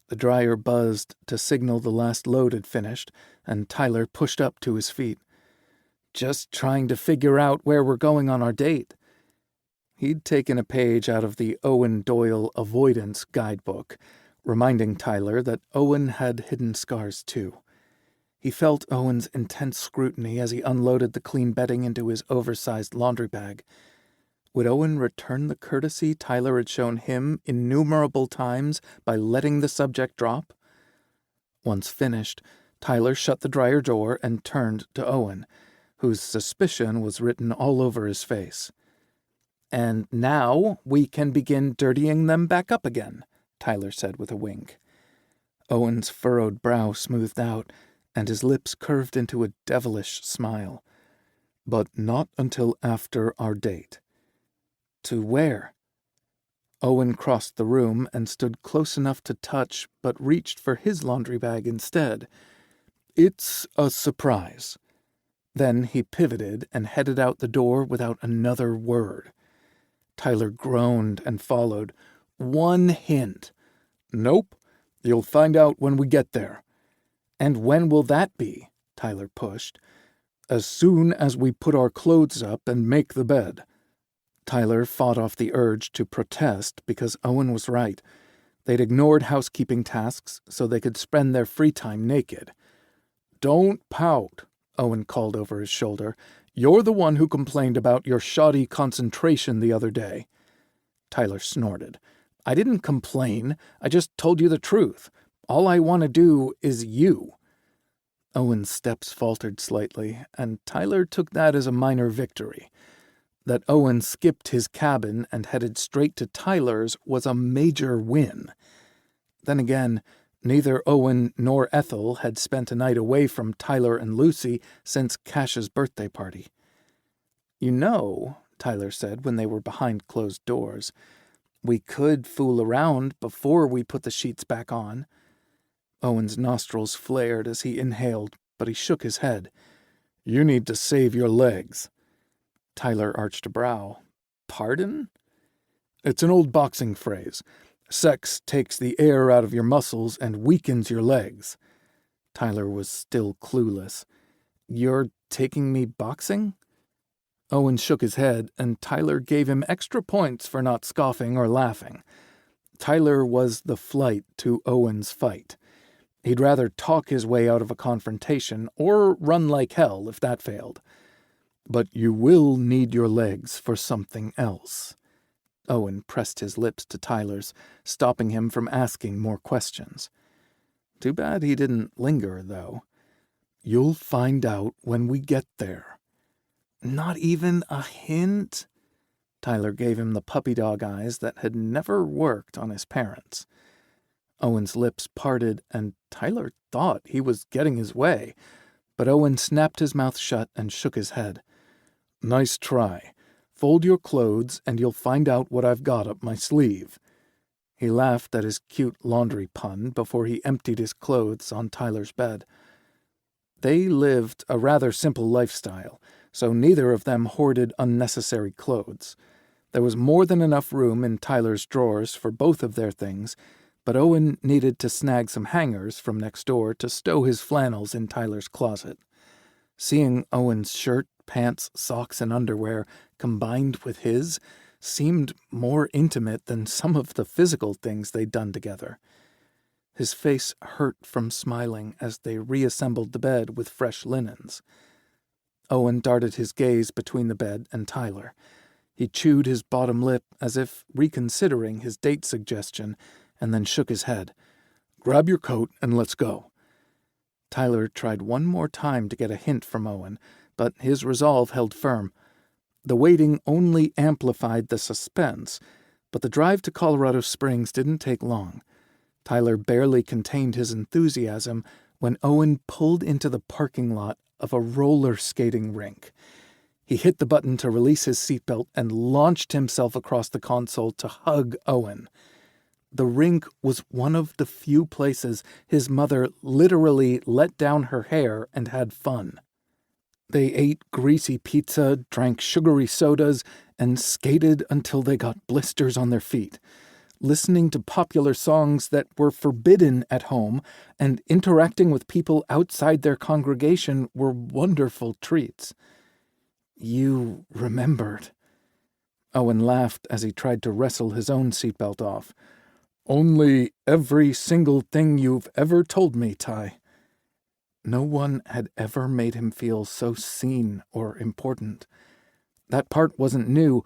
The dryer buzzed to signal the last load had finished, and Tyler pushed up to his feet. "Just trying to figure out where we're going on our date." He'd taken a page out of the Owen Doyle Avoidance Guidebook, reminding Tyler that Owen had hidden scars too. He felt Owen's intense scrutiny as he unloaded the clean bedding into his oversized laundry bag. Would Owen return the courtesy Tyler had shown him innumerable times by letting the subject drop? Once finished, Tyler shut the dryer door and turned to Owen, whose suspicion was written all over his face. "And now we can begin dirtying them back up again," Tyler said with a wink. Owen's furrowed brow smoothed out, and his lips curved into a devilish smile. "But not until after our date." "To where?" Owen crossed the room and stood close enough to touch, but reached for his laundry bag instead. It's a surprise." Then he pivoted and headed out the door without another word. Tyler groaned and followed. "One hint." "Nope. You'll find out when we get there." "And when will that be?" Tyler pushed. "As soon as we put our clothes up and make the bed." Tyler fought off the urge to protest because Owen was right. They'd ignored housekeeping tasks so they could spend their free time naked. "Don't pout," Owen called over his shoulder. "You're the one who complained about your shoddy concentration the other day." Tyler snorted. "I didn't complain. I just told you the truth. All I want to do is you." Owen's steps faltered slightly, and Tyler took that as a minor victory. That Owen skipped his cabin and headed straight to Tyler's was a major win. Then again, neither Owen nor Ethel had spent a night away from Tyler and Lucy since Cash's birthday party. "You know," Tyler said when they were behind closed doors, "we could fool around before we put the sheets back on." Owen's nostrils flared as he inhaled, but he shook his head. "You need to save your legs." Tyler arched a brow. "Pardon?" "It's an old boxing phrase. Sex takes the air out of your muscles and weakens your legs." Tyler was still clueless. "You're taking me boxing?" Owen shook his head, and Tyler gave him extra points for not scoffing or laughing. Tyler was the flight to Owen's fight. He'd rather talk his way out of a confrontation or run like hell if that failed. "But you will need your legs for something else." Owen pressed his lips to Tyler's, stopping him from asking more questions. Too bad he didn't linger, though. "You'll find out when we get there." "Not even a hint?" Tyler gave him the puppy dog eyes that had never worked on his parents. Owen's lips parted, and Tyler thought he was getting his way, but Owen snapped his mouth shut and shook his head. "Nice try. Fold your clothes and you'll find out what I've got up my sleeve." He laughed at his cute laundry pun before he emptied his clothes on Tyler's bed. They lived a rather simple lifestyle, so neither of them hoarded unnecessary clothes. There was more than enough room in Tyler's drawers for both of their things, but Owen needed to snag some hangers from next door to stow his flannels in Tyler's closet. Seeing Owen's shirt, pants, socks, and underwear combined with his seemed more intimate than some of the physical things they'd done together. His face hurt from smiling as they reassembled the bed with fresh linens. Owen darted his gaze between the bed and Tyler. He chewed his bottom lip as if reconsidering his date suggestion, and then shook his head. "Grab your coat and let's go." Tyler tried one more time to get a hint from Owen, but his resolve held firm. The waiting only amplified the suspense, but the drive to Colorado Springs didn't take long. Tyler barely contained his enthusiasm when Owen pulled into the parking lot of a roller skating rink. He hit the button to release his seatbelt and launched himself across the console to hug Owen. The rink was one of the few places his mother literally let down her hair and had fun. They ate greasy pizza, drank sugary sodas, and skated until they got blisters on their feet, listening to popular songs that were forbidden at home and interacting with people outside their congregation were wonderful treats. "You remembered." Owen laughed as he tried to wrestle his own seatbelt off. "Only every single thing you've ever told me, Ty." No one had ever made him feel so seen or important. That part wasn't new,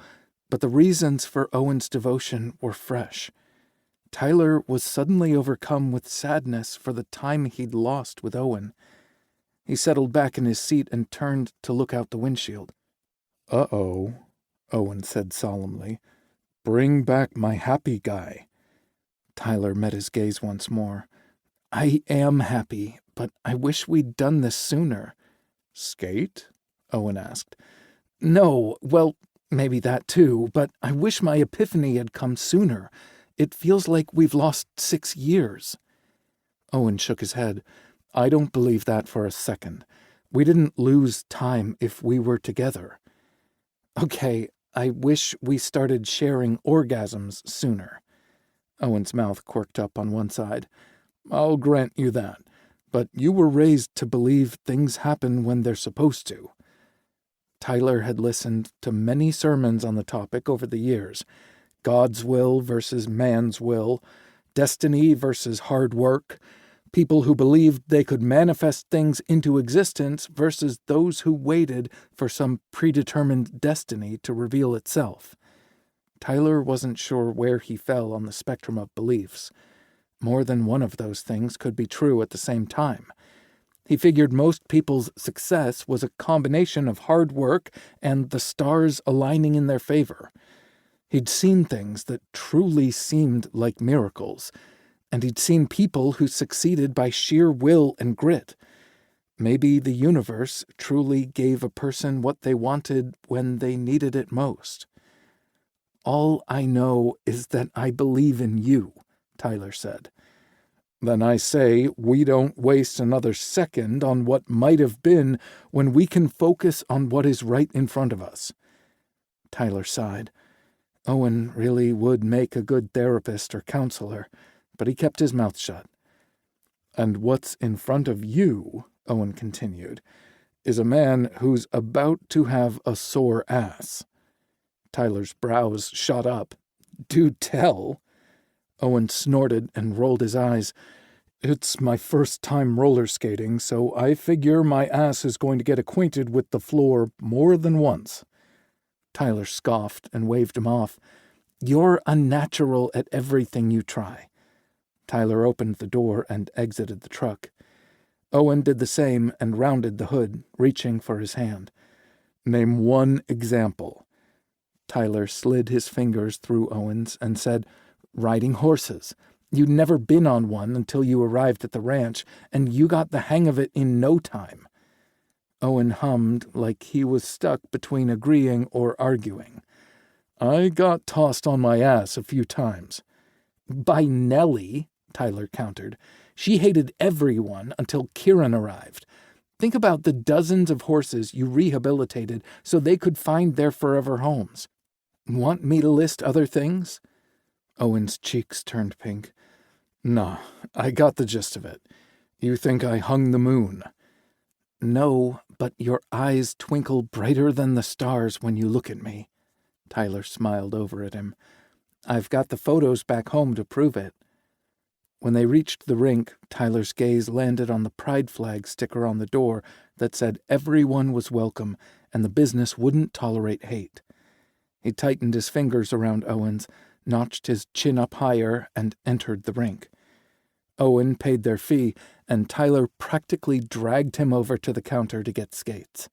but the reasons for Owen's devotion were fresh. Tyler was suddenly overcome with sadness for the time he'd lost with Owen. He settled back in his seat and turned to look out the windshield. "Uh-oh," Owen said solemnly. "Bring back my happy guy." Tyler met his gaze once more. "I am happy, but I wish we'd done this sooner." "Skate?" Owen asked. "No, well, maybe that too, but I wish my epiphany had come sooner. It feels like we've lost 6 years." Owen shook his head. I don't believe that for a second. We didn't lose time if we were together. Okay, I wish we started sharing orgasms sooner. Owen's mouth quirked up on one side. I'll grant you that, but you were raised to believe things happen when they're supposed to. Tyler had listened to many sermons on the topic over the years. God's will versus man's will, destiny versus hard work, people who believed they could manifest things into existence versus those who waited for some predetermined destiny to reveal itself. Tyler wasn't sure where he fell on the spectrum of beliefs. More than one of those things could be true at the same time. He figured most people's success was a combination of hard work and the stars aligning in their favor. He'd seen things that truly seemed like miracles, and he'd seen people who succeeded by sheer will and grit. Maybe the universe truly gave a person what they wanted when they needed it most. All I know is that I believe in you, Tyler said. Then I say we don't waste another second on what might have been when we can focus on what is right in front of us. Tyler sighed. Owen really would make a good therapist or counselor, but he kept his mouth shut. And what's in front of you, Owen continued, is a man who's about to have a sore ass. Tyler's brows shot up. Do tell. Owen snorted and rolled his eyes. It's my first time roller skating, so I figure my ass is going to get acquainted with the floor more than once. Tyler scoffed and waved him off. You're unnatural at everything you try. Tyler opened the door and exited the truck. Owen did the same and rounded the hood, reaching for his hand. Name one example. Tyler slid his fingers through Owen's and said, riding horses. You'd never been on one until you arrived at the ranch, and you got the hang of it in no time. Owen hummed like he was stuck between agreeing or arguing. I got tossed on my ass a few times. By Nellie, Tyler countered. She hated everyone until Kieran arrived. Think about the dozens of horses you rehabilitated so they could find their forever homes. Want me to list other things? Owen's cheeks turned pink. Nah, I got the gist of it. You think I hung the moon. No, but your eyes twinkle brighter than the stars when you look at me. Tyler smiled over at him. I've got the photos back home to prove it. When they reached the rink, Tyler's gaze landed on the pride flag sticker on the door that said everyone was welcome and the business wouldn't tolerate hate. He tightened his fingers around Owen's, notched his chin up higher, and entered the rink. Owen paid their fee, and Tyler practically dragged him over to the counter to get skates.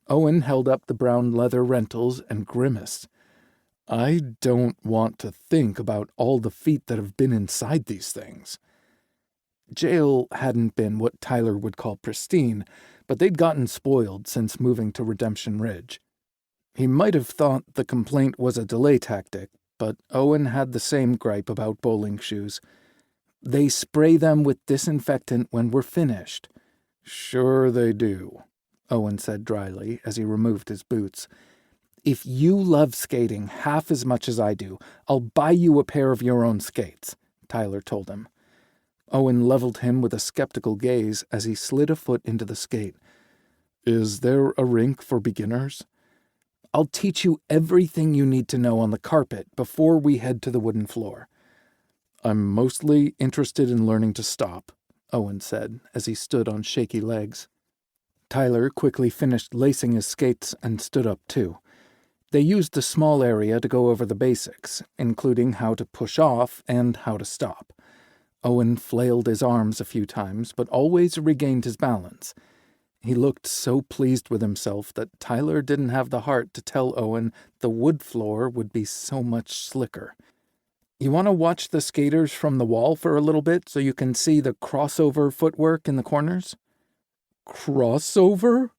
Owen held up the brown leather rentals and grimaced. I don't want to think about all the feet that have been inside these things. Jail hadn't been what Tyler would call pristine, but they'd gotten spoiled since moving to Redemption Ridge. He might have thought the complaint was a delay tactic, but Owen had the same gripe about bowling shoes. They spray them with disinfectant when we're finished. Sure they do, Owen said dryly as he removed his boots. If you love skating half as much as I do, I'll buy you a pair of your own skates, Tyler told him. Owen leveled him with a skeptical gaze as he slid a foot into the skate. Is there a rink for beginners? I'll teach you everything you need to know on the carpet before we head to the wooden floor. I'm mostly interested in learning to stop, Owen said as he stood on shaky legs. Tyler quickly finished lacing his skates and stood up too. They used the small area to go over the basics, including how to push off and how to stop. Owen flailed his arms a few times, but always regained his balance. He looked so pleased with himself that Tyler didn't have the heart to tell Owen the wood floor would be so much slicker. You want to watch the skaters from the wall for a little bit so you can see the crossover footwork in the corners? Crossover?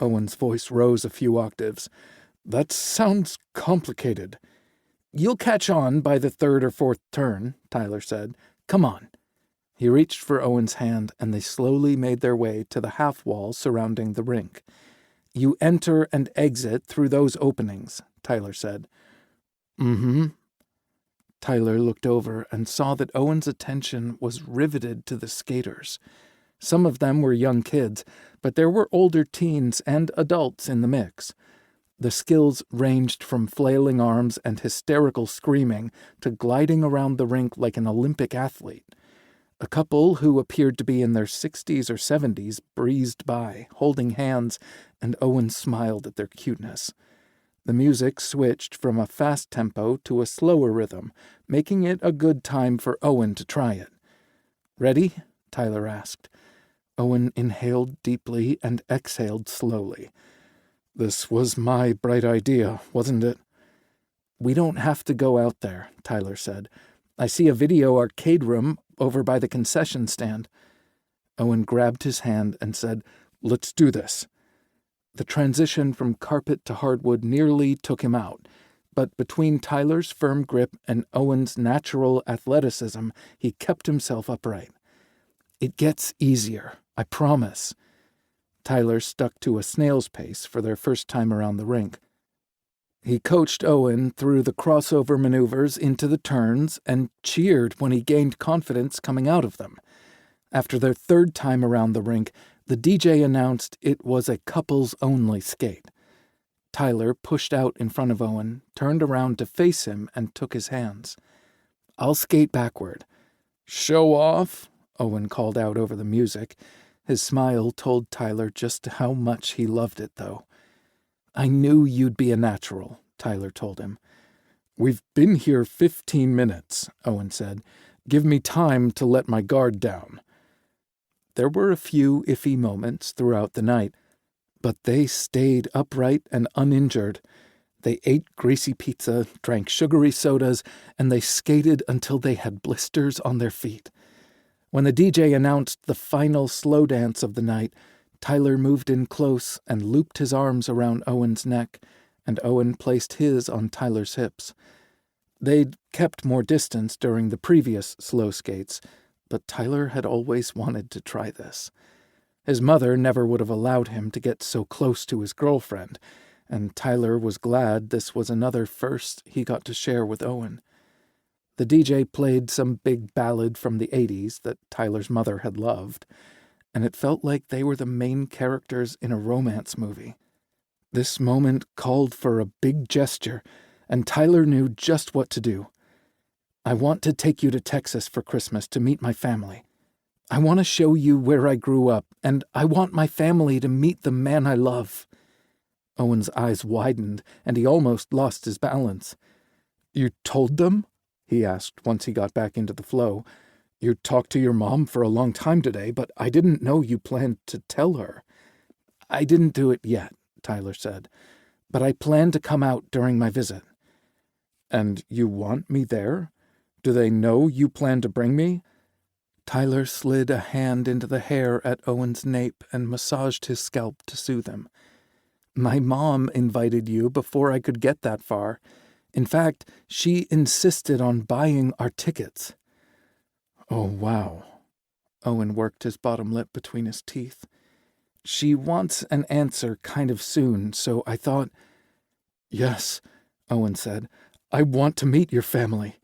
Owen's voice rose a few octaves. That sounds complicated. You'll catch on by the third or fourth turn, Tyler said. Come on. He reached for Owen's hand, and they slowly made their way to the half-wall surrounding the rink. "You enter and exit through those openings," Tyler said. "Mm-hmm." Tyler looked over and saw that Owen's attention was riveted to the skaters. Some of them were young kids, but there were older teens and adults in the mix. The skills ranged from flailing arms and hysterical screaming to gliding around the rink like an Olympic athlete. A couple who appeared to be in their 60s or 70s breezed by, holding hands, and Owen smiled at their cuteness. The music switched from a fast tempo to a slower rhythm, making it a good time for Owen to try it. "Ready?" Tyler asked. Owen inhaled deeply and exhaled slowly. "This was my bright idea, wasn't it?" "We don't have to go out there," Tyler said. "I see a video arcade room over by the concession stand." Owen grabbed his hand and said, "Let's do this." The transition from carpet to hardwood nearly took him out, but between Tyler's firm grip and Owen's natural athleticism, he kept himself upright. "It gets easier, I promise." Tyler stuck to a snail's pace for their first time around the rink. He coached Owen through the crossover maneuvers into the turns and cheered when he gained confidence coming out of them. After their third time around the rink, the DJ announced it was a couples-only skate. Tyler pushed out in front of Owen, turned around to face him, and took his hands. "I'll skate backward." "Show off," Owen called out over the music. His smile told Tyler just how much he loved it, though. "I knew you'd be a natural," Tyler told him. "We've been here 15 minutes, Owen said. "Give me time to let my guard down." There were a few iffy moments throughout the night, but they stayed upright and uninjured. They ate greasy pizza, drank sugary sodas, and they skated until they had blisters on their feet. When the DJ announced the final slow dance of the night, Tyler moved in close and looped his arms around Owen's neck, and Owen placed his on Tyler's hips. They'd kept more distance during the previous slow skates, but Tyler had always wanted to try this. His mother never would have allowed him to get so close to his girlfriend, and Tyler was glad this was another first he got to share with Owen. The DJ played some big ballad from the 80s that Tyler's mother had loved, and it felt like they were the main characters in a romance movie. This moment called for a big gesture, and Tyler knew just what to do. "I want to take you to Texas for Christmas to meet my family. I want to show you where I grew up, and I want my family to meet the man I love." Owen's eyes widened, and he almost lost his balance. "You told them?" he asked once he got back into the flow. "You talked to your mom for a long time today, but I didn't know you planned to tell her." "I didn't do it yet," Tyler said, "but I plan to come out during my visit." "And you want me there? Do they know you plan to bring me?" Tyler slid a hand into the hair at Owen's nape and massaged his scalp to soothe him. "My mom invited you before I could get that far. In fact, she insisted on buying our tickets." "Oh, wow." Owen worked his bottom lip between his teeth. "She wants an answer kind of soon, so I thought—" "Yes," Owen said. "I want to meet your family."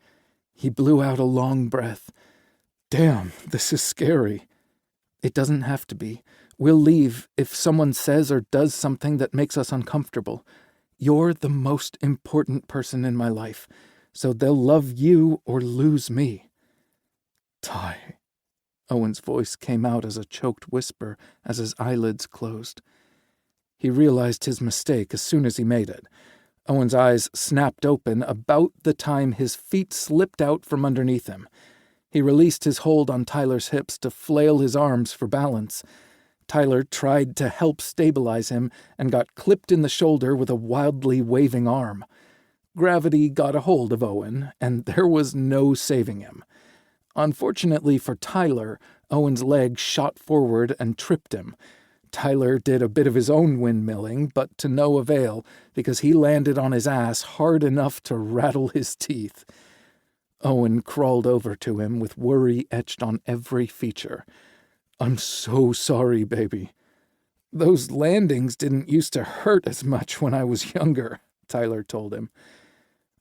He blew out a long breath. "Damn, this is scary." "It doesn't have to be. We'll leave if someone says or does something that makes us uncomfortable. You're the most important person in my life, so they'll love you or lose me." "Ty." Owen's voice came out as a choked whisper as his eyelids closed. He realized his mistake as soon as he made it. Owen's eyes snapped open about the time his feet slipped out from underneath him. He released his hold on Tyler's hips to flail his arms for balance. Tyler tried to help stabilize him and got clipped in the shoulder with a wildly waving arm. Gravity got a hold of Owen, and there was no saving him. Unfortunately for Tyler, Owen's leg shot forward and tripped him. Tyler did a bit of his own windmilling, but to no avail, because he landed on his ass hard enough to rattle his teeth. Owen crawled over to him with worry etched on every feature. "I'm so sorry, baby. Those landings didn't used to hurt as much when I was younger," Tyler told him.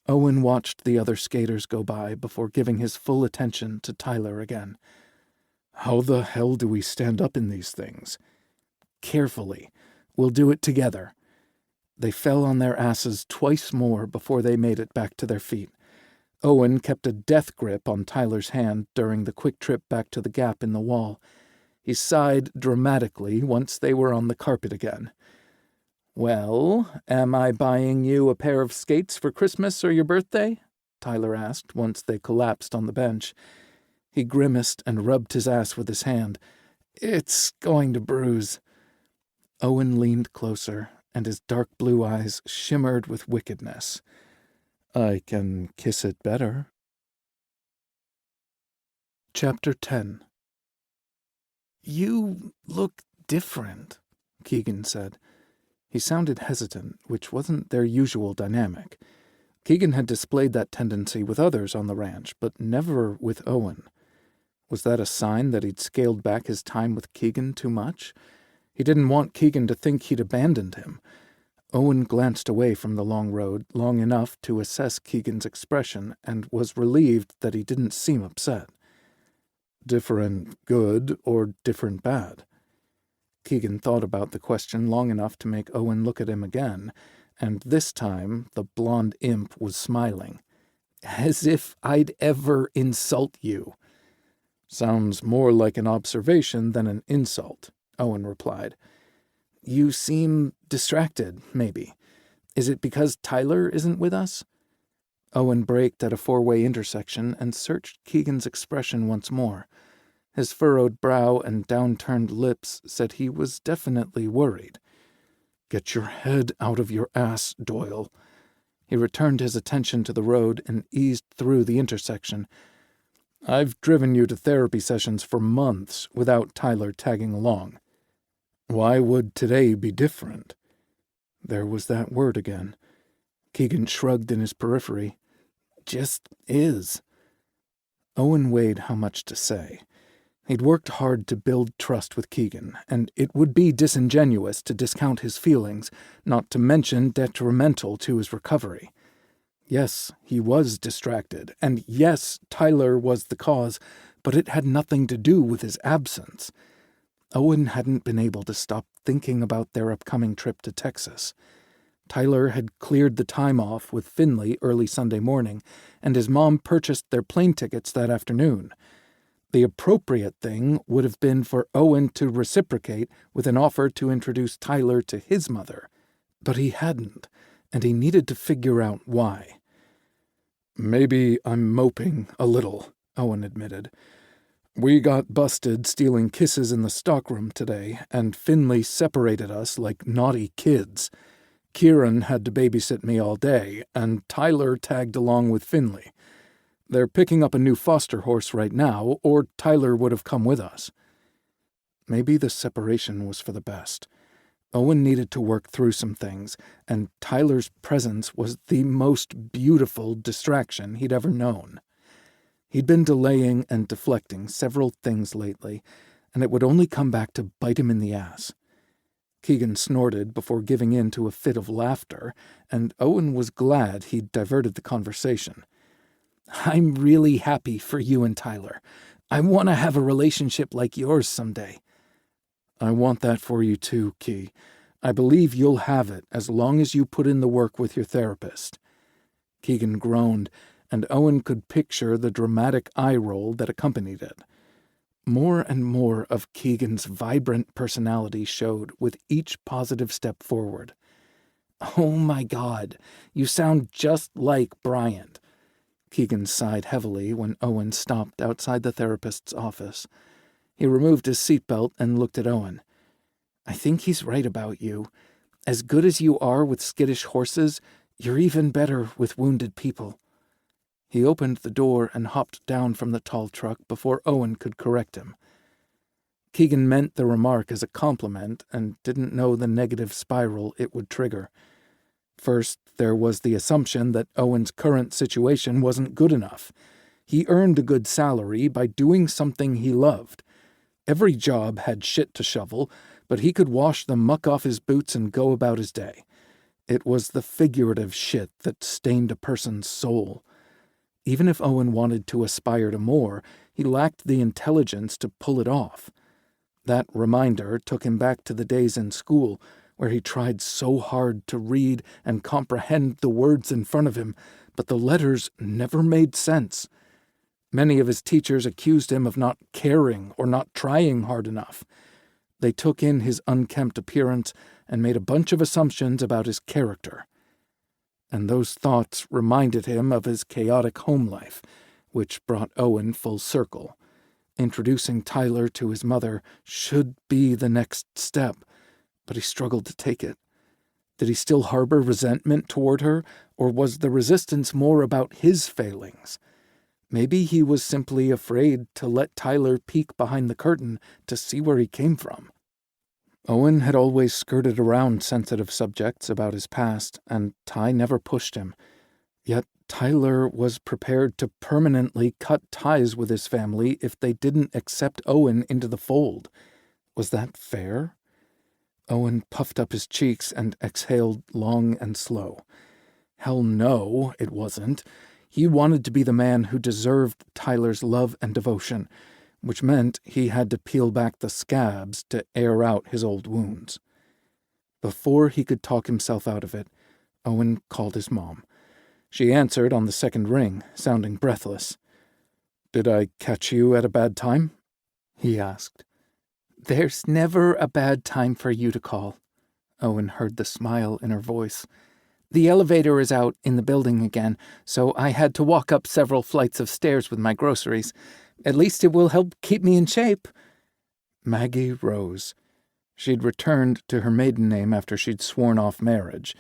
Owen watched the other skaters go by before giving his full attention to Tyler again. "How the hell do we stand up in these things?" "Carefully. We'll do it together." They fell on their asses twice more before they made it back to their feet. Owen kept a death grip on Tyler's hand during the quick trip back to the gap in the wall. He sighed dramatically once they were on the carpet again. "Well, am I buying you a pair of skates for Christmas or your birthday?" Tyler asked once they collapsed on the bench. He grimaced and rubbed his ass with his hand. "It's going to bruise." Owen leaned closer, and his dark blue eyes shimmered with wickedness. "I can kiss it better." Chapter 10. "You look different," Keegan said. He sounded hesitant, which wasn't their usual dynamic. Keegan had displayed that tendency with others on the ranch, but never with Owen. Was that a sign that he'd scaled back his time with Keegan too much? He didn't want Keegan to think he'd abandoned him. Owen glanced away from the long road long enough to assess Keegan's expression and was relieved that he didn't seem upset. Different good or different bad? Keegan thought about the question long enough to make Owen look at him again, and this time the blonde imp was smiling. "As if I'd ever insult you." "Sounds more like an observation than an insult," Owen replied. "You seem distracted, maybe. Is it because Tyler isn't with us?" Owen braked at a four-way intersection and searched Keegan's expression once more. His furrowed brow and downturned lips said he was definitely worried. "Get your head out of your ass, Doyle." He returned his attention to the road and eased through the intersection. "I've driven you to therapy sessions for months without Tyler tagging along. Why would today be different?" There was that word again. Keegan shrugged in his periphery. "Just is." Owen weighed how much to say. He'd worked hard to build trust with Keegan, and it would be disingenuous to discount his feelings, not to mention detrimental to his recovery. Yes, he was distracted, and yes, Tyler was the cause, but it had nothing to do with his absence. Owen hadn't been able to stop thinking about their upcoming trip to Texas. Tyler had cleared the time off with Finley early Sunday morning, and his mom purchased their plane tickets that afternoon. The appropriate thing would have been for Owen to reciprocate with an offer to introduce Tyler to his mother. But he hadn't, and he needed to figure out why. "Maybe I'm moping a little," Owen admitted. "We got busted stealing kisses in the stockroom today, and Finley separated us like naughty kids. Kieran had to babysit me all day, and Tyler tagged along with Finley. They're picking up a new foster horse right now, or Tyler would have come with us." Maybe the separation was for the best. Owen needed to work through some things, and Tyler's presence was the most beautiful distraction he'd ever known. He'd been delaying and deflecting several things lately, and it would only come back to bite him in the ass. Keegan snorted before giving in to a fit of laughter, and Owen was glad he'd diverted the conversation. "I'm really happy for you and Tyler. I want to have a relationship like yours someday." "I want that for you too, Key. I believe you'll have it as long as you put in the work with your therapist." Keegan groaned, and Owen could picture the dramatic eye roll that accompanied it. More and more of Keegan's vibrant personality showed with each positive step forward. "Oh my God, you sound just like Bryant." Keegan sighed heavily when Owen stopped outside the therapist's office. He removed his seatbelt and looked at Owen. "I think he's right about you. As good as you are with skittish horses, you're even better with wounded people." He opened the door and hopped down from the tall truck before Owen could correct him. Keegan meant the remark as a compliment and didn't know the negative spiral it would trigger. First, there was the assumption that Owen's current situation wasn't good enough. He earned a good salary by doing something he loved. Every job had shit to shovel, but he could wash the muck off his boots and go about his day. It was the figurative shit that stained a person's soul. Even if Owen wanted to aspire to more, he lacked the intelligence to pull it off. That reminder took him back to the days in school, where he tried so hard to read and comprehend the words in front of him, but the letters never made sense. Many of his teachers accused him of not caring or not trying hard enough. They took in his unkempt appearance and made a bunch of assumptions about his character. And those thoughts reminded him of his chaotic home life, which brought Owen full circle. Introducing Tyler to his mother should be the next step, but he struggled to take it. Did he still harbor resentment toward her, or was the resistance more about his failings? Maybe he was simply afraid to let Tyler peek behind the curtain to see where he came from. Owen had always skirted around sensitive subjects about his past, and Ty never pushed him. Yet Tyler was prepared to permanently cut ties with his family if they didn't accept Owen into the fold. Was that fair? Owen puffed up his cheeks and exhaled long and slow. Hell no, it wasn't. He wanted to be the man who deserved Tyler's love and devotion, which meant he had to peel back the scabs to air out his old wounds. Before he could talk himself out of it, Owen called his mom. She answered on the second ring, sounding breathless. "Did I catch you at a bad time?" he asked. "There's never a bad time for you to call." Owen heard the smile in her voice. "The elevator is out in the building again, so I had to walk up several flights of stairs with my groceries. At least it will help keep me in shape." Maggie rose. She'd returned to her maiden name after she'd sworn off marriage,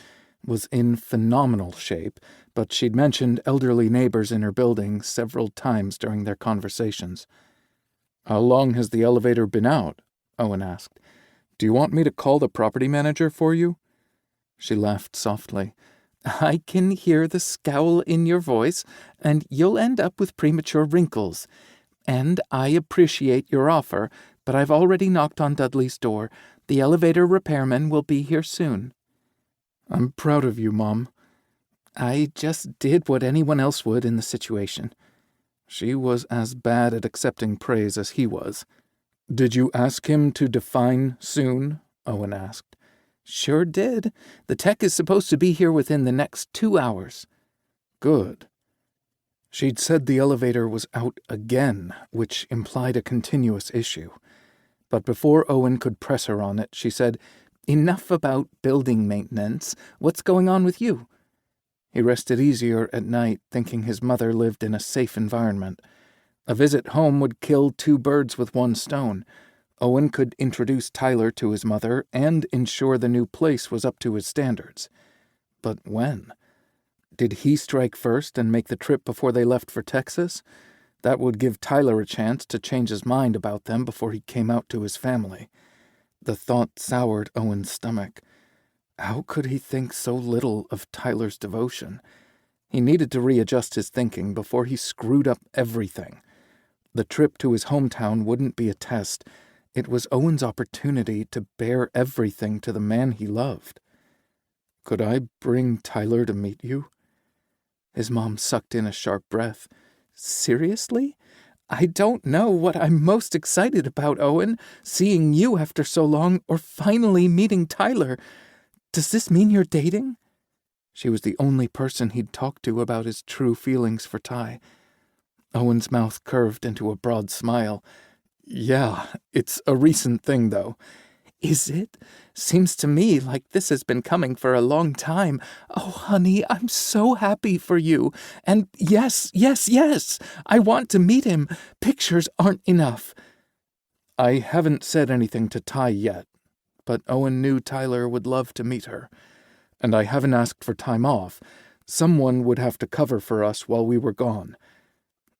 was in phenomenal shape, but she'd mentioned elderly neighbors in her building several times during their conversations. "How long has the elevator been out?" Owen asked. "Do you want me to call the property manager for you?" She laughed softly. "I can hear the scowl in your voice, and you'll end up with premature wrinkles. And I appreciate your offer, but I've already knocked on Dudley's door. The elevator repairman will be here soon." "I'm proud of you, Mom." "I just did what anyone else would in the situation." She was as bad at accepting praise as he was. "Did you ask him to define soon?" Owen asked. "Sure did. The tech is supposed to be here within the next 2 hours." "Good." She'd said the elevator was out again, which implied a continuous issue. But before Owen could press her on it, she said, "Enough about building maintenance. What's going on with you?" He rested easier at night, thinking his mother lived in a safe environment. A visit home would kill 2 birds with 1 stone. Owen could introduce Tyler to his mother and ensure the new place was up to his standards. But when? Did he strike first and make the trip before they left for Texas? That would give Tyler a chance to change his mind about them before he came out to his family. The thought soured Owen's stomach. How could he think so little of Tyler's devotion? He needed to readjust his thinking before he screwed up everything. The trip to his hometown wouldn't be a test. It was Owen's opportunity to bear everything to the man he loved. "Could I bring Tyler to meet you?" His mom sucked in a sharp breath. "Seriously? I don't know what I'm most excited about, Owen, seeing you after so long or finally meeting Tyler. Does this mean you're dating?" She was the only person he'd talked to about his true feelings for Ty. Owen's mouth curved into a broad smile. "Yeah, it's a recent thing, though." "Is it? Seems to me like this has been coming for a long time. Oh, honey, I'm so happy for you. And yes, yes, yes, I want to meet him. Pictures aren't enough." I haven't said anything to Ty yet, but Owen knew Tyler would love to meet her. And I haven't asked for time off. Someone would have to cover for us while we were gone.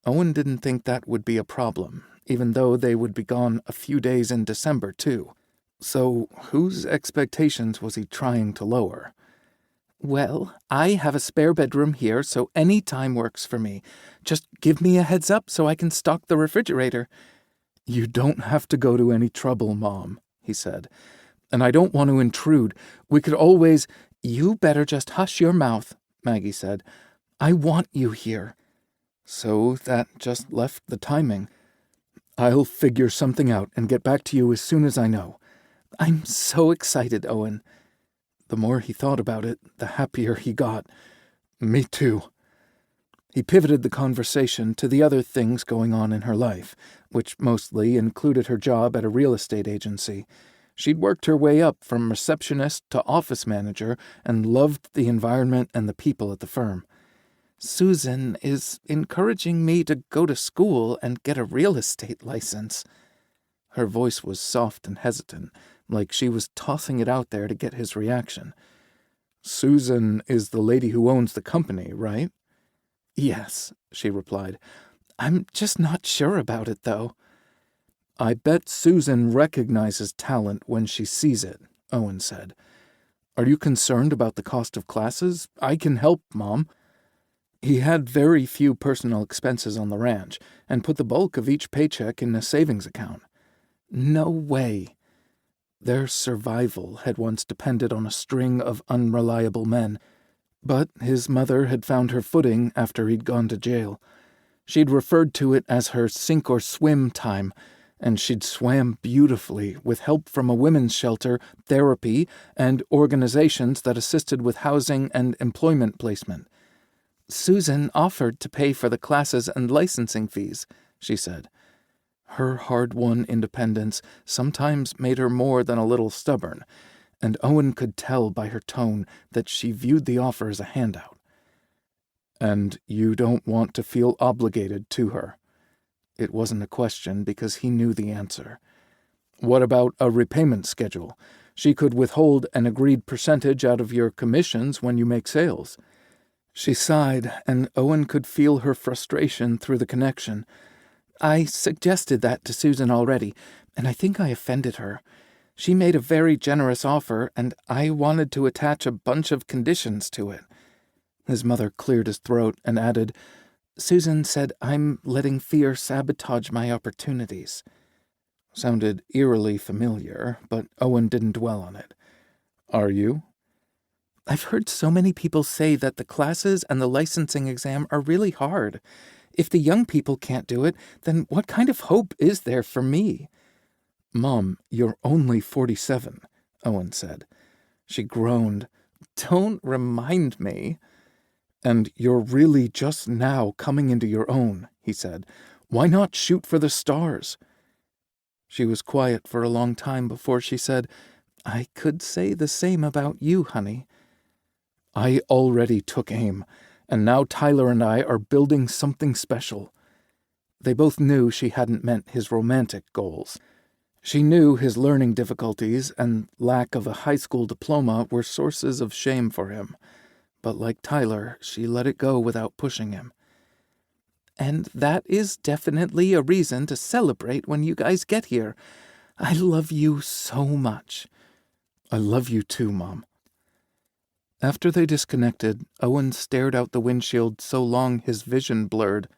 Owen didn't think that would be a problem, even though they would be gone a few days in December, too. So whose expectations was he trying to lower? Well, I have a spare bedroom here, so any time works for me. Just give me a heads up so I can stock the refrigerator. You don't have to go to any trouble, Mom, he said. And I don't want to intrude. We could always— You better just hush your mouth, Maggie said. I want you here. So that just left the timing. I'll figure something out and get back to you as soon as I know. I'm so excited, Owen. The more he thought about it, the happier he got. Me too. He pivoted the conversation to the other things going on in her life, which mostly included her job at a real estate agency. She'd worked her way up from receptionist to office manager and loved the environment and the people at the firm. Susan is encouraging me to go to school and get a real estate license. Her voice was soft and hesitant, like she was tossing it out there to get his reaction. Susan is the lady who owns the company, right? Yes, she replied. I'm just not sure about it, though. I bet Susan recognizes talent when she sees it, Owen said. Are you concerned about the cost of classes? I can help, Mom. He had very few personal expenses on the ranch and put the bulk of each paycheck in a savings account. No way. Their survival had once depended on a string of unreliable men, but his mother had found her footing after he'd gone to jail. She'd referred to it as her sink-or-swim time, and she'd swam beautifully with help from a women's shelter, therapy, and organizations that assisted with housing and employment placement. Susan offered to pay for the classes and licensing fees, she said. Her hard-won independence sometimes made her more than a little stubborn, and Owen could tell by her tone that she viewed the offer as a handout. And you don't want to feel obligated to her. It wasn't a question because he knew the answer. What about a repayment schedule? She could withhold an agreed percentage out of your commissions when you make sales. She sighed, and Owen could feel her frustration through the connection. I suggested that to Susan already, and I think I offended her. She made a very generous offer, and I wanted to attach a bunch of conditions to it. His mother cleared his throat and added, Susan said I'm letting fear sabotage my opportunities. Sounded eerily familiar, but Owen didn't dwell on it. Are you? I've heard so many people say that the classes and the licensing exam are really hard. If the young people can't do it, then what kind of hope is there for me? Mom, you're only 47, Owen said. She groaned. Don't remind me. And you're really just now coming into your own, he said. Why not shoot for the stars? She was quiet for a long time before she said, I could say the same about you, honey. I already took aim, and now Tyler and I are building something special. They both knew she hadn't meant his romantic goals. She knew his learning difficulties and lack of a high school diploma were sources of shame for him. But like Tyler, she let it go without pushing him. And that is definitely a reason to celebrate when you guys get here. I love you so much. I love you too, Mom. After they disconnected, Owen stared out the windshield so long his vision blurred.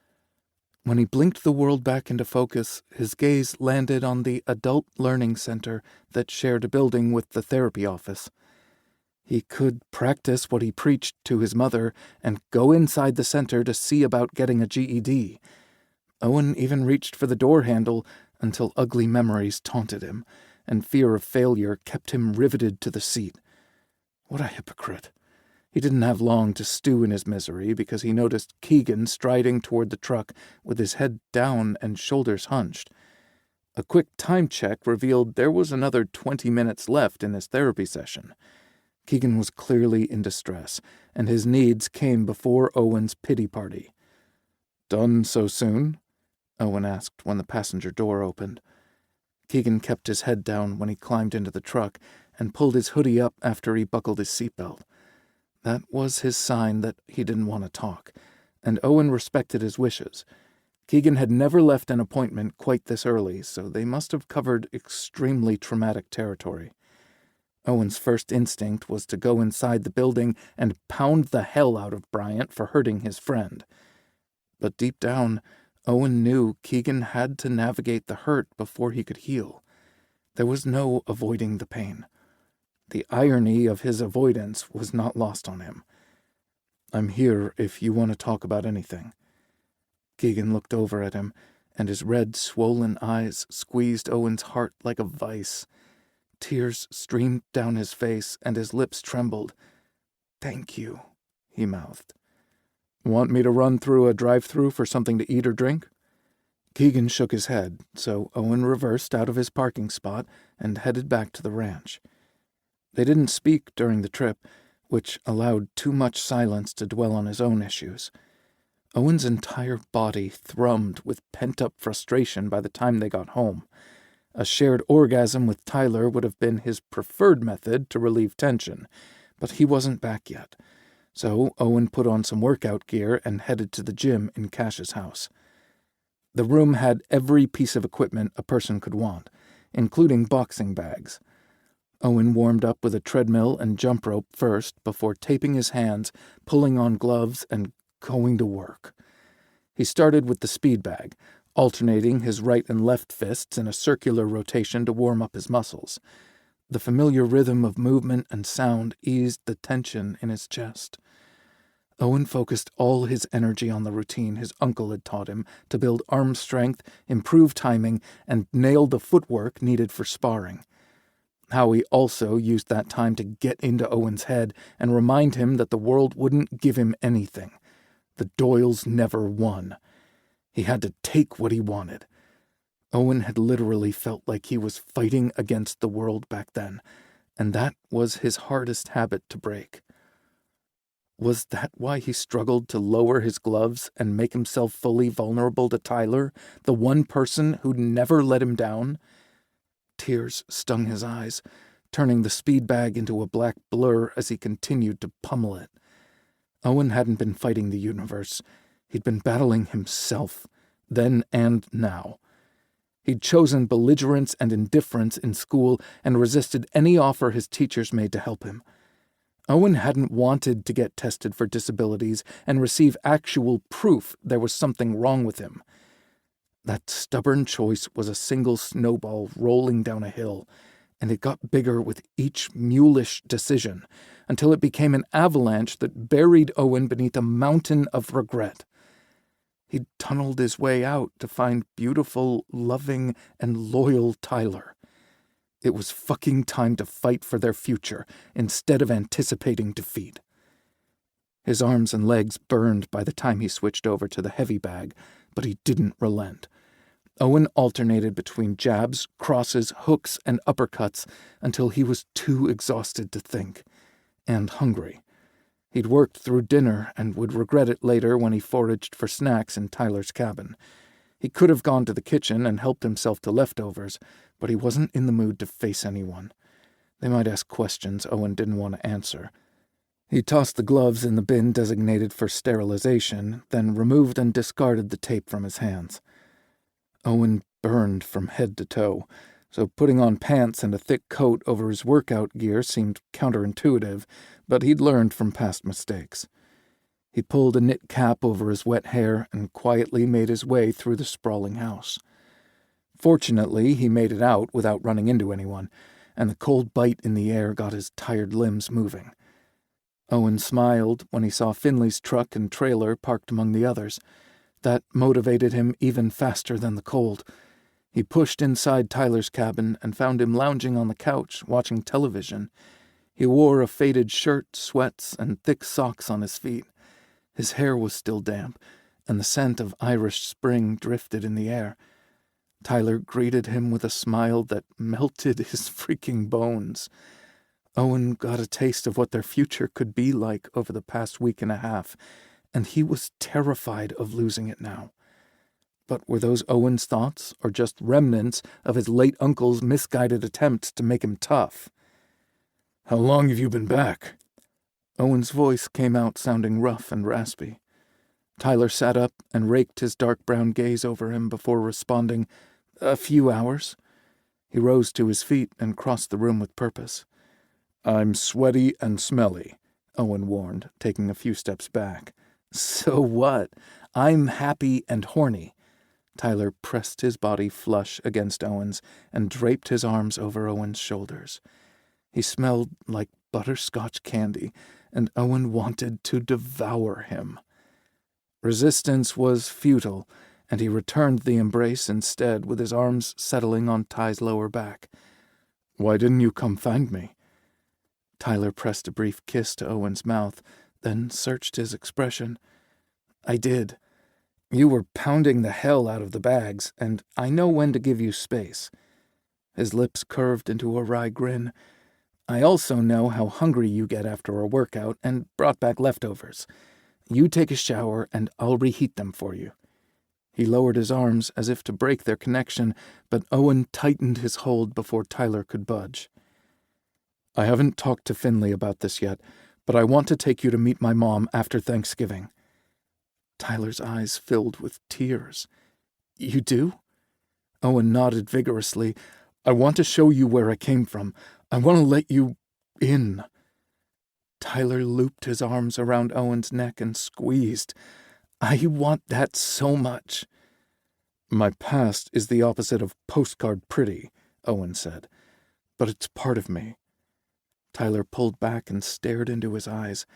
When he blinked the world back into focus, his gaze landed on the Adult Learning Center that shared a building with the therapy office. He could practice what he preached to his mother and go inside the center to see about getting a GED. Owen even reached for the door handle until ugly memories taunted him, and fear of failure kept him riveted to the seat. What a hypocrite. He didn't have long to stew in his misery because he noticed Keegan striding toward the truck with his head down and shoulders hunched. A quick time check revealed there was another 20 minutes left in his therapy session. Keegan was clearly in distress, and his needs came before Owen's pity party. Done so soon? Owen asked when the passenger door opened. Keegan kept his head down when he climbed into the truck and pulled his hoodie up after he buckled his seatbelt. That was his sign that he didn't want to talk, and Owen respected his wishes. Keegan had never left an appointment quite this early, so they must have covered extremely traumatic territory. Owen's first instinct was to go inside the building and pound the hell out of Bryant for hurting his friend. But deep down, Owen knew Keegan had to navigate the hurt before he could heal. There was no avoiding the pain. The irony of his avoidance was not lost on him. "I'm here if you want to talk about anything." Keegan looked over at him, and his red, swollen eyes squeezed Owen's heart like a vice. Tears streamed down his face, and his lips trembled. "Thank you," he mouthed. "Want me to run through a drive-thru for something to eat or drink?" Keegan shook his head, so Owen reversed out of his parking spot and headed back to the ranch. They didn't speak during the trip, which allowed too much silence to dwell on his own issues. Owen's entire body thrummed with pent-up frustration by the time they got home. A shared orgasm with Tyler would have been his preferred method to relieve tension, but he wasn't back yet. So Owen put on some workout gear and headed to the gym in Cash's house. The room had every piece of equipment a person could want, including boxing bags. Owen warmed up with a treadmill and jump rope first before taping his hands, pulling on gloves, and going to work. He started with the speed bag, alternating his right and left fists in a circular rotation to warm up his muscles. The familiar rhythm of movement and sound eased the tension in his chest. Owen focused all his energy on the routine his uncle had taught him to build arm strength, improve timing, and nail the footwork needed for sparring. Howie also used that time to get into Owen's head and remind him that the world wouldn't give him anything. The Doyles never won. He had to take what he wanted. Owen had literally felt like he was fighting against the world back then, and that was his hardest habit to break. Was that why he struggled to lower his gloves and make himself fully vulnerable to Tyler, the one person who'd never let him down? Tears stung his eyes, turning the speed bag into a black blur as he continued to pummel it. Owen hadn't been fighting the universe. He'd been battling himself, then and now. He'd chosen belligerence and indifference in school and resisted any offer his teachers made to help him. Owen hadn't wanted to get tested for disabilities and receive actual proof there was something wrong with him. That stubborn choice was a single snowball rolling down a hill, and it got bigger with each mulish decision, until it became an avalanche that buried Owen beneath a mountain of regret. He'd tunneled his way out to find beautiful, loving, and loyal Tyler. It was fucking time to fight for their future, instead of anticipating defeat. His arms and legs burned by the time he switched over to the heavy bag, but he didn't relent. Owen alternated between jabs, crosses, hooks, and uppercuts until he was too exhausted to think, and hungry. He'd worked through dinner and would regret it later when he foraged for snacks in Tyler's cabin. He could have gone to the kitchen and helped himself to leftovers, but he wasn't in the mood to face anyone. They might ask questions Owen didn't want to answer. He tossed the gloves in the bin designated for sterilization, then removed and discarded the tape from his hands. Owen burned from head to toe, so putting on pants and a thick coat over his workout gear seemed counterintuitive, but he'd learned from past mistakes. He pulled a knit cap over his wet hair and quietly made his way through the sprawling house. Fortunately, he made it out without running into anyone, and the cold bite in the air got his tired limbs moving. Owen smiled when he saw Finley's truck and trailer parked among the others. That motivated him even faster than the cold. He pushed inside Tyler's cabin and found him lounging on the couch, watching television. He wore a faded shirt, sweats, and thick socks on his feet. His hair was still damp, and the scent of Irish spring drifted in the air. Tyler greeted him with a smile that melted his freaking bones. Owen got a taste of what their future could be like over the past week and a half, and he was terrified of losing it now. But were those Owen's thoughts, or just remnants of his late uncle's misguided attempts to make him tough? "How long have you been back?" Owen's voice came out sounding rough and raspy. Tyler sat up and raked his dark brown gaze over him before responding, "A few hours." He rose to his feet and crossed the room with purpose. I'm sweaty and smelly, Owen warned, taking a few steps back. So what? I'm happy and horny. Tyler pressed his body flush against Owen's and draped his arms over Owen's shoulders. He smelled like butterscotch candy, and Owen wanted to devour him. Resistance was futile, and he returned the embrace instead, with his arms settling on Ty's lower back. Why didn't you come find me? Tyler pressed a brief kiss to Owen's mouth, then searched his expression. I did. You were pounding the hell out of the bags, and I know when to give you space. His lips curved into a wry grin. I also know how hungry you get after a workout and brought back leftovers. You take a shower, and I'll reheat them for you. He lowered his arms as if to break their connection, but Owen tightened his hold before Tyler could budge. I haven't talked to Finley about this yet, but I want to take you to meet my mom after Thanksgiving. Tyler's eyes filled with tears. You do? Owen nodded vigorously. I want to show you where I came from. I want to let you in. Tyler looped his arms around Owen's neck and squeezed. I want that so much. My past is the opposite of postcard pretty, Owen said, but it's part of me. Tyler pulled back and stared into his eyes.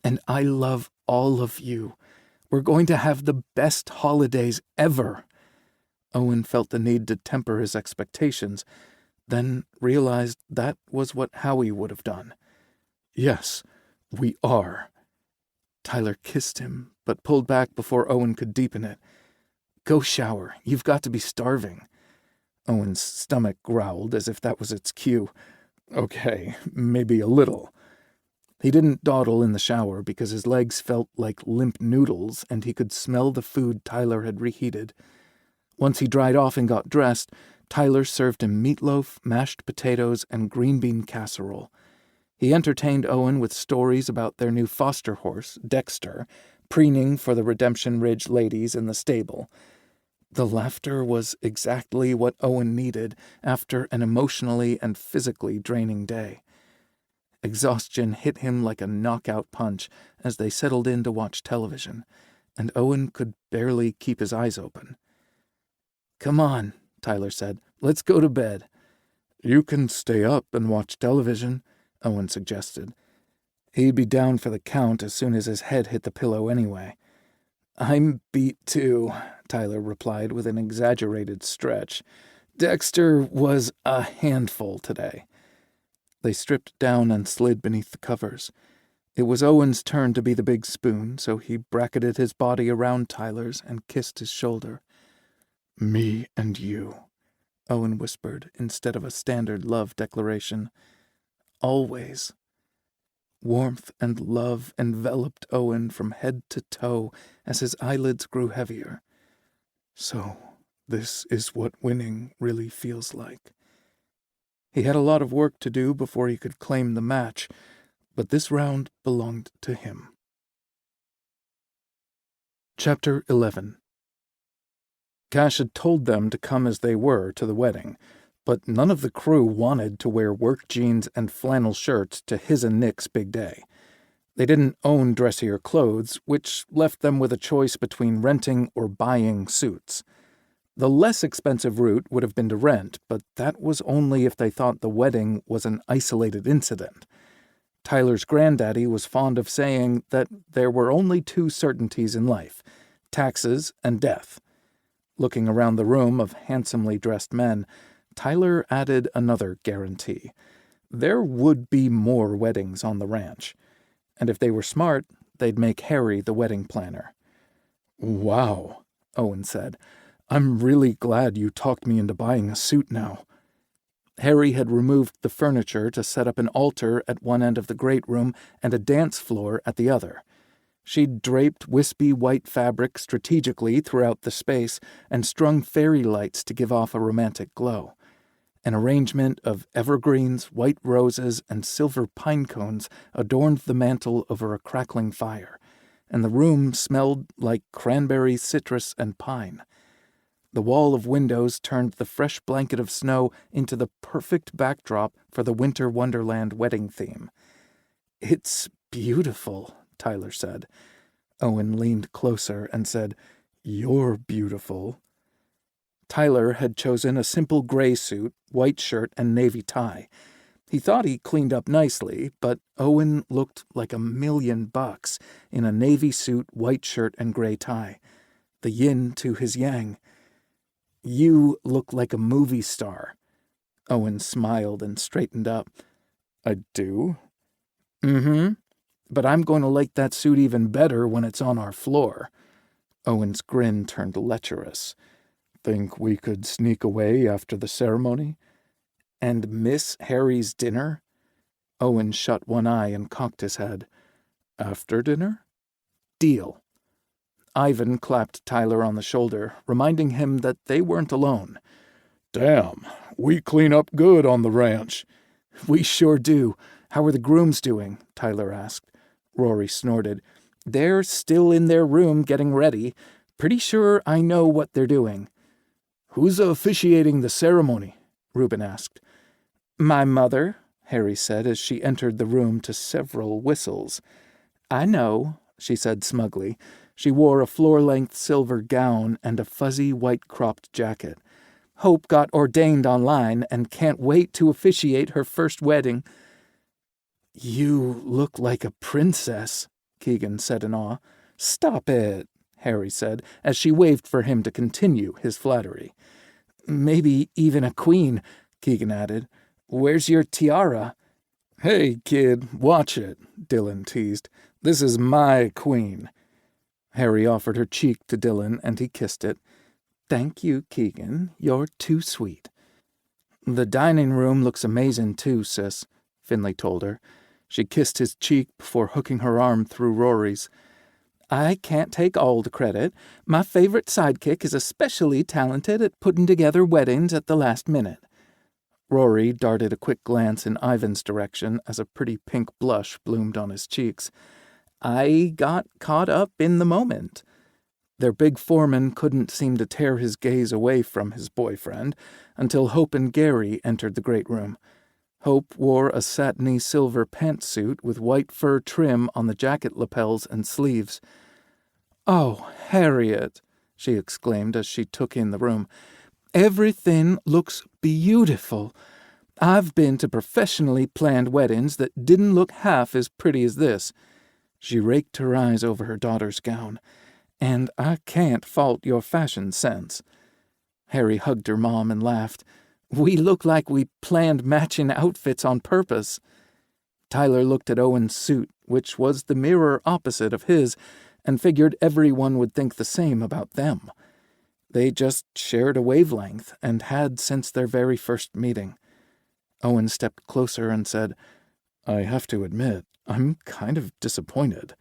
And I love all of you. We're going to have the best holidays ever. Owen felt the need to temper his expectations, then realized that was what Howie would have done. Yes, we are. Tyler kissed him, but pulled back before Owen could deepen it. Go shower. You've got to be starving. Owen's stomach growled as if that was its cue. Okay, maybe a little. He didn't dawdle in the shower because his legs felt like limp noodles and he could smell the food Tyler had reheated. Once he dried off and got dressed, Tyler served him meatloaf, mashed potatoes, and green bean casserole. He entertained Owen with stories about their new foster horse, Dexter, preening for the Redemption Ridge ladies in the stable. The laughter was exactly what Owen needed after an emotionally and physically draining day. Exhaustion hit him like a knockout punch as they settled in to watch television, and Owen could barely keep his eyes open. Come on, Tyler said. Let's go to bed. You can stay up and watch television, Owen suggested. He'd be down for the count as soon as his head hit the pillow anyway. I'm beat too, Tyler replied with an exaggerated stretch. Dexter was a handful today. They stripped down and slid beneath the covers. It was Owen's turn to be the big spoon, so he bracketed his body around Tyler's and kissed his shoulder. Me and you, Owen whispered instead of a standard love declaration. Always. Warmth and love enveloped Owen from head to toe as his eyelids grew heavier. So, this is what winning really feels like. He had a lot of work to do before he could claim the match, but this round belonged to him. Chapter 11. Cash had told them to come as they were to the wedding, but none of the crew wanted to wear work jeans and flannel shirts to his and Nick's big day. They didn't own dressier clothes, which left them with a choice between renting or buying suits. The less expensive route would have been to rent, but that was only if they thought the wedding was an isolated incident. Tyler's granddaddy was fond of saying that there were only two certainties in life, taxes and death. Looking around the room of handsomely dressed men, Tyler added another guarantee. There would be more weddings on the ranch, and if they were smart, they'd make Harry the wedding planner. Wow, Owen said. I'm really glad you talked me into buying a suit now. Harry had removed the furniture to set up an altar at one end of the great room and a dance floor at the other. She'd draped wispy white fabric strategically throughout the space and strung fairy lights to give off a romantic glow. An arrangement of evergreens, white roses, and silver pine cones adorned the mantel over a crackling fire, and the room smelled like cranberry, citrus, and pine. The wall of windows turned the fresh blanket of snow into the perfect backdrop for the Winter Wonderland wedding theme. "It's beautiful," Tyler said. Owen leaned closer and said, "You're beautiful." Tyler had chosen a simple gray suit, white shirt, and navy tie. He thought he cleaned up nicely, but Owen looked like $1,000,000 in a navy suit, white shirt, and gray tie. The yin to his yang. "You look like a movie star." Owen smiled and straightened up. "I do?" "Mm-hmm. But I'm going to like that suit even better when it's on our floor." Owen's grin turned lecherous. "Think we could sneak away after the ceremony?" "And miss Harry's dinner?" Owen shut one eye and cocked his head. "After dinner?" "Deal." Ivan clapped Tyler on the shoulder, reminding him that they weren't alone. "Damn, we clean up good on the ranch." "We sure do. How are the grooms doing?" Tyler asked. Rory snorted. "They're still in their room getting ready. Pretty sure I know what they're doing." "Who's officiating the ceremony?" Reuben asked. "My mother," Harry said as she entered the room to several whistles. "I know," she said smugly. She wore a floor-length silver gown and a fuzzy white-cropped jacket. "Hope got ordained online and can't wait to officiate her first wedding." "You look like a princess," Keegan said in awe. "Stop it," Harry said, as she waved for him to continue his flattery. "Maybe even a queen," Keegan added. "Where's your tiara?" "Hey, kid, watch it," Dylan teased. "This is my queen." Harry offered her cheek to Dylan, and he kissed it. "Thank you, Keegan. You're too sweet." "The dining room looks amazing too, sis," Finley told her. She kissed his cheek before hooking her arm through Rory's. "I can't take all the credit. My favorite sidekick is especially talented at putting together weddings at the last minute." Rory darted a quick glance in Ivan's direction as a pretty pink blush bloomed on his cheeks. "I got caught up in the moment." Their big foreman couldn't seem to tear his gaze away from his boyfriend until Hope and Gary entered the great room. Hope wore a satiny silver pantsuit with white fur trim on the jacket lapels and sleeves. "Oh, Harriet," she exclaimed as she took in the room. "Everything looks beautiful. I've been to professionally planned weddings that didn't look half as pretty as this." She raked her eyes over her daughter's gown. "And I can't fault your fashion sense." Harry hugged her mom and laughed. "We look like we planned matching outfits on purpose." Tyler looked at Owen's suit, which was the mirror opposite of his, and figured everyone would think the same about them. They just shared a wavelength and had since their very first meeting. Owen stepped closer and said, "I have to admit, I'm kind of disappointed."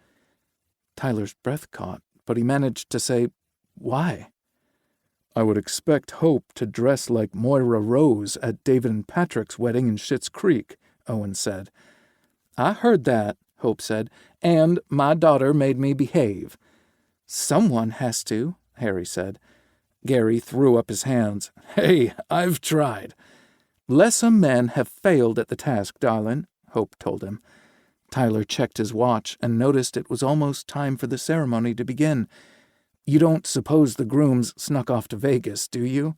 Tyler's breath caught, but he managed to say, "Why?" "I would expect Hope to dress like Moira Rose at David and Patrick's wedding in Schitt's Creek," Owen said. "I heard that," Hope said, "and my daughter made me behave." "Someone has to," Harry said. Gary threw up his hands. "Hey, I've tried." "Lesser men have failed at the task, darling," Hope told him. Tyler checked his watch and noticed it was almost time for the ceremony to begin. "You don't suppose the grooms snuck off to Vegas, do you?"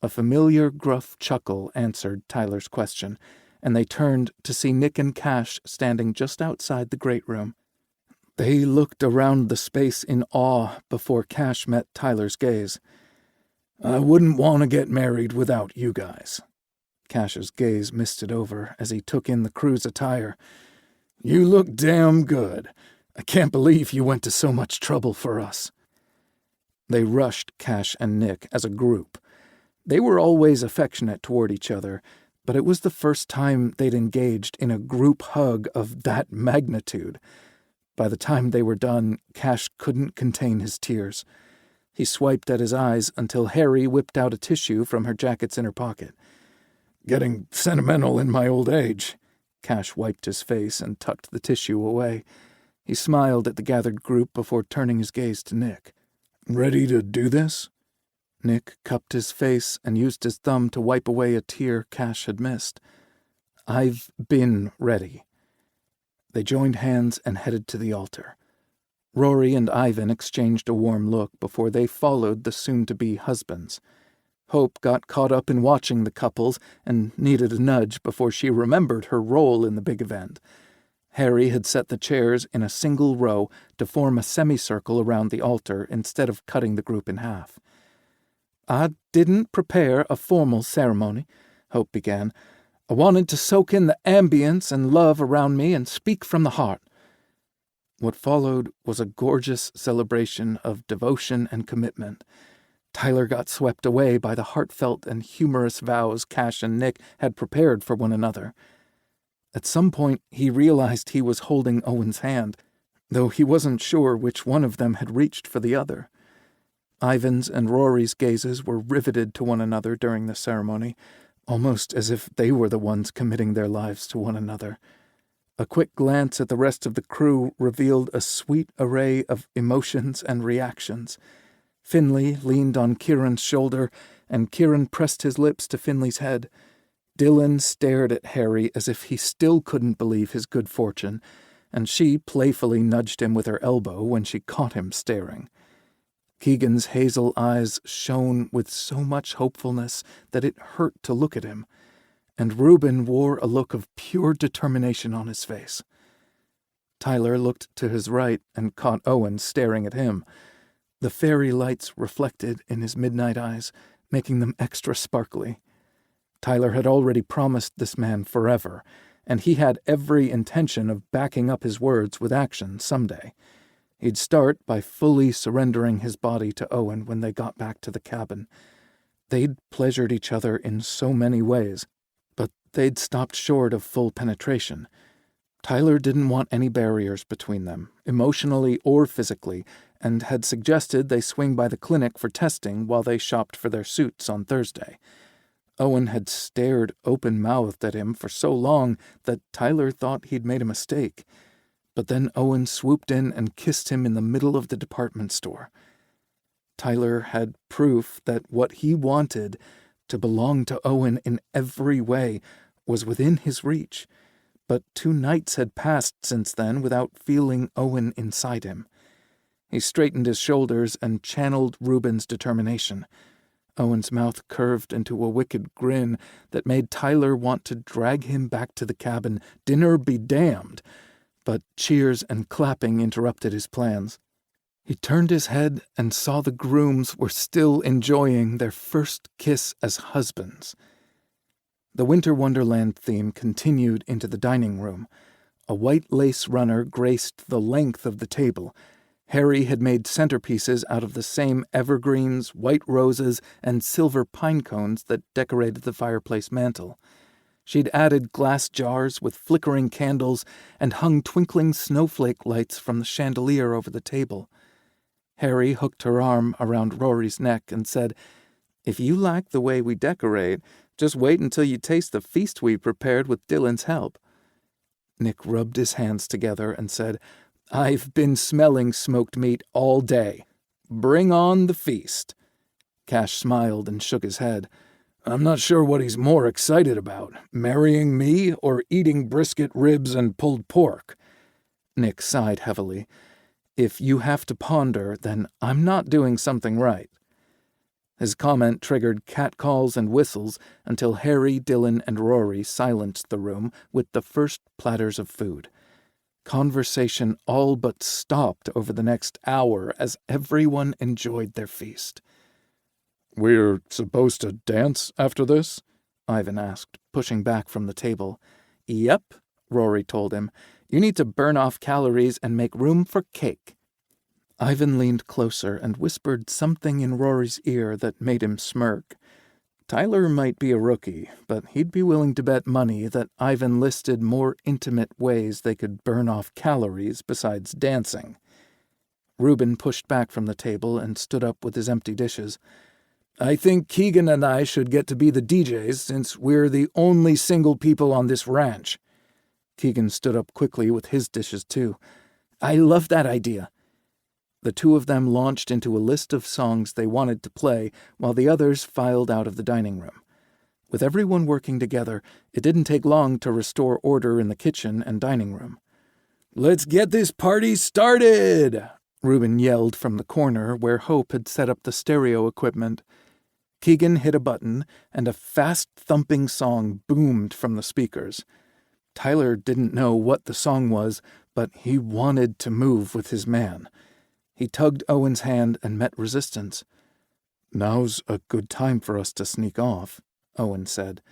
A familiar gruff chuckle answered Tyler's question, and they turned to see Nick and Cash standing just outside the great room. They looked around the space in awe before Cash met Tyler's gaze. "I wouldn't want to get married without you guys." Cash's gaze misted over as he took in the crew's attire. "You look damn good. I can't believe you went to so much trouble for us." They rushed Cash and Nick as a group. They were always affectionate toward each other, but it was the first time they'd engaged in a group hug of that magnitude. By the time they were done, Cash couldn't contain his tears. He swiped at his eyes until Harry whipped out a tissue from her jacket's inner pocket. "Getting sentimental in my old age." Cash wiped his face and tucked the tissue away. He smiled at the gathered group before turning his gaze to Nick. "Ready to do this?" Nick cupped his face and used his thumb to wipe away a tear Cash had missed. "I've been ready." They joined hands and headed to the altar. Rory and Ivan exchanged a warm look before they followed the soon-to-be husbands. Hope got caught up in watching the couples and needed a nudge before she remembered her role in the big event. Harry had set the chairs in a single row to form a semicircle around the altar instead of cutting the group in half. "I didn't prepare a formal ceremony," Hope began. "I wanted to soak in the ambience and love around me and speak from the heart." What followed was a gorgeous celebration of devotion and commitment. Tyler got swept away by the heartfelt and humorous vows Cash and Nick had prepared for one another. At some point, he realized he was holding Owen's hand, though he wasn't sure which one of them had reached for the other. Ivan's and Rory's gazes were riveted to one another during the ceremony, almost as if they were the ones committing their lives to one another. A quick glance at the rest of the crew revealed a sweet array of emotions and reactions. Finley leaned on Kieran's shoulder, and Kieran pressed his lips to Finley's head. Dylan stared at Harry as if he still couldn't believe his good fortune, and she playfully nudged him with her elbow when she caught him staring. Keegan's hazel eyes shone with so much hopefulness that it hurt to look at him, and Reuben wore a look of pure determination on his face. Tyler looked to his right and caught Owen staring at him. The fairy lights reflected in his midnight eyes, making them extra sparkly. Tyler had already promised this man forever, and he had every intention of backing up his words with action someday. He'd start by fully surrendering his body to Owen when they got back to the cabin. They'd pleasured each other in so many ways, but they'd stopped short of full penetration. Tyler didn't want any barriers between them, emotionally or physically, and had suggested they swing by the clinic for testing while they shopped for their suits on Thursday. Owen had stared open-mouthed at him for so long that Tyler thought he'd made a mistake. But then Owen swooped in and kissed him in the middle of the department store. Tyler had proof that what he wanted, to belong to Owen in every way, was within his reach. But 2 nights had passed since then without feeling Owen inside him. He straightened his shoulders and channeled Reuben's determination. Owen's mouth curved into a wicked grin that made Tyler want to drag him back to the cabin, dinner be damned. But cheers and clapping interrupted his plans. He turned his head and saw the grooms were still enjoying their first kiss as husbands. The Winter Wonderland theme continued into the dining room. A white lace runner graced the length of the table. Harry had made centerpieces out of the same evergreens, white roses, and silver pine cones that decorated the fireplace mantel. She'd added glass jars with flickering candles and hung twinkling snowflake lights from the chandelier over the table. Harry hooked her arm around Rory's neck and said, "If you like the way we decorate, just wait until you taste the feast we prepared with Dylan's help." Nick rubbed his hands together and said, "I've been smelling smoked meat all day. Bring on the feast." Cash smiled and shook his head. "I'm not sure what he's more excited about, marrying me or eating brisket ribs and pulled pork." Nick sighed heavily. "If you have to ponder, then I'm not doing something right." His comment triggered catcalls and whistles until Harry, Dylan, and Rory silenced the room with the first platters of food. Conversation all but stopped over the next hour as everyone enjoyed their feast. "We're supposed to dance after this?" Ivan asked, pushing back from the table. "Yep," Rory told him. "You need to burn off calories and make room for cake." Ivan leaned closer and whispered something in Rory's ear that made him smirk. Tyler might be a rookie, but he'd be willing to bet money that Ivan listed more intimate ways they could burn off calories besides dancing. Reuben pushed back from the table and stood up with his empty dishes. "I think Keegan and I should get to be the DJs since we're the only single people on this ranch." Keegan stood up quickly with his dishes too. "I love that idea." The two of them launched into a list of songs they wanted to play while the others filed out of the dining room. With everyone working together, it didn't take long to restore order in the kitchen and dining room. "Let's get this party started!" Reuben yelled from the corner where Hope had set up the stereo equipment. Keegan hit a button, and a fast-thumping song boomed from the speakers. Tyler didn't know what the song was, but he wanted to move with his man. He tugged Owen's hand and met resistance. "Now's a good time for us to sneak off," Owen said.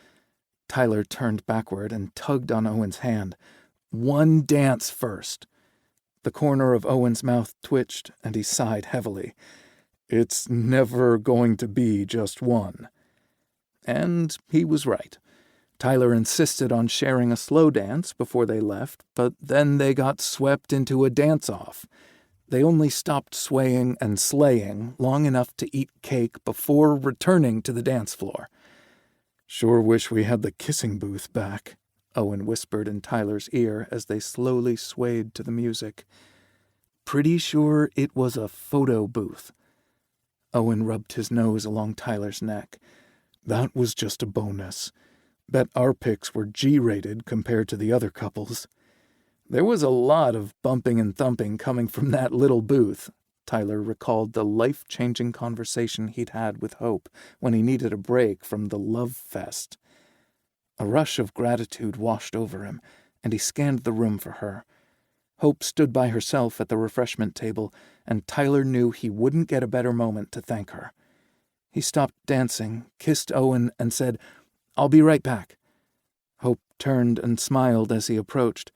Tyler turned backward and tugged on Owen's hand. "One dance first." The corner of Owen's mouth twitched, and he sighed heavily. "It's never going to be just one." And he was right. Tyler insisted on sharing a slow dance before they left, but then they got swept into a dance-off. They only stopped swaying and slaying long enough to eat cake before returning to the dance floor. "Sure wish we had the kissing booth back," Owen whispered in Tyler's ear as they slowly swayed to the music. "Pretty sure it was a photo booth." Owen rubbed his nose along Tyler's neck. "That was just a bonus. Bet our pics were G-rated compared to the other couples." "There was a lot of bumping and thumping coming from that little booth." Tyler recalled the life-changing conversation he'd had with Hope when he needed a break from the love fest. A rush of gratitude washed over him, and he scanned the room for her. Hope stood by herself at the refreshment table, and Tyler knew he wouldn't get a better moment to thank her. He stopped dancing, kissed Owen, and said, "I'll be right back." Hope turned and smiled as he approached.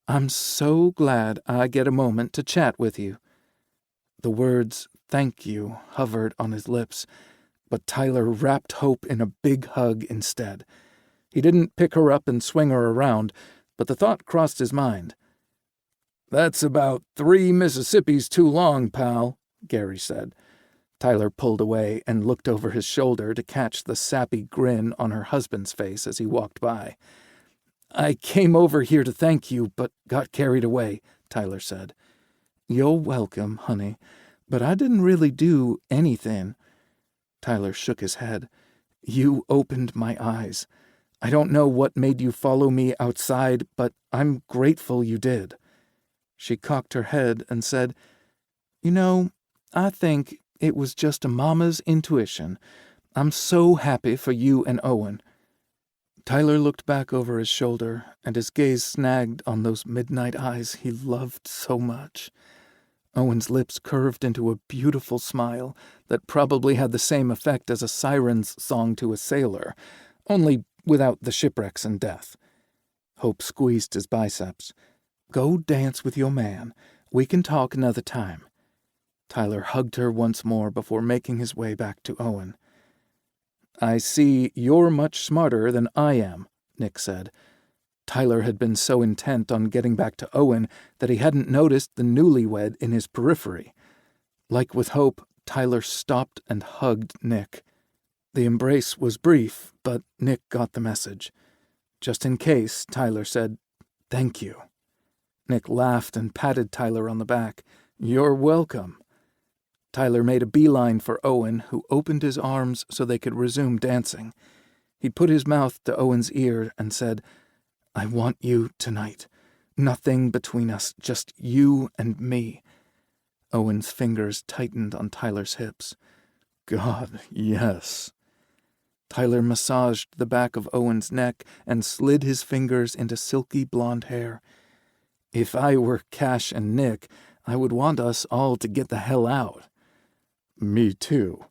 "I'm so glad I get a moment to chat with you." The words, "thank you," hovered on his lips, but Tyler wrapped Hope in a big hug instead. He didn't pick her up and swing her around, but the thought crossed his mind. "That's about 3 Mississippis too long, pal," Gary said. Tyler pulled away and looked over his shoulder to catch the sappy grin on her husband's face as he walked by. "I came over here to thank you, but got carried away," Tyler said. "You're welcome, honey, but I didn't really do anything." Tyler shook his head. "You opened my eyes. I don't know what made you follow me outside, but I'm grateful you did." She cocked her head and said, "You know, I think it was just a mama's intuition. I'm so happy for you and Owen." Tyler looked back over his shoulder, and his gaze snagged on those midnight eyes he loved so much. Owen's lips curved into a beautiful smile that probably had the same effect as a siren's song to a sailor, only without the shipwrecks and death. Hope squeezed his biceps. "Go dance with your man. We can talk another time." Tyler hugged her once more before making his way back to Owen. "I see you're much smarter than I am," Nick said. Tyler had been so intent on getting back to Owen that he hadn't noticed the newlywed in his periphery. Like with Hope, Tyler stopped and hugged Nick. The embrace was brief, but Nick got the message. Just in case, Tyler said, "Thank you." Nick laughed and patted Tyler on the back. "You're welcome." Tyler made a beeline for Owen, who opened his arms so they could resume dancing. He put his mouth to Owen's ear and said, "I want you tonight. Nothing between us, just you and me." Owen's fingers tightened on Tyler's hips. "God, yes." Tyler massaged the back of Owen's neck and slid his fingers into silky blonde hair. "If I were Cash and Nick, I would want us all to get the hell out." "Me too."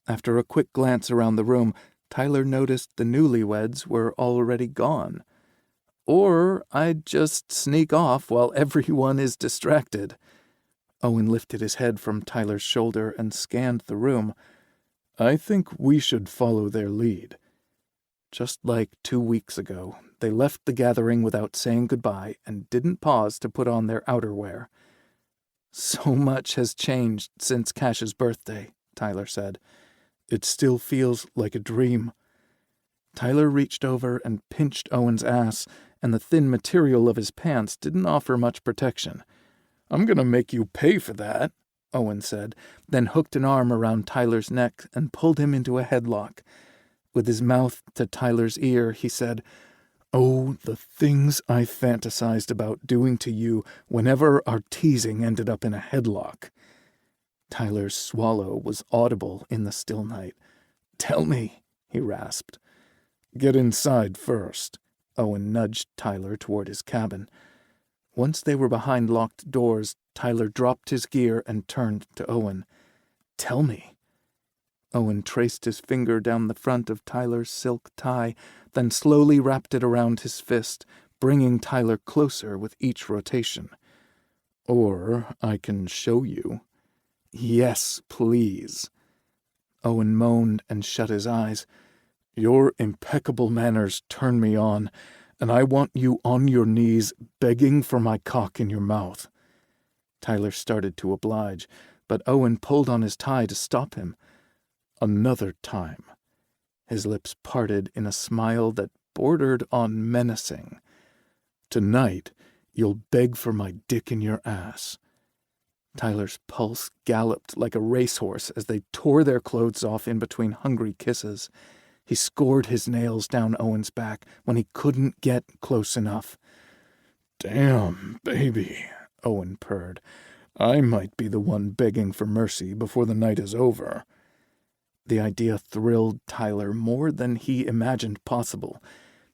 After a quick glance around the room, Tyler noticed the newlyweds were already gone. "Or I'd just sneak off while everyone is distracted." Owen lifted his head from Tyler's shoulder and scanned the room. "I think we should follow their lead." Just like 2 weeks ago, they left the gathering without saying goodbye and didn't pause to put on their outerwear. "So much has changed since Cash's birthday," Tyler said. "It still feels like a dream." Tyler reached over and pinched Owen's ass, and the thin material of his pants didn't offer much protection. I'm gonna make you pay for that, Owen said, then hooked an arm around Tyler's neck and pulled him into a headlock. With his mouth to Tyler's ear, he said, "Oh, the things I fantasized about doing to you whenever our teasing ended up in a headlock." Tyler's swallow was audible in the still night. "Tell me," he rasped. "Get inside first." Owen nudged Tyler toward his cabin. Once they were behind locked doors, Tyler dropped his gear and turned to Owen. "Tell me." Owen traced his finger down the front of Tyler's silk tie, then slowly wrapped it around his fist, bringing Tyler closer with each rotation. "Or I can show you." "Yes, please." Owen moaned and shut his eyes. "Your impeccable manners turn me on, and I want you on your knees begging for my cock in your mouth." Tyler started to oblige, but Owen pulled on his tie to stop him. "Another time." His lips parted in a smile that bordered on menacing. "Tonight, you'll beg for my dick in your ass." Tyler's pulse galloped like a racehorse as they tore their clothes off in between hungry kisses. He scored his nails down Owen's back when he couldn't get close enough. "Damn, baby," Owen purred. "I might be the one begging for mercy before the night is over." The idea thrilled Tyler more than he imagined possible.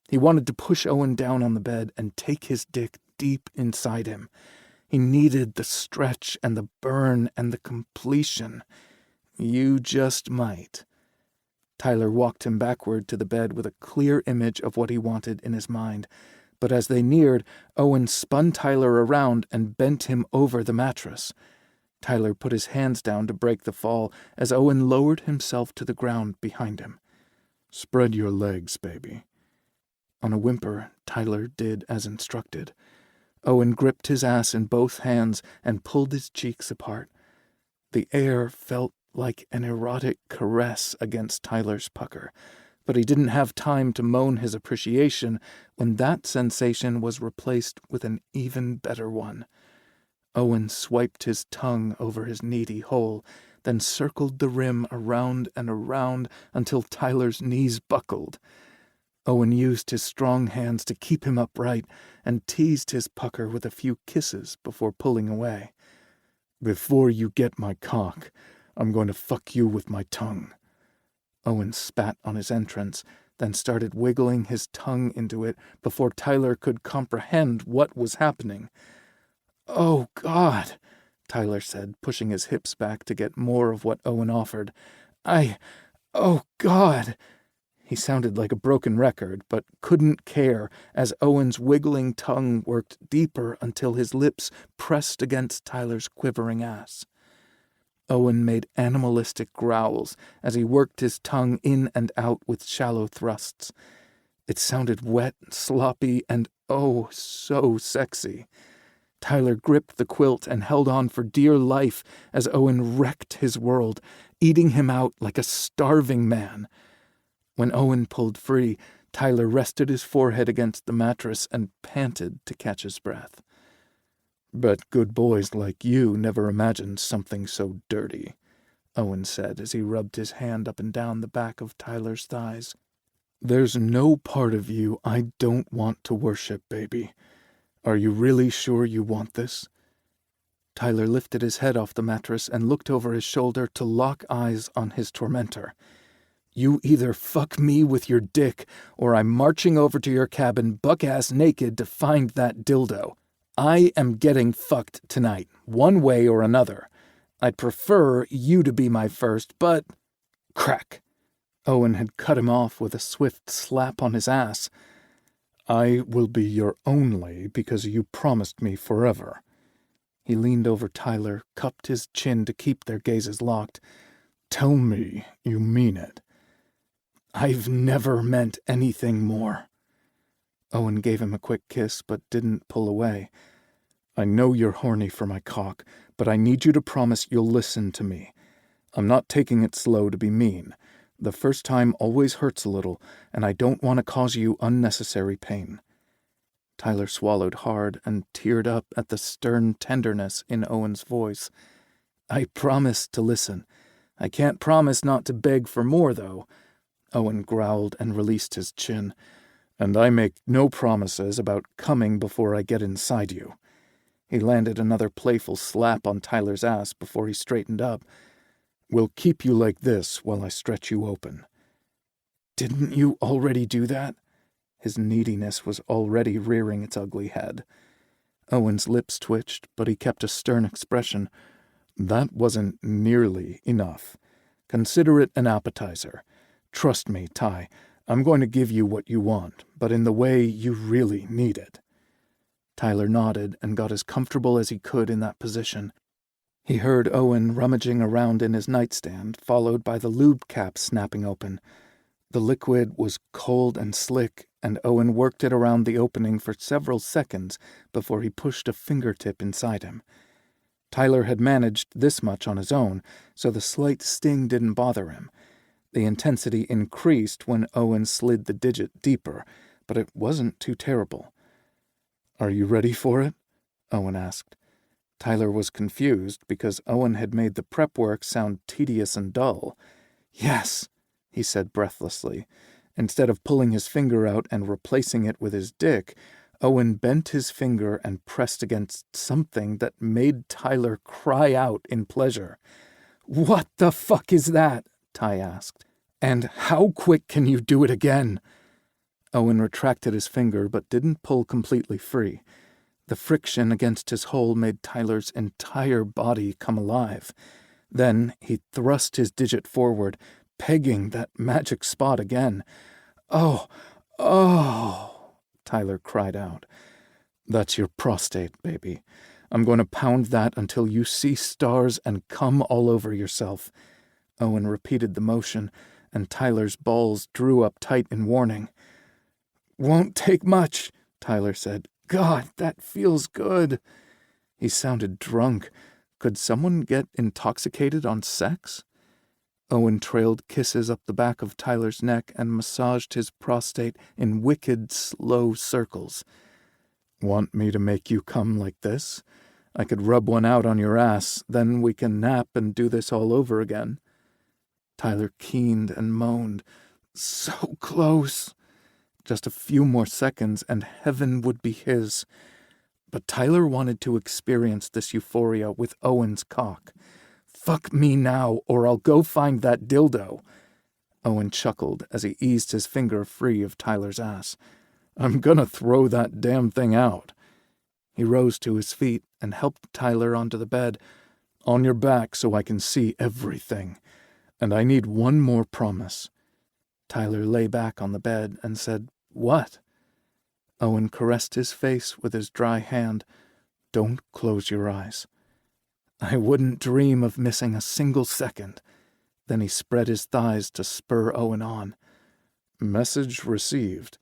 He wanted to push Owen down on the bed and take his dick deep inside him. He needed the stretch and the burn and the completion. You just might. Tyler walked him backward to the bed with a clear image of what he wanted in his mind. But as they neared, Owen spun Tyler around and bent him over the mattress. Tyler put his hands down to break the fall as Owen lowered himself to the ground behind him. "Spread your legs, baby." On a whimper, Tyler did as instructed. Owen gripped his ass in both hands and pulled his cheeks apart. The air felt like an erotic caress against Tyler's pucker, but he didn't have time to moan his appreciation when that sensation was replaced with an even better one. Owen swiped his tongue over his needy hole, then circled the rim around and around until Tyler's knees buckled. Owen used his strong hands to keep him upright and teased his pucker with a few kisses before pulling away. "Before you get my cock, I'm going to fuck you with my tongue." Owen spat on his entrance, then started wiggling his tongue into it before Tyler could comprehend what was happening. "Oh, God," Tyler said, pushing his hips back to get more of what Owen offered. Oh, God." He sounded like a broken record, but couldn't care as Owen's wiggling tongue worked deeper until his lips pressed against Tyler's quivering ass. Owen made animalistic growls as he worked his tongue in and out with shallow thrusts. It sounded wet, sloppy, and oh, so sexy. Tyler gripped the quilt and held on for dear life as Owen wrecked his world, eating him out like a starving man. When Owen pulled free, Tyler rested his forehead against the mattress and panted to catch his breath. "Bet good boys like you never imagined something so dirty," Owen said as he rubbed his hand up and down the back of Tyler's thighs. "There's no part of you I don't want to worship, baby. Are you really sure you want this?" Tyler lifted his head off the mattress and looked over his shoulder to lock eyes on his tormentor. "You either fuck me with your dick, or I'm marching over to your cabin buck-ass naked to find that dildo. I am getting fucked tonight, one way or another. I'd prefer you to be my first, but—" Crack! Owen had cut him off with a swift slap on his ass. "I will be your only because you promised me forever." He leaned over Tyler, cupped his chin to keep their gazes locked. "Tell me you mean it." "I've never meant anything more." Owen gave him a quick kiss, but didn't pull away. "I know you're horny for my cock, but I need you to promise you'll listen to me. I'm not taking it slow to be mean. The first time always hurts a little, and I don't want to cause you unnecessary pain." Tyler swallowed hard and teared up at the stern tenderness in Owen's voice. "I promise to listen. I can't promise not to beg for more, though." Owen growled and released his chin. "And I make no promises about coming before I get inside you." He landed another playful slap on Tyler's ass before he straightened up. "We'll keep you like this while I stretch you open." "Didn't you already do that?" His neediness was already rearing its ugly head. Owen's lips twitched, but he kept a stern expression. "That wasn't nearly enough. Consider it an appetizer. Trust me, Ty, I'm going to give you what you want, but in the way you really need it." Tyler nodded and got as comfortable as he could in that position. He heard Owen rummaging around in his nightstand, followed by the lube cap snapping open. The liquid was cold and slick, and Owen worked it around the opening for several seconds before he pushed a fingertip inside him. Tyler had managed this much on his own, so the slight sting didn't bother him. The intensity increased when Owen slid the digit deeper, but it wasn't too terrible. "Are you ready for it?" Owen asked. Tyler was confused because Owen had made the prep work sound tedious and dull. "Yes," he said breathlessly. Instead of pulling his finger out and replacing it with his dick, Owen bent his finger and pressed against something that made Tyler cry out in pleasure. "What the fuck is that?" Ty asked. "And how quick can you do it again?" Owen retracted his finger but didn't pull completely free. The friction against his hole made Tyler's entire body come alive. Then he thrust his digit forward, pegging that magic spot again. "Oh, oh," Tyler cried out. "That's your prostate, baby. I'm going to pound that until you see stars and come all over yourself." Owen repeated the motion, and Tyler's balls drew up tight in warning. "Won't take much," Tyler said. "God, that feels good." He sounded drunk. Could someone get intoxicated on sex? Owen trailed kisses up the back of Tyler's neck and massaged his prostate in wicked, slow circles. "Want me to make you come like this? I could rub one out on your ass, then we can nap and do this all over again." Tyler keened and moaned. "So close." Just a few more seconds and heaven would be his. But Tyler wanted to experience this euphoria with Owen's cock. "Fuck me now, or I'll go find that dildo." Owen chuckled as he eased his finger free of Tyler's ass. "I'm gonna throw that damn thing out." He rose to his feet and helped Tyler onto the bed. "On your back so I can see everything. And I need one more promise." Tyler lay back on the bed and said, "What?" Owen caressed his face with his dry hand. "Don't close your eyes." "I wouldn't dream of missing a single second." Then he spread his thighs to spur Owen on. "Message received."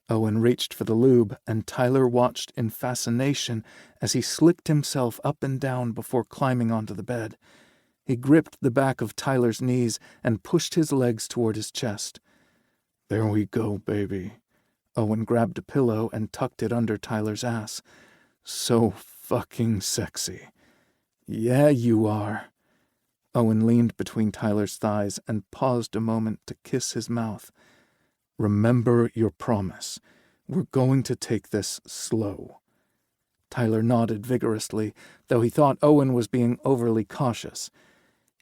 Owen reached for the lube, and Tyler watched in fascination as he slicked himself up and down before climbing onto the bed. He gripped the back of Tyler's knees and pushed his legs toward his chest. "There we go, baby." Owen grabbed a pillow and tucked it under Tyler's ass. "So fucking sexy." "Yeah, you are." Owen leaned between Tyler's thighs and paused a moment to kiss his mouth. "Remember your promise. We're going to take this slow." Tyler nodded vigorously, though he thought Owen was being overly cautious.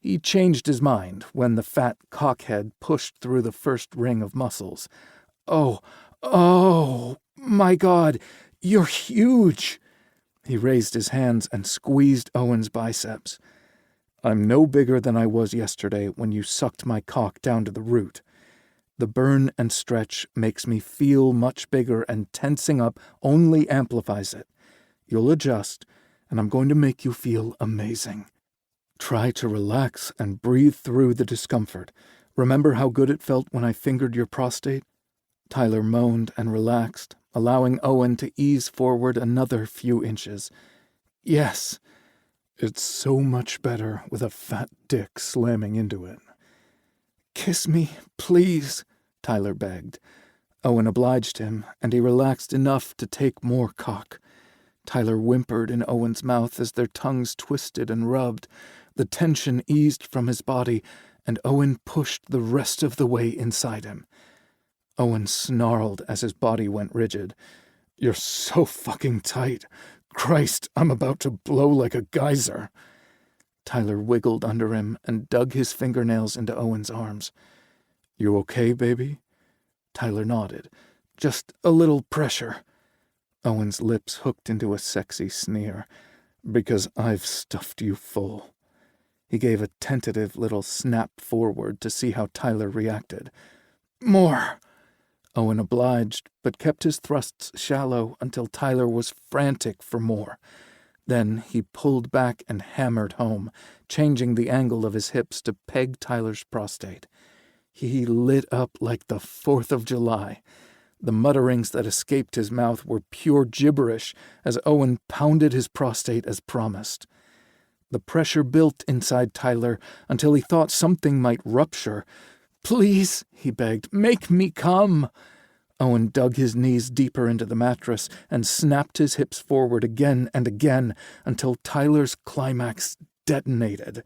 He changed his mind when the fat cockhead pushed through the first ring of muscles. Oh, my God, you're huge." He raised his hands and squeezed Owen's biceps. "I'm no bigger than I was yesterday when you sucked my cock down to the root. The burn and stretch makes me feel much bigger, and tensing up only amplifies it. You'll adjust, and I'm going to make you feel amazing. Try to relax and breathe through the discomfort. Remember how good it felt when I fingered your prostate?" Tyler moaned and relaxed, allowing Owen to ease forward another few inches. "Yes. It's so much better with a fat dick slamming into it." "Kiss me, please," Tyler begged. Owen obliged him, and he relaxed enough to take more cock. Tyler whimpered in Owen's mouth as their tongues twisted and rubbed. The tension eased from his body, and Owen pushed the rest of the way inside him. Owen snarled as his body went rigid. "You're so fucking tight. Christ, I'm about to blow like a geyser." Tyler wiggled under him and dug his fingernails into Owen's arms. "You okay, baby?" Tyler nodded. "Just a little pressure." Owen's lips hooked into a sexy sneer. "Because I've stuffed you full." He gave a tentative little snap forward to see how Tyler reacted. "More!" Owen obliged, but kept his thrusts shallow until Tyler was frantic for more. Then he pulled back and hammered home, changing the angle of his hips to peg Tyler's prostate. He lit up like the 4th of July. The mutterings that escaped his mouth were pure gibberish as Owen pounded his prostate as promised. The pressure built inside Tyler until he thought something might rupture. "Please," he begged, "make me come." Owen dug his knees deeper into the mattress and snapped his hips forward again and again until Tyler's climax detonated.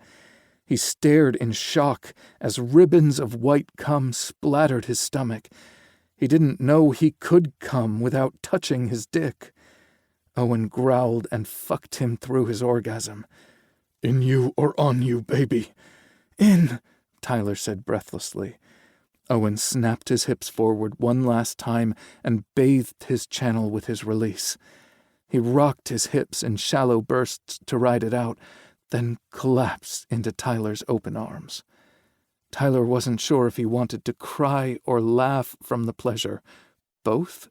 He stared in shock as ribbons of white cum splattered his stomach. He didn't know he could come without touching his dick. Owen growled and fucked him through his orgasm. "In you or on you, baby?" "In," Tyler said breathlessly. Owen snapped his hips forward one last time and bathed his channel with his release. He rocked his hips in shallow bursts to ride it out, then collapsed into Tyler's open arms. Tyler wasn't sure if he wanted to cry or laugh from the pleasure. Both?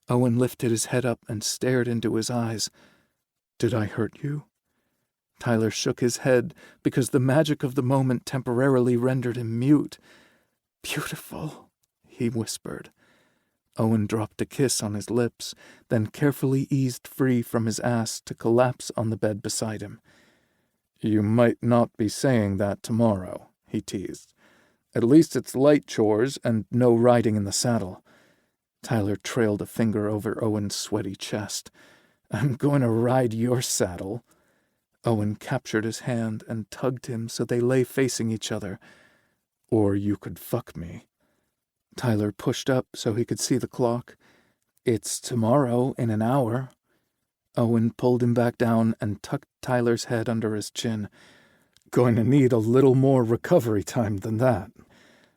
Owen lifted his head up and stared into his eyes. "Did I hurt you?" Tyler shook his head because the magic of the moment temporarily rendered him mute. "Beautiful," he whispered. Owen dropped a kiss on his lips, then carefully eased free from his ass to collapse on the bed beside him. "You might not be saying that tomorrow," he teased. "At least it's light chores and no riding in the saddle." Tyler trailed a finger over Owen's sweaty chest. "I'm going to ride your saddle." Owen captured his hand and tugged him so they lay facing each other. "Or you could fuck me." Tyler pushed up so he could see the clock. "It's tomorrow in an hour." Owen pulled him back down and tucked Tyler's head under his chin. "Going to need a little more recovery time than that.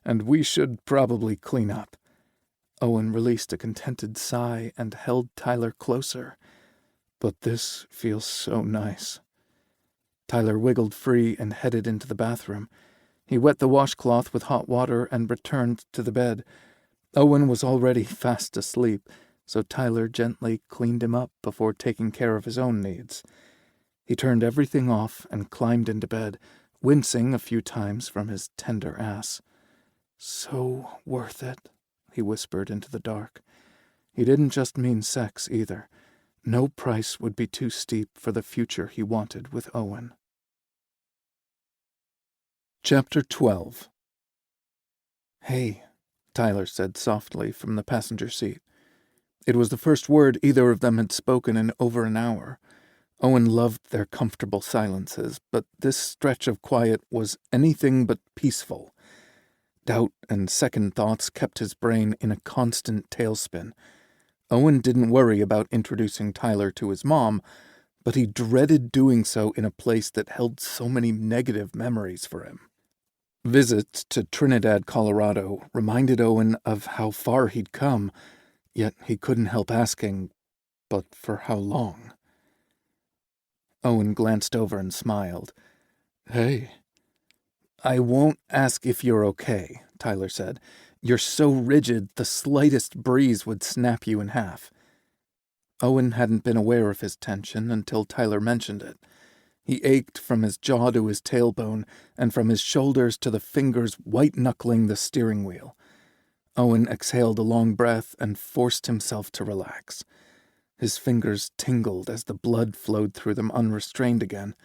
And we should probably clean up." Owen released a contented sigh and held Tyler closer. "But this feels so nice." Tyler wiggled free and headed into the bathroom. He wet the washcloth with hot water and returned to the bed. Owen was already fast asleep, so Tyler gently cleaned him up before taking care of his own needs. He turned everything off and climbed into bed, wincing a few times from his tender ass. "So worth it," he whispered into the dark. He didn't just mean sex either. No price would be too steep for the future he wanted with Owen. Chapter 12. "Hey," Tyler said softly from the passenger seat. It was the first word either of them had spoken in over an hour. Owen loved their comfortable silences, but this stretch of quiet was anything but peaceful. Doubt and second thoughts kept his brain in a constant tailspin. Owen didn't worry about introducing Tyler to his mom, but he dreaded doing so in a place that held so many negative memories for him. Visits to Trinidad, Colorado reminded Owen of how far he'd come, yet he couldn't help asking, but for how long? Owen glanced over and smiled. "Hey." "I won't ask if you're okay," Tyler said. "You're so rigid the slightest breeze would snap you in half." Owen hadn't been aware of his tension until Tyler mentioned it. He ached from his jaw to his tailbone, and from his shoulders to the fingers white-knuckling the steering wheel. Owen exhaled a long breath and forced himself to relax. His fingers tingled as the blood flowed through them unrestrained again.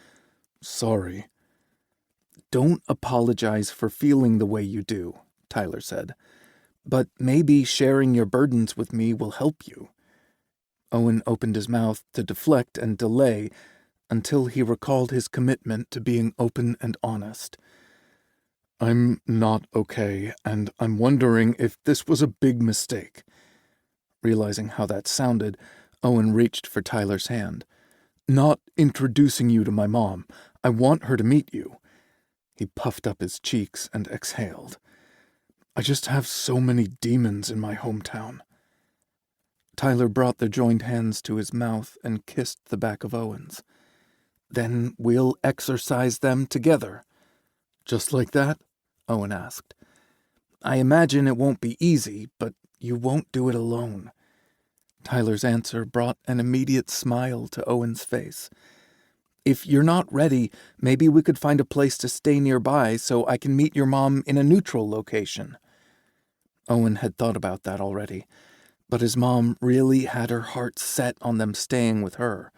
"Sorry." "Don't apologize for feeling the way you do," Tyler said. But maybe sharing your burdens with me will help you." Owen opened his mouth to deflect and delay until he recalled his commitment to being open and honest. "I'm not okay, and I'm wondering if this was a big mistake." Realizing how that sounded, Owen reached for Tyler's hand. "Not introducing you to my mom. I want her to meet you." He puffed up his cheeks and exhaled. "I just have so many demons in my hometown." Tyler brought their joined hands to his mouth and kissed the back of Owen's. "Then we'll exorcise them together." "Just like that?" Owen asked. "I imagine it won't be easy, but you won't do it alone." Tyler's answer brought an immediate smile to Owen's face. "If you're not ready, maybe we could find a place to stay nearby so I can meet your mom in a neutral location." Owen had thought about that already, but his mom really had her heart set on them staying with her.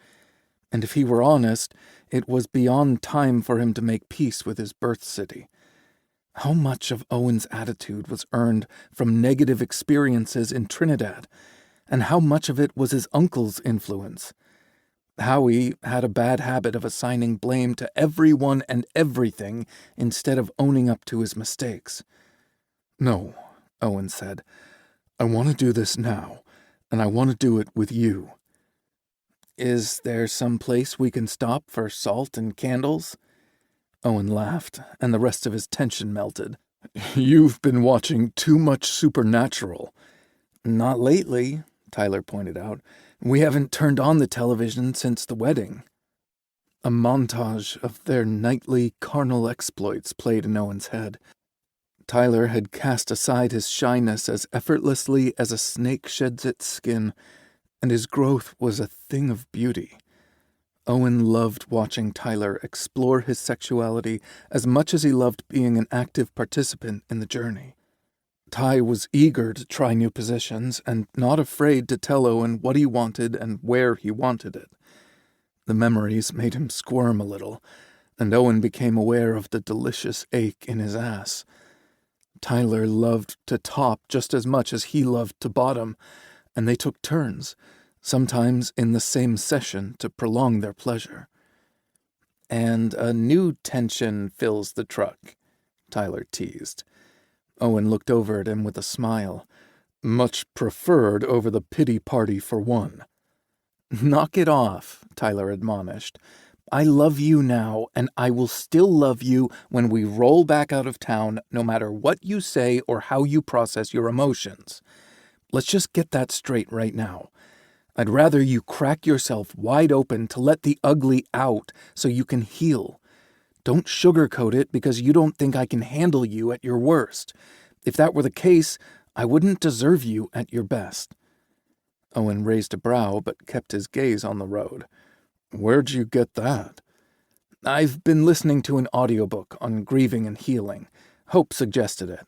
And if he were honest, it was beyond time for him to make peace with his birth city. How much of Owen's attitude was earned from negative experiences in Trinidad, and how much of it was his uncle's influence? Howie had a bad habit of assigning blame to everyone and everything instead of owning up to his mistakes. "No," Owen said. "I want to do this now, and I want to do it with you." "Is there some place we can stop for salt and candles?" Owen laughed, and the rest of his tension melted. "You've been watching too much Supernatural." "Not lately," Tyler pointed out. "We haven't turned on the television since the wedding." A montage of their nightly carnal exploits played in Owen's head. Tyler had cast aside his shyness as effortlessly as a snake sheds its skin, and his growth was a thing of beauty. Owen loved watching Tyler explore his sexuality as much as he loved being an active participant in the journey. Ty was eager to try new positions and not afraid to tell Owen what he wanted and where he wanted it. The memories made him squirm a little, and Owen became aware of the delicious ache in his ass. Tyler loved to top just as much as he loved to bottom, and they took turns, sometimes in the same session, to prolong their pleasure. "And a new tension fills the truck," Tyler teased. Owen looked over at him with a smile. "Much preferred over the pity party for one." "Knock it off," Tyler admonished. "I love you now, and I will still love you when we roll back out of town, no matter what you say or how you process your emotions. Let's just get that straight right now. I'd rather you crack yourself wide open to let the ugly out so you can heal. Don't sugarcoat it because you don't think I can handle you at your worst. If that were the case, I wouldn't deserve you at your best." Owen raised a brow but kept his gaze on the road. "Where'd you get that?" "I've been listening to an audiobook on grieving and healing. Hope suggested it."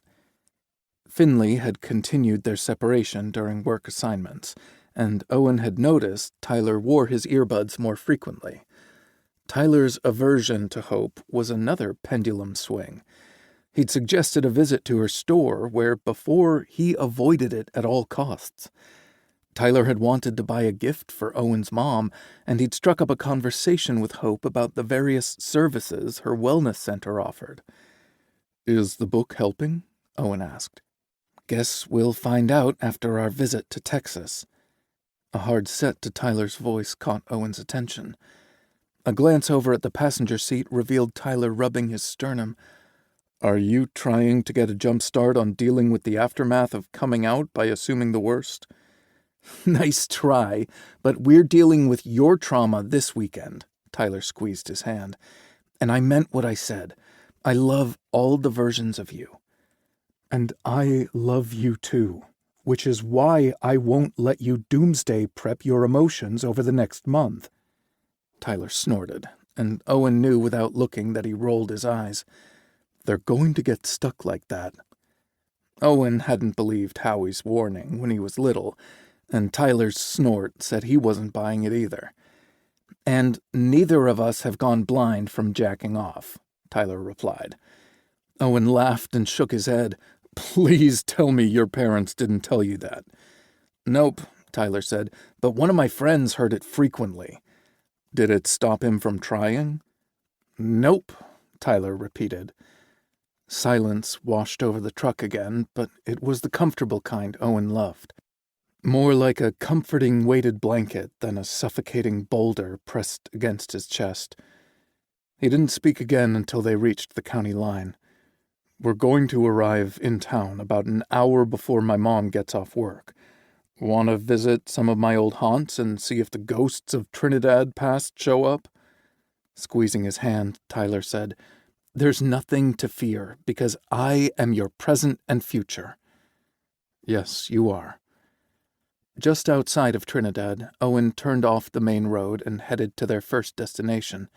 Finley had continued their separation during work assignments, and Owen had noticed Tyler wore his earbuds more frequently. Tyler's aversion to Hope was another pendulum swing. He'd suggested a visit to her store where before he avoided it at all costs. Tyler had wanted to buy a gift for Owen's mom, and he'd struck up a conversation with Hope about the various services her wellness center offered. "Is the book helping?" Owen asked. "Guess we'll find out after our visit to Texas." A hard set to Tyler's voice caught Owen's attention. A glance over at the passenger seat revealed Tyler rubbing his sternum. "Are you trying to get a jump start on dealing with the aftermath of coming out by assuming the worst?" "Nice try, but we're dealing with your trauma this weekend." Tyler squeezed his hand. "And I meant what I said. I love all the versions of you." "And I love you too, which is why I won't let you doomsday prep your emotions over the next month." Tyler snorted, and Owen knew without looking that he rolled his eyes. "They're going to get stuck like that." Owen hadn't believed Howie's warning when he was little, and Tyler's snort said he wasn't buying it either. "And neither of us have gone blind from jacking off," Tyler replied. Owen laughed and shook his head. Please tell me your parents didn't tell you that. Nope, Tyler said, but one of my friends heard it frequently. Did it stop him from trying? Nope, Tyler repeated. Silence washed over the truck again, but it was the comfortable kind Owen loved. More like a comforting weighted blanket than a suffocating boulder pressed against his chest. He didn't speak again until they reached the county line. We're going to arrive in town about an hour before my mom gets off work. Want to visit some of my old haunts and see if the ghosts of Trinidad past show up? Squeezing his hand, Tyler said, There's nothing to fear, because I am your present and future. Yes, you are. Just outside of Trinidad, Owen turned off the main road and headed to their first destination.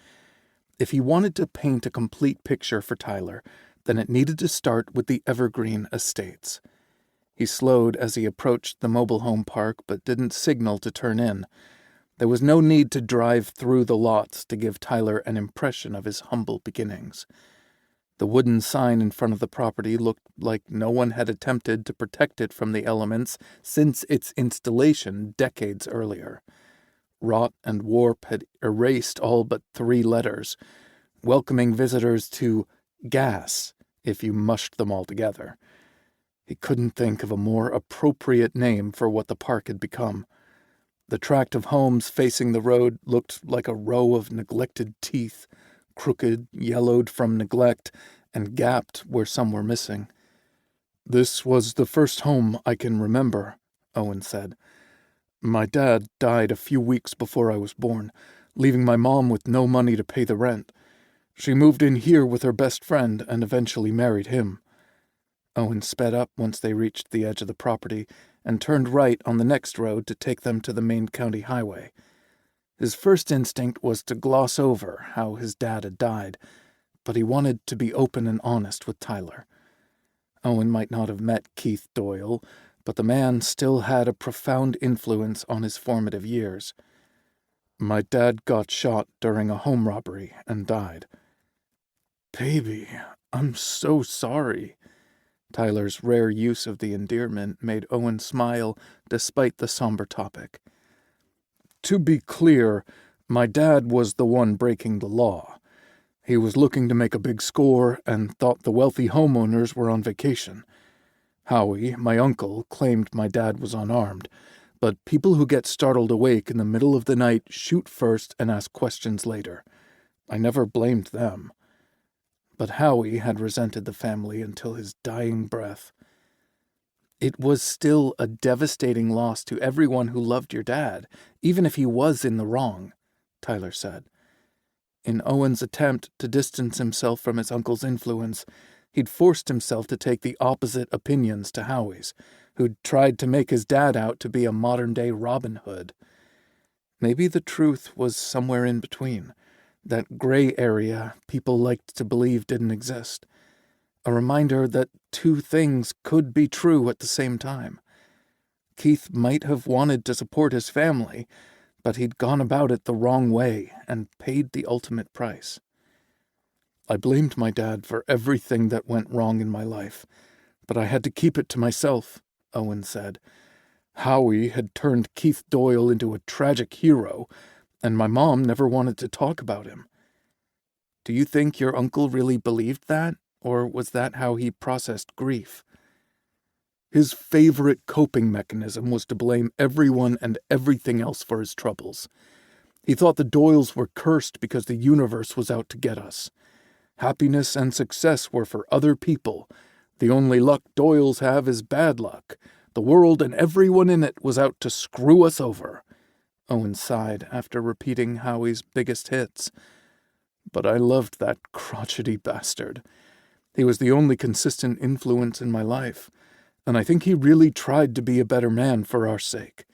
If he wanted to paint a complete picture for Tyler, then it needed to start with the Evergreen Estates. He slowed as he approached the mobile home park but didn't signal to turn in. There was no need to drive through the lots to give Tyler an impression of his humble beginnings. The wooden sign in front of the property looked like no one had attempted to protect it from the elements since its installation decades earlier. Rot and warp had erased all but 3 letters, welcoming visitors to gas if you mushed them all together. He couldn't think of a more appropriate name for what the park had become. The tract of homes facing the road looked like a row of neglected teeth, crooked, yellowed from neglect, and gapped where some were missing. This was the first home I can remember, Owen said. My dad died a few weeks before I was born, leaving my mom with no money to pay the rent. She moved in here with her best friend and eventually married him. Owen sped up once they reached the edge of the property and turned right on the next road to take them to the main county highway. His first instinct was to gloss over how his dad had died, but he wanted to be open and honest with Tyler. Owen might not have met Keith Doyle, but the man still had a profound influence on his formative years. My dad got shot during a home robbery and died. Baby, I'm so sorry. Tyler's rare use of the endearment made Owen smile despite the somber topic. To be clear, my dad was the one breaking the law. He was looking to make a big score and thought the wealthy homeowners were on vacation. Howie, my uncle, claimed my dad was unarmed, but people who get startled awake in the middle of the night shoot first and ask questions later. I never blamed them. But Howie had resented the family until his dying breath. It was still a devastating loss to everyone who loved your dad, even if he was in the wrong, Tyler said. In Owen's attempt to distance himself from his uncle's influence, he'd forced himself to take the opposite opinions to Howie's, who'd tried to make his dad out to be a modern-day Robin Hood. Maybe the truth was somewhere in between, that gray area people liked to believe didn't exist. A reminder that 2 things could be true at the same time. Keith might have wanted to support his family, but he'd gone about it the wrong way and paid the ultimate price. I blamed my dad for everything that went wrong in my life, but I had to keep it to myself, Owen said. Howie had turned Keith Doyle into a tragic hero, and my mom never wanted to talk about him. Do you think your uncle really believed that, or was that how he processed grief? His favorite coping mechanism was to blame everyone and everything else for his troubles. He thought the Doyles were cursed because the universe was out to get us. Happiness and success were for other people. The only luck Doyles have is bad luck. The world and everyone in it was out to screw us over. Owen sighed after repeating Howie's biggest hits. But I loved that crotchety bastard. He was the only consistent influence in my life, and I think he really tried to be a better man for our sake.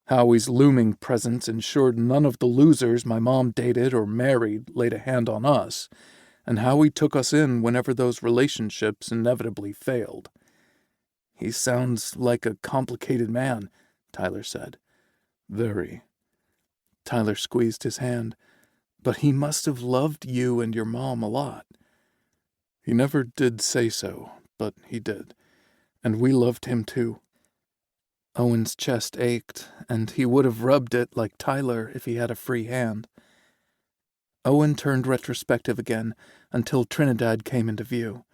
Howie's looming presence ensured none of the losers my mom dated or married laid a hand on us, and Howie took us in whenever those relationships inevitably failed. He sounds like a complicated man, Tyler said. Very. Tyler squeezed his hand. But he must have loved you and your mom a lot. He never did say so, but he did. And we loved him too. Owen's chest ached, and he would have rubbed it like Tyler if he had a free hand. Owen turned retrospective again until Trinidad came into view.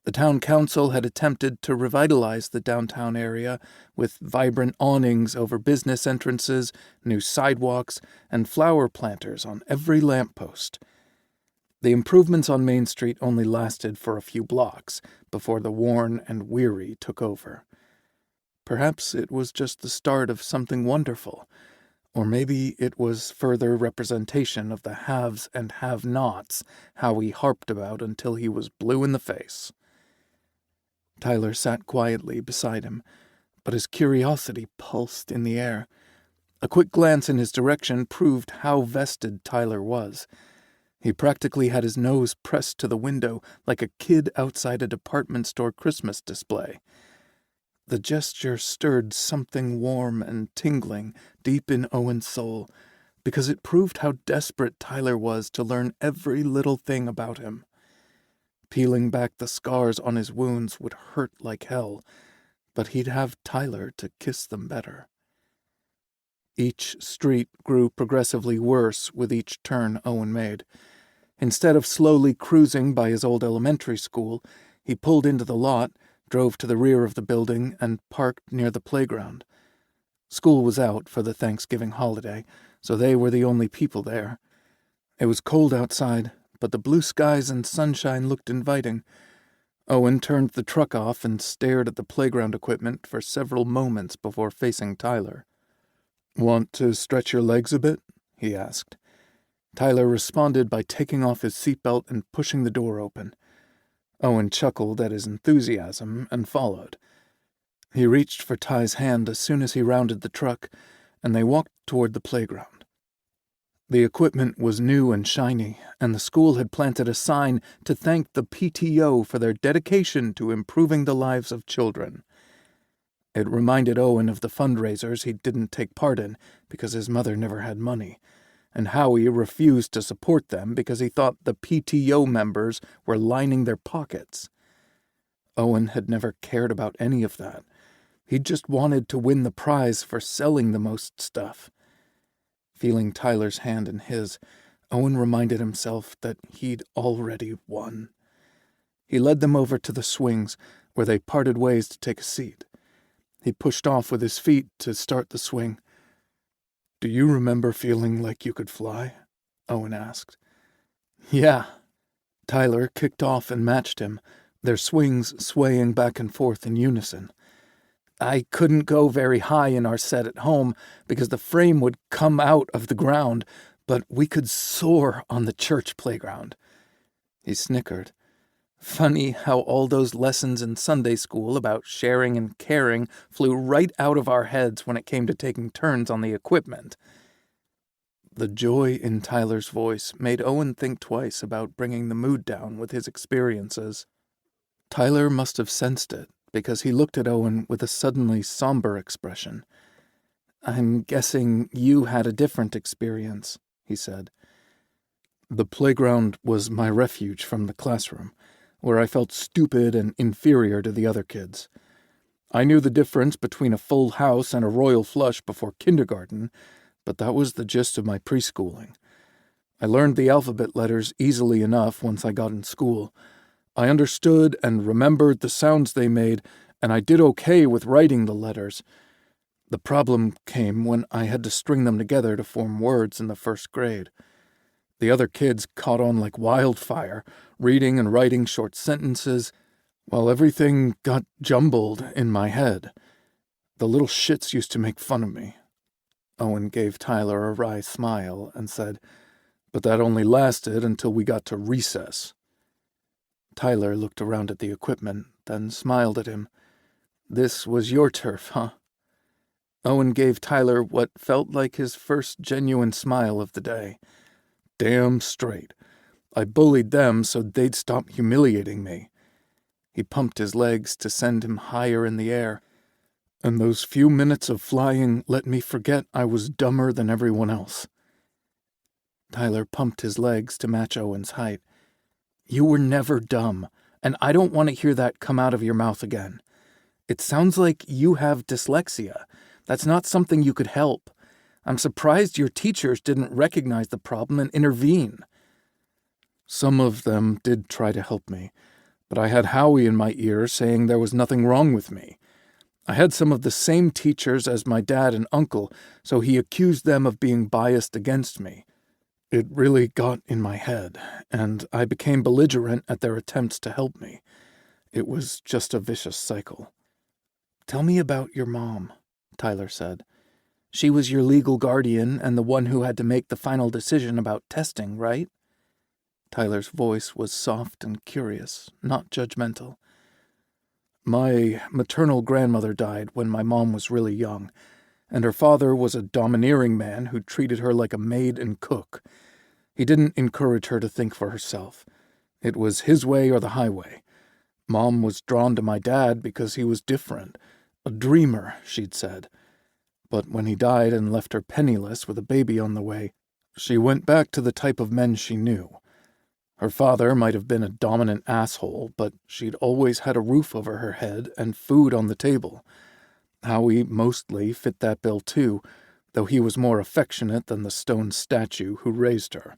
The town council had attempted to revitalize the downtown area with vibrant awnings over business entrances, new sidewalks, and flower planters on every lamppost. The improvements on Main Street only lasted for a few blocks before the worn and weary took over. Perhaps it was just the start of something wonderful, or maybe it was further representation of the haves and have-nots Howie harped about until he was blue in the face. Tyler sat quietly beside him, but his curiosity pulsed in the air. A quick glance in his direction proved how vested Tyler was. He practically had his nose pressed to the window like a kid outside a department store Christmas display. The gesture stirred something warm and tingling deep in Owen's soul, because it proved how desperate Tyler was to learn every little thing about him. Peeling back the scars on his wounds would hurt like hell, but he'd have Tyler to kiss them better. Each street grew progressively worse with each turn Owen made. Instead of slowly cruising by his old elementary school, he pulled into the lot, drove to the rear of the building, and parked near the playground. School was out for the Thanksgiving holiday, so they were the only people there. It was cold outside, but the blue skies and sunshine looked inviting. Owen turned the truck off and stared at the playground equipment for several moments before facing Tyler. "Want to stretch your legs a bit?" he asked. Tyler responded by taking off his seatbelt and pushing the door open. Owen chuckled at his enthusiasm and followed. He reached for Ty's hand as soon as he rounded the truck, and they walked toward the playground. The equipment was new and shiny, and the school had planted a sign to thank the PTO for their dedication to improving the lives of children. It reminded Owen of the fundraisers he didn't take part in because his mother never had money, and Howie refused to support them because he thought the PTO members were lining their pockets. Owen had never cared about any of that. He just wanted to win the prize for selling the most stuff. Feeling Tyler's hand in his, Owen reminded himself that he'd already won. He led them over to the swings, where they parted ways to take a seat. He pushed off with his feet to start the swing. "Do you remember feeling like you could fly?" Owen asked. "Yeah." Tyler kicked off and matched him, their swings swaying back and forth in unison. "I couldn't go very high in our set at home because the frame would come out of the ground, but we could soar on the church playground." He snickered. Funny how all those lessons in Sunday school about sharing and caring flew right out of our heads when it came to taking turns on the equipment. The joy in Tyler's voice made Owen think twice about bringing the mood down with his experiences. Tyler must have sensed it, because he looked at Owen with a suddenly somber expression. "I'm guessing you had a different experience," he said. "The playground was my refuge from the classroom, where I felt stupid and inferior to the other kids. I knew the difference between a full house and a royal flush before kindergarten, but that was the gist of my preschooling. I learned the alphabet letters easily enough once I got in school. I understood and remembered the sounds they made, and I did okay with writing the letters. The problem came when I had to string them together to form words in the first grade. The other kids caught on like wildfire, reading and writing short sentences, while everything got jumbled in my head. The little shits used to make fun of me." Owen gave Tyler a wry smile and said, "But that only lasted until we got to recess." Tyler looked around at the equipment, then smiled at him. "This was your turf, huh?" Owen gave Tyler what felt like his first genuine smile of the day. "Damn straight. I bullied them so they'd stop humiliating me." He pumped his legs to send him higher in the air, and those few minutes of flying let me forget I was dumber than everyone else. Tyler pumped his legs to match Owen's height. "You were never dumb. and I don't want to hear that come out of your mouth again. It sounds like you have dyslexia. That's not something you could help. I'm surprised your teachers didn't recognize the problem and intervene." "Some of them did try to help me, but I had Howie in my ear saying there was nothing wrong with me. I had some of the same teachers as my dad and uncle, so he accused them of being biased against me. It really got in my head, and I became belligerent at their attempts to help me. It was just a vicious cycle." "Tell me about your mom," Tyler said. "She was your legal guardian and the one who had to make the final decision about testing, right?" Tyler's voice was soft and curious, not judgmental. "My maternal grandmother died when my mom was really young, and her father was a domineering man who treated her like a maid and cook. He didn't encourage her to think for herself. It was his way or the highway. Mom was drawn to my dad because he was different. A dreamer, she'd said. But when he died and left her penniless with a baby on the way, she went back to the type of men she knew. Her father might have been a dominant asshole, but she'd always had a roof over her head and food on the table. Howie mostly fit that bill too, though he was more affectionate than the stone statue who raised her."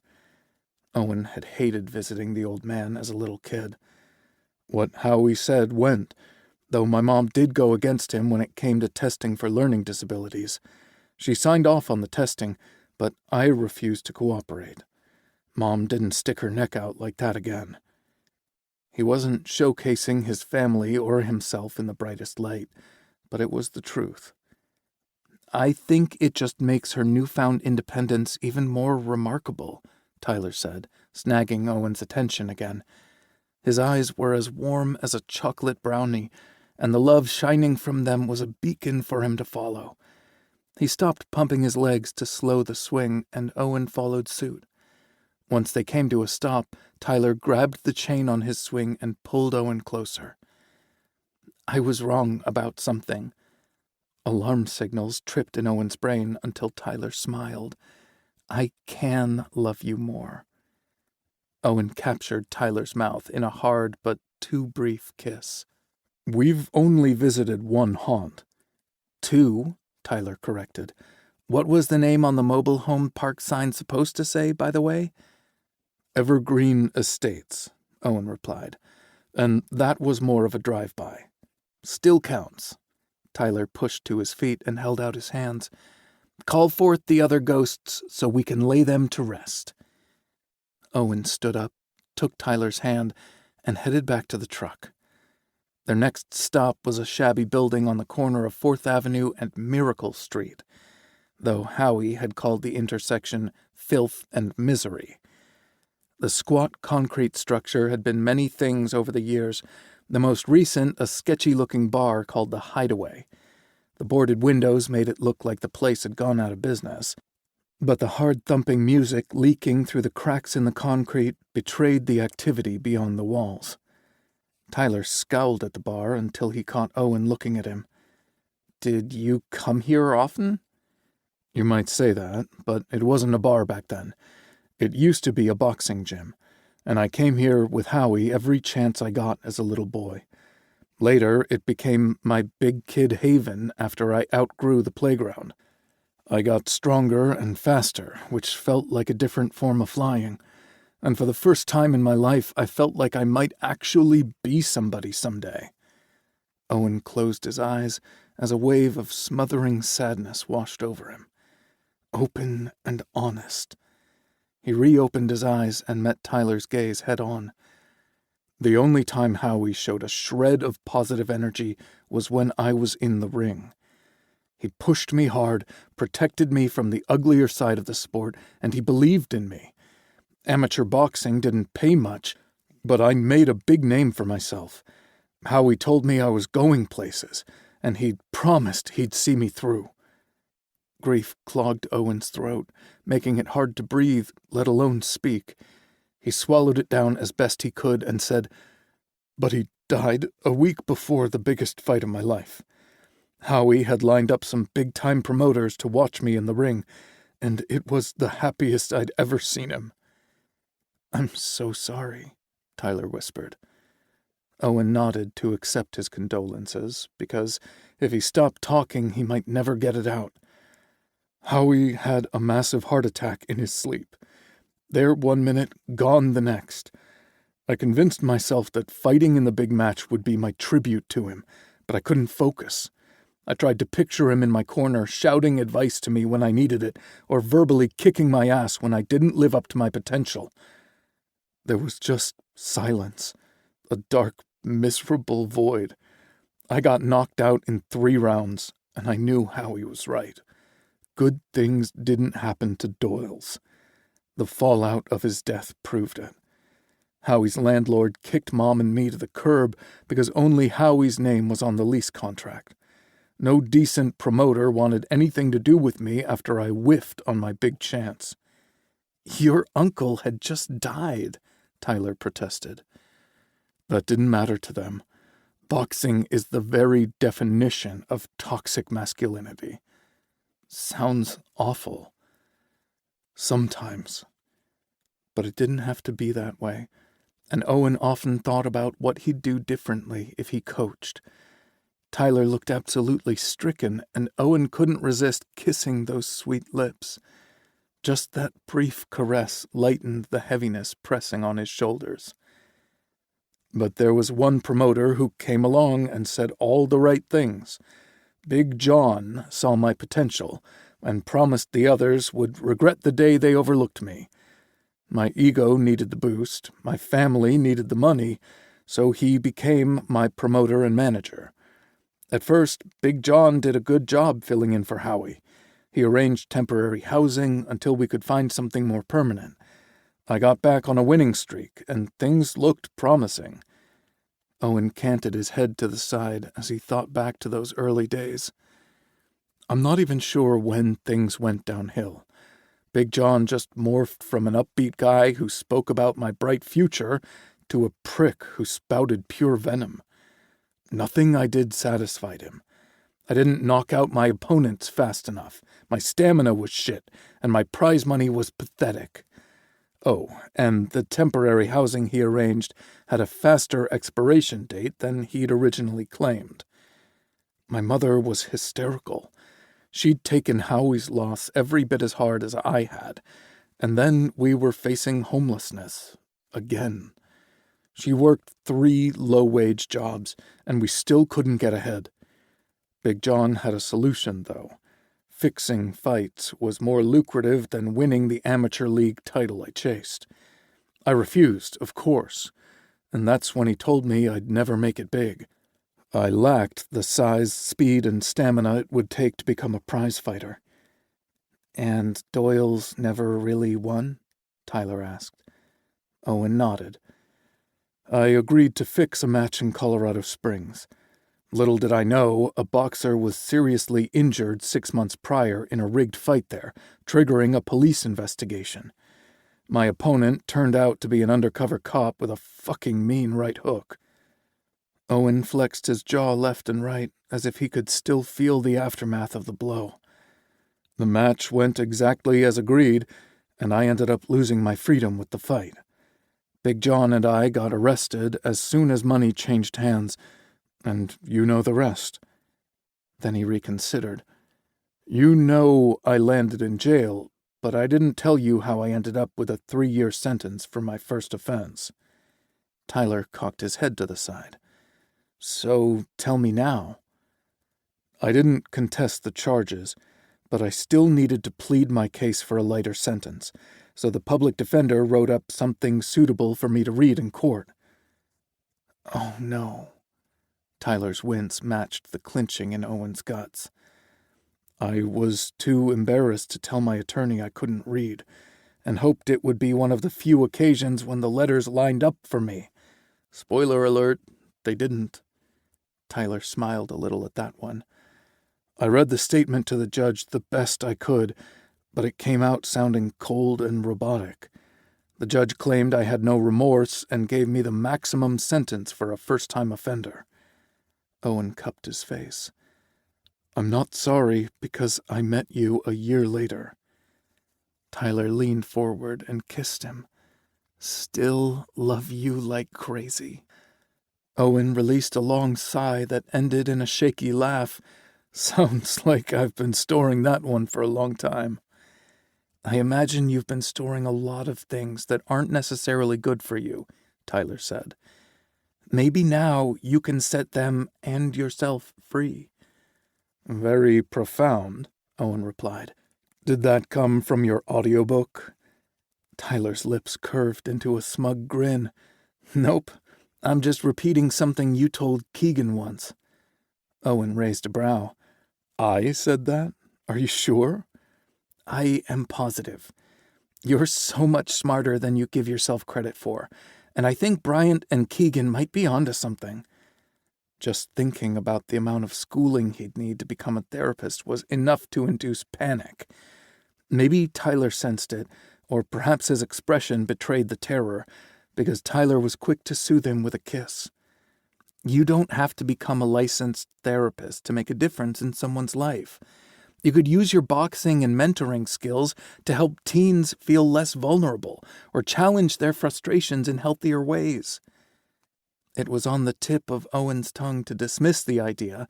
Owen had hated visiting the old man as a little kid. "What Howie said went, though my mom did go against him when it came to testing for learning disabilities. She signed off on the testing, but I refused to cooperate. Mom didn't stick her neck out like that again." He wasn't showcasing his family or himself in the brightest light, but it was the truth. "I think it just makes her newfound independence even more remarkable," Tyler said, snagging Owen's attention again. His eyes were as warm as a chocolate brownie, and the love shining from them was a beacon for him to follow. He stopped pumping his legs to slow the swing, and Owen followed suit. Once they came to a stop, Tyler grabbed the chain on his swing and pulled Owen closer. "I was wrong about something." Alarm signals tripped in Owen's brain until Tyler smiled. "I can love you more." Owen captured Tyler's mouth in a hard but too brief kiss. "We've only visited one haunt." "Two," Tyler corrected. "What was the name on the mobile home park sign supposed to say, by the way?" "Evergreen Estates," Owen replied, "and that was more of a drive-by." "Still counts." Tyler pushed to his feet and held out his hands. "Call forth the other ghosts so we can lay them to rest." Owen stood up, took Tyler's hand, and headed back to the truck. Their next stop was a shabby building on the corner of 4th Avenue and Miracle Street, though Howie had called the intersection Filth and Misery. The squat concrete structure had been many things over the years, the most recent a sketchy-looking bar called the Hideaway. The boarded windows made it look like the place had gone out of business, but the hard-thumping music leaking through the cracks in the concrete betrayed the activity beyond the walls. Tyler scowled at the bar until he caught Owen looking at him. "Did you come here often?" "You might say that, but it wasn't a bar back then. It used to be a boxing gym, and I came here with Howie every chance I got as a little boy. Later, it became my big kid haven after I outgrew the playground. I got stronger and faster, which felt like a different form of flying, and for the first time in my life, I felt like I might actually be somebody someday." Owen closed his eyes as a wave of smothering sadness washed over him. Open and honest. He reopened his eyes and met Tyler's gaze head-on. "The only time Howie showed a shred of positive energy was when I was in the ring. He pushed me hard, protected me from the uglier side of the sport, and he believed in me. Amateur boxing didn't pay much, but I made a big name for myself. Howie told me I was going places, and he'd promised he'd see me through." Grief clogged Owen's throat, making it hard to breathe, let alone speak. He swallowed it down as best he could and said, "But he died a week before the biggest fight of my life. Howie had lined up some big-time promoters to watch me in the ring, and it was the happiest I'd ever seen him." "I'm so sorry," Tyler whispered. Owen nodded to accept his condolences, because if he stopped talking, he might never get it out. Howie had a massive heart attack in his sleep. There 1 minute, gone the next. I convinced myself that fighting in the big match would be my tribute to him, but I couldn't focus. I tried to picture him in my corner, shouting advice to me when I needed it, or verbally kicking my ass when I didn't live up to my potential. There was just silence, a dark, miserable void. I got knocked out in 3 rounds, and I knew Howie was right. Good things didn't happen to Doyle's. The fallout of his death proved it. Howie's landlord kicked Mom and me to the curb because only Howie's name was on the lease contract. No decent promoter wanted anything to do with me after I whiffed on my big chance. "Your uncle had just died," Tyler protested. That didn't matter to them. Boxing is the very definition of toxic masculinity. Sounds awful. Sometimes. But it didn't have to be that way, and Owen often thought about what he'd do differently if he coached. Tyler looked absolutely stricken, and Owen couldn't resist kissing those sweet lips. Just that brief caress lightened the heaviness pressing on his shoulders. But there was one promoter who came along and said all the right things. Big John saw my potential and promised the others would regret the day they overlooked me. My ego needed the boost, my family needed the money, so he became my promoter and manager. At first, Big John did a good job filling in for Howie. He arranged temporary housing until we could find something more permanent. I got back on a winning streak, and things looked promising. Owen canted his head to the side as he thought back to those early days. I'm not even sure when things went downhill. Big John just morphed from an upbeat guy who spoke about my bright future to a prick who spouted pure venom. Nothing I did satisfied him. I didn't knock out my opponents fast enough. My stamina was shit, and my prize money was pathetic. Oh, and the temporary housing he arranged had a faster expiration date than he'd originally claimed. My mother was hysterical. She'd taken Howie's loss every bit as hard as I had, and then we were facing homelessness. Again. She worked 3 low-wage jobs, and we still couldn't get ahead. Big John had a solution, though. Fixing fights was more lucrative than winning the amateur league title I chased. I refused, of course, and that's when he told me I'd never make it big. I lacked the size, speed, and stamina it would take to become a prize fighter. "And Doyle's never really won?" Tyler asked. Owen nodded. I agreed to fix a match in Colorado Springs. Little did I know, a boxer was seriously injured 6 months prior in a rigged fight there, triggering a police investigation. My opponent turned out to be an undercover cop with a fucking mean right hook. Owen flexed his jaw left and right, as if he could still feel the aftermath of the blow. The match went exactly as agreed, and I ended up losing my freedom with the fight. Big John and I got arrested as soon as money changed hands, and you know the rest. Then he reconsidered. You know I landed in jail, but I didn't tell you how I ended up with a 3-year sentence for my first offense. Tyler cocked his head to the side. So tell me now. I didn't contest the charges, but I still needed to plead my case for a lighter sentence, so the public defender wrote up something suitable for me to read in court. Oh, no. Tyler's wince matched the clinching in Owen's guts. I was too embarrassed to tell my attorney I couldn't read, and hoped it would be one of the few occasions when the letters lined up for me. Spoiler alert, they didn't. Tyler smiled a little at that one. I read the statement to the judge the best I could, but it came out sounding cold and robotic. The judge claimed I had no remorse and gave me the maximum sentence for a first-time offender. Owen cupped his face. I'm not sorry because I met you a year later. Tyler leaned forward and kissed him. Still love you like crazy. Owen released a long sigh that ended in a shaky laugh. Sounds like I've been storing that one for a long time. I imagine you've been storing a lot of things that aren't necessarily good for you, Tyler said. Maybe now you can set them and yourself free. Very profound, Owen replied. Did that come from your audiobook? Tyler's lips curved into a smug grin. Nope, I'm just repeating something you told Keegan once. Owen raised a brow. I said that? Are you sure? I am positive. You're so much smarter than you give yourself credit for, and I think Bryant and Keegan might be onto something. Just thinking about the amount of schooling he'd need to become a therapist was enough to induce panic. Maybe Tyler sensed it, or perhaps his expression betrayed the terror, because Tyler was quick to soothe him with a kiss. You don't have to become a licensed therapist to make a difference in someone's life. You could use your boxing and mentoring skills to help teens feel less vulnerable or challenge their frustrations in healthier ways. It was on the tip of Owen's tongue to dismiss the idea,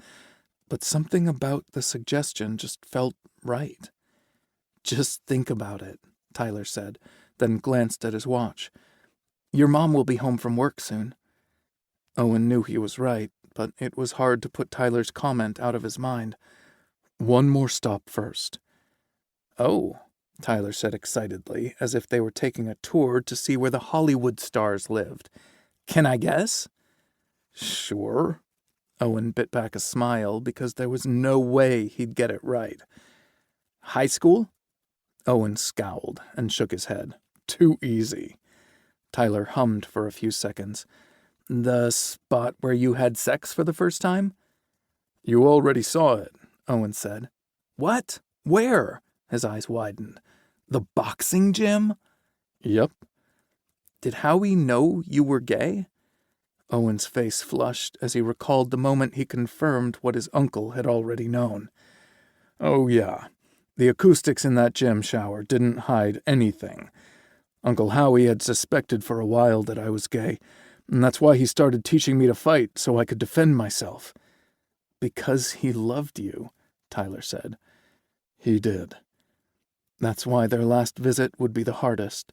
but something about the suggestion just felt right. Just think about it, Tyler said, then glanced at his watch. Your mom will be home from work soon. Owen knew he was right, but it was hard to put Tyler's comment out of his mind. One more stop first. Oh, Tyler said excitedly, as if they were taking a tour to see where the Hollywood stars lived. Can I guess? Sure. Owen bit back a smile because there was no way he'd get it right. High school? Owen scowled and shook his head. Too easy. Tyler hummed for a few seconds. The spot where you had sex for the first time? You already saw it, Owen said. What? Where? His eyes widened. The boxing gym? Yep. Did Howie know you were gay? Owen's face flushed as he recalled the moment he confirmed what his uncle had already known. Oh, yeah. The acoustics in that gym shower didn't hide anything. Uncle Howie had suspected for a while that I was gay, and that's why he started teaching me to fight so I could defend myself. Because he loved you, Tyler said. He did. That's why their last visit would be the hardest.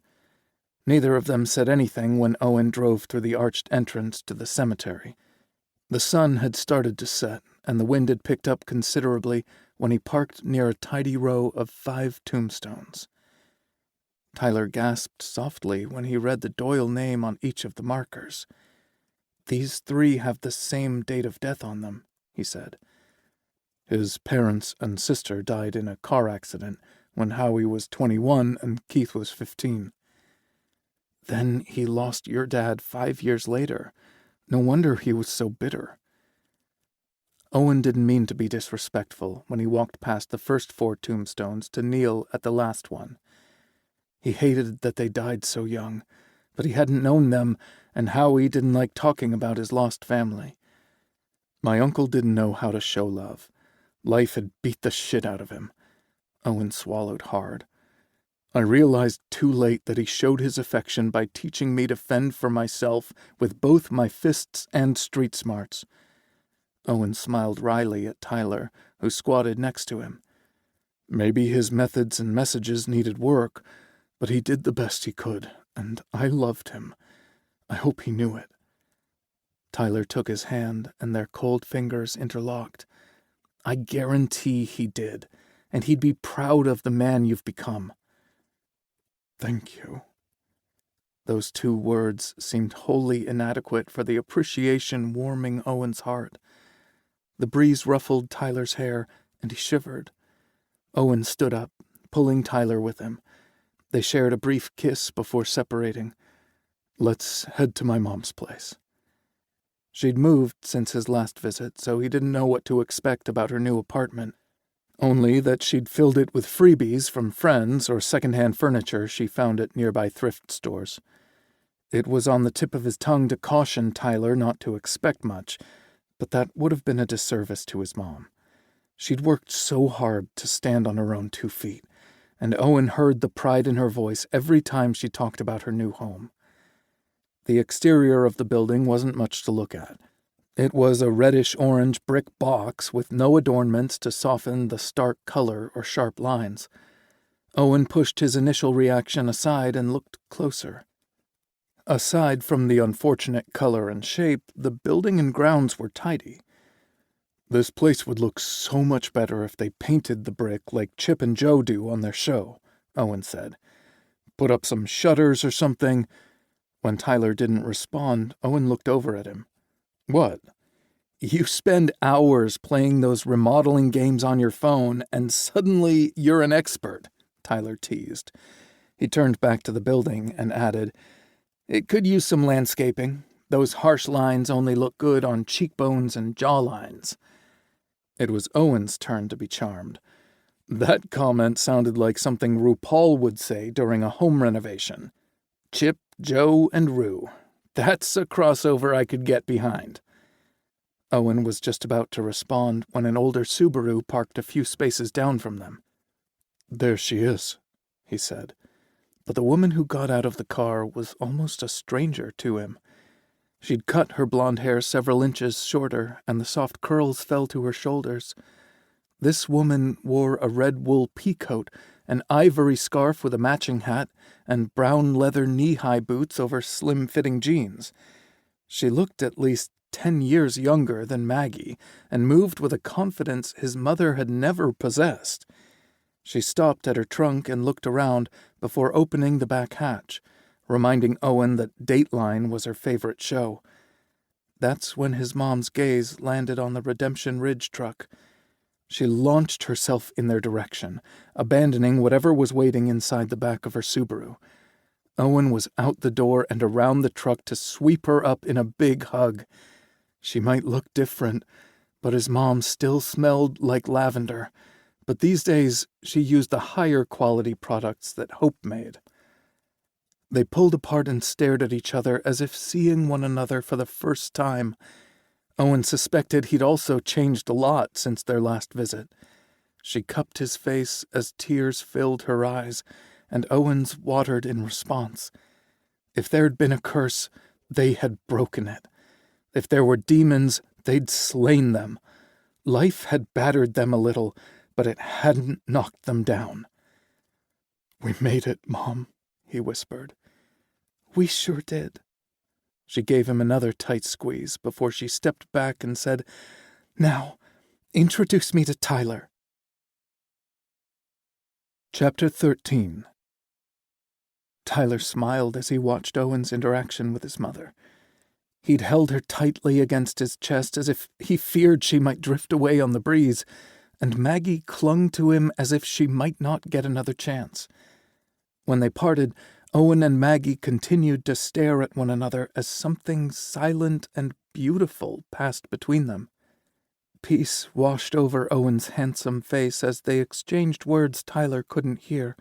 Neither of them said anything when Owen drove through the arched entrance to the cemetery. The sun had started to set, and the wind had picked up considerably when he parked near a tidy row of 5 tombstones. Tyler gasped softly when he read the Doyle name on each of the markers. These 3 have the same date of death on them, he said. His parents and sister died in a car accident when Howie was 21 and Keith was 15. Then he lost your dad 5 years later. No wonder he was so bitter. Owen didn't mean to be disrespectful when he walked past the first 4 tombstones to kneel at the last one. He hated that they died so young, but he hadn't known them, and Howie didn't like talking about his lost family. My uncle didn't know how to show love. Life had beat the shit out of him. Owen swallowed hard. I realized too late that he showed his affection by teaching me to fend for myself with both my fists and street smarts. Owen smiled wryly at Tyler, who squatted next to him. Maybe his methods and messages needed work, but he did the best he could, and I loved him. I hope he knew it. Tyler took his hand, and their cold fingers interlocked. I guarantee he did, and he'd be proud of the man you've become. Thank you. Those 2 words seemed wholly inadequate for the appreciation warming Owen's heart. The breeze ruffled Tyler's hair, and he shivered. Owen stood up, pulling Tyler with him. They shared a brief kiss before separating. Let's head to my mom's place. She'd moved since his last visit, so he didn't know what to expect about her new apartment. Only that she'd filled it with freebies from friends or second-hand furniture she found at nearby thrift stores. It was on the tip of his tongue to caution Tyler not to expect much, but that would have been a disservice to his mom. She'd worked so hard to stand on her own 2 feet, and Owen heard the pride in her voice every time she talked about her new home. The exterior of the building wasn't much to look at. It was a reddish-orange brick box with no adornments to soften the stark color or sharp lines. Owen pushed his initial reaction aside and looked closer. Aside from the unfortunate color and shape, the building and grounds were tidy. "This place would look so much better if they painted the brick like Chip and Jo do on their show," Owen said. "Put up some shutters or something." When Tyler didn't respond, Owen looked over at him. "What?" "You spend hours playing those remodeling games on your phone, and suddenly you're an expert," Tyler teased. He turned back to the building and added, "It could use some landscaping. Those harsh lines only look good on cheekbones and jawlines." It was Owen's turn to be charmed. That comment sounded like something RuPaul would say during a home renovation. Chip, Jo, and Ru. That's a crossover I could get behind. Owen was just about to respond when an older Subaru parked a few spaces down from them. "There she is," he said. But the woman who got out of the car was almost a stranger to him. She'd cut her blonde hair several inches shorter, and the soft curls fell to her shoulders. This woman wore a red wool peacoat, an ivory scarf with a matching hat, and brown leather knee-high boots over slim-fitting jeans. She looked at least 10 years younger than Maggie, and moved with a confidence his mother had never possessed. She stopped at her trunk and looked around before opening the back hatch, reminding Owen that Dateline was her favorite show. That's when his mom's gaze landed on the Redemption Ridge truck. She launched herself in their direction, abandoning whatever was waiting inside the back of her Subaru. Owen was out the door and around the truck to sweep her up in a big hug. She might look different, but his mom still smelled like lavender. But these days, she used the higher quality products that Hope made. They pulled apart and stared at each other as if seeing one another for the first time. Owen suspected he'd also changed a lot since their last visit. She cupped his face as tears filled her eyes, and Owen's watered in response. If there'd been a curse, they had broken it. If there were demons, they'd slain them. Life had battered them a little, but it hadn't knocked them down. "We made it, Mom," he whispered. "We sure did." She gave him another tight squeeze before she stepped back and said, "Now, introduce me to Tyler." Chapter 13. Tyler smiled as he watched Owen's interaction with his mother. He'd held her tightly against his chest as if he feared she might drift away on the breeze, and Maggie clung to him as if she might not get another chance. When they parted, Owen and Maggie continued to stare at one another as something silent and beautiful passed between them. Peace washed over Owen's handsome face as they exchanged words Tyler couldn't hear.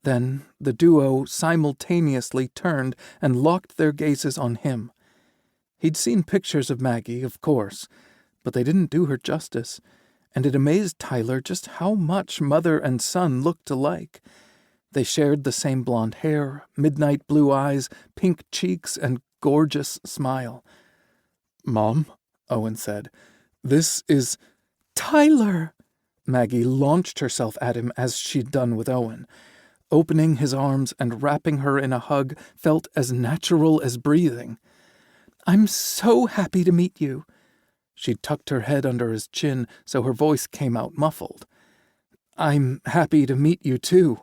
Then the duo simultaneously turned and locked their gazes on him. He'd seen pictures of Maggie, of course, but they didn't do her justice, and it amazed Tyler just how much mother and son looked alike. They shared the same blonde hair, midnight blue eyes, pink cheeks, and gorgeous smile. "Mom," Owen said, "this is—" "Tyler!" Maggie launched herself at him as she'd done with Owen. Opening his arms and wrapping her in a hug felt as natural as breathing. "I'm so happy to meet you." She tucked her head under his chin so her voice came out muffled. "I'm happy to meet you, too."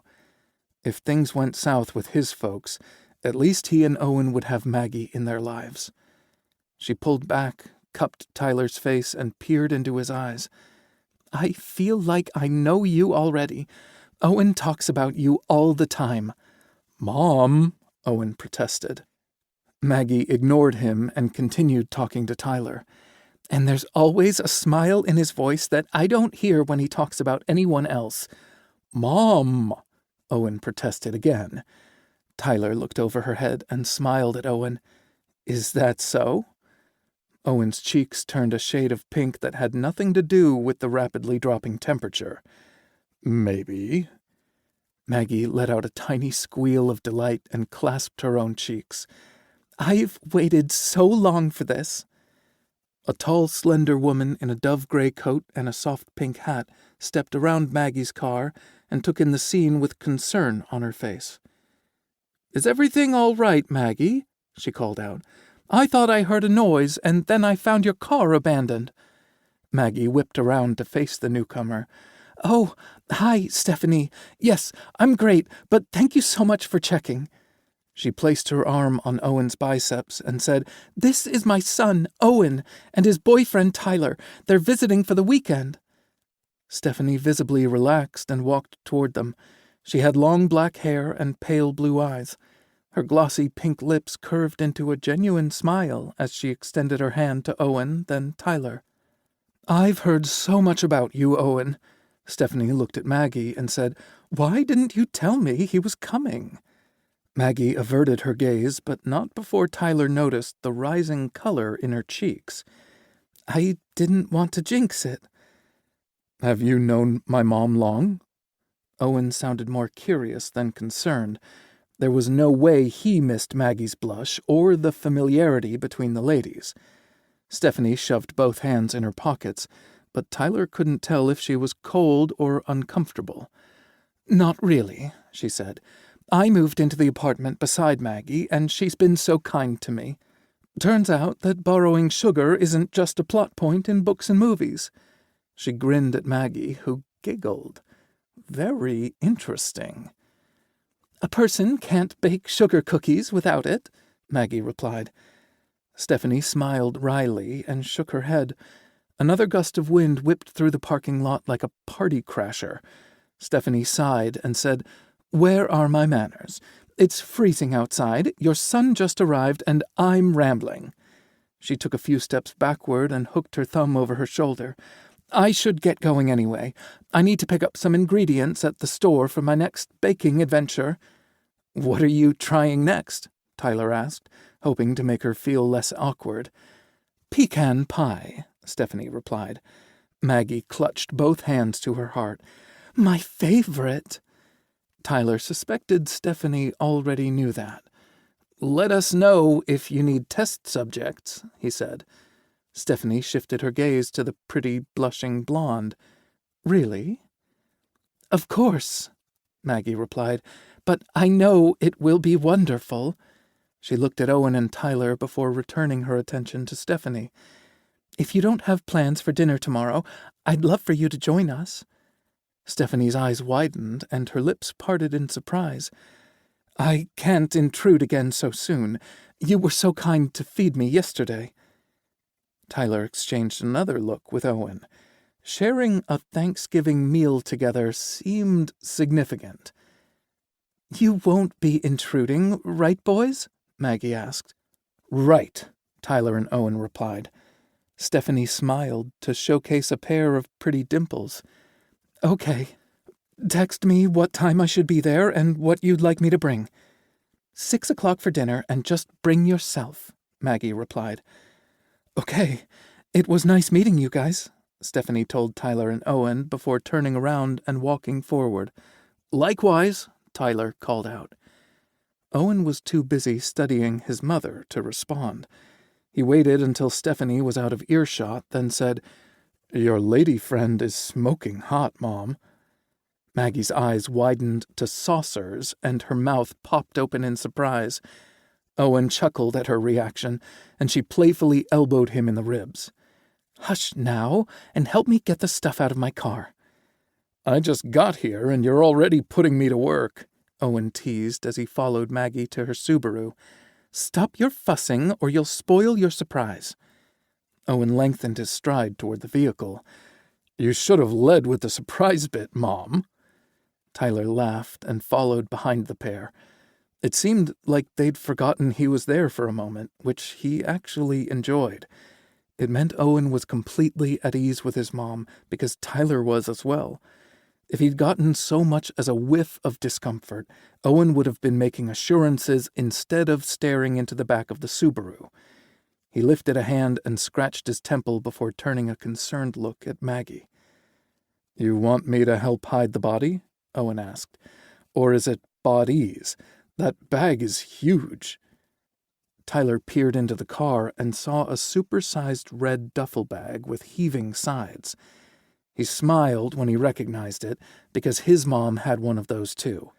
If things went south with his folks, at least he and Owen would have Maggie in their lives. She pulled back, cupped Tyler's face, and peered into his eyes. "I feel like I know you already. Owen talks about you all the time." "Mom," Owen protested. Maggie ignored him and continued talking to Tyler. "And there's always a smile in his voice that I don't hear when he talks about anyone else." "Mom," Owen protested again. Tyler looked over her head and smiled at Owen. "Is that so?" Owen's cheeks turned a shade of pink that had nothing to do with the rapidly dropping temperature. "Maybe." Maggie let out a tiny squeal of delight and clasped her own cheeks. I've waited so long for this." A tall, slender woman in a dove-gray coat and a soft pink hat stepped around Maggie's car and took in the scene with concern on her face. "Is everything all right, Maggie?" she called out. "I thought I heard a noise, and then I found your car abandoned." Maggie whipped around to face the newcomer. "Oh, hi, Stephanie. Yes, I'm great, but thank you so much for checking." She placed her arm on Owen's biceps and said, "This is my son, Owen, and his boyfriend, Tyler. They're visiting for the weekend." Stephanie visibly relaxed and walked toward them. She had long black hair and pale blue eyes. Her glossy pink lips curved into a genuine smile as she extended her hand to Owen, then Tyler. "I've heard so much about you, Owen." Stephanie looked at Maggie and said, "Why didn't you tell me he was coming?" Maggie averted her gaze, but not before Tyler noticed the rising color in her cheeks. "I didn't want to jinx it." "Have you known my mom long?" Owen sounded more curious than concerned. There was no way he missed Maggie's blush or the familiarity between the ladies. Stephanie shoved both hands in her pockets, but Tyler couldn't tell if she was cold or uncomfortable. "Not really," she said. "I moved into the apartment beside Maggie, and she's been so kind to me. Turns out that borrowing sugar isn't just a plot point in books and movies." She grinned at Maggie, who giggled. "Very interesting." "A person can't bake sugar cookies without it," Maggie replied. Stephanie smiled wryly and shook her head. Another gust of wind whipped through the parking lot like a party crasher. Stephanie sighed and said, "Where are my manners? It's freezing outside, your son just arrived, and I'm rambling." She took a few steps backward and hooked her thumb over her shoulder. "I should get going anyway. I need to pick up some ingredients at the store for my next baking adventure." "What are you trying next?" Tyler asked, hoping to make her feel less awkward. "Pecan pie," Stephanie replied. Maggie clutched both hands to her heart. "My favorite." Tyler suspected Stephanie already knew that. "Let us know if you need test subjects," he said. Stephanie shifted her gaze to the pretty, blushing blonde. "Really?" "Of course," Maggie replied, "but I know it will be wonderful." She looked at Owen and Tyler before returning her attention to Stephanie. "If you don't have plans for dinner tomorrow, I'd love for you to join us." Stephanie's eyes widened and her lips parted in surprise. "I can't intrude again so soon. You were so kind to feed me yesterday." Tyler exchanged another look with Owen. Sharing a Thanksgiving meal together seemed significant. "You won't be intruding, right, boys?" Maggie asked. "Right," Tyler and Owen replied. Stephanie smiled to showcase a pair of pretty dimples. "Okay. Text me what time I should be there and what you'd like me to bring." 6 o'clock for dinner, and just bring yourself," Maggie replied. "Okay. It was nice meeting you guys," Stephanie told Tyler and Owen before turning around and walking forward. "Likewise," Tyler called out. Owen was too busy studying his mother to respond. He waited until Stephanie was out of earshot, then said, "Your lady friend is smoking hot, Mom." Maggie's eyes widened to saucers, and her mouth popped open in surprise. Owen chuckled at her reaction, and she playfully elbowed him in the ribs. "Hush now, and help me get the stuff out of my car." "I just got here, and you're already putting me to work," Owen teased as he followed Maggie to her Subaru. "Stop your fussing, or you'll spoil your surprise." Owen lengthened his stride toward the vehicle. "You should have led with the surprise bit, Mom." Tyler laughed and followed behind the pair. It seemed like they'd forgotten he was there for a moment, which he actually enjoyed. It meant Owen was completely at ease with his mom, because Tyler was as well. If he'd gotten so much as a whiff of discomfort, Owen would have been making assurances instead of staring into the back of the Subaru. He lifted a hand and scratched his temple before turning a concerned look at Maggie. "You want me to help hide the body?" Owen asked. "Or is it bodies? That bag is huge." Tyler peered into the car and saw a supersized red duffel bag with heaving sides. He smiled when he recognized it, because his mom had one of those too.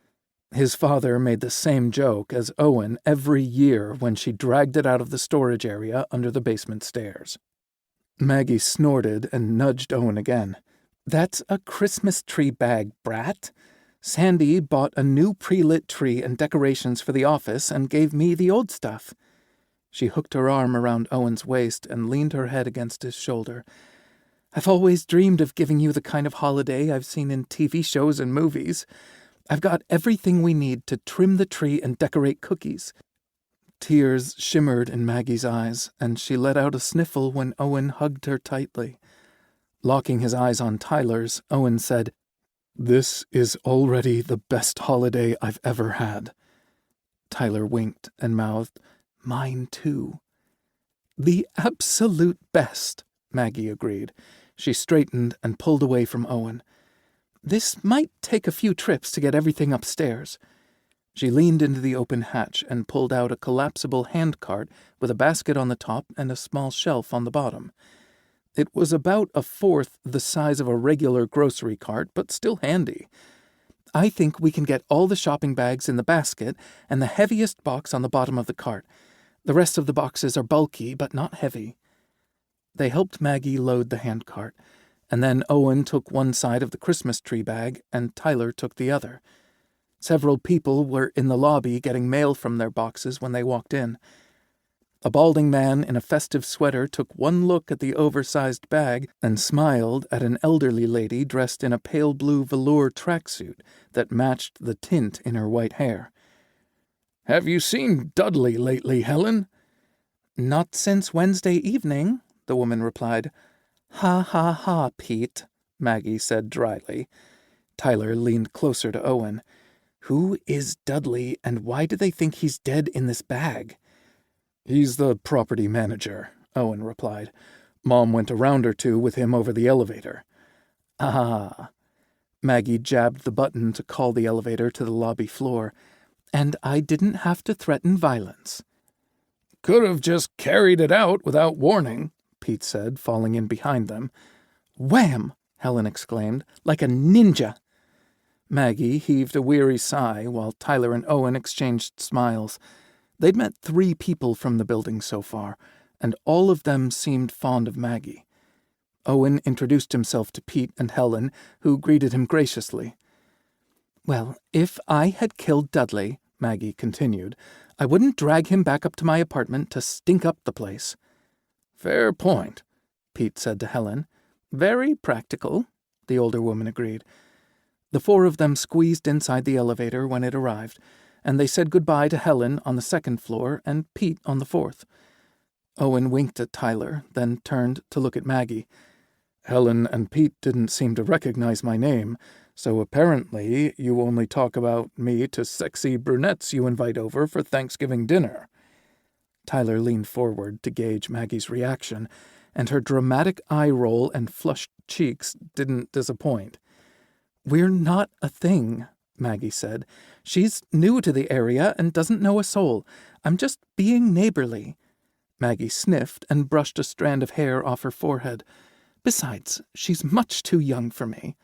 His father made the same joke as Owen every year when she dragged it out of the storage area under the basement stairs. Maggie snorted and nudged Owen again. "That's a Christmas tree bag, brat. Sandy bought a new pre-lit tree and decorations for the office and gave me the old stuff." She hooked her arm around Owen's waist and leaned her head against his shoulder. "I've always dreamed of giving you the kind of holiday I've seen in TV shows and movies. I've got everything we need to trim the tree and decorate cookies." Tears shimmered in Maggie's eyes, and she let out a sniffle when Owen hugged her tightly. Locking his eyes on Tyler's, Owen said, "This is already the best holiday I've ever had." Tyler winked and mouthed, "Mine too." "The absolute best," Maggie agreed. She straightened and pulled away from Owen. "This might take a few trips to get everything upstairs." She leaned into the open hatch and pulled out a collapsible handcart with a basket on the top and a small shelf on the bottom. It was about a fourth the size of a regular grocery cart, but still handy. "I think we can get all the shopping bags in the basket and the heaviest box on the bottom of the cart. The rest of the boxes are bulky, but not heavy." They helped Maggie load the handcart, and then Owen took one side of the Christmas tree bag and Tyler took the other. Several people were in the lobby getting mail from their boxes when they walked in. A balding man in a festive sweater took one look at the oversized bag and smiled at an elderly lady dressed in a pale blue velour tracksuit that matched the tint in her white hair. "Have you seen Dudley lately, Helen?" "Not since Wednesday evening," the woman replied. "Ha, ha, ha, Pete," Maggie said dryly. Tyler leaned closer to Owen. "Who is Dudley, and why do they think he's dead in this bag?" "He's the property manager," Owen replied. "Mom went a round or two with him over the elevator." "Ah." Maggie jabbed the button to call the elevator to the lobby floor. "And I didn't have to threaten violence." "Could have just carried it out without warning," Pete said, falling in behind them. "Wham!" Helen exclaimed, "like a ninja." Maggie heaved a weary sigh while Tyler and Owen exchanged smiles. They'd met 3 people from the building so far, and all of them seemed fond of Maggie. Owen introduced himself to Pete and Helen, who greeted him graciously. "Well, if I had killed Dudley," Maggie continued, "I wouldn't drag him back up to my apartment to stink up the place." "Fair point," Pete said to Helen. "Very practical," the older woman agreed. The 4 of them squeezed inside the elevator when it arrived, and they said goodbye to Helen on the 2nd floor and Pete on the 4th. Owen winked at Tyler, then turned to look at Maggie. "Helen and Pete didn't seem to recognize my name, so apparently you only talk about me to sexy brunettes you invite over for Thanksgiving dinner." Tyler leaned forward to gauge Maggie's reaction, and her dramatic eye roll and flushed cheeks didn't disappoint. "We're not a thing," Maggie said. "She's new to the area and doesn't know a soul. I'm just being neighborly." Maggie sniffed and brushed a strand of hair off her forehead. "Besides, she's much too young for me."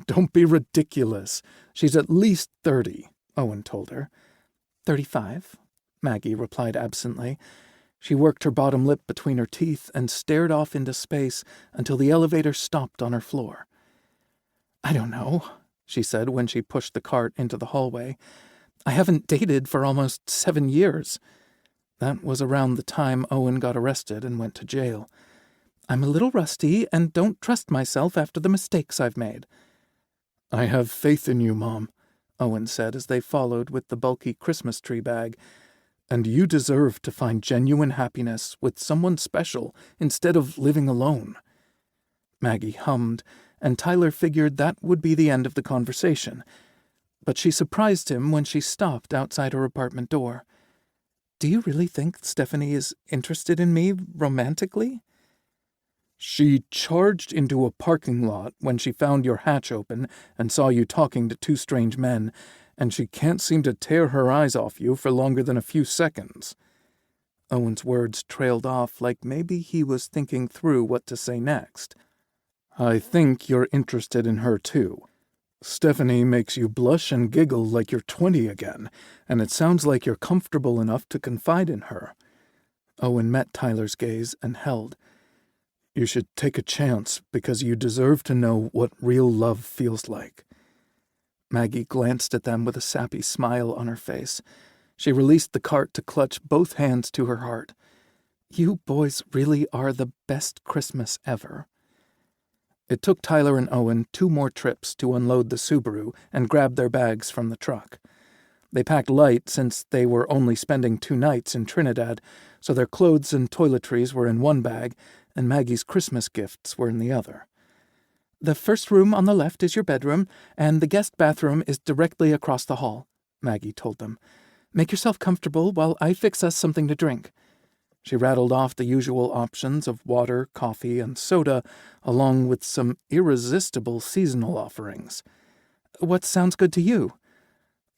"Don't be ridiculous. She's at least 30, Owen told her. 35, Maggie replied absently. She worked her bottom lip between her teeth and stared off into space until the elevator stopped on her floor. "I don't know," she said when she pushed the cart into the hallway. "I haven't dated for almost 7 years. That was around the time Owen got arrested and went to jail. I'm a little rusty and don't trust myself after the mistakes I've made." "I have faith in you, Mom," Owen said as they followed with the bulky Christmas tree bag. "And you deserve to find genuine happiness with someone special instead of living alone." Maggie hummed, and Tyler figured that would be the end of the conversation. But she surprised him when she stopped outside her apartment door. "Do you really think Stephanie is interested in me romantically?" "She charged into a parking lot when she found your hatch open and saw you talking to 2 strange men, and she can't seem to tear her eyes off you for longer than a few seconds." Owen's words trailed off like maybe he was thinking through what to say next. "I think you're interested in her, too. Stephanie makes you blush and giggle like you're 20 again, and it sounds like you're comfortable enough to confide in her." Owen met Tyler's gaze and held. "You should take a chance because you deserve to know what real love feels like." Maggie glanced at them with a sappy smile on her face. She released the cart to clutch both hands to her heart. "You boys really are the best Christmas ever." It took Tyler and Owen 2 more trips to unload the Subaru and grab their bags from the truck. They packed light since they were only spending 2 nights in Trinidad, so their clothes and toiletries were in one bag, and Maggie's Christmas gifts were in the other. "The first room on the left is your bedroom, and the guest bathroom is directly across the hall," Maggie told them. "Make yourself comfortable while I fix us something to drink." She rattled off the usual options of water, coffee, and soda, along with some irresistible seasonal offerings. "What sounds good to you?"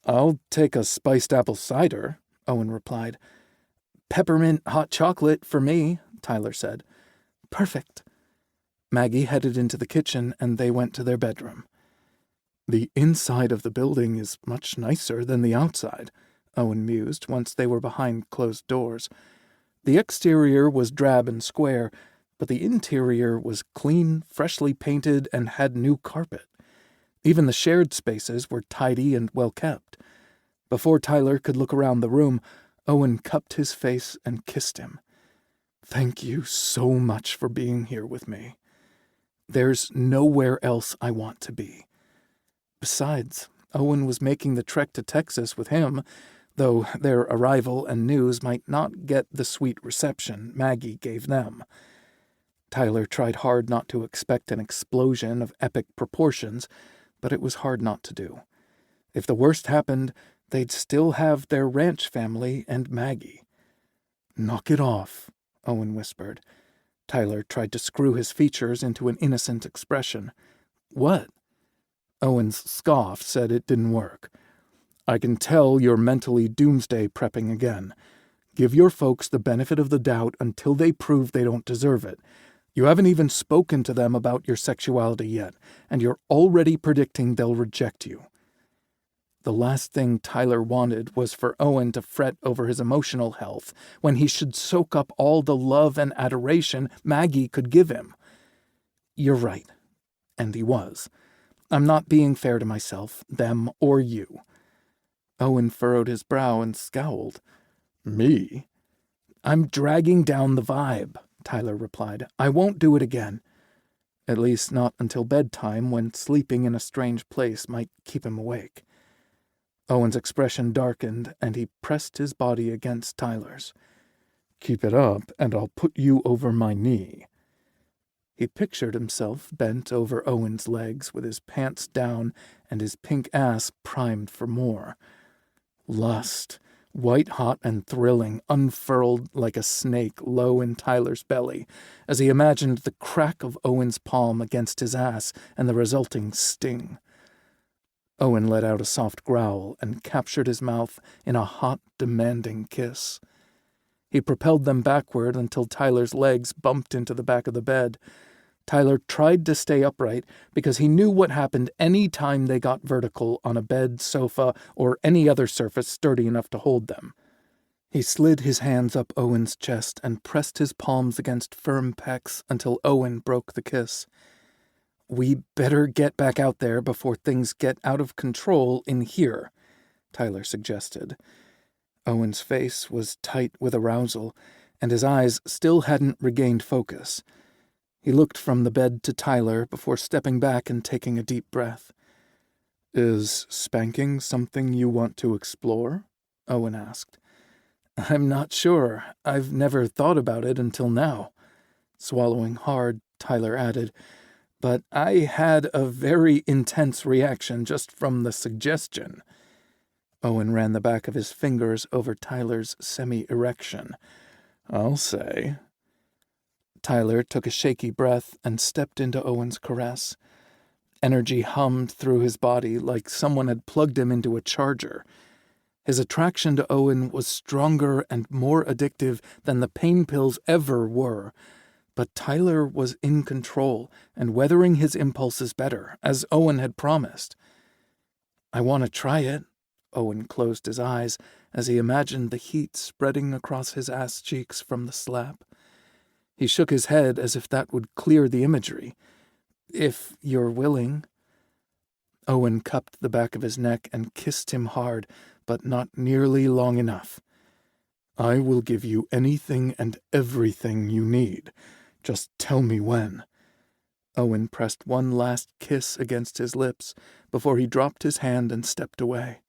"I'll take a spiced apple cider," Owen replied. "Peppermint hot chocolate for me," Tyler said. "Perfect." Maggie headed into the kitchen, and they went to their bedroom. "The inside of the building is much nicer than the outside," Owen mused once they were behind closed doors. The exterior was drab and square, but the interior was clean, freshly painted, and had new carpet. Even the shared spaces were tidy and well kept. Before Tyler could look around the room, Owen cupped his face and kissed him. "Thank you so much for being here with me. There's nowhere else I want to be." Besides, Owen was making the trek to Texas with him, though their arrival and news might not get the sweet reception Maggie gave them. Tyler tried hard not to expect an explosion of epic proportions, but it was hard not to do. If the worst happened, they'd still have their ranch family and Maggie. "Knock it off," Owen whispered. Tyler tried to screw his features into an innocent expression. "What?" Owen's scoff said it didn't work. "I can tell you're mentally doomsday prepping again. Give your folks the benefit of the doubt until they prove they don't deserve it. You haven't even spoken to them about your sexuality yet, and you're already predicting they'll reject you." The last thing Tyler wanted was for Owen to fret over his emotional health when he should soak up all the love and adoration Maggie could give him. "You're right." And he was. "I'm not being fair to myself, them, or you." Owen furrowed his brow and scowled. "Me?" "I'm dragging down the vibe," Tyler replied. "I won't do it again. At least not until bedtime, when sleeping in a strange place might keep him awake." Owen's expression darkened, and he pressed his body against Tyler's. "Keep it up, and I'll put you over my knee." He pictured himself bent over Owen's legs with his pants down and his pink ass primed for more. Lust, white-hot and thrilling, unfurled like a snake low in Tyler's belly as he imagined the crack of Owen's palm against his ass and the resulting sting. Owen let out a soft growl and captured his mouth in a hot, demanding kiss. He propelled them backward until Tyler's legs bumped into the back of the bed. Tyler tried to stay upright because he knew what happened any time they got vertical on a bed, sofa, or any other surface sturdy enough to hold them. He slid his hands up Owen's chest and pressed his palms against firm pecs until Owen broke the kiss. "We better get back out there before things get out of control in here," Tyler suggested. Owen's face was tight with arousal, and his eyes still hadn't regained focus. He looked from the bed to Tyler before stepping back and taking a deep breath. "Is spanking something you want to explore?" Owen asked. "I'm not sure. I've never thought about it until now." Swallowing hard, Tyler added, "But I had a very intense reaction just from the suggestion." Owen ran the back of his fingers over Tyler's semi-erection. "I'll say." Tyler took a shaky breath and stepped into Owen's caress. Energy hummed through his body like someone had plugged him into a charger. His attraction to Owen was stronger and more addictive than the pain pills ever were, but Tyler was in control and weathering his impulses better, as Owen had promised. "I want to try it." Owen closed his eyes as he imagined the heat spreading across his ass cheeks from the slap. He shook his head as if that would clear the imagery. "If you're willing." Owen cupped the back of his neck and kissed him hard, but not nearly long enough. "I will give you anything and everything you need. Just tell me when." Owen pressed one last kiss against his lips before he dropped his hand and stepped away.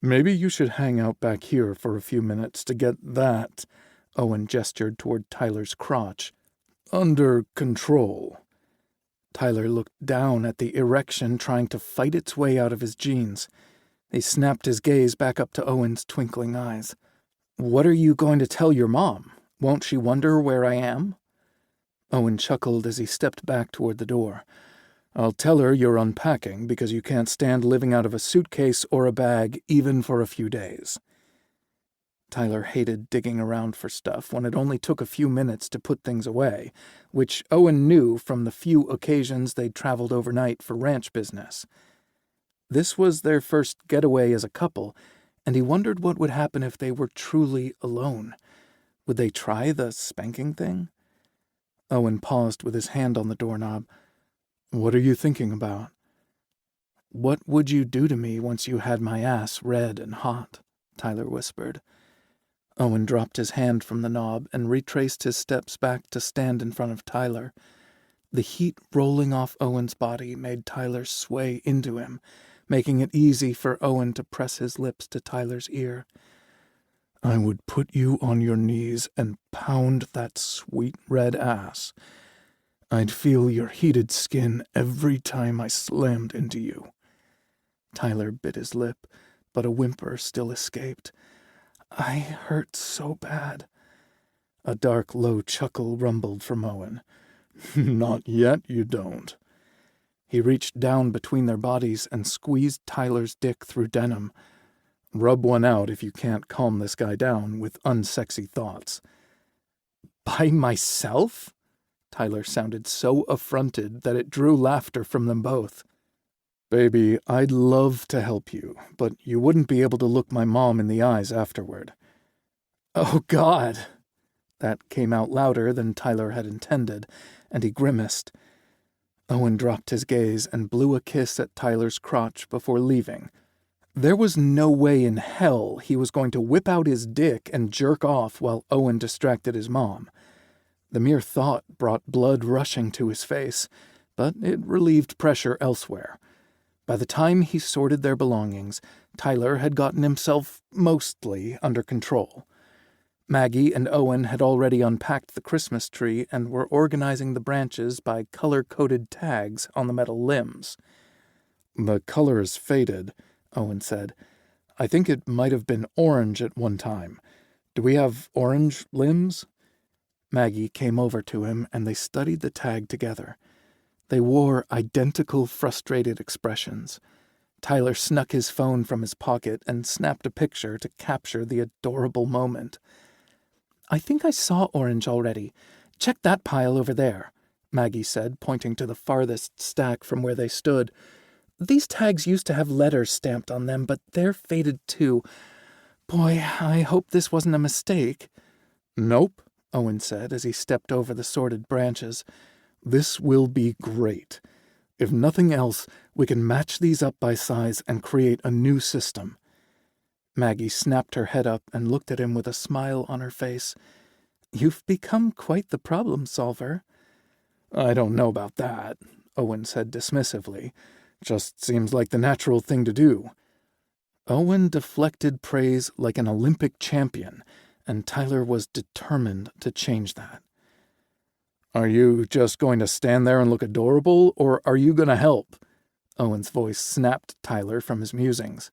"Maybe you should hang out back here for a few minutes to get that," Owen gestured toward Tyler's crotch, "under control." Tyler looked down at the erection trying to fight its way out of his jeans. He snapped his gaze back up to Owen's twinkling eyes. "What are you going to tell your mom? Won't she wonder where I am?" Owen chuckled as he stepped back toward the door. "I'll tell her you're unpacking because you can't stand living out of a suitcase or a bag even for a few days." Tyler hated digging around for stuff when it only took a few minutes to put things away, which Owen knew from the few occasions they'd traveled overnight for ranch business. This was their first getaway as a couple, and he wondered what would happen if they were truly alone. Would they try the spanking thing? Owen paused with his hand on the doorknob. "What are you thinking about?" "What would you do to me once you had my ass red and hot?" Tyler whispered. Owen dropped his hand from the knob and retraced his steps back to stand in front of Tyler. The heat rolling off Owen's body made Tyler sway into him, making it easy for Owen to press his lips to Tyler's ear. "I would put you on your knees and pound that sweet red ass. I'd feel your heated skin every time I slammed into you." Tyler bit his lip, but a whimper still escaped. "I hurt so bad." A dark, low chuckle rumbled from Owen. "Not yet, you don't." He reached down between their bodies and squeezed Tyler's dick through denim. "Rub one out if you can't calm this guy down with unsexy thoughts." "By myself?" Tyler sounded so affronted that it drew laughter from them both. "Baby, I'd love to help you, but you wouldn't be able to look my mom in the eyes afterward." "Oh, God!" That came out louder than Tyler had intended, and he grimaced. Owen dropped his gaze and blew a kiss at Tyler's crotch before leaving. There was no way in hell he was going to whip out his dick and jerk off while Owen distracted his mom. The mere thought brought blood rushing to his face, but it relieved pressure elsewhere. By the time he sorted their belongings, Tyler had gotten himself mostly under control. Maggie and Owen had already unpacked the Christmas tree and were organizing the branches by color-coded tags on the metal limbs. "The color is faded," Owen said. "I think it might have been orange at one time. Do we have orange limbs?" Maggie came over to him and they studied the tag together. They wore identical frustrated expressions. Tyler snuck his phone from his pocket and snapped a picture to capture the adorable moment. "I think I saw orange already. Check that pile over there," Maggie said, pointing to the farthest stack from where they stood. "These tags used to have letters stamped on them, but they're faded too. Boy, I hope this wasn't a mistake." "Nope," Owen said as he stepped over the sorted branches. "This will be great. If nothing else, we can match these up by size and create a new system." Maggie snapped her head up and looked at him with a smile on her face. "You've become quite the problem solver." "I don't know about that," Owen said dismissively. "Just seems like the natural thing to do." Owen deflected praise like an Olympic champion, and Tyler was determined to change that. "Are you just going to stand there and look adorable, or are you going to help?" Owen's voice snapped Tyler from his musings.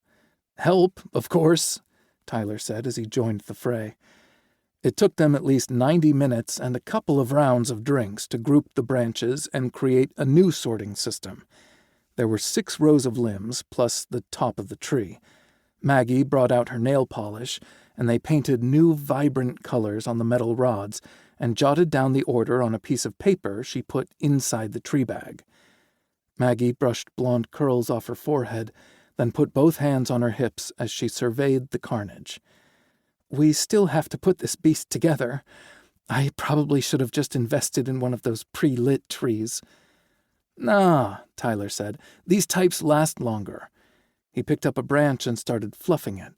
"Help, of course," Tyler said as he joined the fray. It took them at least 90 minutes and a couple of rounds of drinks to group the branches and create a new sorting system. There were 6 rows of limbs, plus the top of the tree. Maggie brought out her nail polish, and they painted new vibrant colors on the metal rods and jotted down the order on a piece of paper she put inside the tree bag. Maggie brushed blonde curls off her forehead, then put both hands on her hips as she surveyed the carnage. "We still have to put this beast together. I probably should have just invested in one of those pre-lit trees." "Nah," Tyler said. "These types last longer." He picked up a branch and started fluffing it.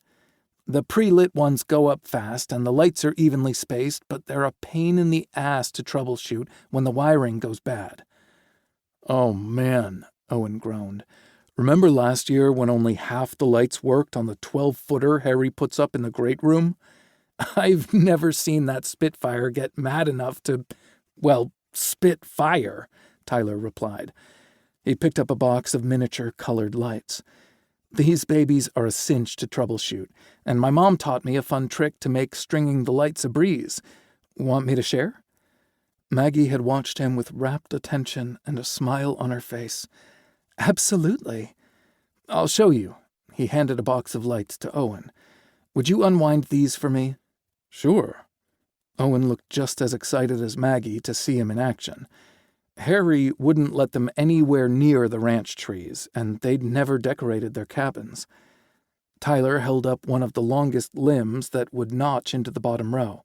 "The pre-lit ones go up fast, and the lights are evenly spaced, but they're a pain in the ass to troubleshoot when the wiring goes bad." "Oh, man," Owen groaned. "Remember last year when only half the lights worked on the 12-footer Harry puts up in the great room? I've never seen that Spitfire get mad enough to, well, spit fire," Tyler replied. He picked up a box of miniature colored lights. "These babies are a cinch to troubleshoot, and my mom taught me a fun trick to make stringing the lights a breeze. Want me to share?" Maggie had watched him with rapt attention and a smile on her face. "Absolutely." "I'll show you." He handed a box of lights to Owen. "Would you unwind these for me?" "Sure." Owen looked just as excited as Maggie to see him in action. Harry wouldn't let them anywhere near the ranch trees, and they'd never decorated their cabins. Tyler held up one of the longest limbs that would notch into the bottom row.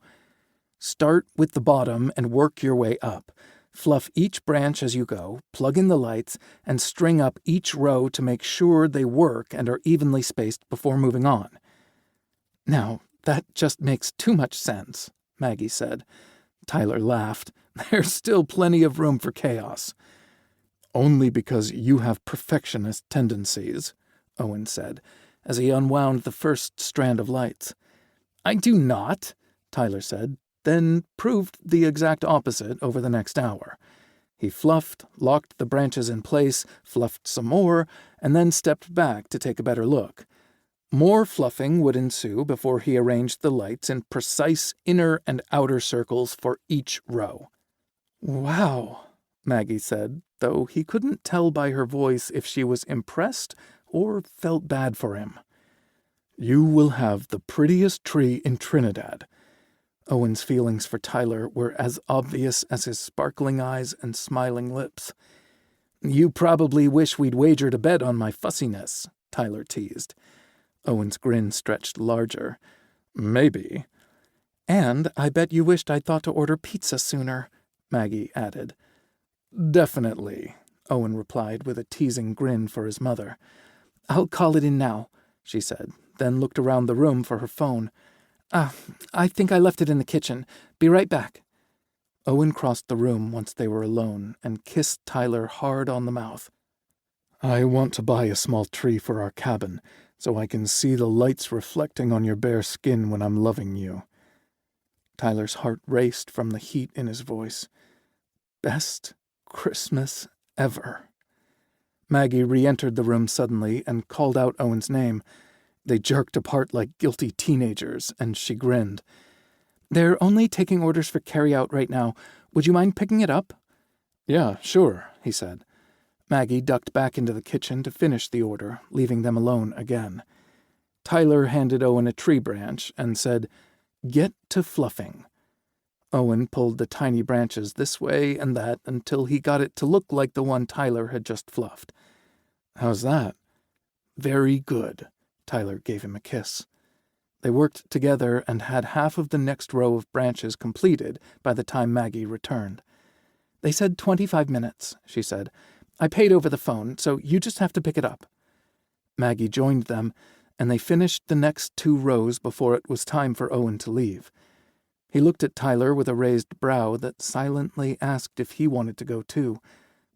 "Start with the bottom and work your way up. Fluff each branch as you go, plug in the lights, and string up each row to make sure they work and are evenly spaced before moving on." "Now, that just makes too much sense," Maggie said. Tyler laughed. "There's still plenty of room for chaos." "Only because you have perfectionist tendencies," Owen said, as he unwound the first strand of lights. "I do not," Tyler said, then proved the exact opposite over the next hour. He fluffed, locked the branches in place, fluffed some more, and then stepped back to take a better look. More fluffing would ensue before he arranged the lights in precise inner and outer circles for each row. "Wow," Maggie said, though he couldn't tell by her voice if she was impressed or felt bad for him. "You will have the prettiest tree in Trinidad." Owen's feelings for Tyler were as obvious as his sparkling eyes and smiling lips. "You probably wish we'd wagered a bet on my fussiness," Tyler teased. Owen's grin stretched larger. "Maybe." "And I bet you wished I'd thought to order pizza sooner," Maggie added. "Definitely," Owen replied with a teasing grin for his mother. "I'll call it in now," she said, then looked around the room for her phone. I think I left it in the kitchen. Be right back." Owen crossed the room once they were alone and kissed Tyler hard on the mouth. "I want to buy a small tree for our cabin, so I can see the lights reflecting on your bare skin when I'm loving you." Tyler's heart raced from the heat in his voice. Best Christmas ever. Maggie re-entered the room suddenly and called out Owen's name. They jerked apart like guilty teenagers, and she grinned. "They're only taking orders for carry-out right now. Would you mind picking it up?" "Yeah, sure," he said. Maggie ducked back into the kitchen to finish the order, leaving them alone again. Tyler handed Owen a tree branch and said, "Get to fluffing." Owen pulled the tiny branches this way and that until he got it to look like the one Tyler had just fluffed. "How's that?" "Very good." Tyler gave him a kiss. They worked together and had half of the next row of branches completed by the time Maggie returned. "They said 25 minutes, she said. "I paid over the phone, so you just have to pick it up." Maggie joined them, and they finished the next 2 rows before it was time for Owen to leave. He looked at Tyler with a raised brow that silently asked if he wanted to go too,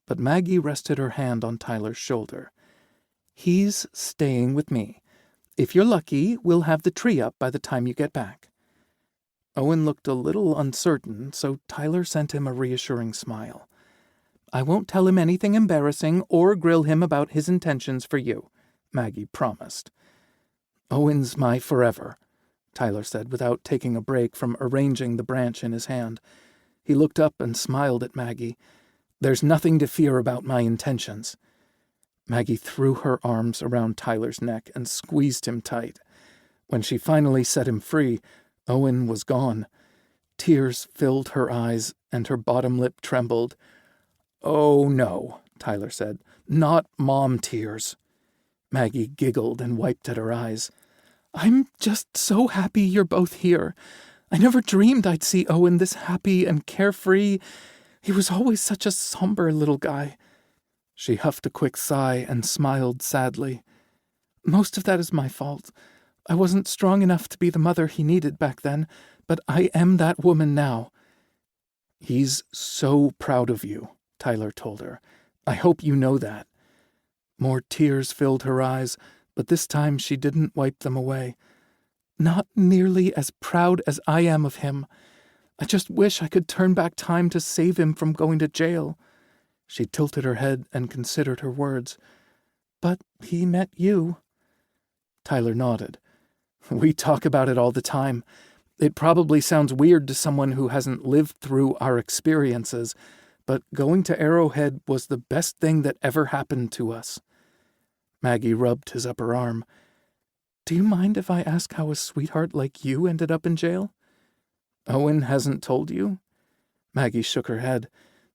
but Maggie rested her hand on Tyler's shoulder. "He's staying with me. If you're lucky, we'll have the tree up by the time you get back." Owen looked a little uncertain, so Tyler sent him a reassuring smile. "I won't tell him anything embarrassing or grill him about his intentions for you," Maggie promised. "Owen's my forever," Tyler said without taking a break from arranging the branch in his hand. He looked up and smiled at Maggie. "There's nothing to fear about my intentions." Maggie threw her arms around Tyler's neck and squeezed him tight. When she finally set him free, Owen was gone. Tears filled her eyes, and her bottom lip trembled. "Oh, no," Tyler said. "Not mom tears." Maggie giggled and wiped at her eyes. "I'm just so happy you're both here. I never dreamed I'd see Owen this happy and carefree. He was always such a somber little guy." She huffed a quick sigh and smiled sadly. "Most of that is my fault. I wasn't strong enough to be the mother he needed back then, but I am that woman now." "He's so proud of you," Tyler told her. "I hope you know that." More tears filled her eyes, but this time she didn't wipe them away. "Not nearly as proud as I am of him. I just wish I could turn back time to save him from going to jail." She tilted her head and considered her words. "But he met you." Tyler nodded. "We talk about it all the time. It probably sounds weird to someone who hasn't lived through our experiences, but going to Arrowhead was the best thing that ever happened to us." Maggie rubbed his upper arm. "Do you mind if I ask how a sweetheart like you ended up in jail?" "Owen hasn't told you?" Maggie shook her head.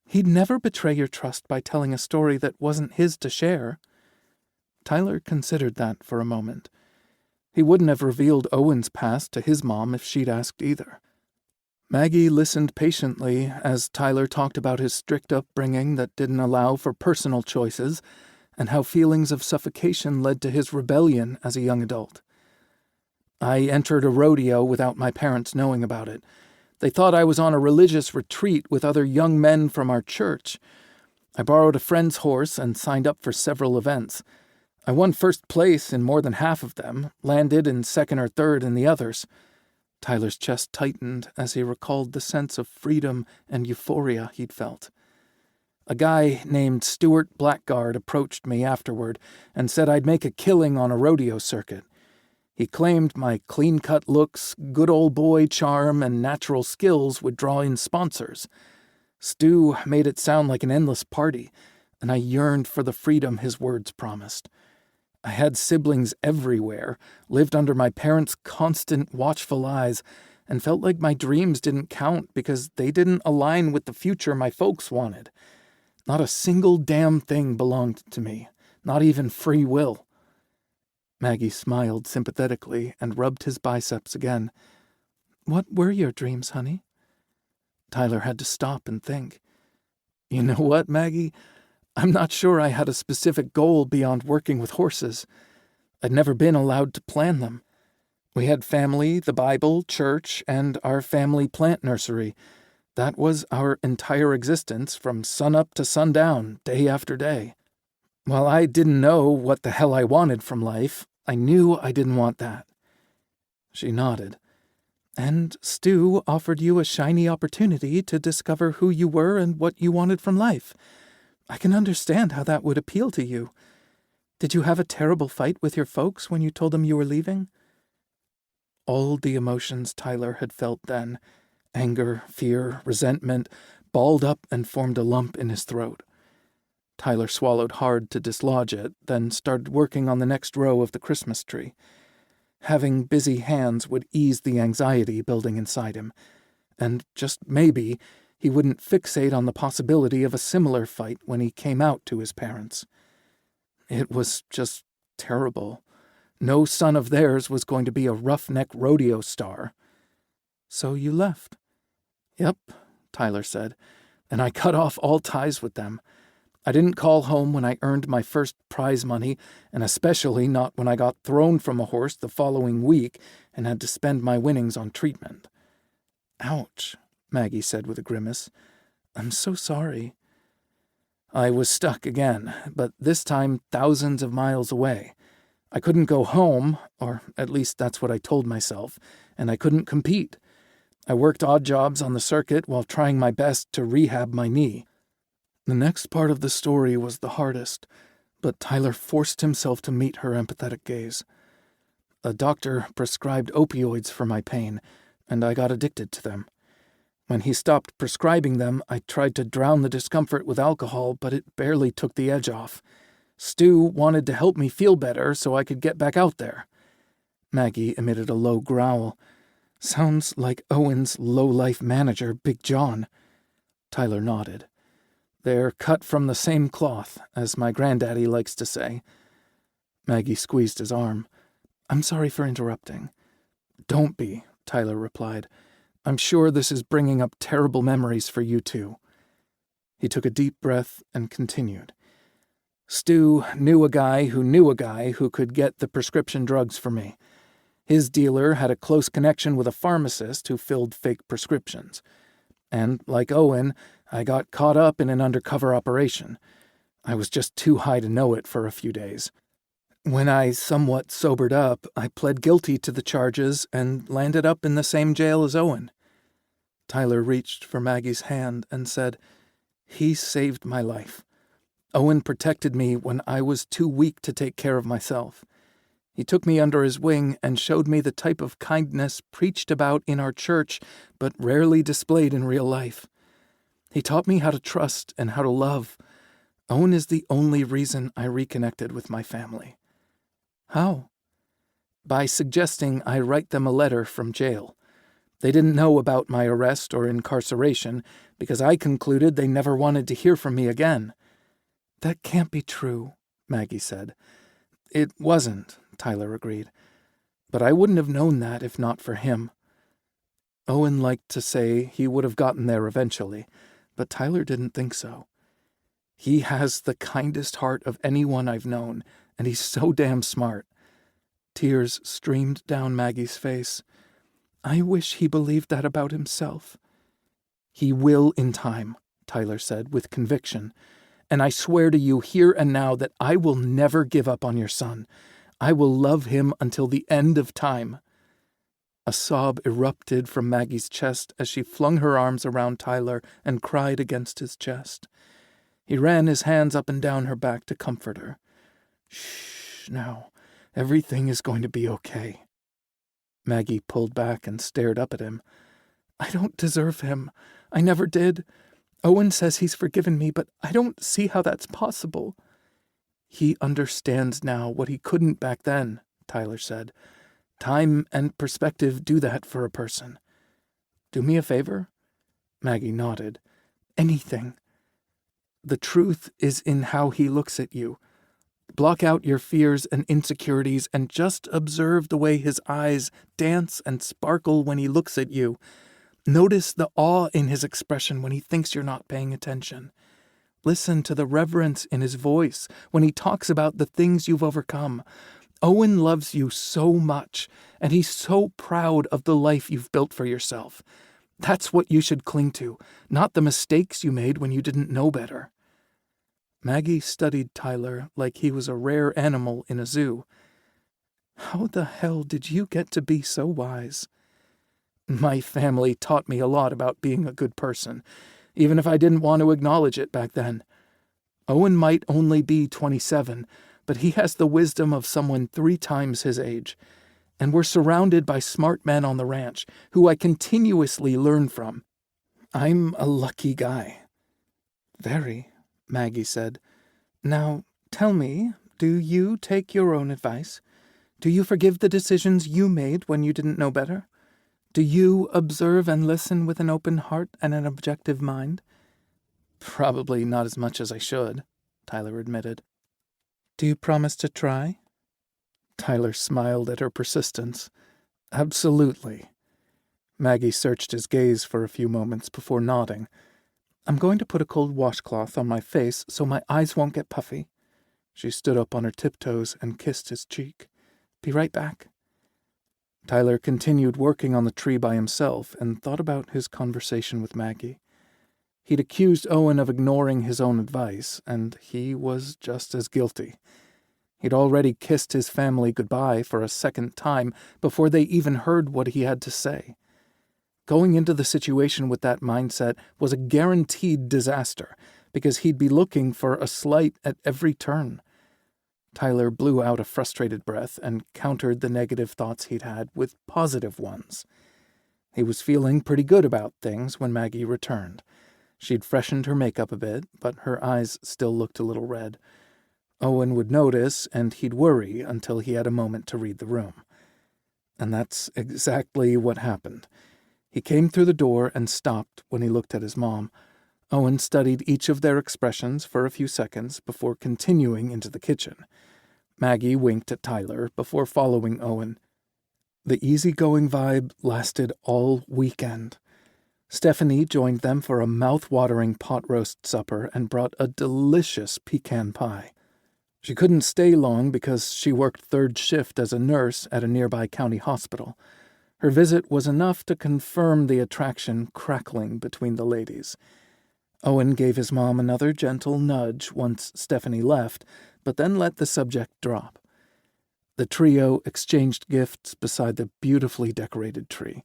"He'd never betray your trust by telling a story that wasn't his to share." Tyler considered that for a moment. He wouldn't have revealed Owen's past to his mom if she'd asked either. Maggie listened patiently as Tyler talked about his strict upbringing that didn't allow for personal choices, and how feelings of suffocation led to his rebellion as a young adult. "I entered a rodeo without my parents knowing about it. They thought I was on a religious retreat with other young men from our church. I borrowed a friend's horse and signed up for several events. I won first place in more than half of them, landed in second or third in the others." Tyler's chest tightened as he recalled the sense of freedom and euphoria he'd felt. "A guy named Stuart Blackguard approached me afterward and said I'd make a killing on a rodeo circuit. He claimed my clean-cut looks, good old boy charm, and natural skills would draw in sponsors. Stu made it sound like an endless party, and I yearned for the freedom his words promised. I had siblings everywhere, lived under my parents' constant watchful eyes, and felt like my dreams didn't count because they didn't align with the future my folks wanted. Not a single damn thing belonged to me, not even free will." Maggie smiled sympathetically and rubbed his biceps again. "What were your dreams, honey?" Tyler had to stop and think. "You know what, Maggie? I'm not sure I had a specific goal beyond working with horses. I'd never been allowed to plan them. We had family, the Bible, church, and our family plant nursery. That was our entire existence from sunup to sundown, day after day. While I didn't know what the hell I wanted from life, I knew I didn't want that." She nodded. "And Stu offered you a shiny opportunity to discover who you were and what you wanted from life. I can understand how that would appeal to you. Did you have a terrible fight with your folks when you told them you were leaving?" All the emotions Tyler had felt then, anger, fear, resentment, balled up and formed a lump in his throat. Tyler swallowed hard to dislodge it, then started working on the next row of the Christmas tree. Having busy hands would ease the anxiety building inside him, and just maybe he wouldn't fixate on the possibility of a similar fight when he came out to his parents. It was just terrible. No son of theirs was going to be a roughneck rodeo star. "So you left?" "Yep," Tyler said, "and I cut off all ties with them. I didn't call home when I earned my first prize money, and especially not when I got thrown from a horse the following week and had to spend my winnings on treatment." "Ouch," Maggie said with a grimace. "I'm so sorry." "I was stuck again, but this time thousands of miles away. I couldn't go home, or at least that's what I told myself, and I couldn't compete. I worked odd jobs on the circuit while trying my best to rehab my knee." The next part of the story was the hardest, but Tyler forced himself to meet her empathetic gaze. "A doctor prescribed opioids for my pain, and I got addicted to them. When he stopped prescribing them, I tried to drown the discomfort with alcohol, but it barely took the edge off. Stu wanted to help me feel better so I could get back out there." Maggie emitted a low growl. "Sounds like Owen's low-life manager, Big John." Tyler nodded. "They're cut from the same cloth, as my granddaddy likes to say." Maggie squeezed his arm. "I'm sorry for interrupting." "Don't be," Tyler replied. "I'm sure this is bringing up terrible memories for you too." He took a deep breath and continued. "Stu knew a guy who could get the prescription drugs for me. His dealer had a close connection with a pharmacist who filled fake prescriptions. And, like Owen, I got caught up in an undercover operation. I was just too high to know it for a few days. When I somewhat sobered up, I pled guilty to the charges and landed up in the same jail as Owen." Tyler reached for Maggie's hand and said, "He saved my life. Owen protected me when I was too weak to take care of myself. He took me under his wing and showed me the type of kindness preached about in our church but rarely displayed in real life. He taught me how to trust and how to love. Owen is the only reason I reconnected with my family." "How?" "By suggesting I write them a letter from jail. They didn't know about my arrest or incarceration because I concluded they never wanted to hear from me again." "That can't be true," Maggie said. "It wasn't," Tyler agreed. "But I wouldn't have known that if not for him." Owen liked to say he would have gotten there eventually, but Tyler didn't think so. "He has the kindest heart of anyone I've known, and he's so damn smart." Tears streamed down Maggie's face. "I wish he believed that about himself." "He will in time," Tyler said with conviction. "And I swear to you here and now that I will never give up on your son. I will love him until the end of time." A sob erupted from Maggie's chest as she flung her arms around Tyler and cried against his chest. He ran his hands up and down her back to comfort her. "Shh, now. Everything is going to be okay." Maggie pulled back and stared up at him. "I don't deserve him. I never did. Owen says he's forgiven me, but I don't see how that's possible." "He understands now what he couldn't back then," Tyler said. "Time and perspective do that for a person." "Do me a favor?" Maggie nodded. "Anything." "The truth is in how he looks at you. Block out your fears and insecurities and just observe the way his eyes dance and sparkle when he looks at you. Notice the awe in his expression when he thinks you're not paying attention. Listen to the reverence in his voice when he talks about the things you've overcome. Owen loves you so much, and he's so proud of the life you've built for yourself. That's what you should cling to, not the mistakes you made when you didn't know better." Maggie studied Tyler like he was a rare animal in a zoo. "How the hell did you get to be so wise?" "My family taught me a lot about being a good person, even if I didn't want to acknowledge it back then. Owen might only be 27, but he has the wisdom of someone 3 times his age. And we're surrounded by smart men on the ranch, who I continuously learn from. I'm a lucky guy." "Very," Maggie said. "Now, tell me, do you take your own advice? Do you forgive the decisions you made when you didn't know better? Do you observe and listen with an open heart and an objective mind?" "Probably not as much as I should," Tyler admitted. "Do you promise to try?" Tyler smiled at her persistence. "Absolutely." Maggie searched his gaze for a few moments before nodding. "I'm going to put a cold washcloth on my face so my eyes won't get puffy." She stood up on her tiptoes and kissed his cheek. "Be right back." Tyler continued working on the tree by himself and thought about his conversation with Maggie. He'd accused Owen of ignoring his own advice, and he was just as guilty. He'd already kissed his family goodbye for a second time before they even heard what he had to say. Going into the situation with that mindset was a guaranteed disaster, because he'd be looking for a slight at every turn. Tyler blew out a frustrated breath and countered the negative thoughts he'd had with positive ones. He was feeling pretty good about things when Maggie returned. She'd freshened her makeup a bit, but her eyes still looked a little red. Owen would notice, and he'd worry until he had a moment to read the room. And that's exactly what happened. He came through the door and stopped when he looked at his mom. Owen studied each of their expressions for a few seconds before continuing into the kitchen. Maggie winked at Tyler before following Owen. The easygoing vibe lasted all weekend. Stephanie joined them for a mouth-watering pot roast supper and brought a delicious pecan pie. She couldn't stay long because she worked third shift as a nurse at a nearby county hospital. Her visit was enough to confirm the attraction crackling between the ladies. Owen gave his mom another gentle nudge once Stephanie left, but then let the subject drop. The trio exchanged gifts beside the beautifully decorated tree.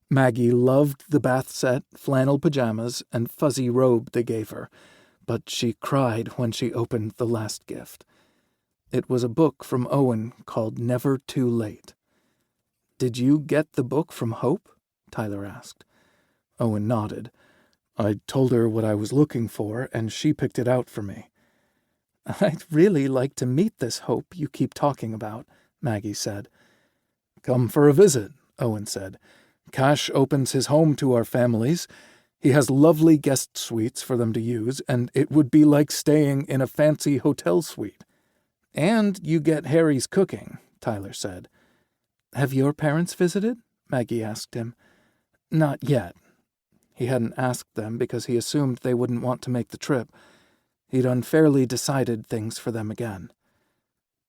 Maggie loved the bath set, flannel pajamas, and fuzzy robe they gave her, but she cried when she opened the last gift. It was a book from Owen called Never Too Late. "Did you get the book from Hope?" Tyler asked. Owen nodded. "I told her what I was looking for, and she picked it out for me." "I'd really like to meet this Hope you keep talking about," Maggie said. "Come for a visit," Owen said. "Cash opens his home to our families. He has lovely guest suites for them to use, and it would be like staying in a fancy hotel suite." "And you get Harry's cooking," Tyler said. "Have your parents visited?" Maggie asked him. "Not yet." He hadn't asked them because he assumed they wouldn't want to make the trip. He'd unfairly decided things for them again.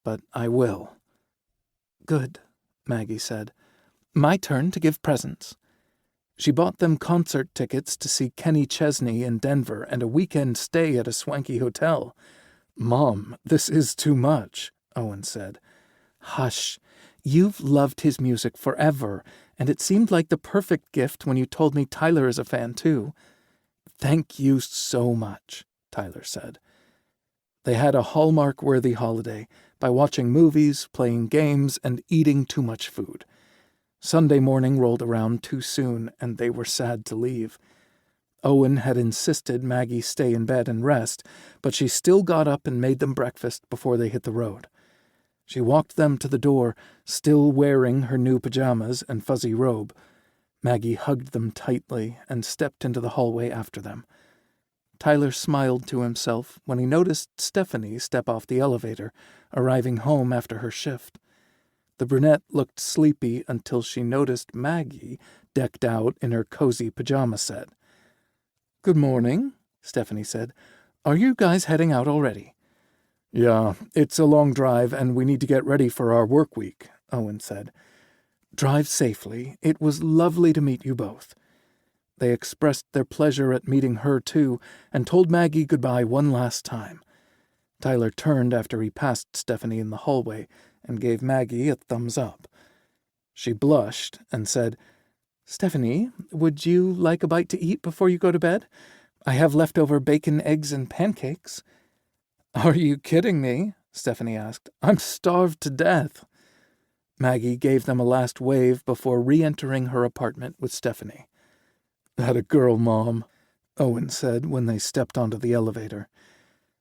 "But I will." "Good," Maggie said. "My turn to give presents." She bought them concert tickets to see Kenny Chesney in Denver and a weekend stay at a swanky hotel. "Mom, this is too much," Owen said. "Hush. You've loved his music forever, and it seemed like the perfect gift when you told me Tyler is a fan too." "Thank you so much," Tyler said. They had a Hallmark-worthy holiday by watching movies, playing games, and eating too much food. Sunday morning rolled around too soon, and they were sad to leave. Owen had insisted Maggie stay in bed and rest, but she still got up and made them breakfast before they hit the road. She walked them to the door, still wearing her new pajamas and fuzzy robe. Maggie hugged them tightly and stepped into the hallway after them. Tyler smiled to himself when he noticed Stephanie step off the elevator, arriving home after her shift. The brunette looked sleepy until she noticed Maggie decked out in her cozy pajama set. "Good morning," Stephanie said. "Are you guys heading out already?" "Yeah, it's a long drive and we need to get ready for our work week," Owen said. "Drive safely. It was lovely to meet you both." They expressed their pleasure at meeting her too and told Maggie goodbye one last time. Tyler turned after he passed Stephanie in the hallway and gave Maggie a thumbs up. She blushed and said, "Stephanie, would you like a bite to eat before you go to bed? I have leftover bacon, eggs, and pancakes." "Are you kidding me?" Stephanie asked. "I'm starved to death." Maggie gave them a last wave before re-entering her apartment with Stephanie. "That a girl, Mom," Owen said when they stepped onto the elevator.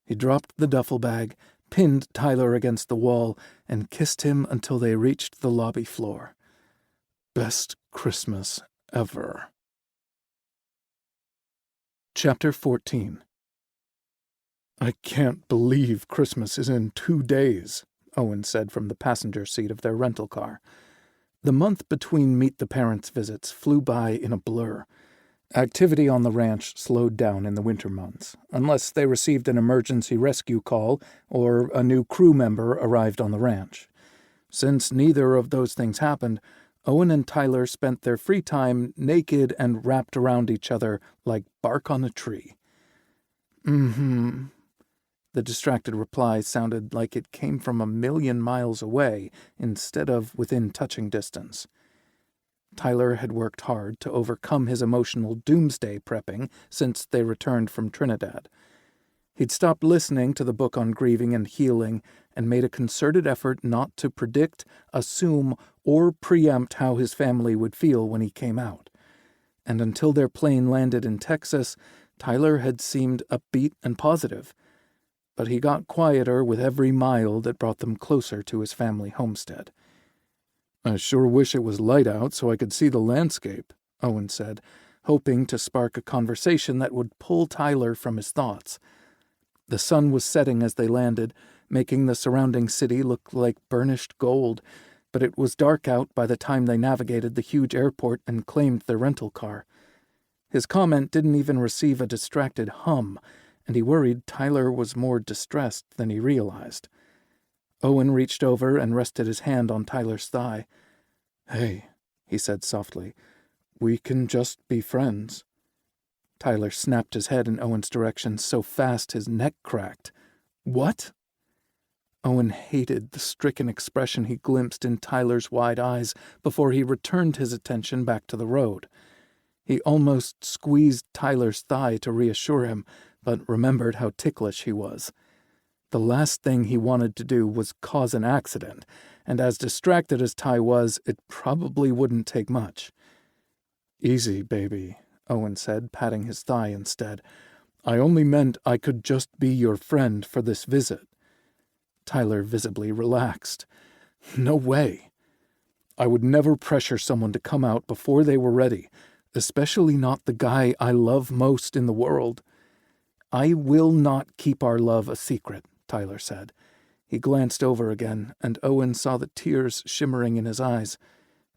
He dropped the duffel bag, pinned Tyler against the wall, and kissed him until they reached the lobby floor. Best Christmas ever. Chapter 14. "I can't believe Christmas is in 2 days," Owen said from the passenger seat of their rental car. The month between Meet the Parents visits flew by in a blur. Activity on the ranch slowed down in the winter months, unless they received an emergency rescue call or a new crew member arrived on the ranch. Since neither of those things happened, Owen and Tyler spent their free time naked and wrapped around each other like bark on a tree. "Mm-hmm." The distracted reply sounded like it came from a million miles away instead of within touching distance. Tyler had worked hard to overcome his emotional doomsday prepping since they returned from Trinidad. He'd stopped listening to the book on grieving and healing and made a concerted effort not to predict, assume, or preempt how his family would feel when he came out. And until their plane landed in Texas, Tyler had seemed upbeat and positive. but he got quieter with every mile that brought them closer to his family homestead. "I sure wish it was light out so I could see the landscape," Owen said, hoping to spark a conversation that would pull Tyler from his thoughts. The sun was setting as they landed, making the surrounding city look like burnished gold, but it was dark out by the time they navigated the huge airport and claimed their rental car. His comment didn't even receive a distracted hum, and he worried Tyler was more distressed than he realized. Owen reached over and rested his hand on Tyler's thigh. "Hey," he said softly, "we can just be friends." Tyler snapped his head in Owen's direction so fast his neck cracked. "What?" Owen hated the stricken expression he glimpsed in Tyler's wide eyes before he returned his attention back to the road. He almost squeezed Tyler's thigh to reassure him, but remembered how ticklish he was. The last thing he wanted to do was cause an accident, and as distracted as Ty was, it probably wouldn't take much. "Easy, baby," Owen said, patting his thigh instead. "I only meant I could just be your friend for this visit." Tyler visibly relaxed. "No way. I would never pressure someone to come out before they were ready, especially not the guy I love most in the world." "I will not keep our love a secret," Tyler said. He glanced over again, and Owen saw the tears shimmering in his eyes.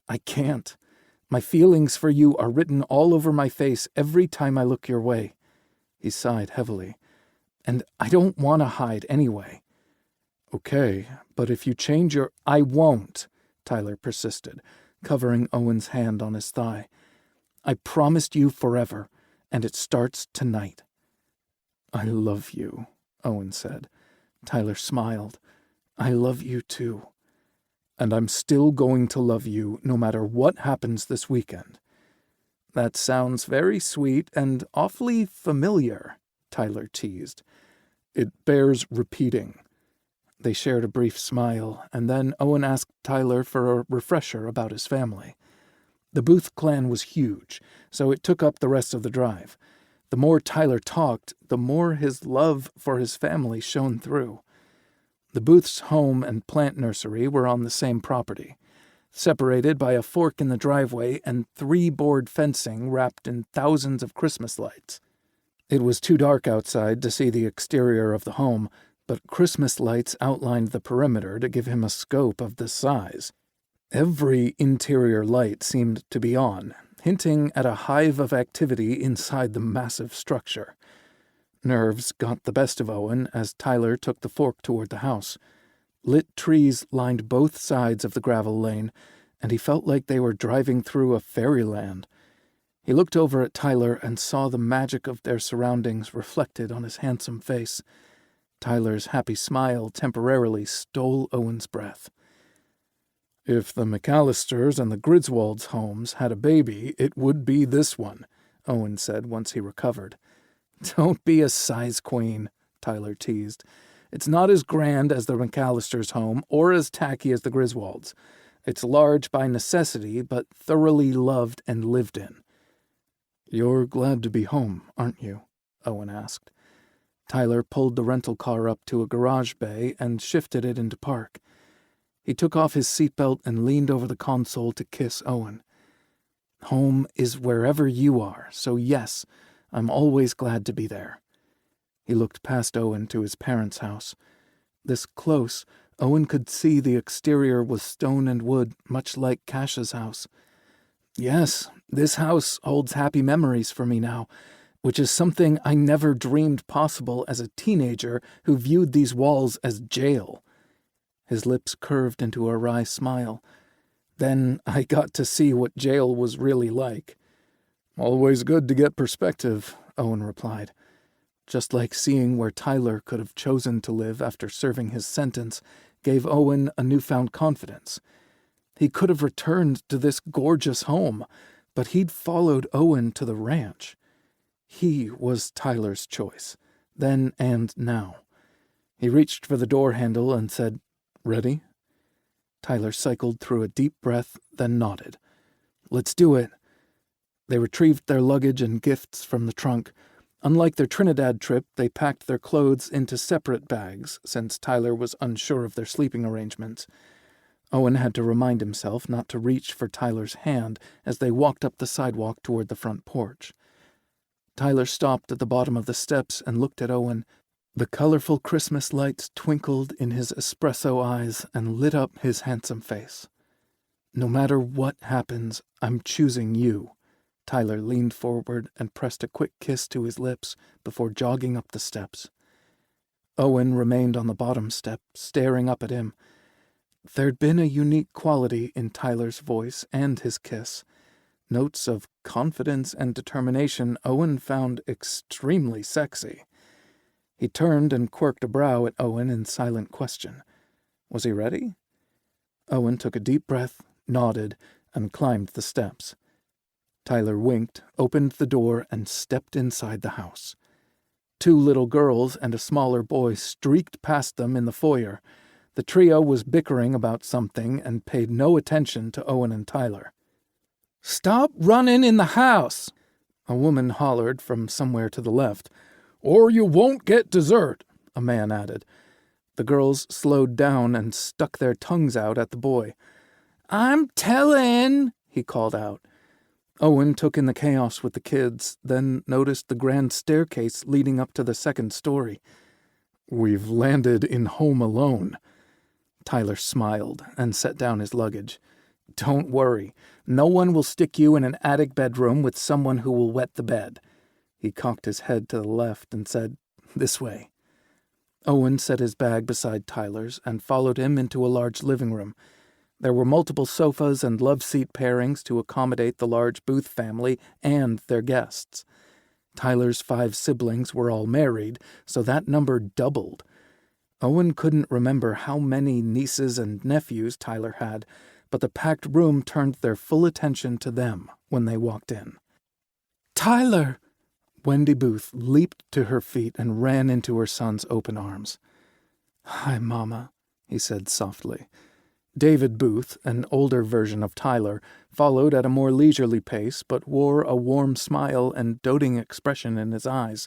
"I can't. My feelings for you are written all over my face every time I look your way." He sighed heavily. "And I don't want to hide anyway." "Okay, but if you change your—" "I won't," Tyler persisted, covering Owen's hand on his thigh. "I promised you forever, and it starts tonight." "I love you," Owen said. Tyler smiled. "I love you too. And I'm still going to love you no matter what happens this weekend." "That sounds very sweet and awfully familiar," Tyler teased. "It bears repeating." They shared a brief smile, and then Owen asked Tyler for a refresher about his family. The Booth clan was huge, so it took up the rest of the drive. The more Tyler talked, the more his love for his family shone through. The Booth's home and plant nursery were on the same property, separated by a fork in the driveway and 3-board fencing wrapped in thousands of Christmas lights. It was too dark outside to see the exterior of the home, but Christmas lights outlined the perimeter to give him a scope of this size. Every interior light seemed to be on, hinting at a hive of activity inside the massive structure. Nerves got the best of Owen as Tyler took the fork toward the house. Lit trees lined both sides of the gravel lane, and he felt like they were driving through a fairyland. He looked over at Tyler and saw the magic of their surroundings reflected on his handsome face. Tyler's happy smile temporarily stole Owen's breath. "If the McAllisters and the Griswolds homes had a baby, it would be this one," Owen said once he recovered. "Don't be a size queen," Tyler teased. "It's not as grand as the McAllisters' home or as tacky as the Griswolds. It's large by necessity, but thoroughly loved and lived in." "You're glad to be home, aren't you?" Owen asked. Tyler pulled the rental car up to a garage bay and shifted it into park. He took off his seatbelt and leaned over the console to kiss Owen. "Home is wherever you are, so yes, I'm always glad to be there." He looked past Owen to his parents' house. This close, Owen could see the exterior was stone and wood, much like Cash's house. "Yes, this house holds happy memories for me now, which is something I never dreamed possible as a teenager who viewed these walls as jail." His lips curved into a wry smile. "Then I got to see what jail was really like." "Always good to get perspective," Owen replied. Just like seeing where Tyler could have chosen to live after serving his sentence gave Owen a newfound confidence. He could have returned to this gorgeous home, but he'd followed Owen to the ranch. He was Tyler's choice, then and now. He reached for the door handle and said, "Ready?" Tyler cycled through a deep breath, then nodded. "Let's do it." They retrieved their luggage and gifts from the trunk. Unlike their Trinidad trip, they packed their clothes into separate bags, since Tyler was unsure of their sleeping arrangements. Owen had to remind himself not to reach for Tyler's hand as they walked up the sidewalk toward the front porch. Tyler stopped at the bottom of the steps and looked at Owen. The colorful Christmas lights twinkled in his espresso eyes and lit up his handsome face. "No matter what happens, I'm choosing you." Tyler leaned forward and pressed a quick kiss to his lips before jogging up the steps. Owen remained on the bottom step, staring up at him. There'd been a unique quality in Tyler's voice and his kiss. Notes of confidence and determination Owen found extremely sexy. He turned and quirked a brow at Owen in silent question. Was he ready? Owen took a deep breath, nodded, and climbed the steps. Tyler winked, opened the door, and stepped inside the house. 2 little girls and a smaller boy streaked past them in the foyer. The trio was bickering about something and paid no attention to Owen and Tyler. "Stop running in the house!" a woman hollered from somewhere to the left. "Or you won't get dessert," a man added. The girls slowed down and stuck their tongues out at the boy. "I'm tellin'," he called out. Owen took in the chaos with the kids, then noticed the grand staircase leading up to the 2nd story. "We've landed in Home Alone." Tyler smiled and set down his luggage. "Don't worry. No one will stick you in an attic bedroom with someone who will wet the bed." He cocked his head to the left and said, "This way." Owen set his bag beside Tyler's and followed him into a large living room. There were multiple sofas and love-seat pairings to accommodate the large Booth family and their guests. Tyler's 5 siblings were all married, so that number doubled. Owen couldn't remember how many nieces and nephews Tyler had, but the packed room turned their full attention to them when they walked in. "Tyler!" Wendy Booth leaped to her feet and ran into her son's open arms. "Hi, Mama," he said softly. David Booth, an older version of Tyler, followed at a more leisurely pace, but wore a warm smile and doting expression in his eyes.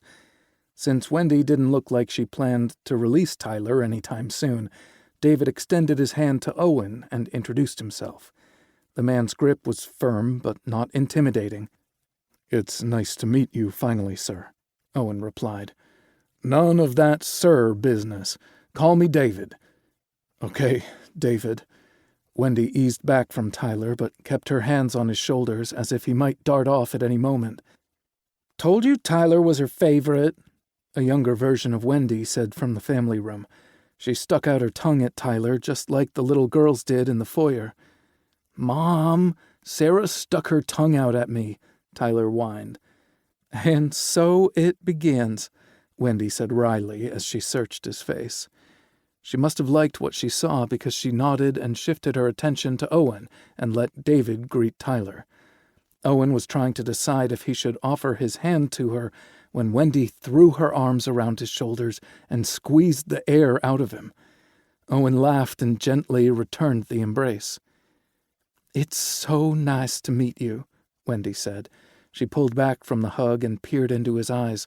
Since Wendy didn't look like she planned to release Tyler any time soon, David extended his hand to Owen and introduced himself. The man's grip was firm but not intimidating. "It's nice to meet you finally, sir," Owen replied. "None of that sir business. Call me David." "Okay, David." Wendy eased back from Tyler, but kept her hands on his shoulders as if he might dart off at any moment. "Told you Tyler was her favorite," a younger version of Wendy said from the family room. She stuck out her tongue at Tyler just like the little girls did in the foyer. "Mom, Sarah stuck her tongue out at me," Tyler whined. "And so it begins," Wendy said wryly as she searched his face. She must have liked what she saw because she nodded and shifted her attention to Owen and let David greet Tyler. Owen was trying to decide if he should offer his hand to her when Wendy threw her arms around his shoulders and squeezed the air out of him. Owen laughed and gently returned the embrace. "It's so nice to meet you," Wendy said. She pulled back from the hug and peered into his eyes.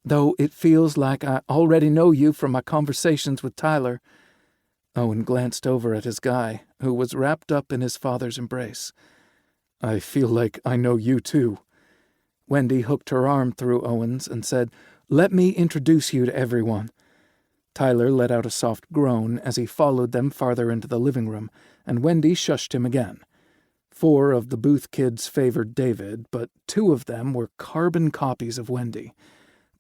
"Though it feels like I already know you from my conversations with Tyler." Owen glanced over at his guy, who was wrapped up in his father's embrace. "I feel like I know you too." Wendy hooked her arm through Owen's and said, "Let me introduce you to everyone." Tyler let out a soft groan as he followed them farther into the living room, and Wendy shushed him again. 4 of the Booth kids favored David, but 2 of them were carbon copies of Wendy.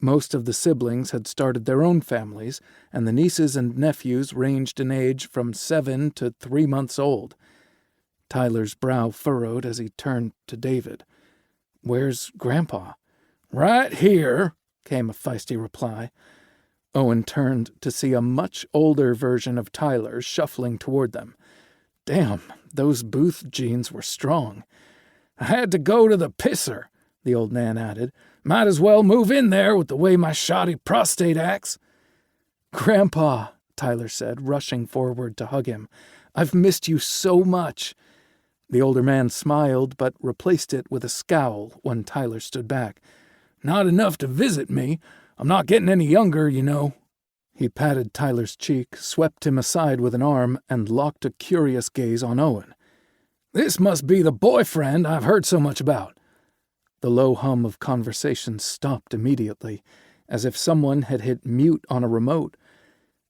Most of the siblings had started their own families, and the nieces and nephews ranged in age from 7 to 3 months old. Tyler's brow furrowed as he turned to David. "Where's Grandpa?" "Right here," came a feisty reply. Owen turned to see a much older version of Tyler shuffling toward them. Damn, those Booth genes were strong. "I had to go to the pisser," the old man added. "Might as well move in there with the way my shoddy prostate acts." "Grandpa," Tyler said, rushing forward to hug him. "I've missed you so much." The older man smiled, but replaced it with a scowl when Tyler stood back. Not enough to visit me. I'm not getting any younger, you know." He patted Tyler's cheek, swept him aside with an arm, and locked a curious gaze on Owen. "This must be the boyfriend I've heard so much about." The low hum of conversation stopped immediately, as if someone had hit mute on a remote.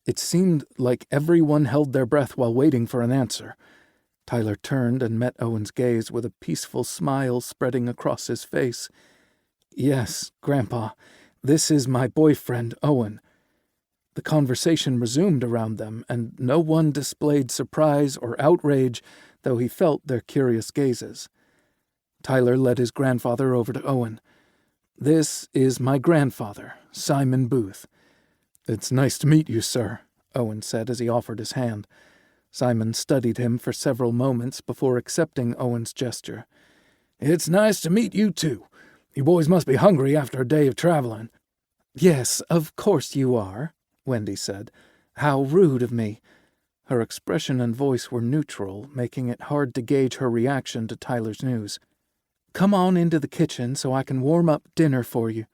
It seemed like everyone held their breath while waiting for an answer. Tyler turned and met Owen's gaze with a peaceful smile spreading across his face. "Yes, Grandpa, this is my boyfriend, Owen." The conversation resumed around them, and no one displayed surprise or outrage, though he felt their curious gazes. Tyler led his grandfather over to Owen. "This is my grandfather, Simon Booth." "It's nice to meet you, sir," Owen said as he offered his hand. Simon studied him for several moments before accepting Owen's gesture. "It's nice to meet you, too. You boys must be hungry after a day of traveling." "Yes, of course you are," Wendy said. "How rude of me." Her expression and voice were neutral, making it hard to gauge her reaction to Tyler's news. "Come on into the kitchen so I can warm up dinner for you."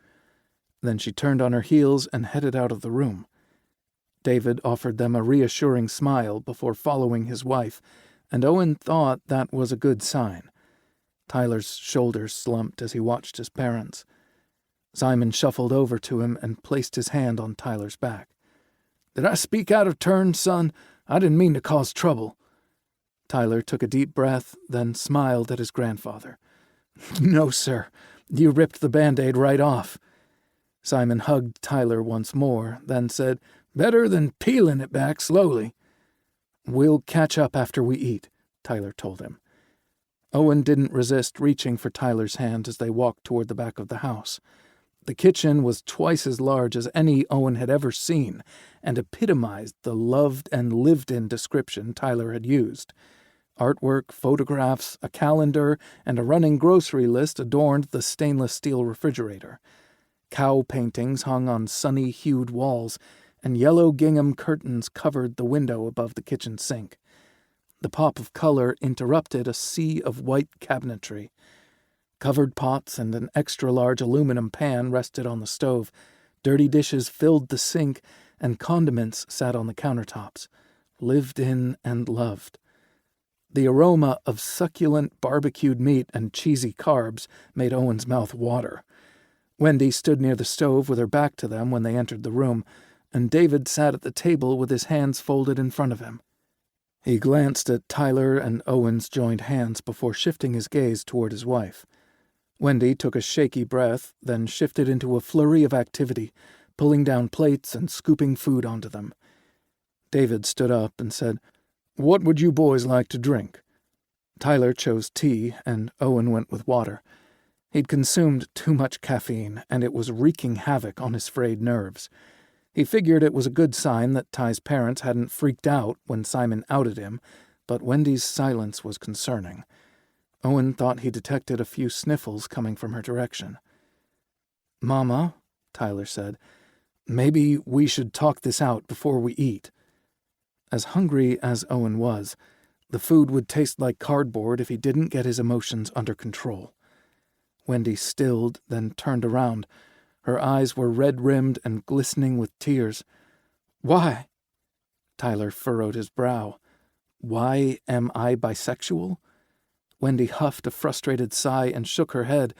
Then she turned on her heels and headed out of the room. David offered them a reassuring smile before following his wife, and Owen thought that was a good sign. Tyler's shoulders slumped as he watched his parents. Simon shuffled over to him and placed his hand on Tyler's back. "Did I speak out of turn, son? I didn't mean to cause trouble." Tyler took a deep breath, then smiled at his grandfather. "No, sir. You ripped the Band-Aid right off." Simon hugged Tyler once more, then said, "Better than peeling it back slowly." "We'll catch up after we eat," Tyler told him. Owen didn't resist reaching for Tyler's hand as they walked toward the back of the house. The kitchen was twice as large as any Owen had ever seen, and epitomized the loved and lived-in description Tyler had used. Artwork, photographs, a calendar, and a running grocery list adorned the stainless steel refrigerator. Cow paintings hung on sunny-hued walls, and yellow gingham curtains covered the window above the kitchen sink. The pop of color interrupted a sea of white cabinetry. Covered pots and an extra-large aluminum pan rested on the stove. Dirty dishes filled the sink, and condiments sat on the countertops. Lived in and loved. The aroma of succulent barbecued meat and cheesy carbs made Owen's mouth water. Wendy stood near the stove with her back to them when they entered the room, and David sat at the table with his hands folded in front of him. He glanced at Tyler and Owen's joined hands before shifting his gaze toward his wife. Wendy took a shaky breath, then shifted into a flurry of activity, pulling down plates and scooping food onto them. David stood up and said, "What would you boys like to drink?" Tyler chose tea, and Owen went with water. He'd consumed too much caffeine, and it was wreaking havoc on his frayed nerves. He figured it was a good sign that Ty's parents hadn't freaked out when Simon outed him, but Wendy's silence was concerning. Owen thought he detected a few sniffles coming from her direction. "Mama," Tyler said, "maybe we should talk this out before we eat." As hungry as Owen was, the food would taste like cardboard if he didn't get his emotions under control. Wendy stilled, then turned around. Her eyes were red-rimmed and glistening with tears. "Why?" Tyler furrowed his brow. "Why am I bisexual?" Wendy huffed a frustrated sigh and shook her head.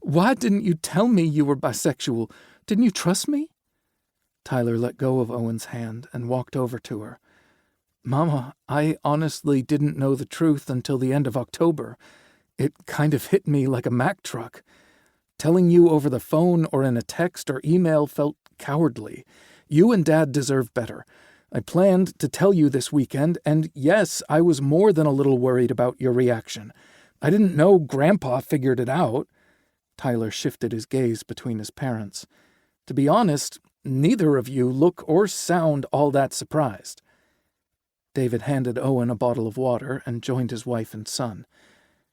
"Why didn't you tell me you were bisexual? Didn't you trust me?" Tyler let go of Owen's hand and walked over to her. "Mama, I honestly didn't know the truth until the end of October. It kind of hit me like a Mack truck. Telling you over the phone or in a text or email felt cowardly. You and Dad deserve better. I planned to tell you this weekend, and yes, I was more than a little worried about your reaction. I didn't know Grandpa figured it out." Tyler shifted his gaze between his parents. "To be honest, neither of you look or sound all that surprised." David handed Owen a bottle of water and joined his wife and son.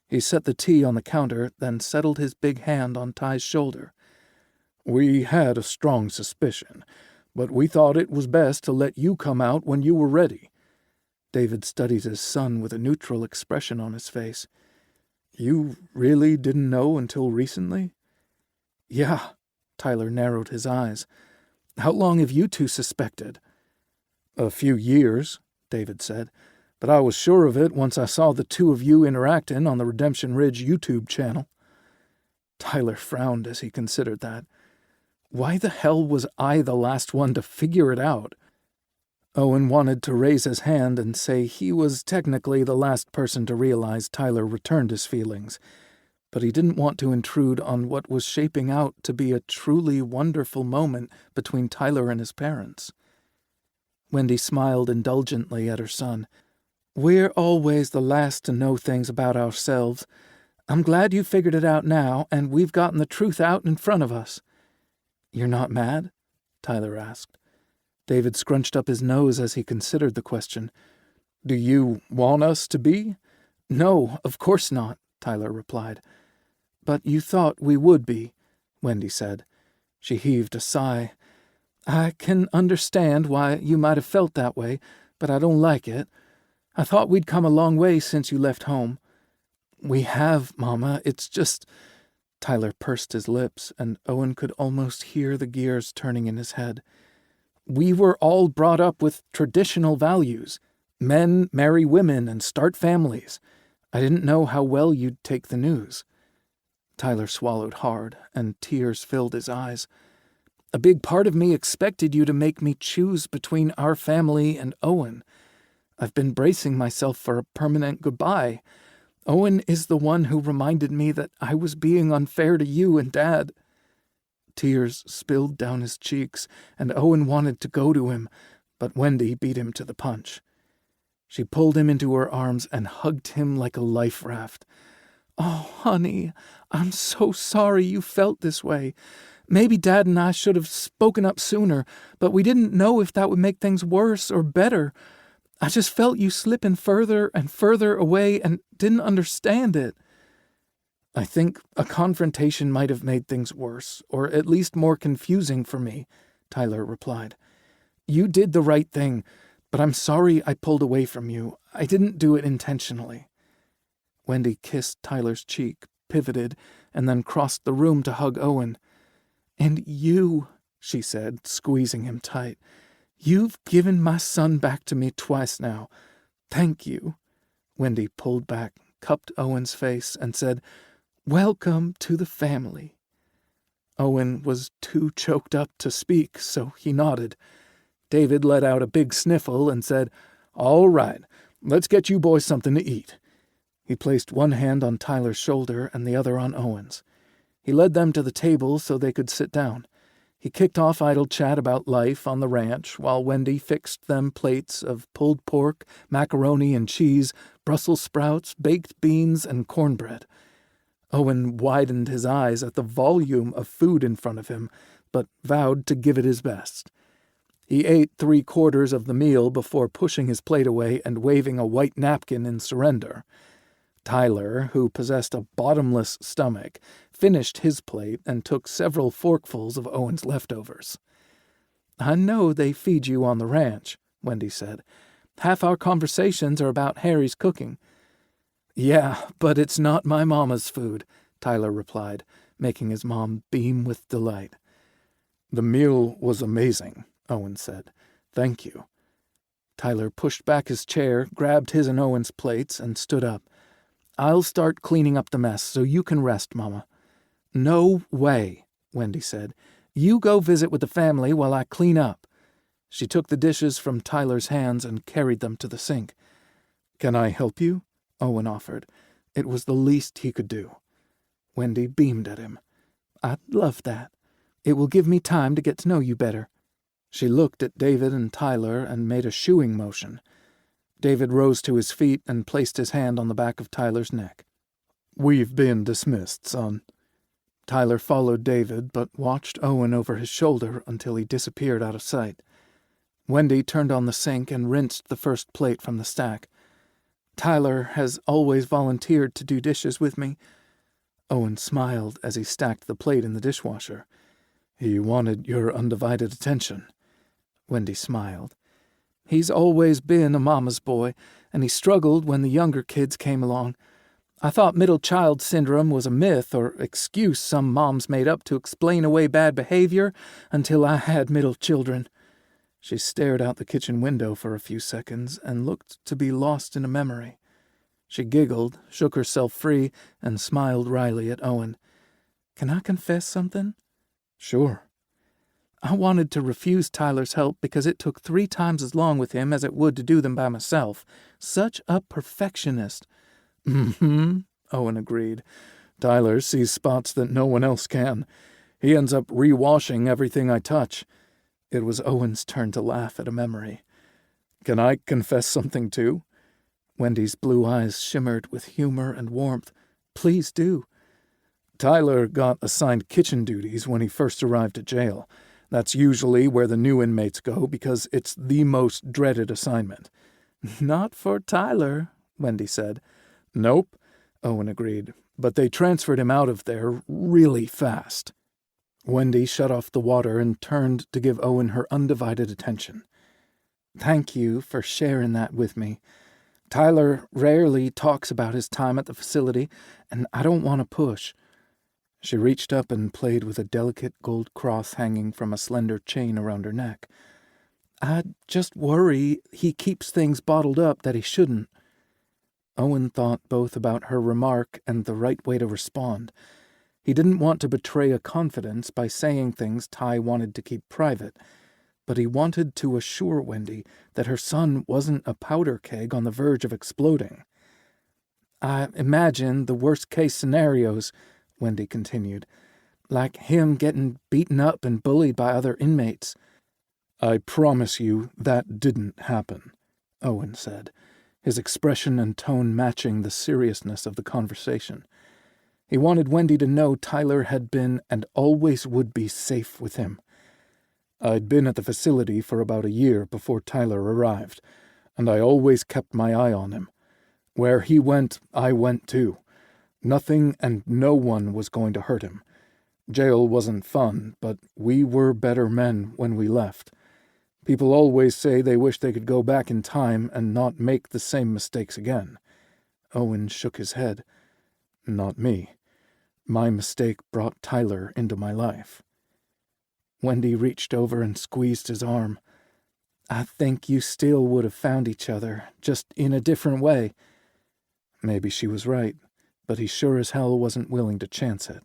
He set the tea on the counter, then settled his big hand on Ty's shoulder. "We had a strong suspicion, but we thought it was best to let you come out when you were ready." David studied his son with a neutral expression on his face. "You really didn't know until recently?" "Yeah," Tyler narrowed his eyes. "How long have you two suspected?" "A few years," David said, "but I was sure of it once I saw the two of you interacting on the Redemption Ridge YouTube channel." Tyler frowned as he considered that. Why the hell was I the last one to figure it out? Owen wanted to raise his hand and say he was technically the last person to realize Tyler returned his feelings, but he didn't want to intrude on what was shaping out to be a truly wonderful moment between Tyler and his parents. Wendy smiled indulgently at her son. "We're always the last to know things about ourselves. I'm glad you figured it out now, and we've gotten the truth out in front of us." "You're not mad?" Tyler asked. David scrunched up his nose as he considered the question. "Do you want us to be?" "No, of course not," Tyler replied. "But you thought we would be," Wendy said. She heaved a sigh. "I can understand why you might have felt that way, but I don't like it. I thought we'd come a long way since you left home." "We have, Mama. It's just—" Tyler pursed his lips, and Owen could almost hear the gears turning in his head. "We were all brought up with traditional values. Men marry women and start families. I didn't know how well you'd take the news." Tyler swallowed hard, and tears filled his eyes. "A big part of me expected you to make me choose between our family and Owen. I've been bracing myself for a permanent goodbye. Owen is the one who reminded me that I was being unfair to you and Dad." Tears spilled down his cheeks, and Owen wanted to go to him, but Wendy beat him to the punch. She pulled him into her arms and hugged him like a life raft. "Oh, honey, I'm so sorry you felt this way. Maybe Dad and I should have spoken up sooner, but we didn't know if that would make things worse or better. I just felt you slipping further and further away and didn't understand it." "I think a confrontation might have made things worse, or at least more confusing for me," Tyler replied. "You did the right thing, but I'm sorry I pulled away from you. I didn't do it intentionally." Wendy kissed Tyler's cheek, pivoted, and then crossed the room to hug Owen. "And you," she said, squeezing him tight, "you've given my son back to me twice now. Thank you." Wendy pulled back, cupped Owen's face, and said, "Welcome to the family." Owen was too choked up to speak, so he nodded. David let out a big sniffle and said, "All right, let's get you boys something to eat." He placed one hand on Tyler's shoulder and the other on Owen's. He led them to the table so they could sit down. He kicked off idle chat about life on the ranch, while Wendy fixed them plates of pulled pork, macaroni and cheese, Brussels sprouts, baked beans, and cornbread. Owen widened his eyes at the volume of food in front of him, but vowed to give it his best. He ate 3/4 of the meal before pushing his plate away and waving a white napkin in surrender. Tyler, who possessed a bottomless stomach, finished his plate and took several forkfuls of Owen's leftovers. "I know they feed you on the ranch," Wendy said. "Half our conversations are about Harry's cooking." "Yeah, but it's not my mama's food," Tyler replied, making his mom beam with delight. "The meal was amazing," Owen said. "Thank you." Tyler pushed back his chair, grabbed his and Owen's plates, and stood up. "I'll start cleaning up the mess so you can rest, Mama." "No way," Wendy said. "You go visit with the family while I clean up." She took the dishes from Tyler's hands and carried them to the sink. "Can I help you?" Owen offered. It was the least he could do. Wendy beamed at him. "I'd love that. It will give me time to get to know you better." She looked at David and Tyler and made a shooing motion. David rose to his feet and placed his hand on the back of Tyler's neck. "We've been dismissed, son." Tyler followed David, but watched Owen over his shoulder until he disappeared out of sight. Wendy turned on the sink and rinsed the first plate from the stack. "Tyler has always volunteered to do dishes with me." Owen smiled as he stacked the plate in the dishwasher. "He wanted your undivided attention." Wendy smiled. "He's always been a mama's boy, and he struggled when the younger kids came along. I thought middle child syndrome was a myth or excuse some moms made up to explain away bad behavior until I had middle children." She stared out the kitchen window for a few seconds and looked to be lost in a memory. She giggled, shook herself free, and smiled wryly at Owen. "Can I confess something?" "Sure." "I wanted to refuse Tyler's help because it took 3 times as long with him as it would to do them by myself. Such a perfectionist." "Mm-hmm," Owen agreed. "Tyler sees spots that no one else can. He ends up rewashing everything I touch." It was Owen's turn to laugh at a memory. "Can I confess something too?" Wendy's blue eyes shimmered with humor and warmth. "Please do." "Tyler got assigned kitchen duties when he first arrived at jail. That's usually where the new inmates go because it's the most dreaded assignment." "Not for Tyler," Wendy said. "Nope," Owen agreed, "but they transferred him out of there really fast." Wendy shut off the water and turned to give Owen her undivided attention. "Thank you for sharing that with me. Tyler rarely talks about his time at the facility, and I don't want to push." She reached up and played with a delicate gold cross hanging from a slender chain around her neck. "I just worry he keeps things bottled up that he shouldn't." Owen thought both about her remark and the right way to respond. He didn't want to betray a confidence by saying things Ty wanted to keep private, but he wanted to assure Wendy that her son wasn't a powder keg on the verge of exploding. "I imagine the worst-case scenarios," Wendy continued, "like him getting beaten up and bullied by other inmates." "I promise you that didn't happen," Owen said, his expression and tone matching the seriousness of the conversation. He wanted Wendy to know Tyler had been and always would be safe with him. "I'd been at the facility for about a year before Tyler arrived, and I always kept my eye on him. Where he went, I went too. Nothing and no one was going to hurt him. Jail wasn't fun, but we were better men when we left. People always say they wish they could go back in time and not make the same mistakes again." Owen shook his head. "Not me. My mistake brought Tyler into my life." Wendy reached over and squeezed his arm. "I think you still would have found each other, just in a different way." Maybe she was right, but he sure as hell wasn't willing to chance it.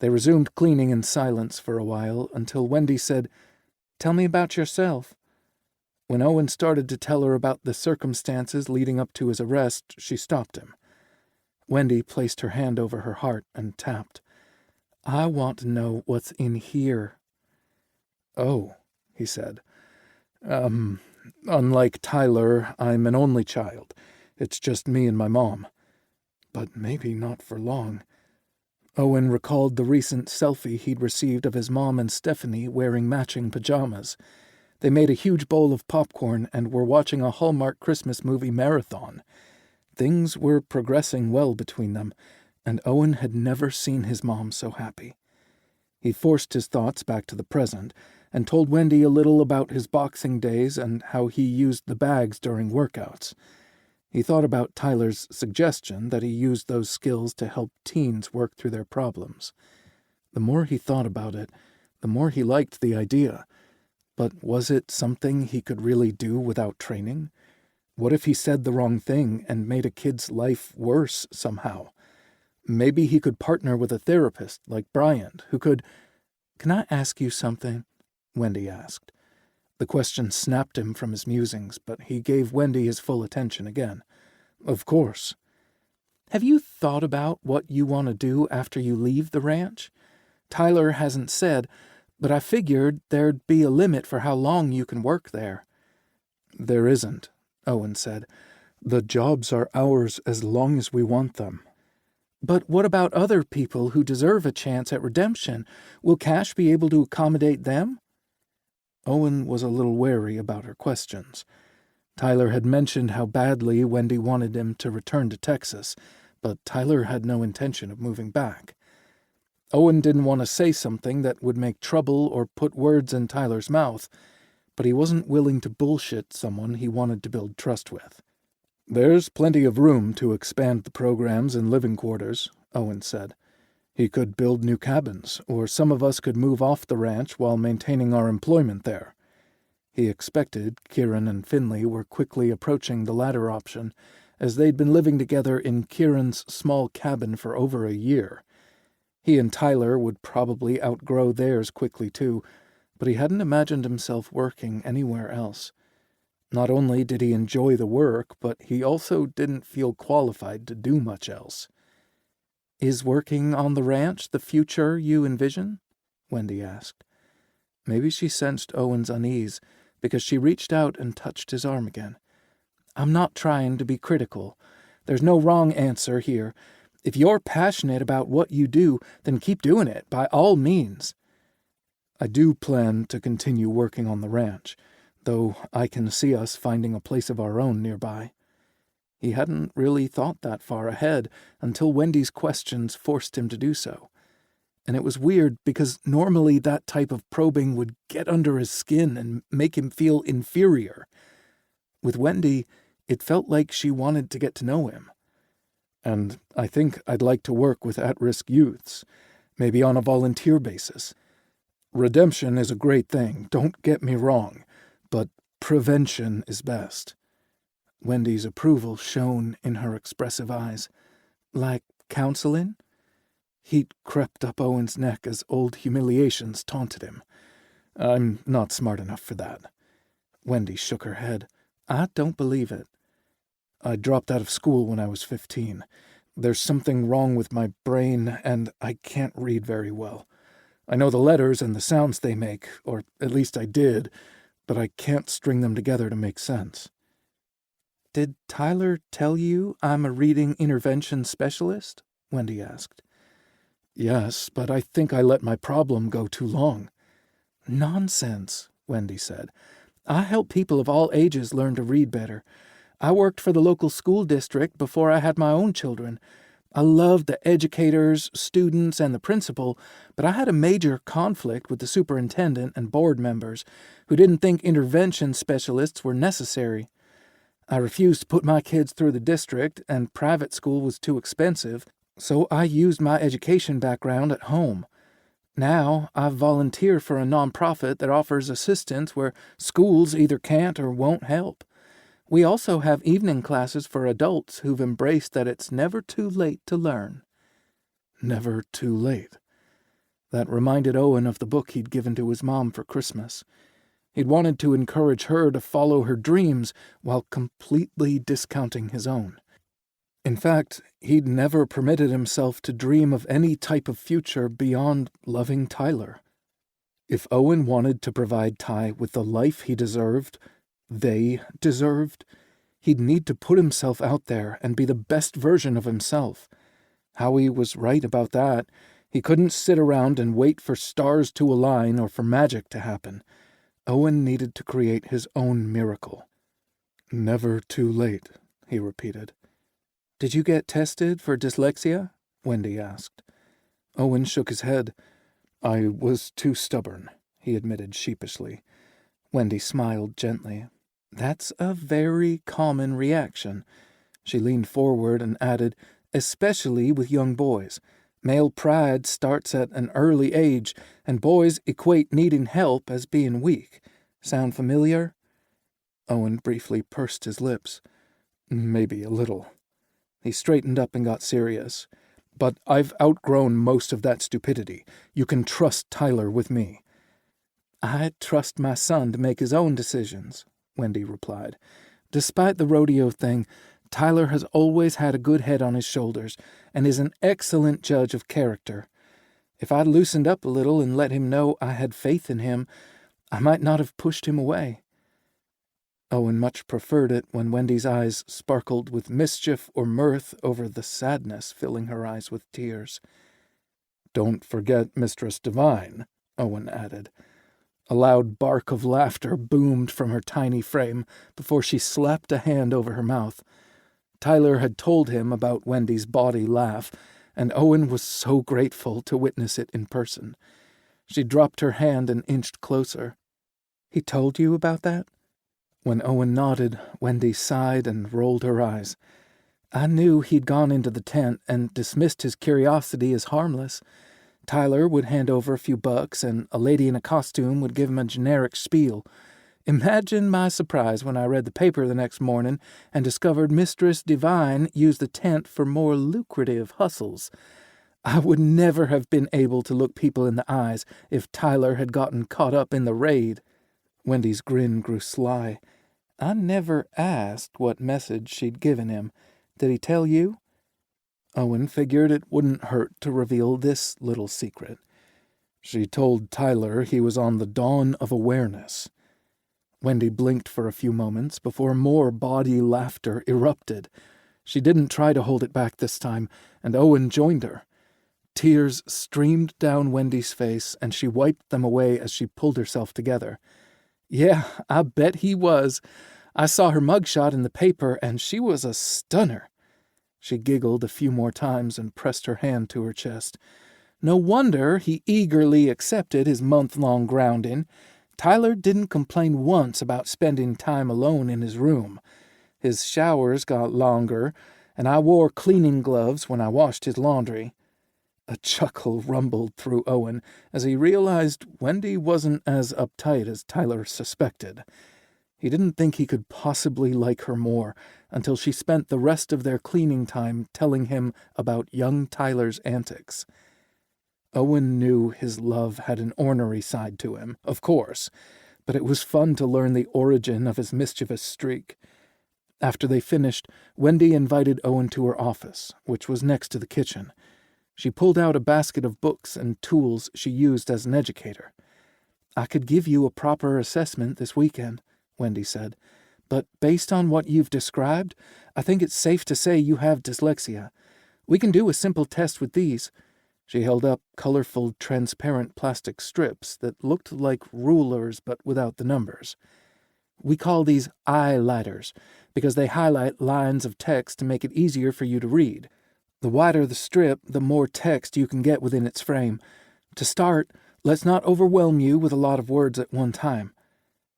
They resumed cleaning in silence for a while until Wendy said, "Tell me about yourself." When Owen started to tell her about the circumstances leading up to his arrest, she stopped him. Wendy placed her hand over her heart and tapped. "I want to know what's in here." "Oh," he said. Unlike Tyler, I'm an only child. It's just me and my mom. But maybe not for long." Owen recalled the recent selfie he'd received of his mom and Stephanie wearing matching pajamas. They made a huge bowl of popcorn and were watching a Hallmark Christmas movie marathon. Things were progressing well between them, and Owen had never seen his mom so happy. He forced his thoughts back to the present and told Wendy a little about his boxing days and how he used the bags during workouts. He thought about Tyler's suggestion that he use those skills to help teens work through their problems. The more he thought about it, the more he liked the idea. But was it something he could really do without training? What if he said the wrong thing and made a kid's life worse somehow? Maybe he could partner with a therapist like Bryant, who could— "Can I ask you something?" Wendy asked. The question snapped him from his musings, but he gave Wendy his full attention again. "Of course." "Have you thought about what you want to do after you leave the ranch? Tyler hasn't said, but I figured there'd be a limit for how long you can work there." "There isn't," Owen said. "The jobs are ours as long as we want them." "But what about other people who deserve a chance at redemption? Will Cash be able to accommodate them?" Owen was a little wary about her questions. Tyler had mentioned how badly Wendy wanted him to return to Texas, but Tyler had no intention of moving back. Owen didn't want to say something that would make trouble or put words in Tyler's mouth, but he wasn't willing to bullshit someone he wanted to build trust with. There's plenty of room to expand the programs and living quarters, Owen said. He could build new cabins, or some of us could move off the ranch while maintaining our employment there. He expected Kieran and Finley were quickly approaching the latter option, as they'd been living together in Kieran's small cabin for over a year. He and Tyler would probably outgrow theirs quickly too, but he hadn't imagined himself working anywhere else. Not only did he enjoy the work, but he also didn't feel qualified to do much else. "Is working on the ranch the future you envision?" Wendy asked. Maybe she sensed Owen's unease, because she reached out and touched his arm again. "I'm not trying to be critical. There's no wrong answer here. If you're passionate about what you do, then keep doing it, by all means." "I do plan to continue working on the ranch, though I can see us finding a place of our own nearby." He hadn't really thought that far ahead until Wendy's questions forced him to do so. And it was weird because normally that type of probing would get under his skin and make him feel inferior. With Wendy, it felt like she wanted to get to know him. "And I think I'd like to work with at-risk youths, maybe on a volunteer basis. Redemption is a great thing, don't get me wrong, but prevention is best." Wendy's approval shone in her expressive eyes. "Like counseling?" Heat crept up Owen's neck as old humiliations taunted him. "I'm not smart enough for that." Wendy shook her head. "I don't believe it." "I dropped out of school when I was 15. There's something wrong with my brain, and I can't read very well. I know the letters and the sounds they make, or at least I did, but I can't string them together to make sense." "Did Tyler tell you I'm a reading intervention specialist?" Wendy asked. "Yes, but I think I let my problem go too long." "Nonsense," Wendy said. "I help people of all ages learn to read better. I worked for the local school district before I had my own children. I loved the educators, students, and the principal, but I had a major conflict with the superintendent and board members who didn't think intervention specialists were necessary. I refused to put my kids through the district, and private school was too expensive, so I used my education background at home. Now I volunteer for a nonprofit that offers assistance where schools either can't or won't help. We also have evening classes for adults who've embraced that it's never too late to learn." Never too late. That reminded Owen of the book he'd given to his mom for Christmas. He'd wanted to encourage her to follow her dreams while completely discounting his own. In fact, he'd never permitted himself to dream of any type of future beyond loving Tyler. If Owen wanted to provide Ty with the life he deserved, they deserved, he'd need to put himself out there and be the best version of himself. Howie was right about that. He couldn't sit around and wait for stars to align or for magic to happen. Owen needed to create his own miracle. "Never too late," he repeated. "Did you get tested for dyslexia?" Wendy asked. Owen shook his head. "I was too stubborn," he admitted sheepishly. Wendy smiled gently. "That's a very common reaction." She leaned forward and added, "Especially with young boys. Male pride starts at an early age, and boys equate needing help as being weak. Sound familiar?" Owen briefly pursed his lips. "Maybe a little." He straightened up and got serious. "But I've outgrown most of that stupidity. You can trust Tyler with me." "I trust my son to make his own decisions," Wendy replied. "Despite the rodeo thing, Tyler has always had a good head on his shoulders and is an excellent judge of character. If I'd loosened up a little and let him know I had faith in him, I might not have pushed him away." Owen much preferred it when Wendy's eyes sparkled with mischief or mirth over the sadness filling her eyes with tears. "Don't forget Mistress Devine," Owen added. A loud bark of laughter boomed from her tiny frame before she slapped a hand over her mouth. Tyler had told him about Wendy's bawdy laugh, and Owen was so grateful to witness it in person. She dropped her hand and inched closer. "He told you about that?" When Owen nodded, Wendy sighed and rolled her eyes. I knew he'd gone into the tent and dismissed his curiosity as harmless. Tyler would hand over a few bucks, and a lady in a costume would give him a generic spiel. Imagine my surprise when I read the paper the next morning and discovered Mistress Devine used the tent for more lucrative hustles. I would never have been able to look people in the eyes if Tyler had gotten caught up in the raid. Wendy's grin grew sly. I never asked what message she'd given him. Did he tell you? Owen figured it wouldn't hurt to reveal this little secret. She told Tyler he was on the dawn of awareness. Wendy blinked for a few moments before more bawdy laughter erupted. She didn't try to hold it back this time, and Owen joined her. Tears streamed down Wendy's face, and she wiped them away as she pulled herself together. Yeah, I bet he was. I saw her mugshot in the paper, and she was a stunner. She giggled a few more times and pressed her hand to her chest. No wonder he eagerly accepted his month-long grounding. Tyler didn't complain once about spending time alone in his room. His showers got longer, and I wore cleaning gloves when I washed his laundry. A chuckle rumbled through Owen as he realized Wendy wasn't as uptight as Tyler suspected. He didn't think he could possibly like her more until she spent the rest of their cleaning time telling him about young Tyler's antics. Owen knew his love had an ornery side to him, of course, but it was fun to learn the origin of his mischievous streak. After they finished, Wendy invited Owen to her office, which was next to the kitchen. She pulled out a basket of books and tools she used as an educator. I could give you a proper assessment this weekend, Wendy said, but based on what you've described, I think it's safe to say you have dyslexia. We can do a simple test with these. She held up colorful, transparent plastic strips that looked like rulers but without the numbers. We call these highlighters because they highlight lines of text to make it easier for you to read. The wider the strip, the more text you can get within its frame. To start, let's not overwhelm you with a lot of words at one time.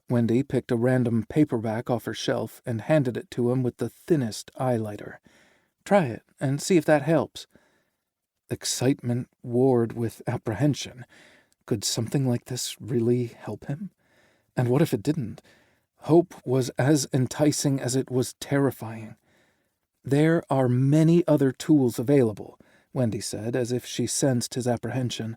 Wendy picked a random paperback off her shelf and handed it to him with the thinnest highlighter. Try it and see if that helps. Excitement warred with apprehension. Could something like this really help him? And what if it didn't? Hope was as enticing as it was terrifying. There are many other tools available, Wendy said, as if she sensed his apprehension.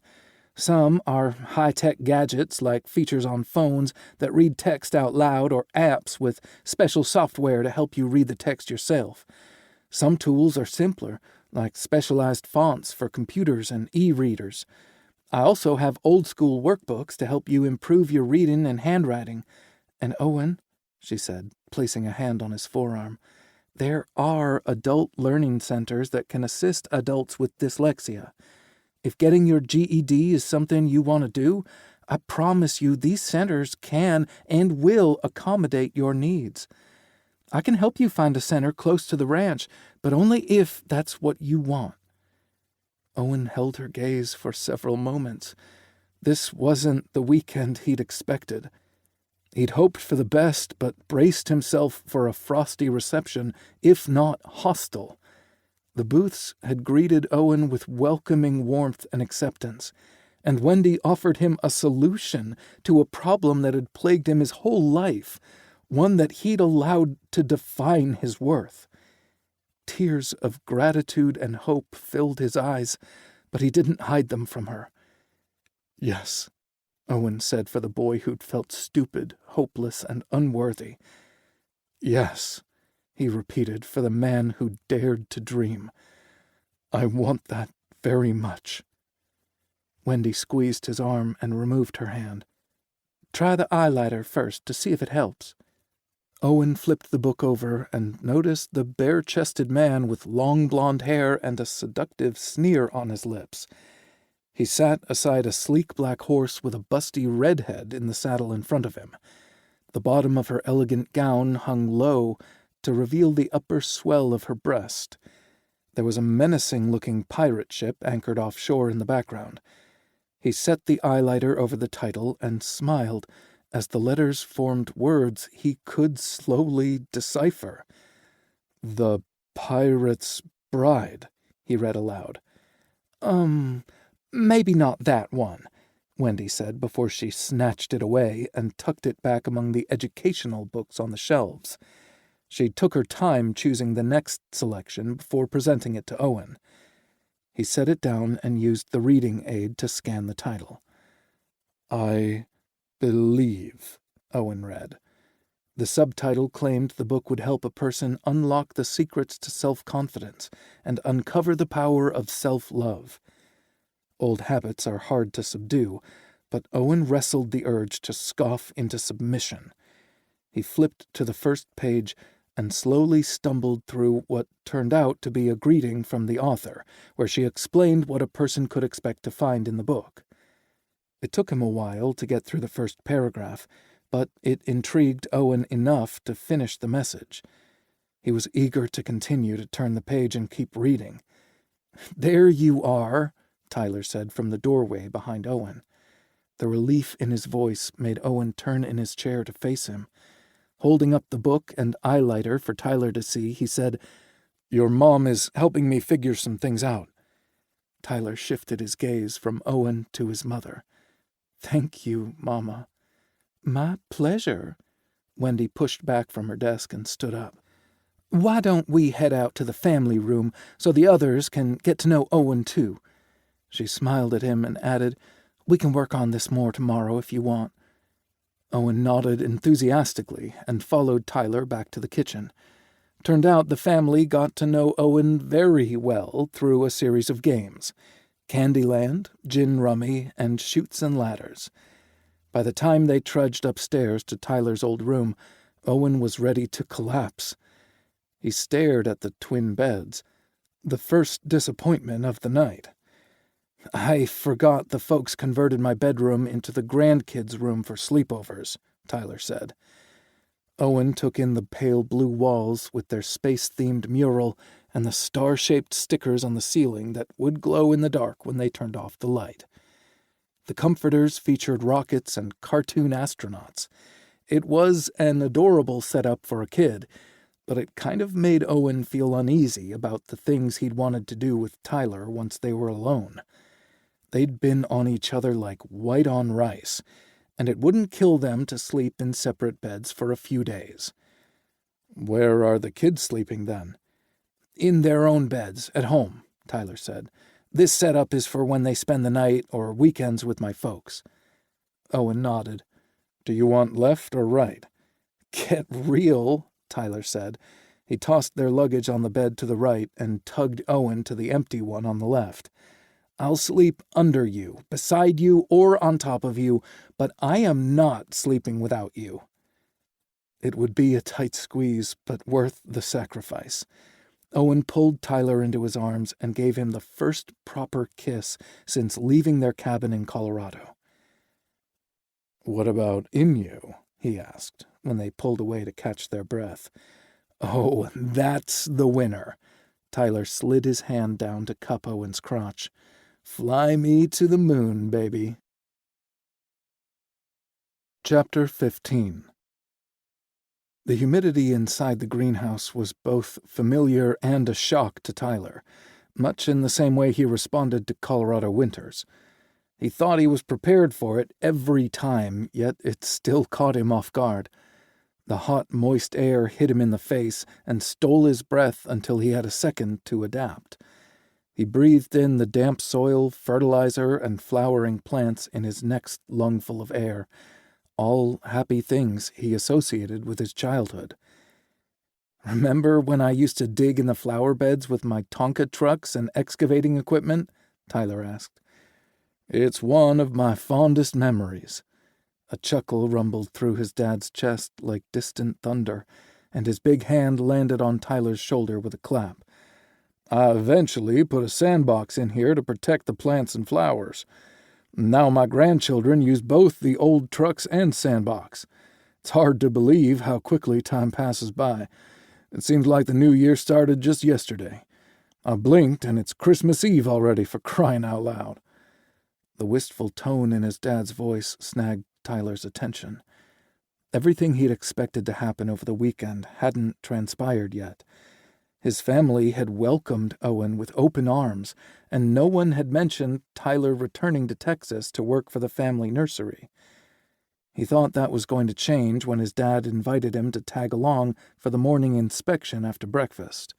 Some are high-tech gadgets like features on phones that read text out loud or apps with special software to help you read the text yourself. Some tools are simpler, like specialized fonts for computers and e-readers. I also have old-school workbooks to help you improve your reading and handwriting. And Owen, she said, placing a hand on his forearm, there are adult learning centers that can assist adults with dyslexia. If getting your GED is something you want to do, I promise you these centers can and will accommodate your needs. I can help you find a center close to the ranch, but only if that's what you want. Owen held her gaze for several moments. This wasn't the weekend he'd expected. He'd hoped for the best, but braced himself for a frosty reception, if not hostile. The booths had greeted Owen with welcoming warmth and acceptance, and Wendy offered him a solution to a problem that had plagued him his whole life, one that he'd allowed to define his worth. Tears of gratitude and hope filled his eyes, but he didn't hide them from her. Yes, Owen said for the boy who'd felt stupid, hopeless, and unworthy. Yes, he repeated for the man who dared to dream. I want that very much. Wendy squeezed his arm and removed her hand. Try the highlighter first to see if it helps. Owen flipped the book over and noticed the bare-chested man with long blonde hair and a seductive sneer on his lips. He sat aside a sleek black horse with a busty redhead in the saddle in front of him. The bottom of her elegant gown hung low to reveal the upper swell of her breast. There was a menacing-looking pirate ship anchored offshore in the background. He set the highlighter over the title and smiled as the letters formed words he could slowly decipher. "The Pirate's Bride," he read aloud. Maybe not that one," Wendy said before she snatched it away and tucked it back among the educational books on the shelves. She took her time choosing the next selection before presenting it to Owen. He set it down and used the reading aid to scan the title. "I Believe," Owen read. The subtitle claimed the book would help a person unlock the secrets to self-confidence and uncover the power of self-love. Old habits are hard to subdue, but Owen wrestled the urge to scoff into submission. He flipped to the first page and slowly stumbled through what turned out to be a greeting from the author, where she explained what a person could expect to find in the book. It took him a while to get through the first paragraph, but it intrigued Owen enough to finish the message. He was eager to continue to turn the page and keep reading. "There you are," Tyler said from the doorway behind Owen. The relief in his voice made Owen turn in his chair to face him. Holding up the book and eyeliner for Tyler to see, he said, "Your mom is helping me figure some things out." Tyler shifted his gaze from Owen to his mother. "Thank you, Mama." "My pleasure." Wendy pushed back from her desk and stood up. "Why don't we head out to the family room so the others can get to know Owen, too?" She smiled at him and added, "We can work on this more tomorrow if you want." Owen nodded enthusiastically and followed Tyler back to the kitchen. Turned out the family got to know Owen very well through a series of games: Candyland, Gin Rummy, and Chutes and Ladders. By the time they trudged upstairs to Tyler's old room, Owen was ready to collapse. He stared at the twin beds, the first disappointment of the night. "I forgot the folks converted my bedroom into the grandkids' room for sleepovers," Tyler said. Owen took in the pale blue walls with their space-themed mural and the star-shaped stickers on the ceiling that would glow in the dark when they turned off the light. The comforters featured rockets and cartoon astronauts. It was an adorable setup for a kid, but it kind of made Owen feel uneasy about the things he'd wanted to do with Tyler once they were alone. They'd been on each other like white on rice, and it wouldn't kill them to sleep in separate beds for a few days. "Where are the kids sleeping then?" "In their own beds, at home," Tyler said. "This setup is for when they spend the night or weekends with my folks." Owen nodded. "Do you want left or right?" "Get real," Tyler said. He tossed their luggage on the bed to the right and tugged Owen to the empty one on the left. "I'll sleep under you, beside you, or on top of you, but I am not sleeping without you." It would be a tight squeeze, but worth the sacrifice. Owen pulled Tyler into his arms and gave him the first proper kiss since leaving their cabin in Colorado. "What about in you?" he asked, when they pulled away to catch their breath. "Oh, that's the winner." Tyler slid his hand down to cup Owen's crotch. "Fly me to the moon, baby." Chapter 15. The humidity inside the greenhouse was both familiar and a shock to Tyler, much in the same way he responded to Colorado winters. He thought he was prepared for it every time, yet it still caught him off guard. The hot, moist air hit him in the face and stole his breath until he had a second to adapt. He breathed in the damp soil, fertilizer, and flowering plants in his next lungful of air, all happy things he associated with his childhood. "Remember when I used to dig in the flower beds with my Tonka trucks and excavating equipment?" Tyler asked. "It's one of my fondest memories." A chuckle rumbled through his dad's chest like distant thunder, and his big hand landed on Tyler's shoulder with a clap. "I eventually put a sandbox in here to protect the plants and flowers. Now my grandchildren use both the old trucks and sandbox. It's hard to believe how quickly time passes by. It seems like the new year started just yesterday. I blinked and it's Christmas Eve already, for crying out loud." The wistful tone in his dad's voice snagged Tyler's attention. Everything he'd expected to happen over the weekend hadn't transpired yet. His family had welcomed Owen with open arms, and no one had mentioned Tyler returning to Texas to work for the family nursery. He thought that was going to change when his dad invited him to tag along for the morning inspection after breakfast.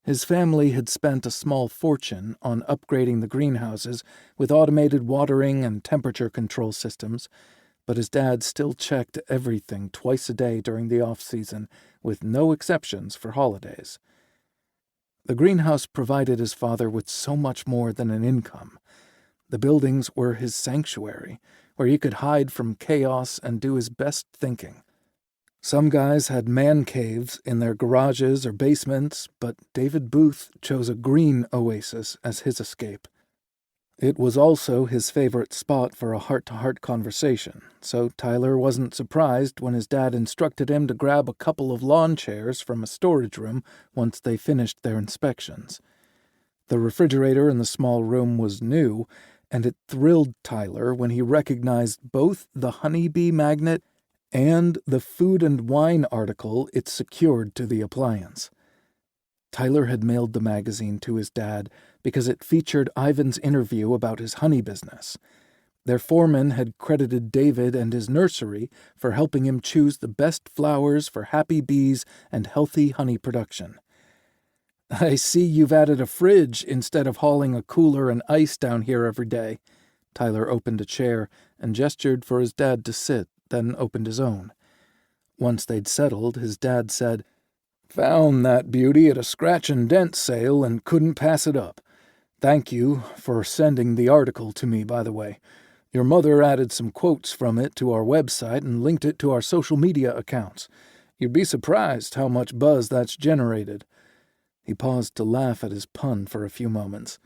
His family had spent a small fortune on upgrading the greenhouses with automated watering and temperature control systems, but his dad still checked everything twice a day during the off-season, with no exceptions for holidays. The greenhouse provided his father with so much more than an income. The buildings were his sanctuary, where he could hide from chaos and do his best thinking. Some guys had man caves in their garages or basements, but David Booth chose a green oasis as his escape. It was also his favorite spot for a heart-to-heart conversation, so Tyler wasn't surprised when his dad instructed him to grab a couple of lawn chairs from a storage room once they finished their inspections. The refrigerator in the small room was new, and it thrilled Tyler when he recognized both the honeybee magnet and the food and wine article it secured to the appliance. Tyler had mailed the magazine to his dad because it featured Ivan's interview about his honey business. Their foreman had credited David and his nursery for helping him choose the best flowers for happy bees and healthy honey production. "I see you've added a fridge instead of hauling a cooler and ice down here every day." Tyler opened a chair and gestured for his dad to sit, then opened his own. Once they'd settled, his dad said, "Found that beauty at a scratch and dent sale and couldn't pass it up. Thank you for sending the article to me, by the way. Your mother added some quotes from it to our website and linked it to our social media accounts. You'd be surprised how much buzz that's generated." He paused to laugh at his pun for a few moments.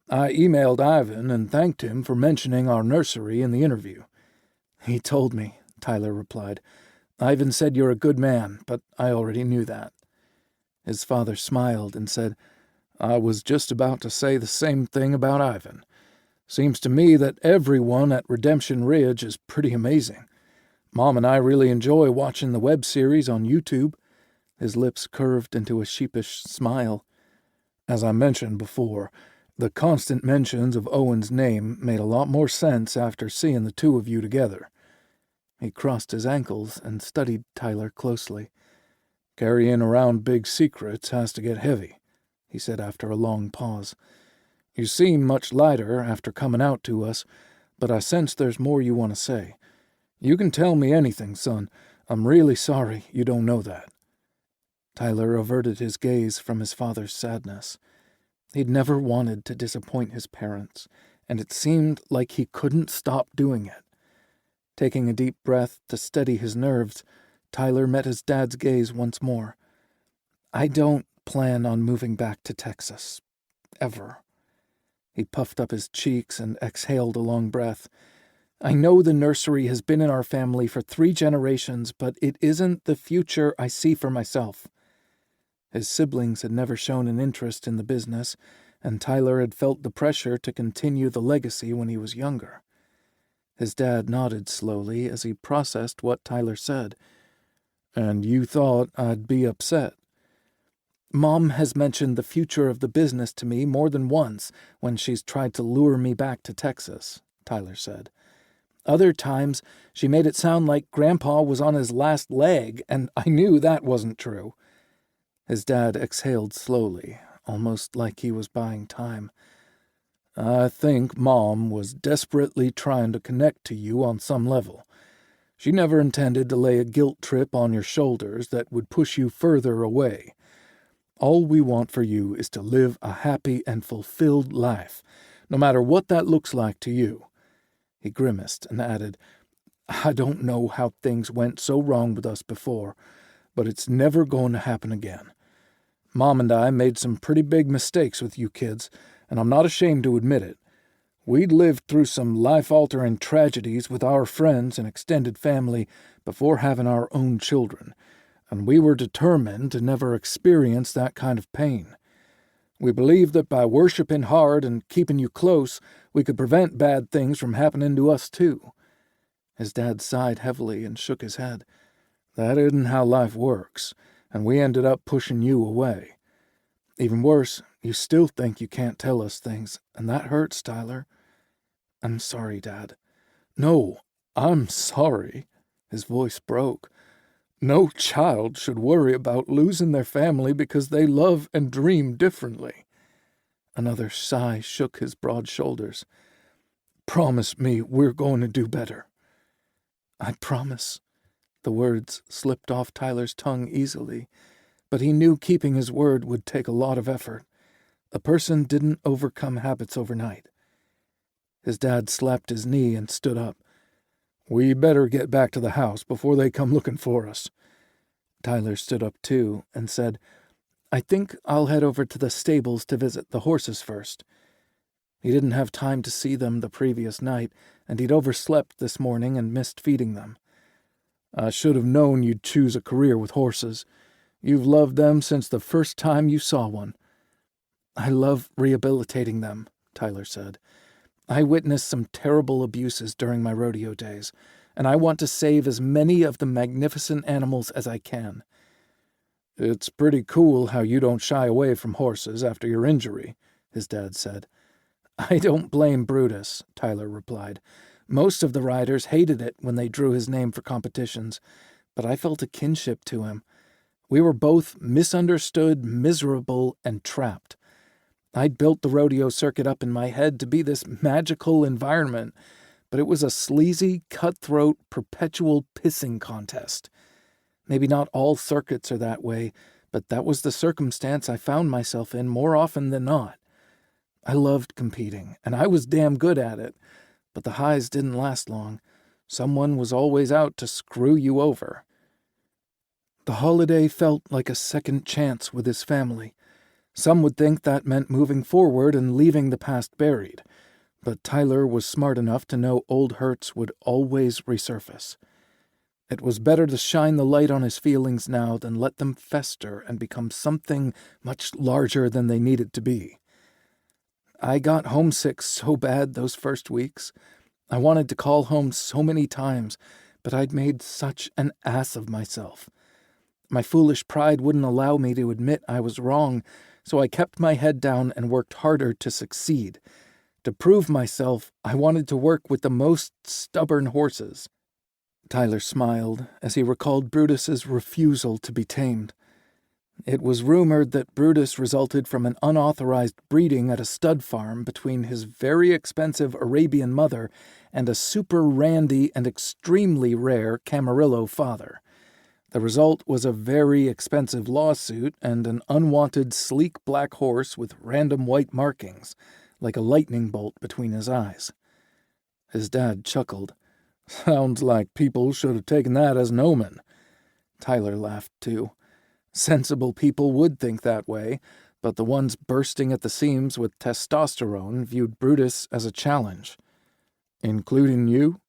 "I emailed Ivan and thanked him for mentioning our nursery in the interview." "He told me," Tyler replied. "Ivan said you're a good man, but I already knew that." His father smiled and said, "I was just about to say the same thing about Ivan. Seems to me that everyone at Redemption Ridge is pretty amazing. Mom and I really enjoy watching the web series on YouTube." His lips curved into a sheepish smile. "As I mentioned before, the constant mentions of Owen's name made a lot more sense after seeing the two of you together." He crossed his ankles and studied Tyler closely. "Carrying around big secrets has to get heavy," he said after a long pause. "You seem much lighter after coming out to us, but I sense there's more you want to say. You can tell me anything, son. I'm really sorry you don't know that." Tyler averted his gaze from his father's sadness. He'd never wanted to disappoint his parents, and it seemed like he couldn't stop doing it. Taking a deep breath to steady his nerves, Tyler met his dad's gaze once more. "I don't plan on moving back to Texas. Ever." He puffed up his cheeks and exhaled a long breath. "I know the nursery has been in our family for 3 generations, but it isn't the future I see for myself." His siblings had never shown an interest in the business, and Tyler had felt the pressure to continue the legacy when he was younger. His dad nodded slowly as he processed what Tyler said. "And you thought I'd be upset?" "Mom has mentioned the future of the business to me more than once when she's tried to lure me back to Texas," Tyler said. "Other times, she made it sound like Grandpa was on his last leg, and I knew that wasn't true." His dad exhaled slowly, almost like he was buying time. "I think Mom was desperately trying to connect to you on some level. She never intended to lay a guilt trip on your shoulders that would push you further away. All we want for you is to live a happy and fulfilled life, no matter what that looks like to you." He grimaced and added, "I don't know how things went so wrong with us before, but it's never going to happen again. Mom and I made some pretty big mistakes with you kids, and I'm not ashamed to admit it. We'd lived through some life-altering tragedies with our friends and extended family before having our own children, and we were determined to never experience that kind of pain. We believed that by worshiping hard and keeping you close, we could prevent bad things from happening to us too." His dad sighed heavily and shook his head. That isn't how life works, and we ended up pushing you away. Even worse, you still think you can't tell us things, and that hurts, Tyler. I'm sorry, Dad. No, I'm sorry. His voice broke. No child should worry about losing their family because they love and dream differently. Another sigh shook his broad shoulders. Promise me we're going to do better. I promise. The words slipped off Tyler's tongue easily, but he knew keeping his word would take a lot of effort. A person didn't overcome habits overnight. His dad slapped his knee and stood up. We better get back to the house before they come looking for us. Tyler stood up too and said, I think I'll head over to the stables to visit the horses first. He didn't have time to see them the previous night, and he'd overslept this morning and missed feeding them. I should have known you'd choose a career with horses. You've loved them since the first time you saw one. I love rehabilitating them, Tyler said. I witnessed some terrible abuses during my rodeo days, and I want to save as many of the magnificent animals as I can. It's pretty cool how you don't shy away from horses after your injury, his dad said. I don't blame Brutus, Tyler replied. Most of the riders hated it when they drew his name for competitions, but I felt a kinship to him. We were both misunderstood, miserable, and trapped. I'd built the rodeo circuit up in my head to be this magical environment, but it was a sleazy, cutthroat, perpetual pissing contest. Maybe not all circuits are that way, but that was the circumstance I found myself in more often than not. I loved competing, and I was damn good at it, but the highs didn't last long. Someone was always out to screw you over. The holiday felt like a second chance with his family. Some would think that meant moving forward and leaving the past buried, but Tyler was smart enough to know old hurts would always resurface. It was better to shine the light on his feelings now than let them fester and become something much larger than they needed to be. I got homesick so bad those first weeks. I wanted to call home so many times, but I'd made such an ass of myself. My foolish pride wouldn't allow me to admit I was wrong, so I kept my head down and worked harder to succeed. To prove myself, I wanted to work with the most stubborn horses. Tyler smiled as he recalled Brutus's refusal to be tamed. It was rumored that Brutus resulted from an unauthorized breeding at a stud farm between his very expensive Arabian mother and a super randy and extremely rare Camarillo father. The result was a very expensive lawsuit and an unwanted sleek black horse with random white markings, like a lightning bolt between his eyes. His dad chuckled. Sounds like people should have taken that as an omen. Tyler laughed too. Sensible people would think that way, but the ones bursting at the seams with testosterone viewed Brutus as a challenge. Including you?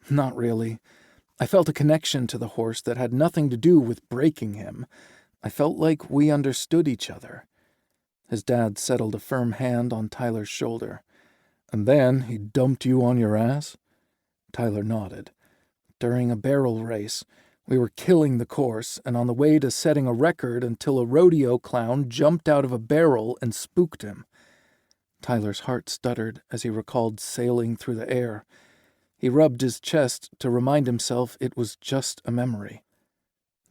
Not really. I felt a connection to the horse that had nothing to do with breaking him. I felt like we understood each other. His dad settled a firm hand on Tyler's shoulder. And then he dumped you on your ass? Tyler nodded. During a barrel race, we were killing the course and on the way to setting a record until a rodeo clown jumped out of a barrel and spooked him. Tyler's heart stuttered as he recalled sailing through the air. He rubbed his chest to remind himself it was just a memory.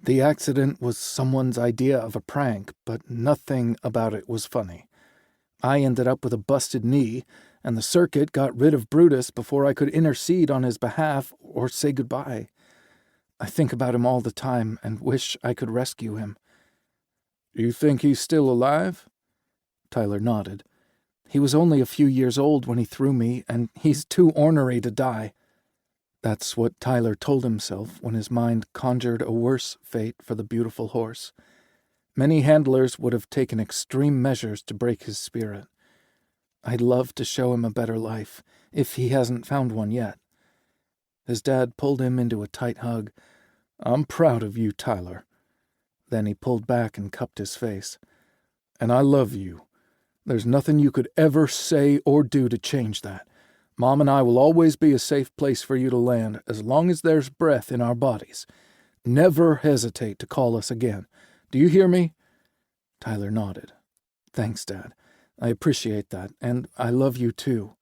The accident was someone's idea of a prank, but nothing about it was funny. I ended up with a busted knee, and the circuit got rid of Brutus before I could intercede on his behalf or say goodbye. I think about him all the time and wish I could rescue him. You think he's still alive? Tyler nodded. He was only a few years old when he threw me, and he's too ornery to die. That's what Tyler told himself when his mind conjured a worse fate for the beautiful horse. Many handlers would have taken extreme measures to break his spirit. I'd love to show him a better life, if he hasn't found one yet. His dad pulled him into a tight hug. I'm proud of you, Tyler. Then he pulled back and cupped his face. And I love you. There's nothing you could ever say or do to change that. Mom and I will always be a safe place for you to land as long as there's breath in our bodies. Never hesitate to call us again. Do you hear me?" Tyler nodded. "Thanks, Dad. I appreciate that, and I love you too."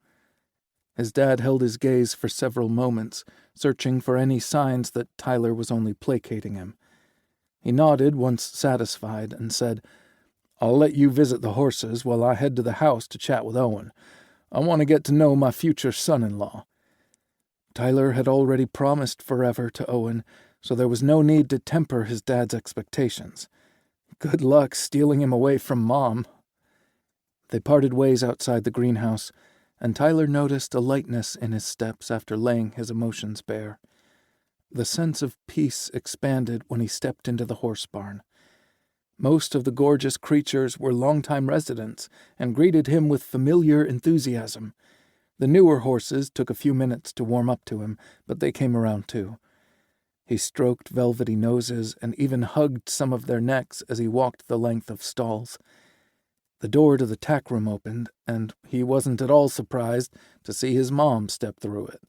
His dad held his gaze for several moments, searching for any signs that Tyler was only placating him. He nodded once satisfied and said, "I'll let you visit the horses while I head to the house to chat with Owen. I want to get to know my future son-in-law." Tyler had already promised forever to Owen, so there was no need to temper his dad's expectations. Good luck stealing him away from Mom. They parted ways outside the greenhouse, and Tyler noticed a lightness in his steps after laying his emotions bare. The sense of peace expanded when he stepped into the horse barn. Most of the gorgeous creatures were longtime residents and greeted him with familiar enthusiasm. The newer horses took a few minutes to warm up to him, but they came around too. He stroked velvety noses and even hugged some of their necks as he walked the length of stalls. The door to the tack room opened, and he wasn't at all surprised to see his mom step through it.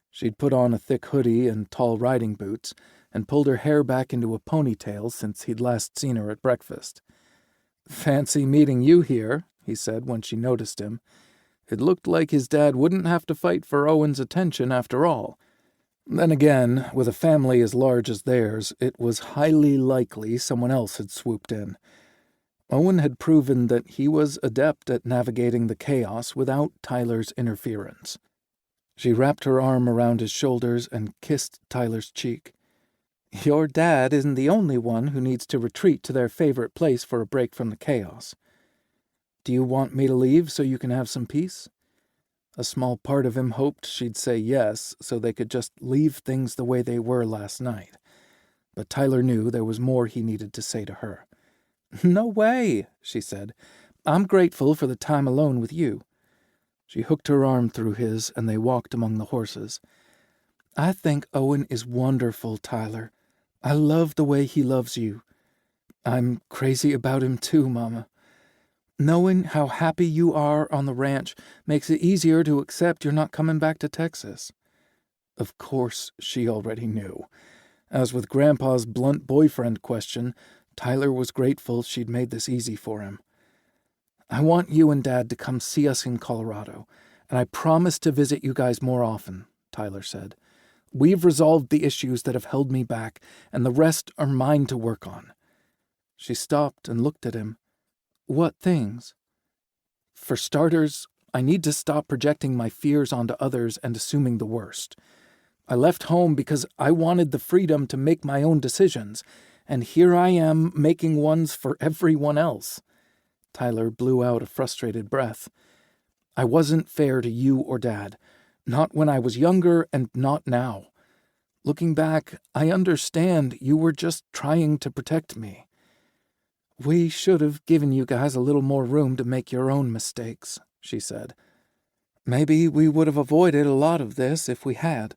She'd put on a thick hoodie and tall riding boots, and pulled her hair back into a ponytail since he'd last seen her at breakfast. "Fancy meeting you here," he said when she noticed him. It looked like his dad wouldn't have to fight for Owen's attention after all. Then again, with a family as large as theirs, it was highly likely someone else had swooped in. Owen had proven that he was adept at navigating the chaos without Tyler's interference. She wrapped her arm around his shoulders and kissed Tyler's cheek. "Your dad isn't the only one who needs to retreat to their favorite place for a break from the chaos. Do you want me to leave so you can have some peace?" A small part of him hoped she'd say yes so they could just leave things the way they were last night. But Tyler knew there was more he needed to say to her. "No way," she said. "I'm grateful for the time alone with you." She hooked her arm through his, and they walked among the horses. "I think Owen is wonderful, Tyler. I love the way he loves you. I'm crazy about him too, Mama. Knowing how happy you are on the ranch makes it easier to accept you're not coming back to Texas." Of course, she already knew. As with Grandpa's blunt boyfriend question, Tyler was grateful she'd made this easy for him. "I want you and Dad to come see us in Colorado, and I promise to visit you guys more often," Tyler said. "We've resolved the issues that have held me back, and the rest are mine to work on." She stopped and looked at him. "What things?" "For starters, I need to stop projecting my fears onto others and assuming the worst. I left home because I wanted the freedom to make my own decisions, and here I am making ones for everyone else." Tyler blew out a frustrated breath. "I wasn't fair to you or Dad. Not when I was younger and not now. Looking back, I understand you were just trying to protect me. We should have given you guys a little more room to make your own mistakes," she said. "Maybe we would have avoided a lot of this if we had.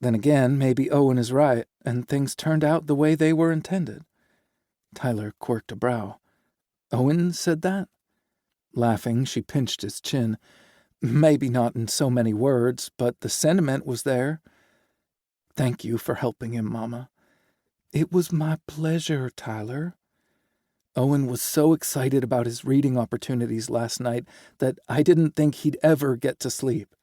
Then again, maybe Owen is right, and things turned out the way they were intended." Tyler quirked a brow. "Owen said that?" Laughing, she pinched his chin. "Maybe not in so many words, but the sentiment was there." "Thank you for helping him, Mama." "It was my pleasure, Tyler." Owen was so excited about his reading opportunities last night that I didn't think he'd ever get to sleep.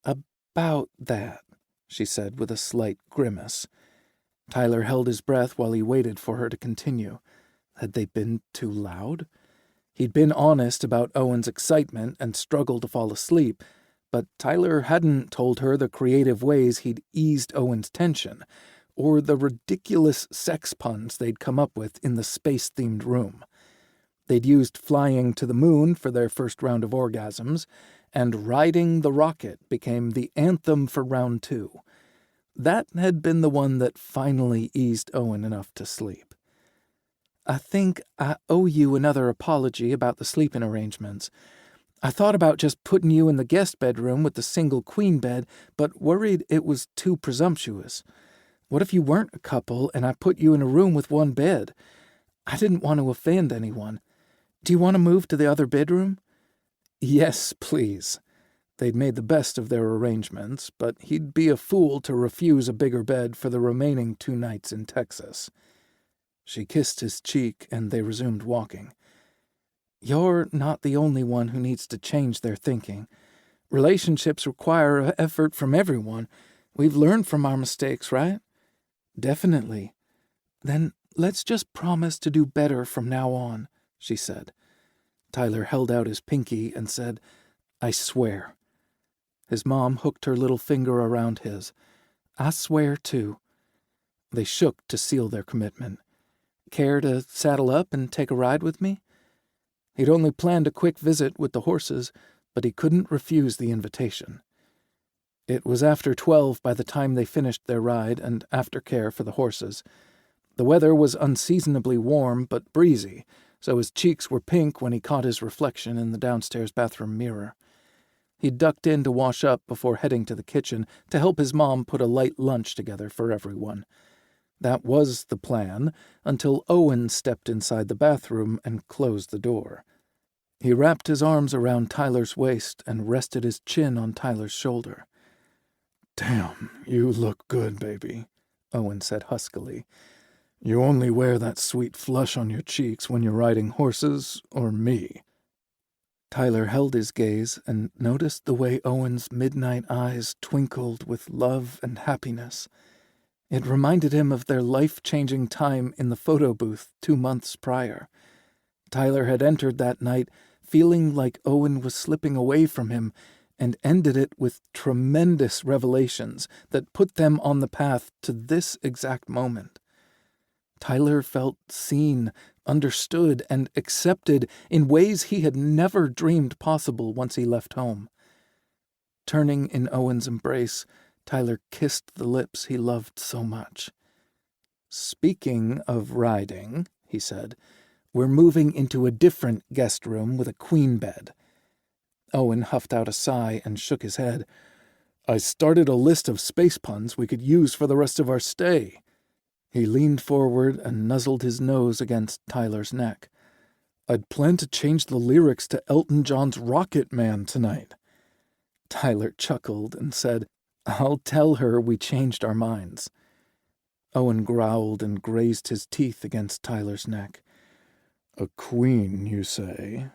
"About that," she said with a slight grimace. Tyler held his breath while he waited for her to continue. Had they been too loud? He'd been honest about Owen's excitement and struggle to fall asleep, but Tyler hadn't told her the creative ways he'd eased Owen's tension, or the ridiculous sex puns they'd come up with in the space-themed room. They'd used flying to the moon for their first round of orgasms, and riding the rocket became the anthem for round 2. That had been the one that finally eased Owen enough to sleep. "I think I owe you another apology about the sleeping arrangements. I thought about just putting you in the guest bedroom with the single queen bed, but worried it was too presumptuous. What if you weren't a couple and I put you in a room with one bed? I didn't want to offend anyone. Do you want to move to the other bedroom?" "Yes, please." They'd made the best of their arrangements, but he'd be a fool to refuse a bigger bed for the remaining 2 nights in Texas. She kissed his cheek, and they resumed walking. "You're not the only one who needs to change their thinking. Relationships require effort from everyone. We've learned from our mistakes, right?" "Definitely. Then let's just promise to do better from now on," she said. Tyler held out his pinky and said, "I swear." His mom hooked her little finger around his. "I swear, too." They shook to seal their commitment. "Care to saddle up and take a ride with me?" He'd only planned a quick visit with the horses, but he couldn't refuse the invitation. It was after 12 by the time they finished their ride and aftercare for the horses. The weather was unseasonably warm but breezy, so his cheeks were pink when he caught his reflection in the downstairs bathroom mirror. He ducked in to wash up before heading to the kitchen to help his mom put a light lunch together for everyone. That was the plan, until Owen stepped inside the bathroom and closed the door. He wrapped his arms around Tyler's waist and rested his chin on Tyler's shoulder. "Damn, you look good, baby," Owen said huskily. "You only wear that sweet flush on your cheeks when you're riding horses or me." Tyler held his gaze and noticed the way Owen's midnight eyes twinkled with love and happiness. It reminded him of their life-changing time in the photo booth 2 months prior. Tyler had entered that night feeling like Owen was slipping away from him and ended it with tremendous revelations that put them on the path to this exact moment. Tyler felt seen, understood, and accepted in ways he had never dreamed possible once he left home. Turning in Owen's embrace, Tyler kissed the lips he loved so much. "Speaking of riding," he said, "we're moving into a different guest room with a queen bed." Owen huffed out a sigh and shook his head. "I started a list of space puns we could use for the rest of our stay." He leaned forward and nuzzled his nose against Tyler's neck. "I'd planned to change the lyrics to Elton John's Rocket Man tonight." Tyler chuckled and said, "I'll tell her we changed our minds." Owen growled and grazed his teeth against Tyler's neck. "A queen, you say?"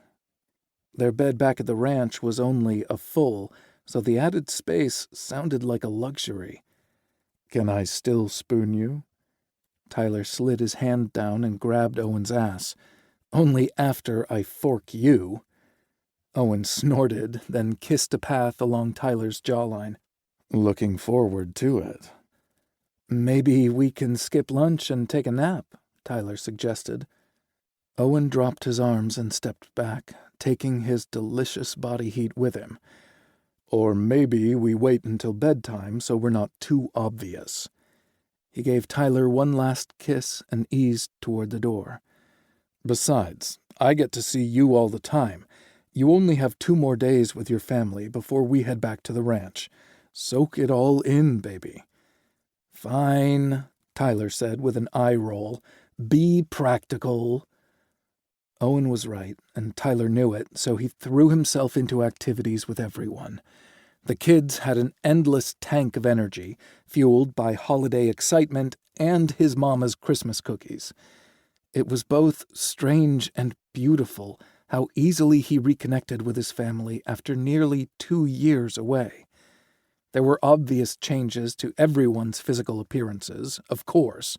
Their bed back at the ranch was only a full, so the added space sounded like a luxury. "Can I still spoon you?" Tyler slid his hand down and grabbed Owen's ass. "Only after I fork you." Owen snorted, then kissed a path along Tyler's jawline. "Looking forward to it." "Maybe we can skip lunch and take a nap," Tyler suggested. Owen dropped his arms and stepped back, taking his delicious body heat with him. "Or maybe we wait until bedtime so we're not too obvious." He gave Tyler one last kiss and eased toward the door. "Besides, I get to see you all the time. You only have 2 more days with your family before we head back to the ranch. Soak it all in, baby." "Fine," Tyler said with an eye roll. "Be practical." Owen was right, and Tyler knew it, so he threw himself into activities with everyone. The kids had an endless tank of energy, fueled by holiday excitement and his mama's Christmas cookies. It was both strange and beautiful how easily he reconnected with his family after nearly 2 years away. There were obvious changes to everyone's physical appearances, of course,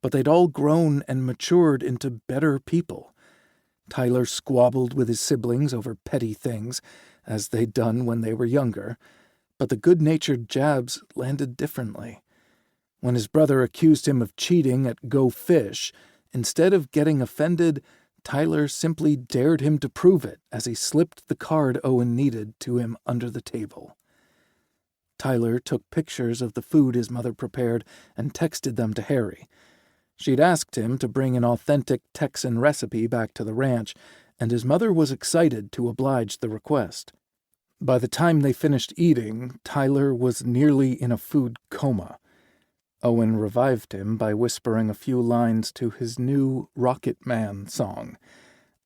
but they'd all grown and matured into better people. Tyler squabbled with his siblings over petty things, as they'd done when they were younger, but the good-natured jabs landed differently. When his brother accused him of cheating at Go Fish, instead of getting offended, Tyler simply dared him to prove it as he slipped the card Owen needed to him under the table. Tyler took pictures of the food his mother prepared and texted them to Harry. She'd asked him to bring an authentic Texan recipe back to the ranch, and his mother was excited to oblige the request. By the time they finished eating, Tyler was nearly in a food coma. Owen revived him by whispering a few lines to his new Rocket Man song,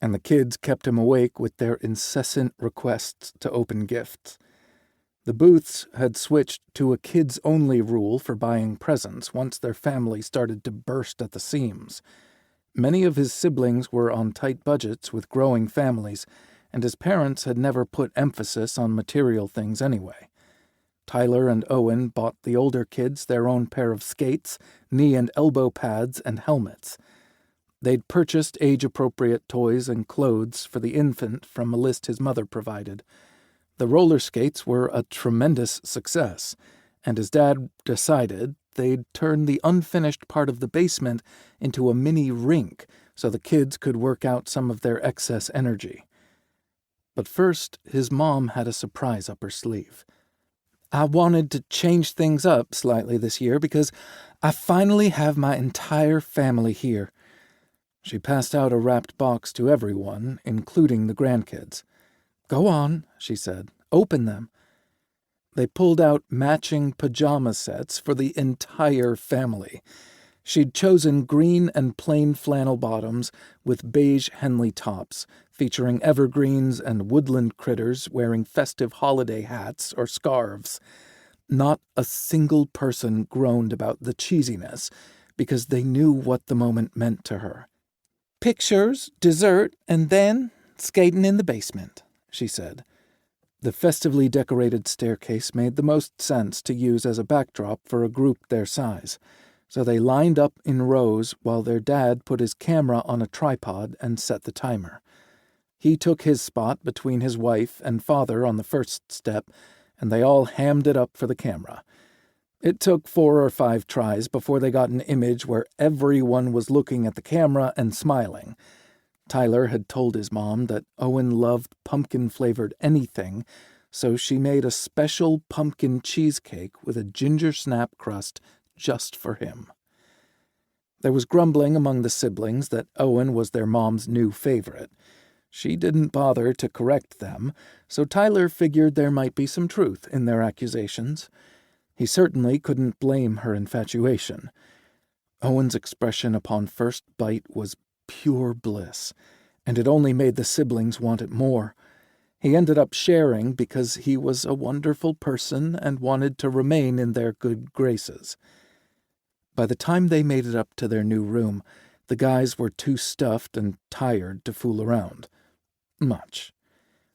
and the kids kept him awake with their incessant requests to open gifts. The Booths had switched to a kids-only rule for buying presents once their family started to burst at the seams. Many of his siblings were on tight budgets with growing families, and his parents had never put emphasis on material things anyway. Tyler and Owen bought the older kids their own pair of skates, knee and elbow pads, and helmets. They'd purchased age-appropriate toys and clothes for the infant from a list his mother provided. The roller skates were a tremendous success, and his dad decided they'd turn the unfinished part of the basement into a mini rink so the kids could work out some of their excess energy. But first, his mom had a surprise up her sleeve. I wanted to change things up slightly this year because I finally have my entire family here. She passed out a wrapped box to everyone, including the grandkids. Go on, she said. Open them. They pulled out matching pajama sets for the entire family. She'd chosen green and plain flannel bottoms with beige Henley tops, featuring evergreens and woodland critters wearing festive holiday hats or scarves. Not a single person groaned about the cheesiness, because they knew what the moment meant to her. Pictures, dessert, and then skating in the basement, she said. The festively decorated staircase made the most sense to use as a backdrop for a group their size, so they lined up in rows while their dad put his camera on a tripod and set the timer. He took his spot between his wife and father on the first step, and they all hammed it up for the camera. It took 4 or 5 tries before they got an image where everyone was looking at the camera and smiling. Tyler had told his mom that Owen loved pumpkin-flavored anything, so she made a special pumpkin cheesecake with a ginger snap crust just for him. There was grumbling among the siblings that Owen was their mom's new favorite. She didn't bother to correct them, so Tyler figured there might be some truth in their accusations. He certainly couldn't blame her infatuation. Owen's expression upon first bite was pure bliss, and it only made the siblings want it more. He ended up sharing because he was a wonderful person and wanted to remain in their good graces. By the time they made it up to their new room, the guys were too stuffed and tired to fool around. Much.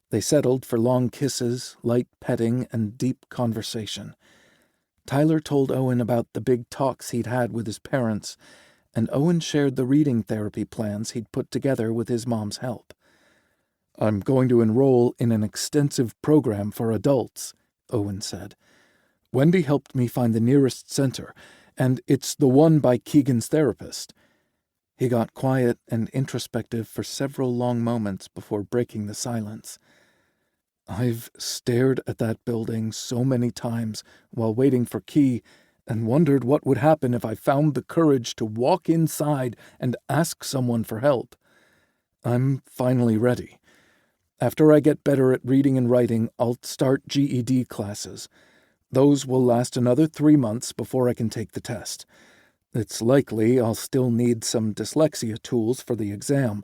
They settled for long kisses, light petting, and deep conversation. Tyler told Owen about the big talks he'd had with his parents, and Owen shared the reading therapy plans he'd put together with his mom's help. I'm going to enroll in an extensive program for adults, Owen said. Wendy helped me find the nearest center, and it's the one by Keegan's therapist. He got quiet and introspective for several long moments before breaking the silence. I've stared at that building so many times while waiting for Key and wondered what would happen if I found the courage to walk inside and ask someone for help. I'm finally ready. After I get better at reading and writing, I'll start GED classes. Those will last another 3 months before I can take the test. It's likely I'll still need some dyslexia tools for the exam,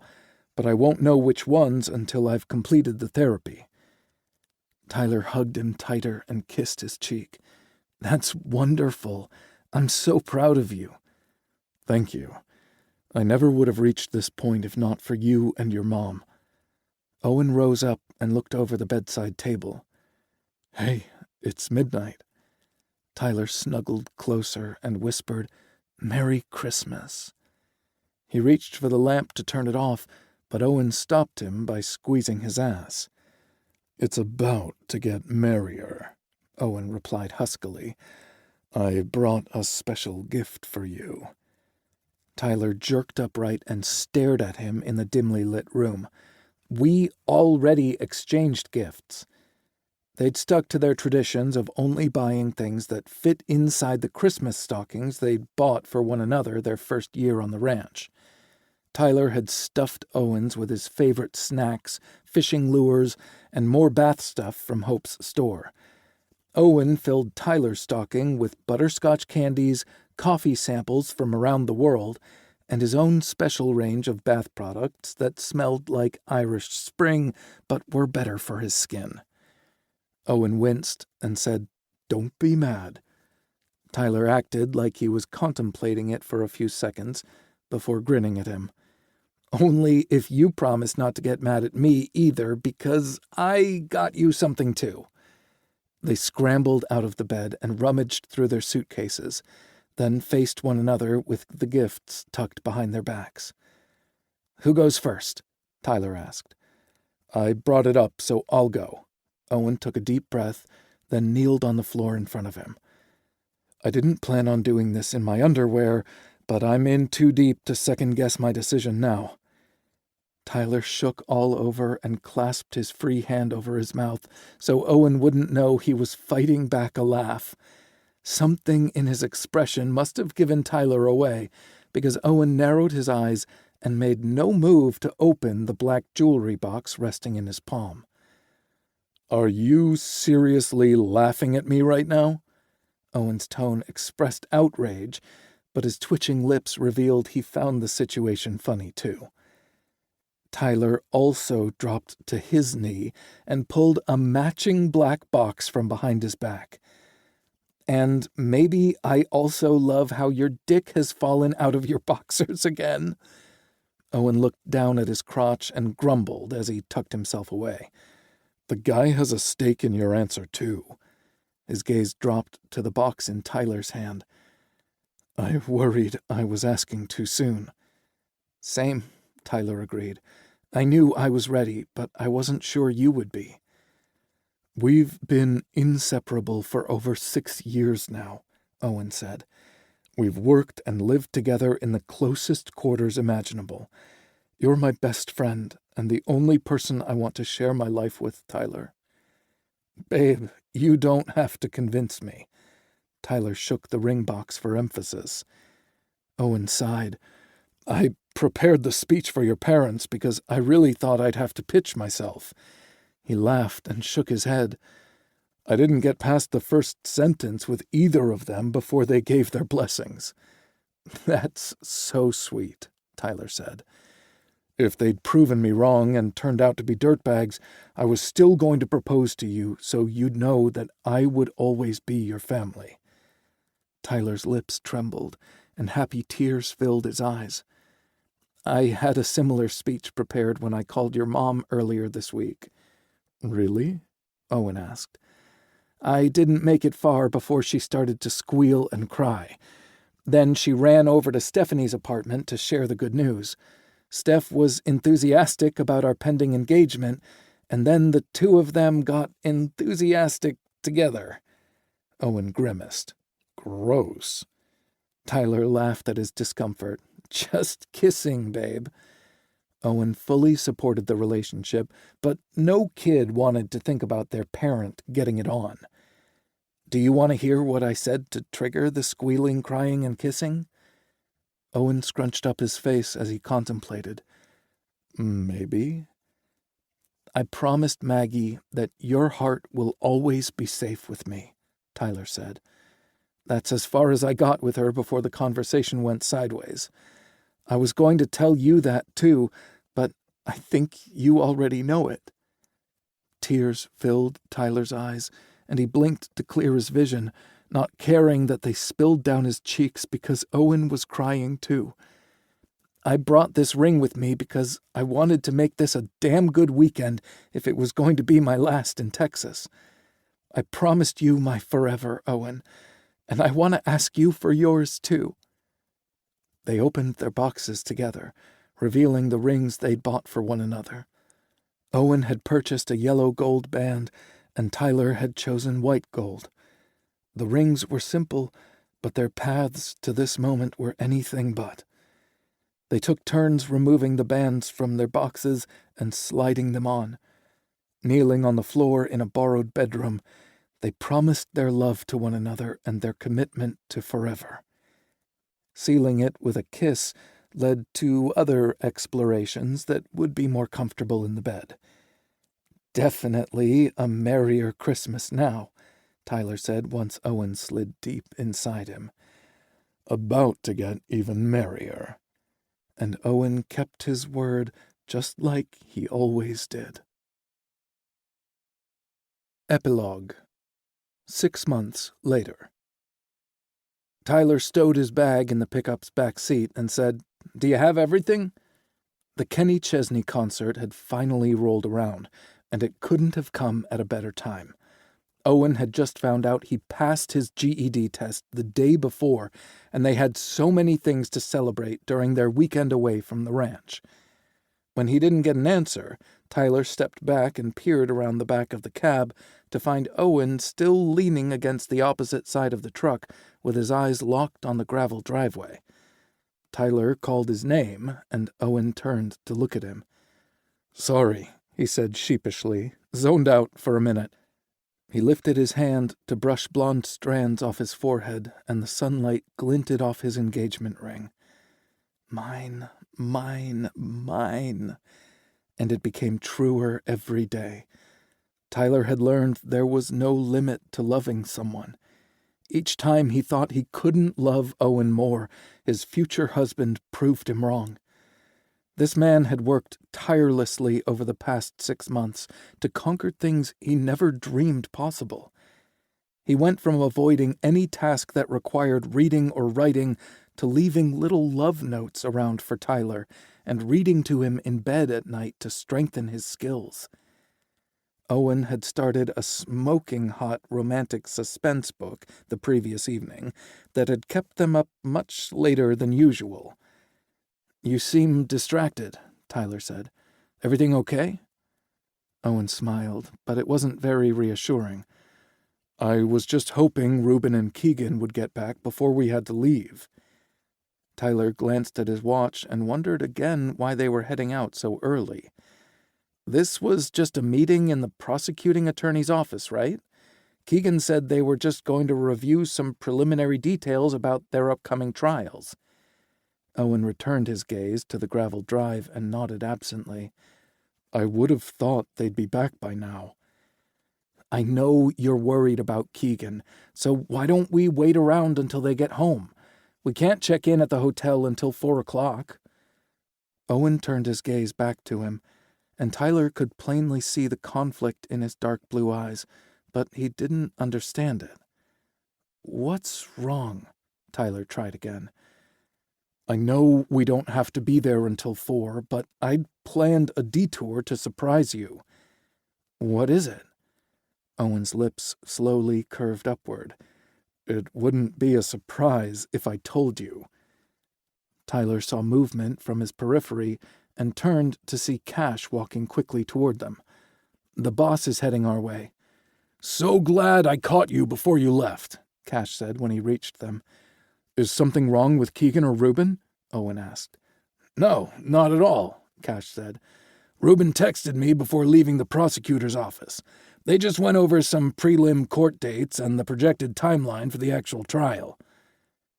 but I won't know which ones until I've completed the therapy. Tyler hugged him tighter and kissed his cheek. That's wonderful. I'm so proud of you. Thank you. I never would have reached this point if not for you and your mom. Owen rose up and looked over the bedside table. Hey, it's midnight. Tyler snuggled closer and whispered, Merry Christmas. He reached for the lamp to turn it off, but Owen stopped him by squeezing his ass. It's about to get merrier, Owen replied huskily. I brought a special gift for you. Tyler jerked upright and stared at him in the dimly lit room. We already exchanged gifts. They'd stuck to their traditions of only buying things that fit inside the Christmas stockings they'd bought for one another their first year on the ranch. Tyler had stuffed Owens with his favorite snacks, fishing lures, and more bath stuff from Hope's store. Owen filled Tyler's stocking with butterscotch candies, coffee samples from around the world, and his own special range of bath products that smelled like Irish Spring but were better for his skin. Owen winced and said, "Don't be mad." Tyler acted like he was contemplating it for a few seconds before grinning at him. "Only if you promise not to get mad at me either, because I got you something too." They scrambled out of the bed and rummaged through their suitcases, then faced one another with the gifts tucked behind their backs. "Who goes first?" Tyler asked. "I brought it up, so I'll go." Owen took a deep breath, then kneeled on the floor in front of him. "I didn't plan on doing this in my underwear, but I'm in too deep to second-guess my decision now." Tyler shook all over and clasped his free hand over his mouth so Owen wouldn't know he was fighting back a laugh. Something in his expression must have given Tyler away, because Owen narrowed his eyes and made no move to open the black jewelry box resting in his palm. "Are you seriously laughing at me right now?" Owen's tone expressed outrage, but his twitching lips revealed he found the situation funny too. Tyler also dropped to his knee and pulled a matching black box from behind his back. "And maybe I also love how your dick has fallen out of your boxers again." Owen looked down at his crotch and grumbled as he tucked himself away. "The guy has a stake in your answer, too." His gaze dropped to the box in Tyler's hand. "I worried I was asking too soon." "Same," Tyler agreed. "I knew I was ready, but I wasn't sure you would be." "We've been inseparable for over 6 years now," Owen said. "We've worked and lived together in the closest quarters imaginable. You're my best friend and the only person I want to share my life with, Tyler." "Babe, you don't have to convince me." Tyler shook the ring box for emphasis. Owen sighed. "I prepared the speech for your parents because I really thought I'd have to pitch myself." He laughed and shook his head. "I didn't get past the first sentence with either of them before they gave their blessings." "That's so sweet," Tyler said. "If they'd proven me wrong and turned out to be dirtbags, I was still going to propose to you so you'd know that I would always be your family." Tyler's lips trembled, and happy tears filled his eyes. "I had a similar speech prepared when I called your mom earlier this week." "Really?" Owen asked. "I didn't make it far before she started to squeal and cry. Then she ran over to Stephanie's apartment to share the good news. Steph was enthusiastic about our pending engagement, and then the two of them got enthusiastic together." Owen grimaced. "Gross." Tyler laughed at his discomfort. "Just kissing, babe." Owen fully supported the relationship, but no kid wanted to think about their parent getting it on. "Do you want to hear what I said to trigger the squealing, crying, and kissing?" Owen scrunched up his face as he contemplated. "Maybe." "I promised Maggie that your heart will always be safe with me," Tyler said. "That's as far as I got with her before the conversation went sideways. I was going to tell you that, too, but I think you already know it." Tears filled Tyler's eyes, and he blinked to clear his vision, not caring that they spilled down his cheeks because Owen was crying too. "I brought this ring with me because I wanted to make this a damn good weekend if it was going to be my last in Texas. I promised you my forever, Owen, and I want to ask you for yours too." They opened their boxes together, revealing the rings they'd bought for one another. Owen had purchased a yellow gold band, and Tyler had chosen white gold. The rings were simple, but their paths to this moment were anything but. They took turns removing the bands from their boxes and sliding them on. Kneeling on the floor in a borrowed bedroom, they promised their love to one another and their commitment to forever. Sealing it with a kiss led to other explorations that would be more comfortable in the bed. "Definitely a merrier Christmas now," Tyler said once Owen slid deep inside him. "About to get even merrier." And Owen kept his word just like he always did. Epilogue. 6 months later. Tyler stowed his bag in the pickup's back seat and said, "Do you have everything?" The Kenny Chesney concert had finally rolled around, and it couldn't have come at a better time. Owen had just found out he passed his GED test the day before, and they had so many things to celebrate during their weekend away from the ranch. When he didn't get an answer, Tyler stepped back and peered around the back of the cab to find Owen still leaning against the opposite side of the truck with his eyes locked on the gravel driveway. Tyler called his name, and Owen turned to look at him. "Sorry," he said sheepishly, "zoned out for a minute." He lifted his hand to brush blonde strands off his forehead, and the sunlight glinted off his engagement ring. Mine, mine, mine. And it became truer every day. Tyler had learned there was no limit to loving someone. Each time he thought he couldn't love Owen more, his future husband proved him wrong. This man had worked tirelessly over the past 6 months to conquer things he never dreamed possible. He went from avoiding any task that required reading or writing to leaving little love notes around for Tyler and reading to him in bed at night to strengthen his skills. Owen had started a smoking hot romantic suspense book the previous evening that had kept them up much later than usual. "You seem distracted," Tyler said. "Everything okay?" Owen smiled, but it wasn't very reassuring. "I was just hoping Reuben and Keegan would get back before we had to leave." Tyler glanced at his watch and wondered again why they were heading out so early. This was just a meeting in the prosecuting attorney's office, right? Keegan said they were just going to review some preliminary details about their upcoming trials. Owen returned his gaze to the gravel drive and nodded absently. "I would have thought they'd be back by now." "I know you're worried about Keegan, so why don't we wait around until they get home? We can't check in at the hotel until 4 o'clock. Owen turned his gaze back to him, and Tyler could plainly see the conflict in his dark blue eyes, but he didn't understand it. "What's wrong?" Tyler tried again. "I know we don't have to be there until 4, but I'd planned a detour to surprise you." "What is it?" Owen's lips slowly curved upward. "It wouldn't be a surprise if I told you." Tyler saw movement from his periphery and turned to see Cash walking quickly toward them. "The boss is heading our way." "So glad I caught you before you left," Cash said when he reached them. "Is something wrong with Keegan or Reuben?" Owen asked. "No, not at all," Cash said. "Reuben texted me before leaving the prosecutor's office. They just went over some prelim court dates and the projected timeline for the actual trial."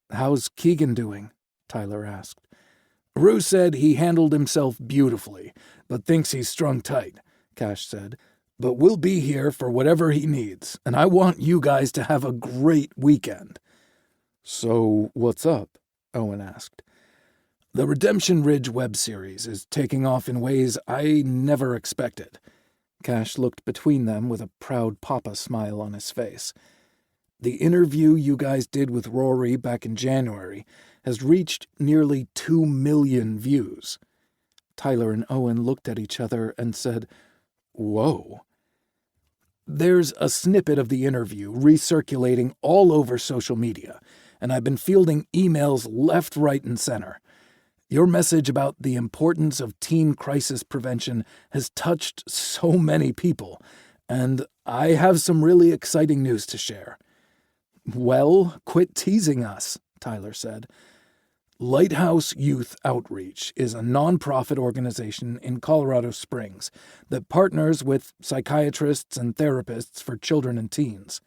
"How's Keegan doing?" Tyler asked. "Rue said he handled himself beautifully, but thinks he's strung tight," Cash said. "But we'll be here for whatever he needs, and I want you guys to have a great weekend." "So, what's up?" Owen asked. "The Redemption Ridge web series is taking off in ways I never expected." Cash looked between them with a proud papa smile on his face. "The interview you guys did with Rory back in January has reached nearly 2 million views." Tyler and Owen looked at each other and said, "Whoa." "There's a snippet of the interview recirculating all over social media, and I've been fielding emails left, right, and center. Your message about the importance of teen crisis prevention has touched so many people, and I have some really exciting news to share." "Well, quit teasing us," Tyler said. Lighthouse Youth Outreach is a nonprofit organization in Colorado Springs that partners with psychiatrists and therapists for children and teens.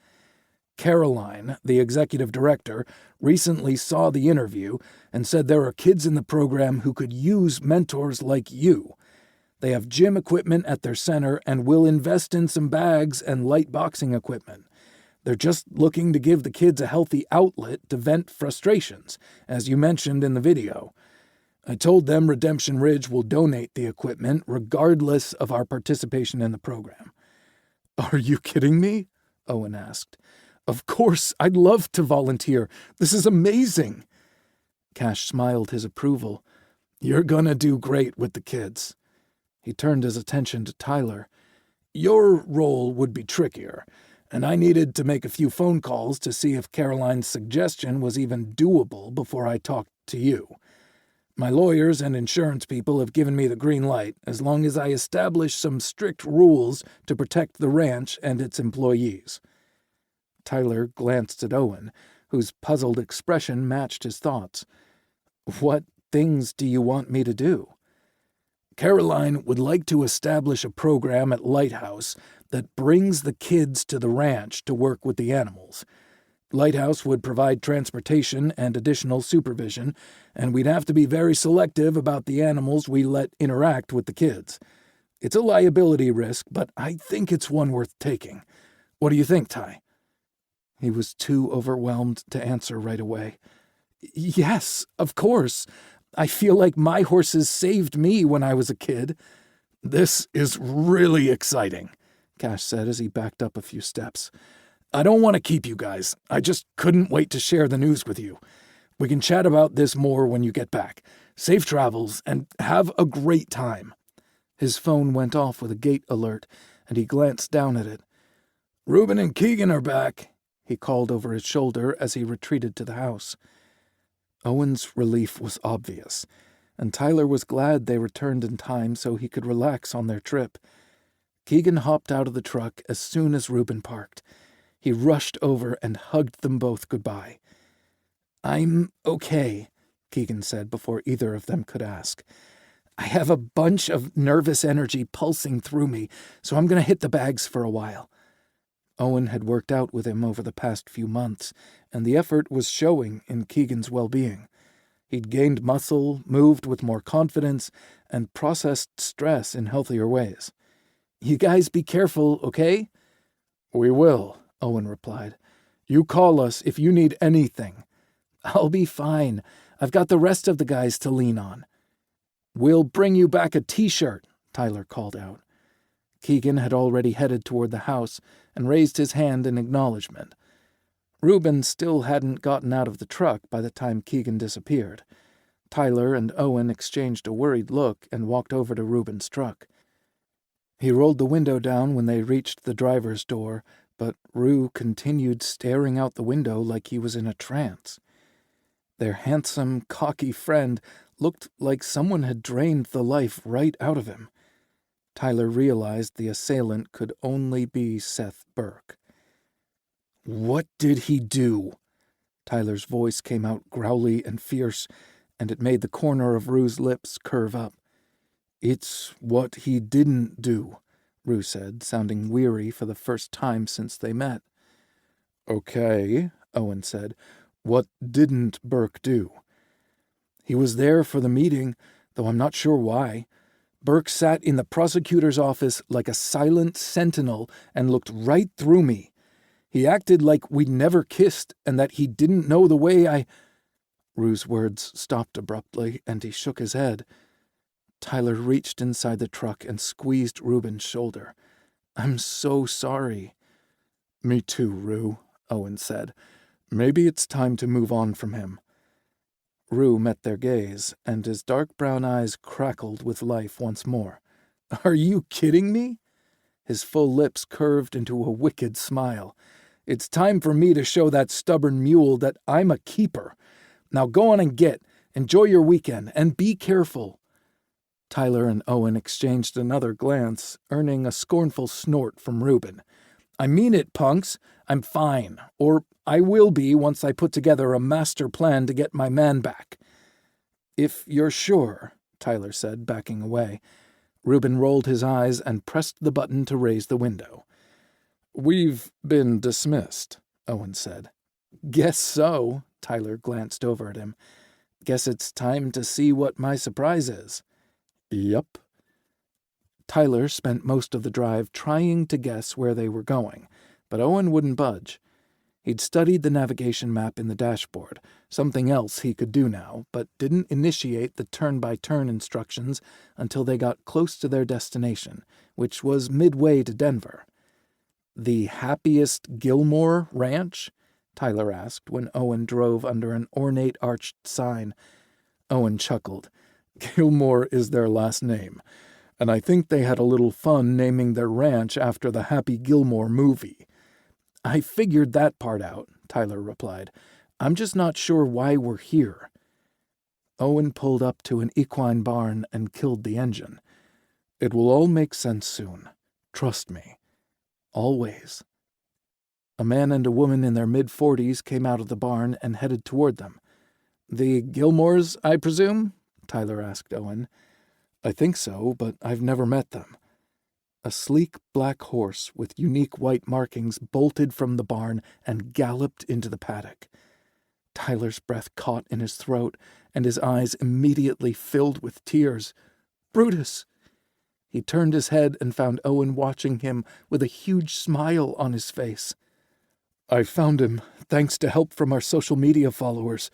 Caroline, the executive director, recently saw the interview and said there are kids in the program who could use mentors like you. They have gym equipment at their center and will invest in some bags and light boxing equipment. They're just looking to give the kids a healthy outlet to vent frustrations, as you mentioned in the video. I told them Redemption Ridge will donate the equipment regardless of our participation in the program. Are you kidding me? Owen asked. Of course, I'd love to volunteer. This is amazing. Cash smiled his approval. You're gonna do great with the kids. He turned his attention to Tyler. Your role would be trickier, and I needed to make a few phone calls to see if Caroline's suggestion was even doable before I talked to you. My lawyers and insurance people have given me the green light as long as I establish some strict rules to protect the ranch and its employees. Tyler glanced at Owen, whose puzzled expression matched his thoughts. What things do you want me to do? Caroline would like to establish a program at Lighthouse that brings the kids to the ranch to work with the animals. Lighthouse would provide transportation and additional supervision, and we'd have to be very selective about the animals we let interact with the kids. It's a liability risk, but I think it's one worth taking. What do you think, Ty? He was too overwhelmed to answer right away. Yes, of course. I feel like my horses saved me when I was a kid. This is really exciting, Cash said as he backed up a few steps. I don't want to keep you guys. I just couldn't wait to share the news with you. We can chat about this more when you get back. Safe travels, and have a great time. His phone went off with a gate alert, and he glanced down at it. Reuben and Keegan are back, he called over his shoulder as he retreated to the house. Owen's relief was obvious, and Tyler was glad they returned in time so he could relax on their trip. Keegan hopped out of the truck as soon as Reuben parked. He rushed over and hugged them both goodbye. I'm okay, Keegan said before either of them could ask. I have a bunch of nervous energy pulsing through me, so I'm going to hit the bags for a while. Owen had worked out with him over the past few months, and the effort was showing in Keegan's well-being. He'd gained muscle, moved with more confidence, and processed stress in healthier ways. You guys be careful, okay? We will, Owen replied. You call us if you need anything. I'll be fine. I've got the rest of the guys to lean on. We'll bring you back a t-shirt, Tyler called out. Keegan had already headed toward the house and raised his hand in acknowledgement. Reuben still hadn't gotten out of the truck by the time Keegan disappeared. Tyler and Owen exchanged a worried look and walked over to Reuben's truck. He rolled the window down when they reached the driver's door, but Rue continued staring out the window like he was in a trance. Their handsome, cocky friend looked like someone had drained the life right out of him. Tyler realized the assailant could only be Seth Burke. What did he do? Tyler's voice came out growly and fierce, and it made the corner of Rue's lips curve up. It's what he didn't do, Rue said, sounding weary for the first time since they met. Okay, Owen said. What didn't Burke do? He was there for the meeting, though I'm not sure why. Burke sat in the prosecutor's office like a silent sentinel and looked right through me. He acted like we'd never kissed and that he didn't know the way I... Rue's words stopped abruptly, and he shook his head. Tyler reached inside the truck and squeezed Reuben's shoulder. I'm so sorry. Me too, Rue, Owen said. Maybe it's time to move on from him. Rue met their gaze, and his dark brown eyes crackled with life once more. Are you kidding me? His full lips curved into a wicked smile. It's time for me to show that stubborn mule that I'm a keeper. Now go on and enjoy your weekend, and be careful. Tyler and Owen exchanged another glance, earning a scornful snort from Reuben. I mean it, punks. I'm fine. Or I will be once I put together a master plan to get my man back. If you're sure, Tyler said, backing away. Reuben rolled his eyes and pressed the button to raise the window. We've been dismissed, Owen said. Guess so, Tyler glanced over at him. Guess it's time to see what my surprise is. Yup. Tyler spent most of the drive trying to guess where they were going, but Owen wouldn't budge. He'd studied the navigation map in the dashboard, something else he could do now, but didn't initiate the turn-by-turn instructions until they got close to their destination, which was midway to Denver. The happiest Gilmore Ranch? Tyler asked when Owen drove under an ornate arched sign. Owen chuckled. Gilmore is their last name, and I think they had a little fun naming their ranch after the Happy Gilmore movie. I figured that part out, Tyler replied. I'm just not sure why we're here. Owen pulled up to an equine barn and killed the engine. It will all make sense soon. Trust me. Always. A man and a woman in their mid-40s came out of the barn and headed toward them. The Gilmores, I presume? Tyler asked Owen. I think so, but I've never met them. A sleek black horse with unique white markings bolted from the barn and galloped into the paddock. Tyler's breath caught in his throat, and his eyes immediately filled with tears. Brutus! He turned his head and found Owen watching him with a huge smile on his face. I found him, thanks to help from our social media followers.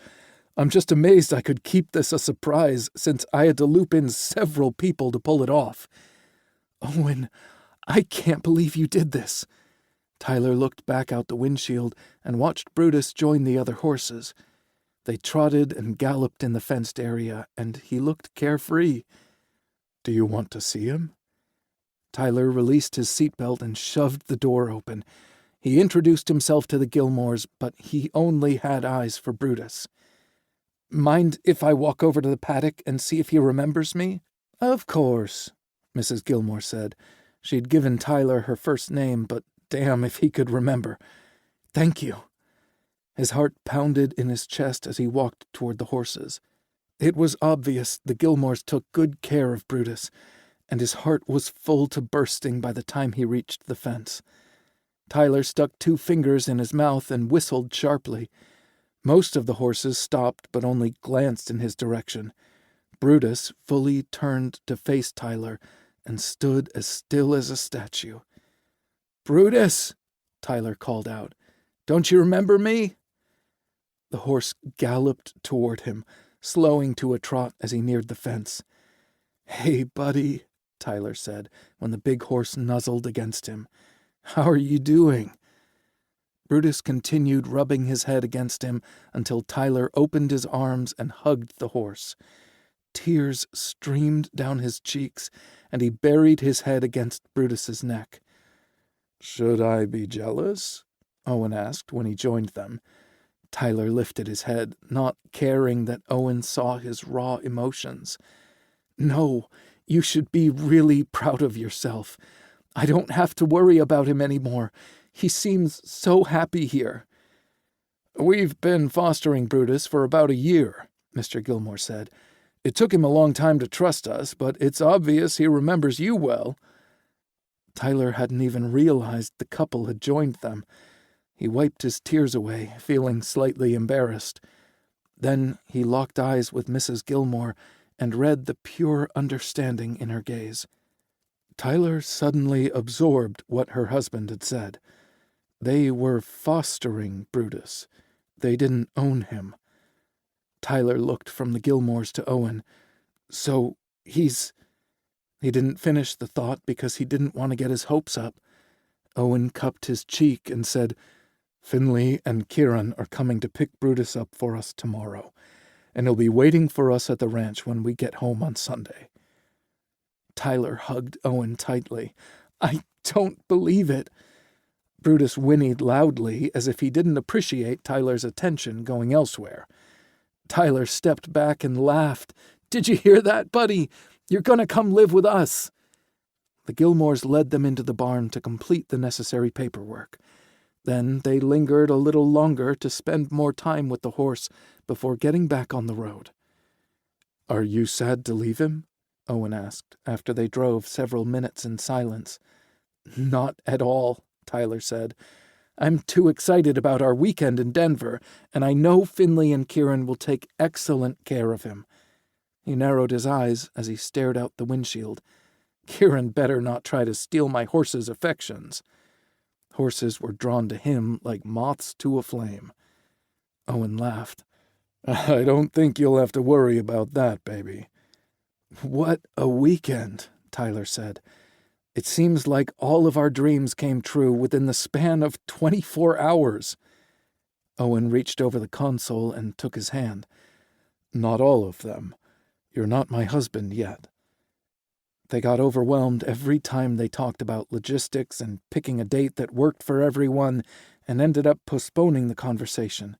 I'm just amazed I could keep this a surprise, since I had to loop in several people to pull it off. Owen, I can't believe you did this. Tyler looked back out the windshield and watched Brutus join the other horses. They trotted and galloped in the fenced area, and he looked carefree. Do you want to see him? Tyler released his seatbelt and shoved the door open. He introduced himself to the Gilmores, but he only had eyes for Brutus. Mind if I walk over to the paddock and see if he remembers me? Of course, Mrs. Gilmore said. She'd given Tyler her first name, but damn if he could remember. Thank you. His heart pounded in his chest as he walked toward the horses. It was obvious the Gilmores took good care of Brutus, and his heart was full to bursting by the time he reached the fence. Tyler stuck 2 fingers in his mouth and whistled sharply. Most of the horses stopped but only glanced in his direction. Brutus fully turned to face Tyler and stood as still as a statue. Brutus, Tyler called out. Don't you remember me? The horse galloped toward him, slowing to a trot as he neared the fence. Hey, buddy, Tyler said when the big horse nuzzled against him. How are you doing? Brutus continued rubbing his head against him until Tyler opened his arms and hugged the horse. Tears streamed down his cheeks, and he buried his head against Brutus's neck. Should I be jealous? Owen asked when he joined them. Tyler lifted his head, not caring that Owen saw his raw emotions. No, you should be really proud of yourself. I don't have to worry about him anymore. He seems so happy here. We've been fostering Brutus for about a year, Mr. Gilmore said. It took him a long time to trust us, but it's obvious he remembers you well. Tyler hadn't even realized the couple had joined them. He wiped his tears away, feeling slightly embarrassed. Then he locked eyes with Mrs. Gilmore and read the pure understanding in her gaze. Tyler suddenly absorbed what her husband had said. They were fostering Brutus. They didn't own him. Tyler looked from the Gilmores to Owen. So He didn't finish the thought because he didn't want to get his hopes up. Owen cupped his cheek and said, Finley and Kieran are coming to pick Brutus up for us tomorrow, and he'll be waiting for us at the ranch when we get home on Sunday. Tyler hugged Owen tightly. I don't believe it. Brutus whinnied loudly as if he didn't appreciate Tyler's attention going elsewhere. Tyler stepped back and laughed. Did you hear that, buddy? You're going to come live with us. The Gilmores led them into the barn to complete the necessary paperwork. Then they lingered a little longer to spend more time with the horse before getting back on the road. Are you sad to leave him? Owen asked, after they drove several minutes in silence. Not at all, Tyler said. I'm too excited about our weekend in Denver, and I know Finley and Kieran will take excellent care of him. He narrowed his eyes as he stared out the windshield. Kieran better not try to steal my horse's affections. Horses were drawn to him like moths to a flame. Owen laughed. I don't think you'll have to worry about that, baby. What a weekend, Tyler said. It seems like all of our dreams came true within the span of 24 hours. Owen reached over the console and took his hand. Not all of them. You're not my husband yet. They got overwhelmed every time they talked about logistics and picking a date that worked for everyone, and ended up postponing the conversation.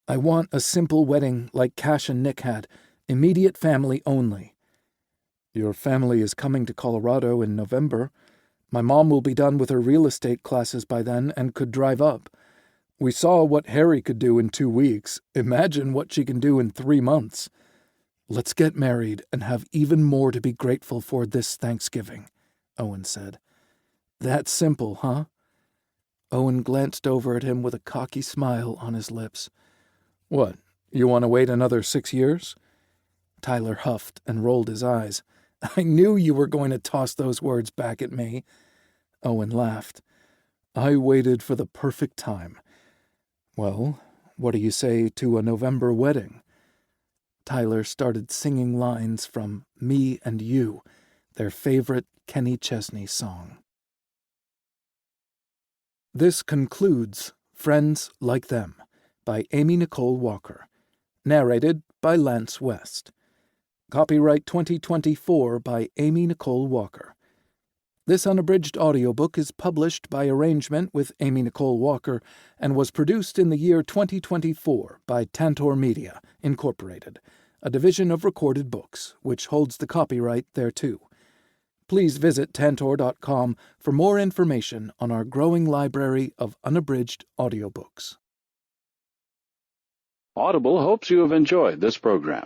I want a simple wedding like Cash and Nick had, immediate family only. Your family is coming to Colorado in November. My mom will be done with her real estate classes by then and could drive up. We saw what Harry could do in 2 weeks. Imagine what she can do in 3 months. Let's get married and have even more to be grateful for this Thanksgiving, Owen said. That simple, huh? Owen glanced over at him with a cocky smile on his lips. What, you want to wait another 6 years? Tyler huffed and rolled his eyes. I knew you were going to toss those words back at me. Owen laughed. I waited for the perfect time. Well, what do you say to a November wedding? Tyler started singing lines from Me and You, their favorite Kenny Chesney song. This concludes Friends Like Them by Aimee Nicole Walker, narrated by Lance West. Copyright 2024 by Aimee Nicole Walker. This unabridged audiobook is published by arrangement with Aimee Nicole Walker and was produced in the year 2024 by Tantor Media, Incorporated, a division of Recorded Books, which holds the copyright thereto. Please visit tantor.com for more information on our growing library of unabridged audiobooks. Audible hopes you have enjoyed this program.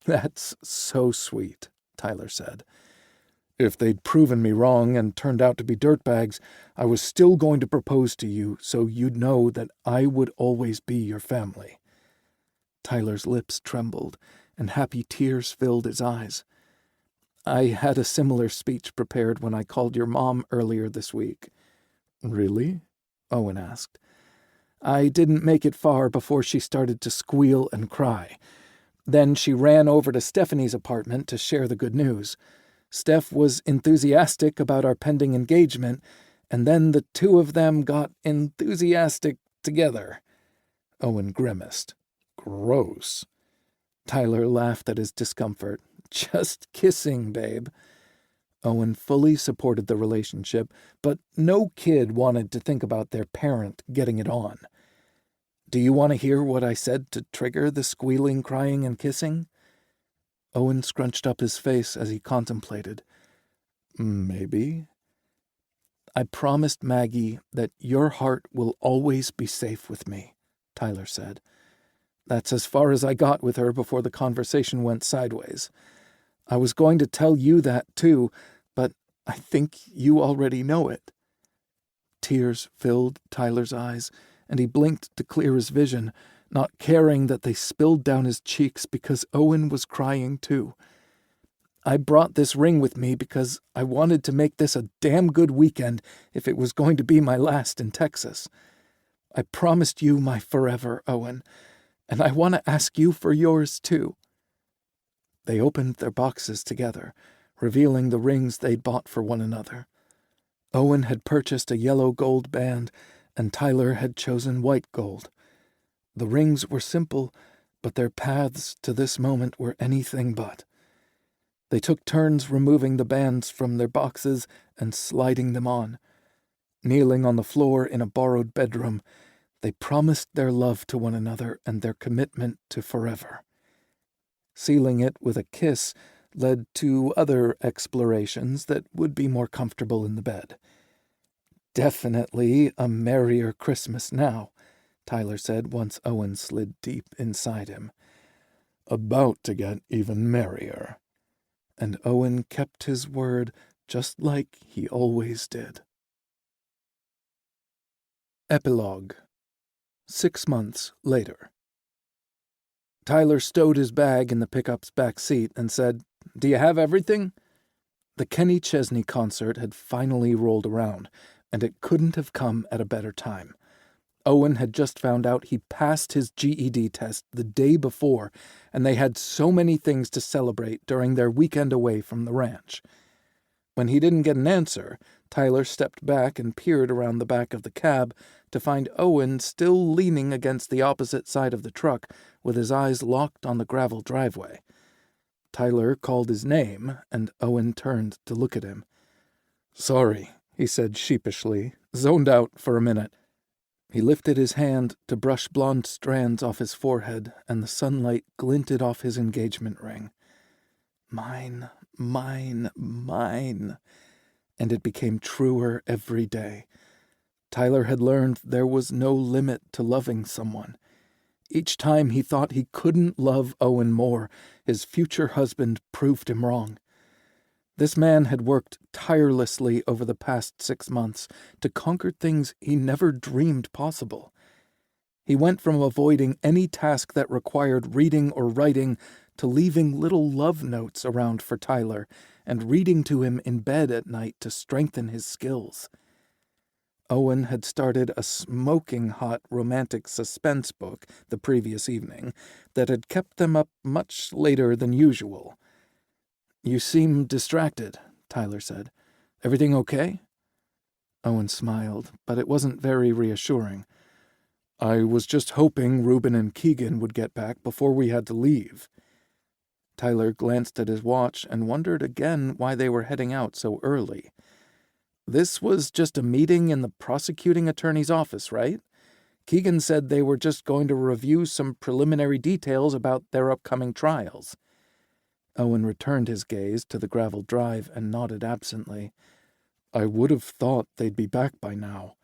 That's so sweet, Tyler said. If they'd proven me wrong and turned out to be dirtbags, I was still going to propose to you so you'd know that I would always be your family. Tyler's lips trembled, and happy tears filled his eyes. I had a similar speech prepared when I called your mom earlier this week. Really? Owen asked. I didn't make it far before she started to squeal and cry. Then she ran over to Stephanie's apartment to share the good news. Steph was enthusiastic about our pending engagement, and then the two of them got enthusiastic together. Owen grimaced. Gross. Tyler laughed at his discomfort. Just kissing, babe. Owen fully supported the relationship, but no kid wanted to think about their parent getting it on. Do you want to hear what I said to trigger the squealing, crying, and kissing? Owen scrunched up his face as he contemplated. Maybe. I promised Maggie that your heart will always be safe with me, Tyler said. That's as far as I got with her before the conversation went sideways. I was going to tell you that, too, but I think you already know it. Tears filled Tyler's eyes, and he blinked to clear his vision, not caring that they spilled down his cheeks because Owen was crying too. I brought this ring with me because I wanted to make this a damn good weekend if it was going to be my last in Texas. I promised you my forever, Owen, and I want to ask you for yours too. They opened their boxes together, revealing the rings they'd bought for one another. Owen had purchased a yellow gold band, and Tyler had chosen white gold. The rings were simple, but their paths to this moment were anything but. They took turns removing the bands from their boxes and sliding them on. Kneeling on the floor in a borrowed bedroom, they promised their love to one another and their commitment to forever. Sealing it with a kiss led to other explorations that would be more comfortable in the bed. Definitely a merrier Christmas now, Tyler said once Owen slid deep inside him. About to get even merrier. And Owen kept his word just like he always did. Epilogue. 6 months later. Tyler stowed his bag in the pickup's back seat and said, "Do you have everything?" The Kenny Chesney concert had finally rolled around, and it couldn't have come at a better time. Owen had just found out he passed his GED test the day before, and they had so many things to celebrate during their weekend away from the ranch. When he didn't get an answer, Tyler stepped back and peered around the back of the cab to find Owen still leaning against the opposite side of the truck with his eyes locked on the gravel driveway. Tyler called his name, and Owen turned to look at him. "Sorry," he said sheepishly, zoned out for a minute. He lifted his hand to brush blonde strands off his forehead, and the sunlight glinted off his engagement ring. Mine, mine, mine. And it became truer every day. Tyler had learned there was no limit to loving someone. Each time he thought he couldn't love Owen more, his future husband proved him wrong. This man had worked tirelessly over the past 6 months to conquer things he never dreamed possible. He went from avoiding any task that required reading or writing to leaving little love notes around for Tyler and reading to him in bed at night to strengthen his skills. Owen had started a smoking hot romantic suspense book the previous evening that had kept them up much later than usual. "You seem distracted," Tyler said. "Everything okay?" Owen smiled, but it wasn't very reassuring. "I was just hoping Reuben and Keegan would get back before we had to leave." Tyler glanced at his watch and wondered again why they were heading out so early. This was just a meeting in the prosecuting attorney's office, right? Keegan said they were just going to review some preliminary details about their upcoming trials. Owen returned his gaze to the gravel drive and nodded absently. "I would have thought they'd be back by now."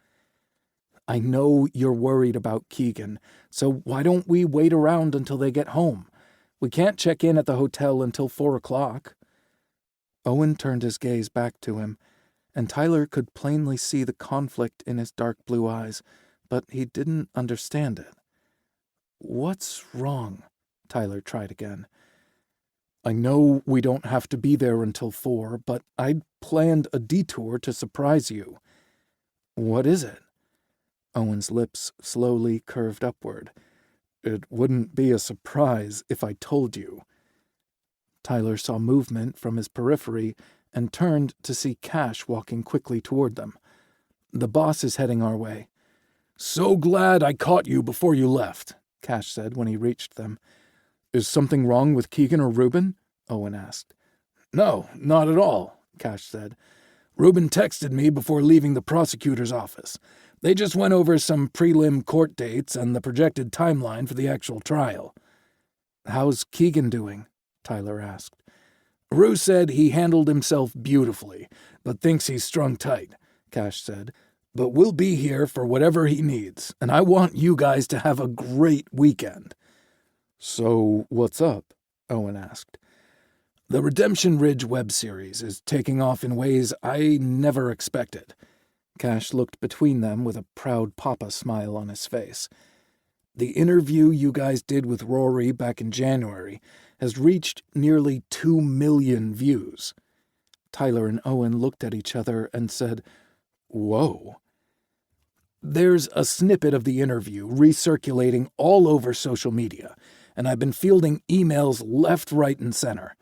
"I know you're worried about Keegan, so why don't we wait around until they get home? We can't check in at the hotel until 4 o'clock. Owen turned his gaze back to him, and Tyler could plainly see the conflict in his dark blue eyes, but he didn't understand it. What's wrong? Tyler tried again. I know we don't have to be there until 4, but I'd planned a detour to surprise you. What is it? Owen's lips slowly curved upward. It wouldn't be a surprise if I told you. Tyler saw movement from his periphery and turned to see Cash walking quickly toward them. The boss is heading our way. So glad I caught you before you left, Cash said when he reached them. Is something wrong with Keegan or Reuben? Owen asked. No, not at all, Cash said. Reuben texted me before leaving the prosecutor's office. They just went over some prelim court dates and the projected timeline for the actual trial. How's Keegan doing? Tyler asked. Rue said he handled himself beautifully, but thinks he's strung tight, Cash said. But we'll be here for whatever he needs, and I want you guys to have a great weekend. So what's up? Owen asked. The Redemption Ridge web series is taking off in ways I never expected. Cash looked between them with a proud papa smile on his face. The interview you guys did with Rory back in January has reached nearly 2 million views. Tyler and Owen looked at each other and said, Whoa. There's a snippet of the interview recirculating all over social media, and I've been fielding emails left, right, and center.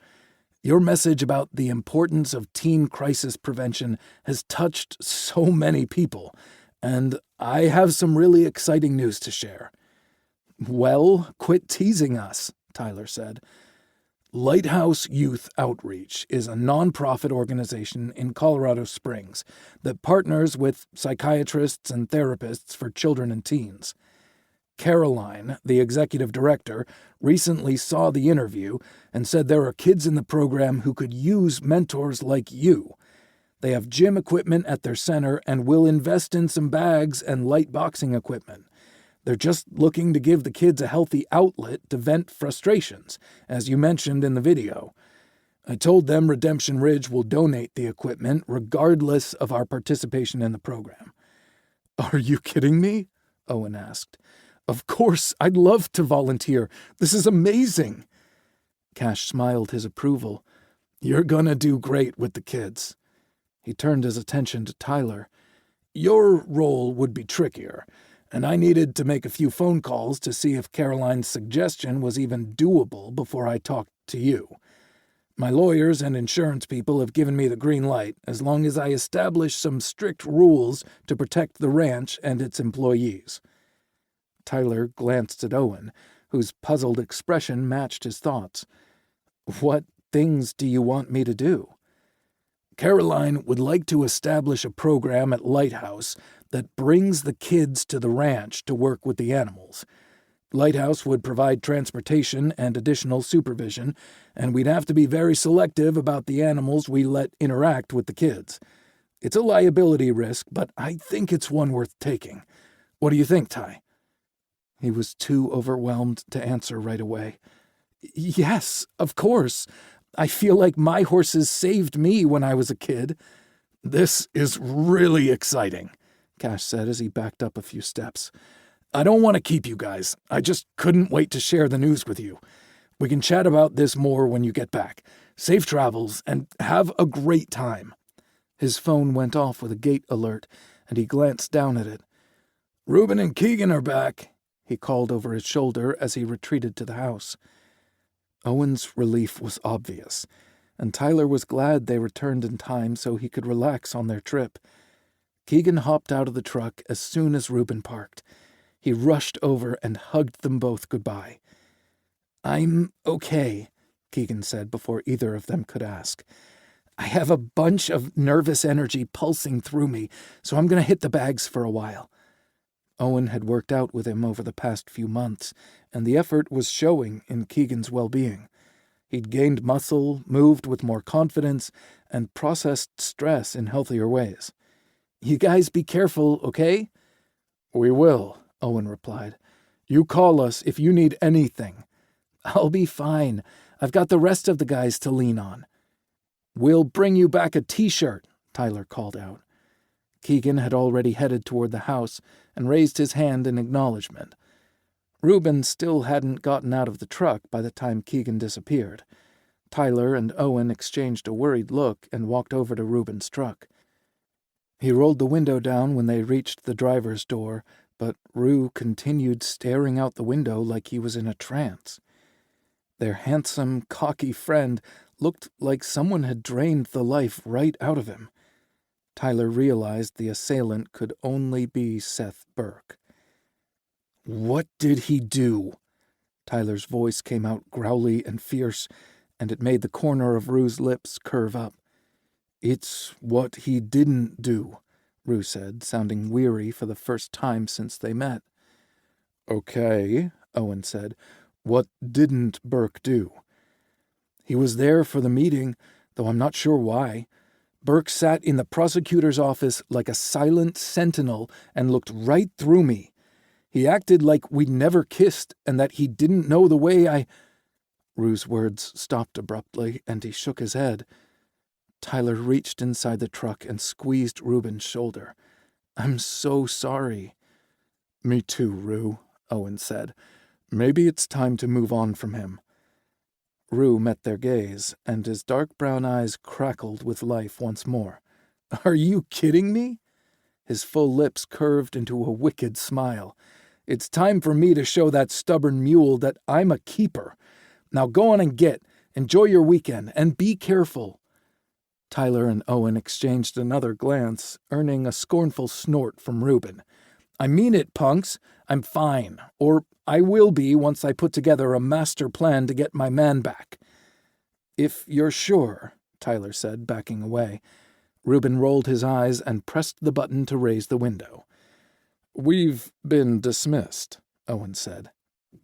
Your message about the importance of teen crisis prevention has touched so many people, and I have some really exciting news to share. Well, quit teasing us, Tyler said. Lighthouse Youth Outreach is a nonprofit organization in Colorado Springs that partners with psychiatrists and therapists for children and teens. Caroline, the executive director, recently saw the interview and said there are kids in the program who could use mentors like you. They have gym equipment at their center and will invest in some bags and light boxing equipment. They're just looking to give the kids a healthy outlet to vent frustrations, as you mentioned in the video. I told them Redemption Ridge will donate the equipment regardless of our participation in the program. Are you kidding me? Owen asked. Of course, I'd love to volunteer. This is amazing. Cash smiled his approval. You're gonna do great with the kids. He turned his attention to Tyler. Your role would be trickier, and I needed to make a few phone calls to see if Caroline's suggestion was even doable before I talked to you. My lawyers and insurance people have given me the green light as long as I establish some strict rules to protect the ranch and its employees. Tyler glanced at Owen, whose puzzled expression matched his thoughts. What things do you want me to do? Caroline would like to establish a program at Lighthouse that brings the kids to the ranch to work with the animals. Lighthouse would provide transportation and additional supervision, and we'd have to be very selective about the animals we let interact with the kids. It's a liability risk, but I think it's one worth taking. What do you think, Ty? He was too overwhelmed to answer right away. Yes, of course. I feel like my horses saved me when I was a kid. This is really exciting, Cash said as he backed up a few steps. I don't want to keep you guys. I just couldn't wait to share the news with you. We can chat about this more when you get back. Safe travels, and have a great time. His phone went off with a gate alert, and he glanced down at it. Reuben and Keegan are back, he called over his shoulder as he retreated to the house. Owen's relief was obvious, and Tyler was glad they returned in time so he could relax on their trip. Keegan hopped out of the truck as soon as Reuben parked. He rushed over and hugged them both goodbye. I'm okay, Keegan said before either of them could ask. I have a bunch of nervous energy pulsing through me, so I'm going to hit the bags for a while. Owen had worked out with him over the past few months, and the effort was showing in Keegan's well-being. He'd gained muscle, moved with more confidence, and processed stress in healthier ways. You guys be careful, okay? We will, Owen replied. You call us if you need anything. I'll be fine. I've got the rest of the guys to lean on. We'll bring you back a t-shirt, Tyler called out. Keegan had already headed toward the house and raised his hand in acknowledgement. Reuben still hadn't gotten out of the truck by the time Keegan disappeared. Tyler and Owen exchanged a worried look and walked over to Reuben's truck. He rolled the window down when they reached the driver's door, but Rue continued staring out the window like he was in a trance. Their handsome, cocky friend looked like someone had drained the life right out of him. Tyler realized the assailant could only be Seth Burke. "What did he do?" Tyler's voice came out growly and fierce, and it made the corner of Rue's lips curve up. "It's what he didn't do," Rue said, sounding weary for the first time since they met. "Okay," Owen said. "What didn't Burke do?" "He was there for the meeting, though I'm not sure why. Burke sat in the prosecutor's office like a silent sentinel and looked right through me. He acted like we'd never kissed and that he didn't know the way I—" Rue's words stopped abruptly, and he shook his head. Tyler reached inside the truck and squeezed Reuben's shoulder. "I'm so sorry." "Me too, Rue," Owen said. "Maybe it's time to move on from him." Rue met their gaze, and his dark brown eyes crackled with life once more. "Are you kidding me?" His full lips curved into a wicked smile. "It's time for me to show that stubborn mule that I'm a keeper. Now go on and enjoy your weekend, and be careful." Tyler and Owen exchanged another glance, earning a scornful snort from Reuben. "I mean it, punks. I'm fine. Or I will be once I put together a master plan to get my man back." "If you're sure," Tyler said, backing away. Reuben rolled his eyes and pressed the button to raise the window. "We've been dismissed," Owen said.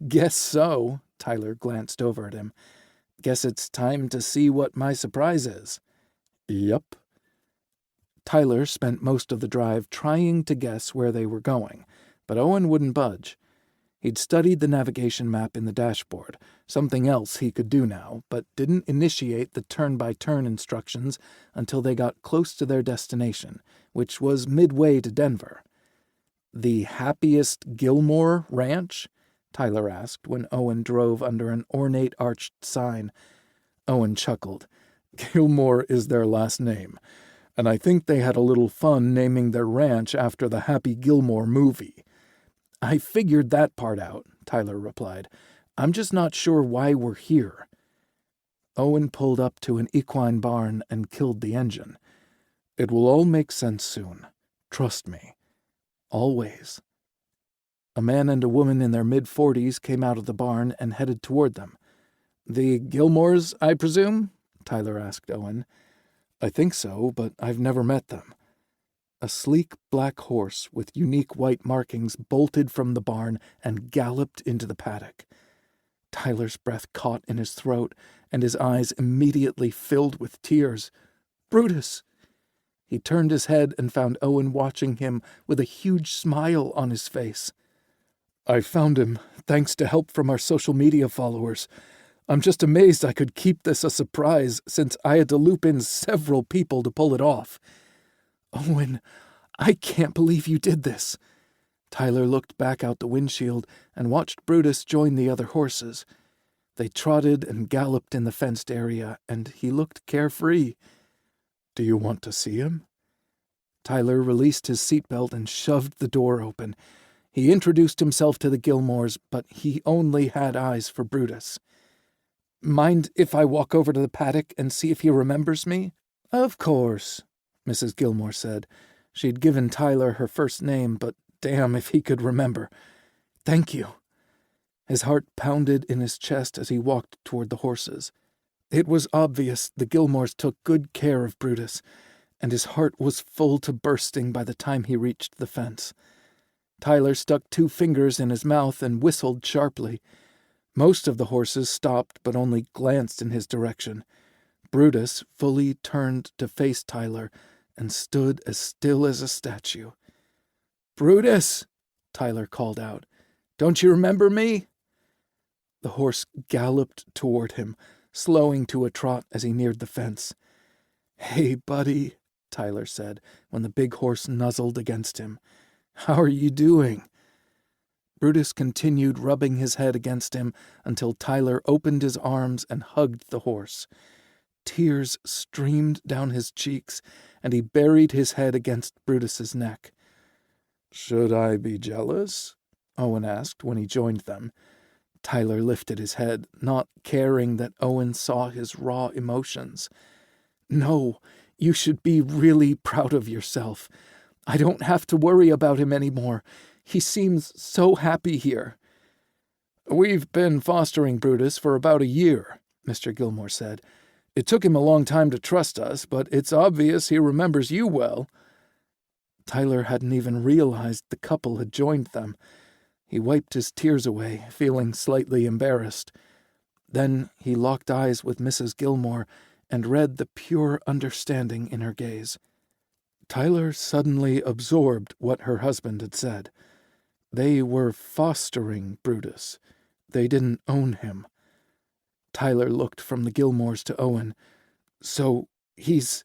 "Guess so," Tyler glanced over at him. "Guess it's time to see what my surprise is." "Yup." Tyler spent most of the drive trying to guess where they were going, but Owen wouldn't budge. He'd studied the navigation map in the dashboard, something else he could do now, but didn't initiate the turn-by-turn instructions until they got close to their destination, which was midway to Denver. "The happiest Gilmore Ranch?" Tyler asked when Owen drove under an ornate arched sign. Owen chuckled. "Gilmore is their last name, and I think they had a little fun naming their ranch after the Happy Gilmore movie." "I figured that part out," Tyler replied. "I'm just not sure why we're here." Owen pulled up to an equine barn and killed the engine. "It will all make sense soon. Trust me. Always." A man and a woman in their mid-40s came out of the barn and headed toward them. "The Gilmores, I presume?" Tyler asked Owen. "I think so, but I've never met them." A sleek black horse with unique white markings bolted from the barn and galloped into the paddock. Tyler's breath caught in his throat, and his eyes immediately filled with tears. "Brutus!" He turned his head and found Owen watching him with a huge smile on his face. "I found him, thanks to help from our social media followers. I'm just amazed I could keep this a surprise, since I had to loop in several people to pull it off." "Owen, I can't believe you did this." Tyler looked back out the windshield and watched Brutus join the other horses. They trotted and galloped in the fenced area, and he looked carefree. "Do you want to see him?" Tyler released his seatbelt and shoved the door open. He introduced himself to the Gilmores, but he only had eyes for Brutus. "Mind if I walk over to the paddock and see if he remembers me?" "Of course," Mrs. Gilmore said. She'd given Tyler her first name, but damn if he could remember. "Thank you." His heart pounded in his chest as he walked toward the horses. It was obvious the Gilmores took good care of Brutus, and his heart was full to bursting by the time he reached the fence. Tyler stuck 2 fingers in his mouth and whistled sharply. Most of the horses stopped but only glanced in his direction. Brutus fully turned to face Tyler and stood as still as a statue. "Brutus!" Tyler called out. "Don't you remember me?" The horse galloped toward him, slowing to a trot as he neared the fence. "Hey, buddy," Tyler said when the big horse nuzzled against him. "How are you doing?" Brutus continued rubbing his head against him until Tyler opened his arms and hugged the horse. Tears streamed down his cheeks, and he buried his head against Brutus's neck. "Should I be jealous?" Owen asked when he joined them. Tyler lifted his head, not caring that Owen saw his raw emotions. "No, you should be really proud of yourself. I don't have to worry about him anymore. He seems so happy here." "We've been fostering Brutus for about a year," Mr. Gilmore said. "It took him a long time to trust us, but it's obvious he remembers you well." Tyler hadn't even realized the couple had joined them. He wiped his tears away, feeling slightly embarrassed. Then he locked eyes with Mrs. Gilmore and read the pure understanding in her gaze. Tyler suddenly absorbed what her husband had said. They were fostering Brutus. They didn't own him. Tyler looked from the Gilmores to Owen. "So he's—"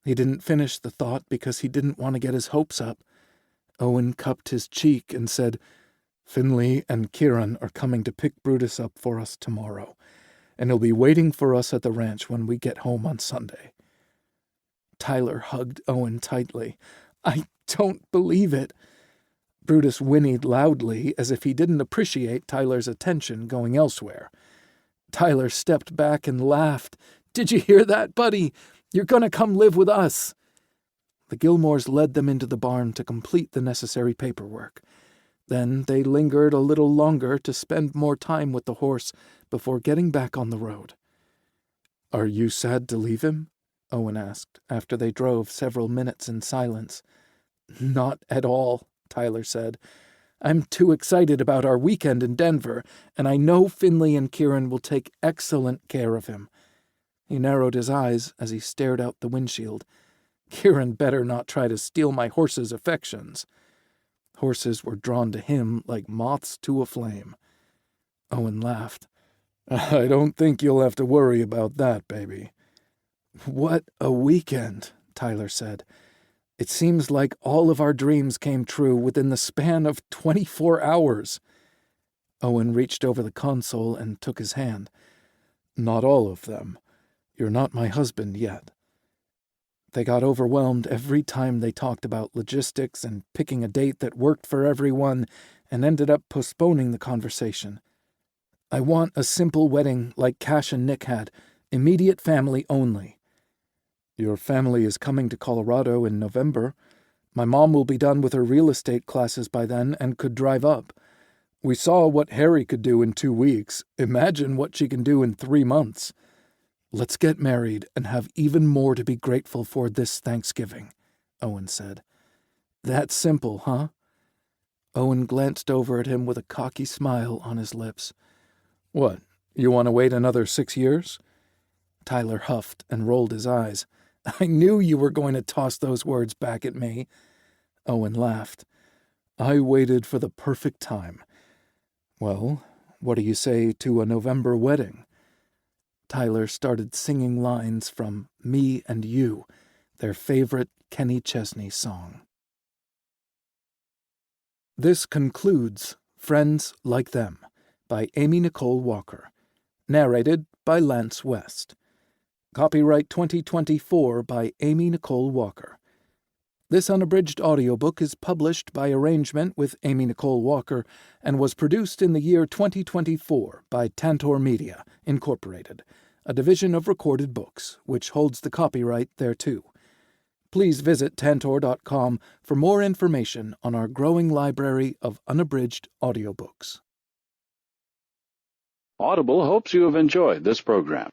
He didn't finish the thought because he didn't want to get his hopes up. Owen cupped his cheek and said, "Finley and Kieran are coming to pick Brutus up for us tomorrow, and he'll be waiting for us at the ranch when we get home on Sunday." Tyler hugged Owen tightly. "I don't believe it." Brutus whinnied loudly as if he didn't appreciate Tyler's attention going elsewhere. Tyler stepped back and laughed. "Did you hear that, buddy? You're going to come live with us." The Gilmores led them into the barn to complete the necessary paperwork. Then they lingered a little longer to spend more time with the horse before getting back on the road. "Are you sad to leave him?" Owen asked, after they drove several minutes in silence. "Not at all," Tyler said. "I'm too excited about our weekend in Denver, and I know Finley and Kieran will take excellent care of him." He narrowed his eyes as he stared out the windshield. "Kieran better not try to steal my horse's affections." Horses were drawn to him like moths to a flame. Owen laughed. "I don't think you'll have to worry about that, baby." "What a weekend," Tyler said. "It seems like all of our dreams came true within the span of 24 hours. Owen reached over the console and took his hand. "Not all of them. You're not my husband yet." They got overwhelmed every time they talked about logistics and picking a date that worked for everyone, and ended up postponing the conversation. "I want a simple wedding like Cash and Nick had, immediate family only." "Your family is coming to Colorado in November. My mom will be done with her real estate classes by then and could drive up. We saw what Harry could do in 2 weeks. Imagine what she can do in 3 months. Let's get married and have even more to be grateful for this Thanksgiving," Owen said. "That simple, huh?" Owen glanced over at him with a cocky smile on his lips. "What, you want to wait another 6 years?" Tyler huffed and rolled his eyes. "I knew you were going to toss those words back at me." Owen laughed. "I waited for the perfect time. Well, what do you say to a November wedding?" Tyler started singing lines from Me and You, their favorite Kenny Chesney song. This concludes Friends Like Them by Aimee Nicole Walker, narrated by Lance West. Copyright 2024 by Aimee Nicole Walker. This unabridged audiobook is published by arrangement with Aimee Nicole Walker and was produced in the year 2024 by Tantor Media, Incorporated, a division of Recorded Books, which holds the copyright thereto. Please visit tantor.com for more information on our growing library of unabridged audiobooks. Audible hopes you have enjoyed this program.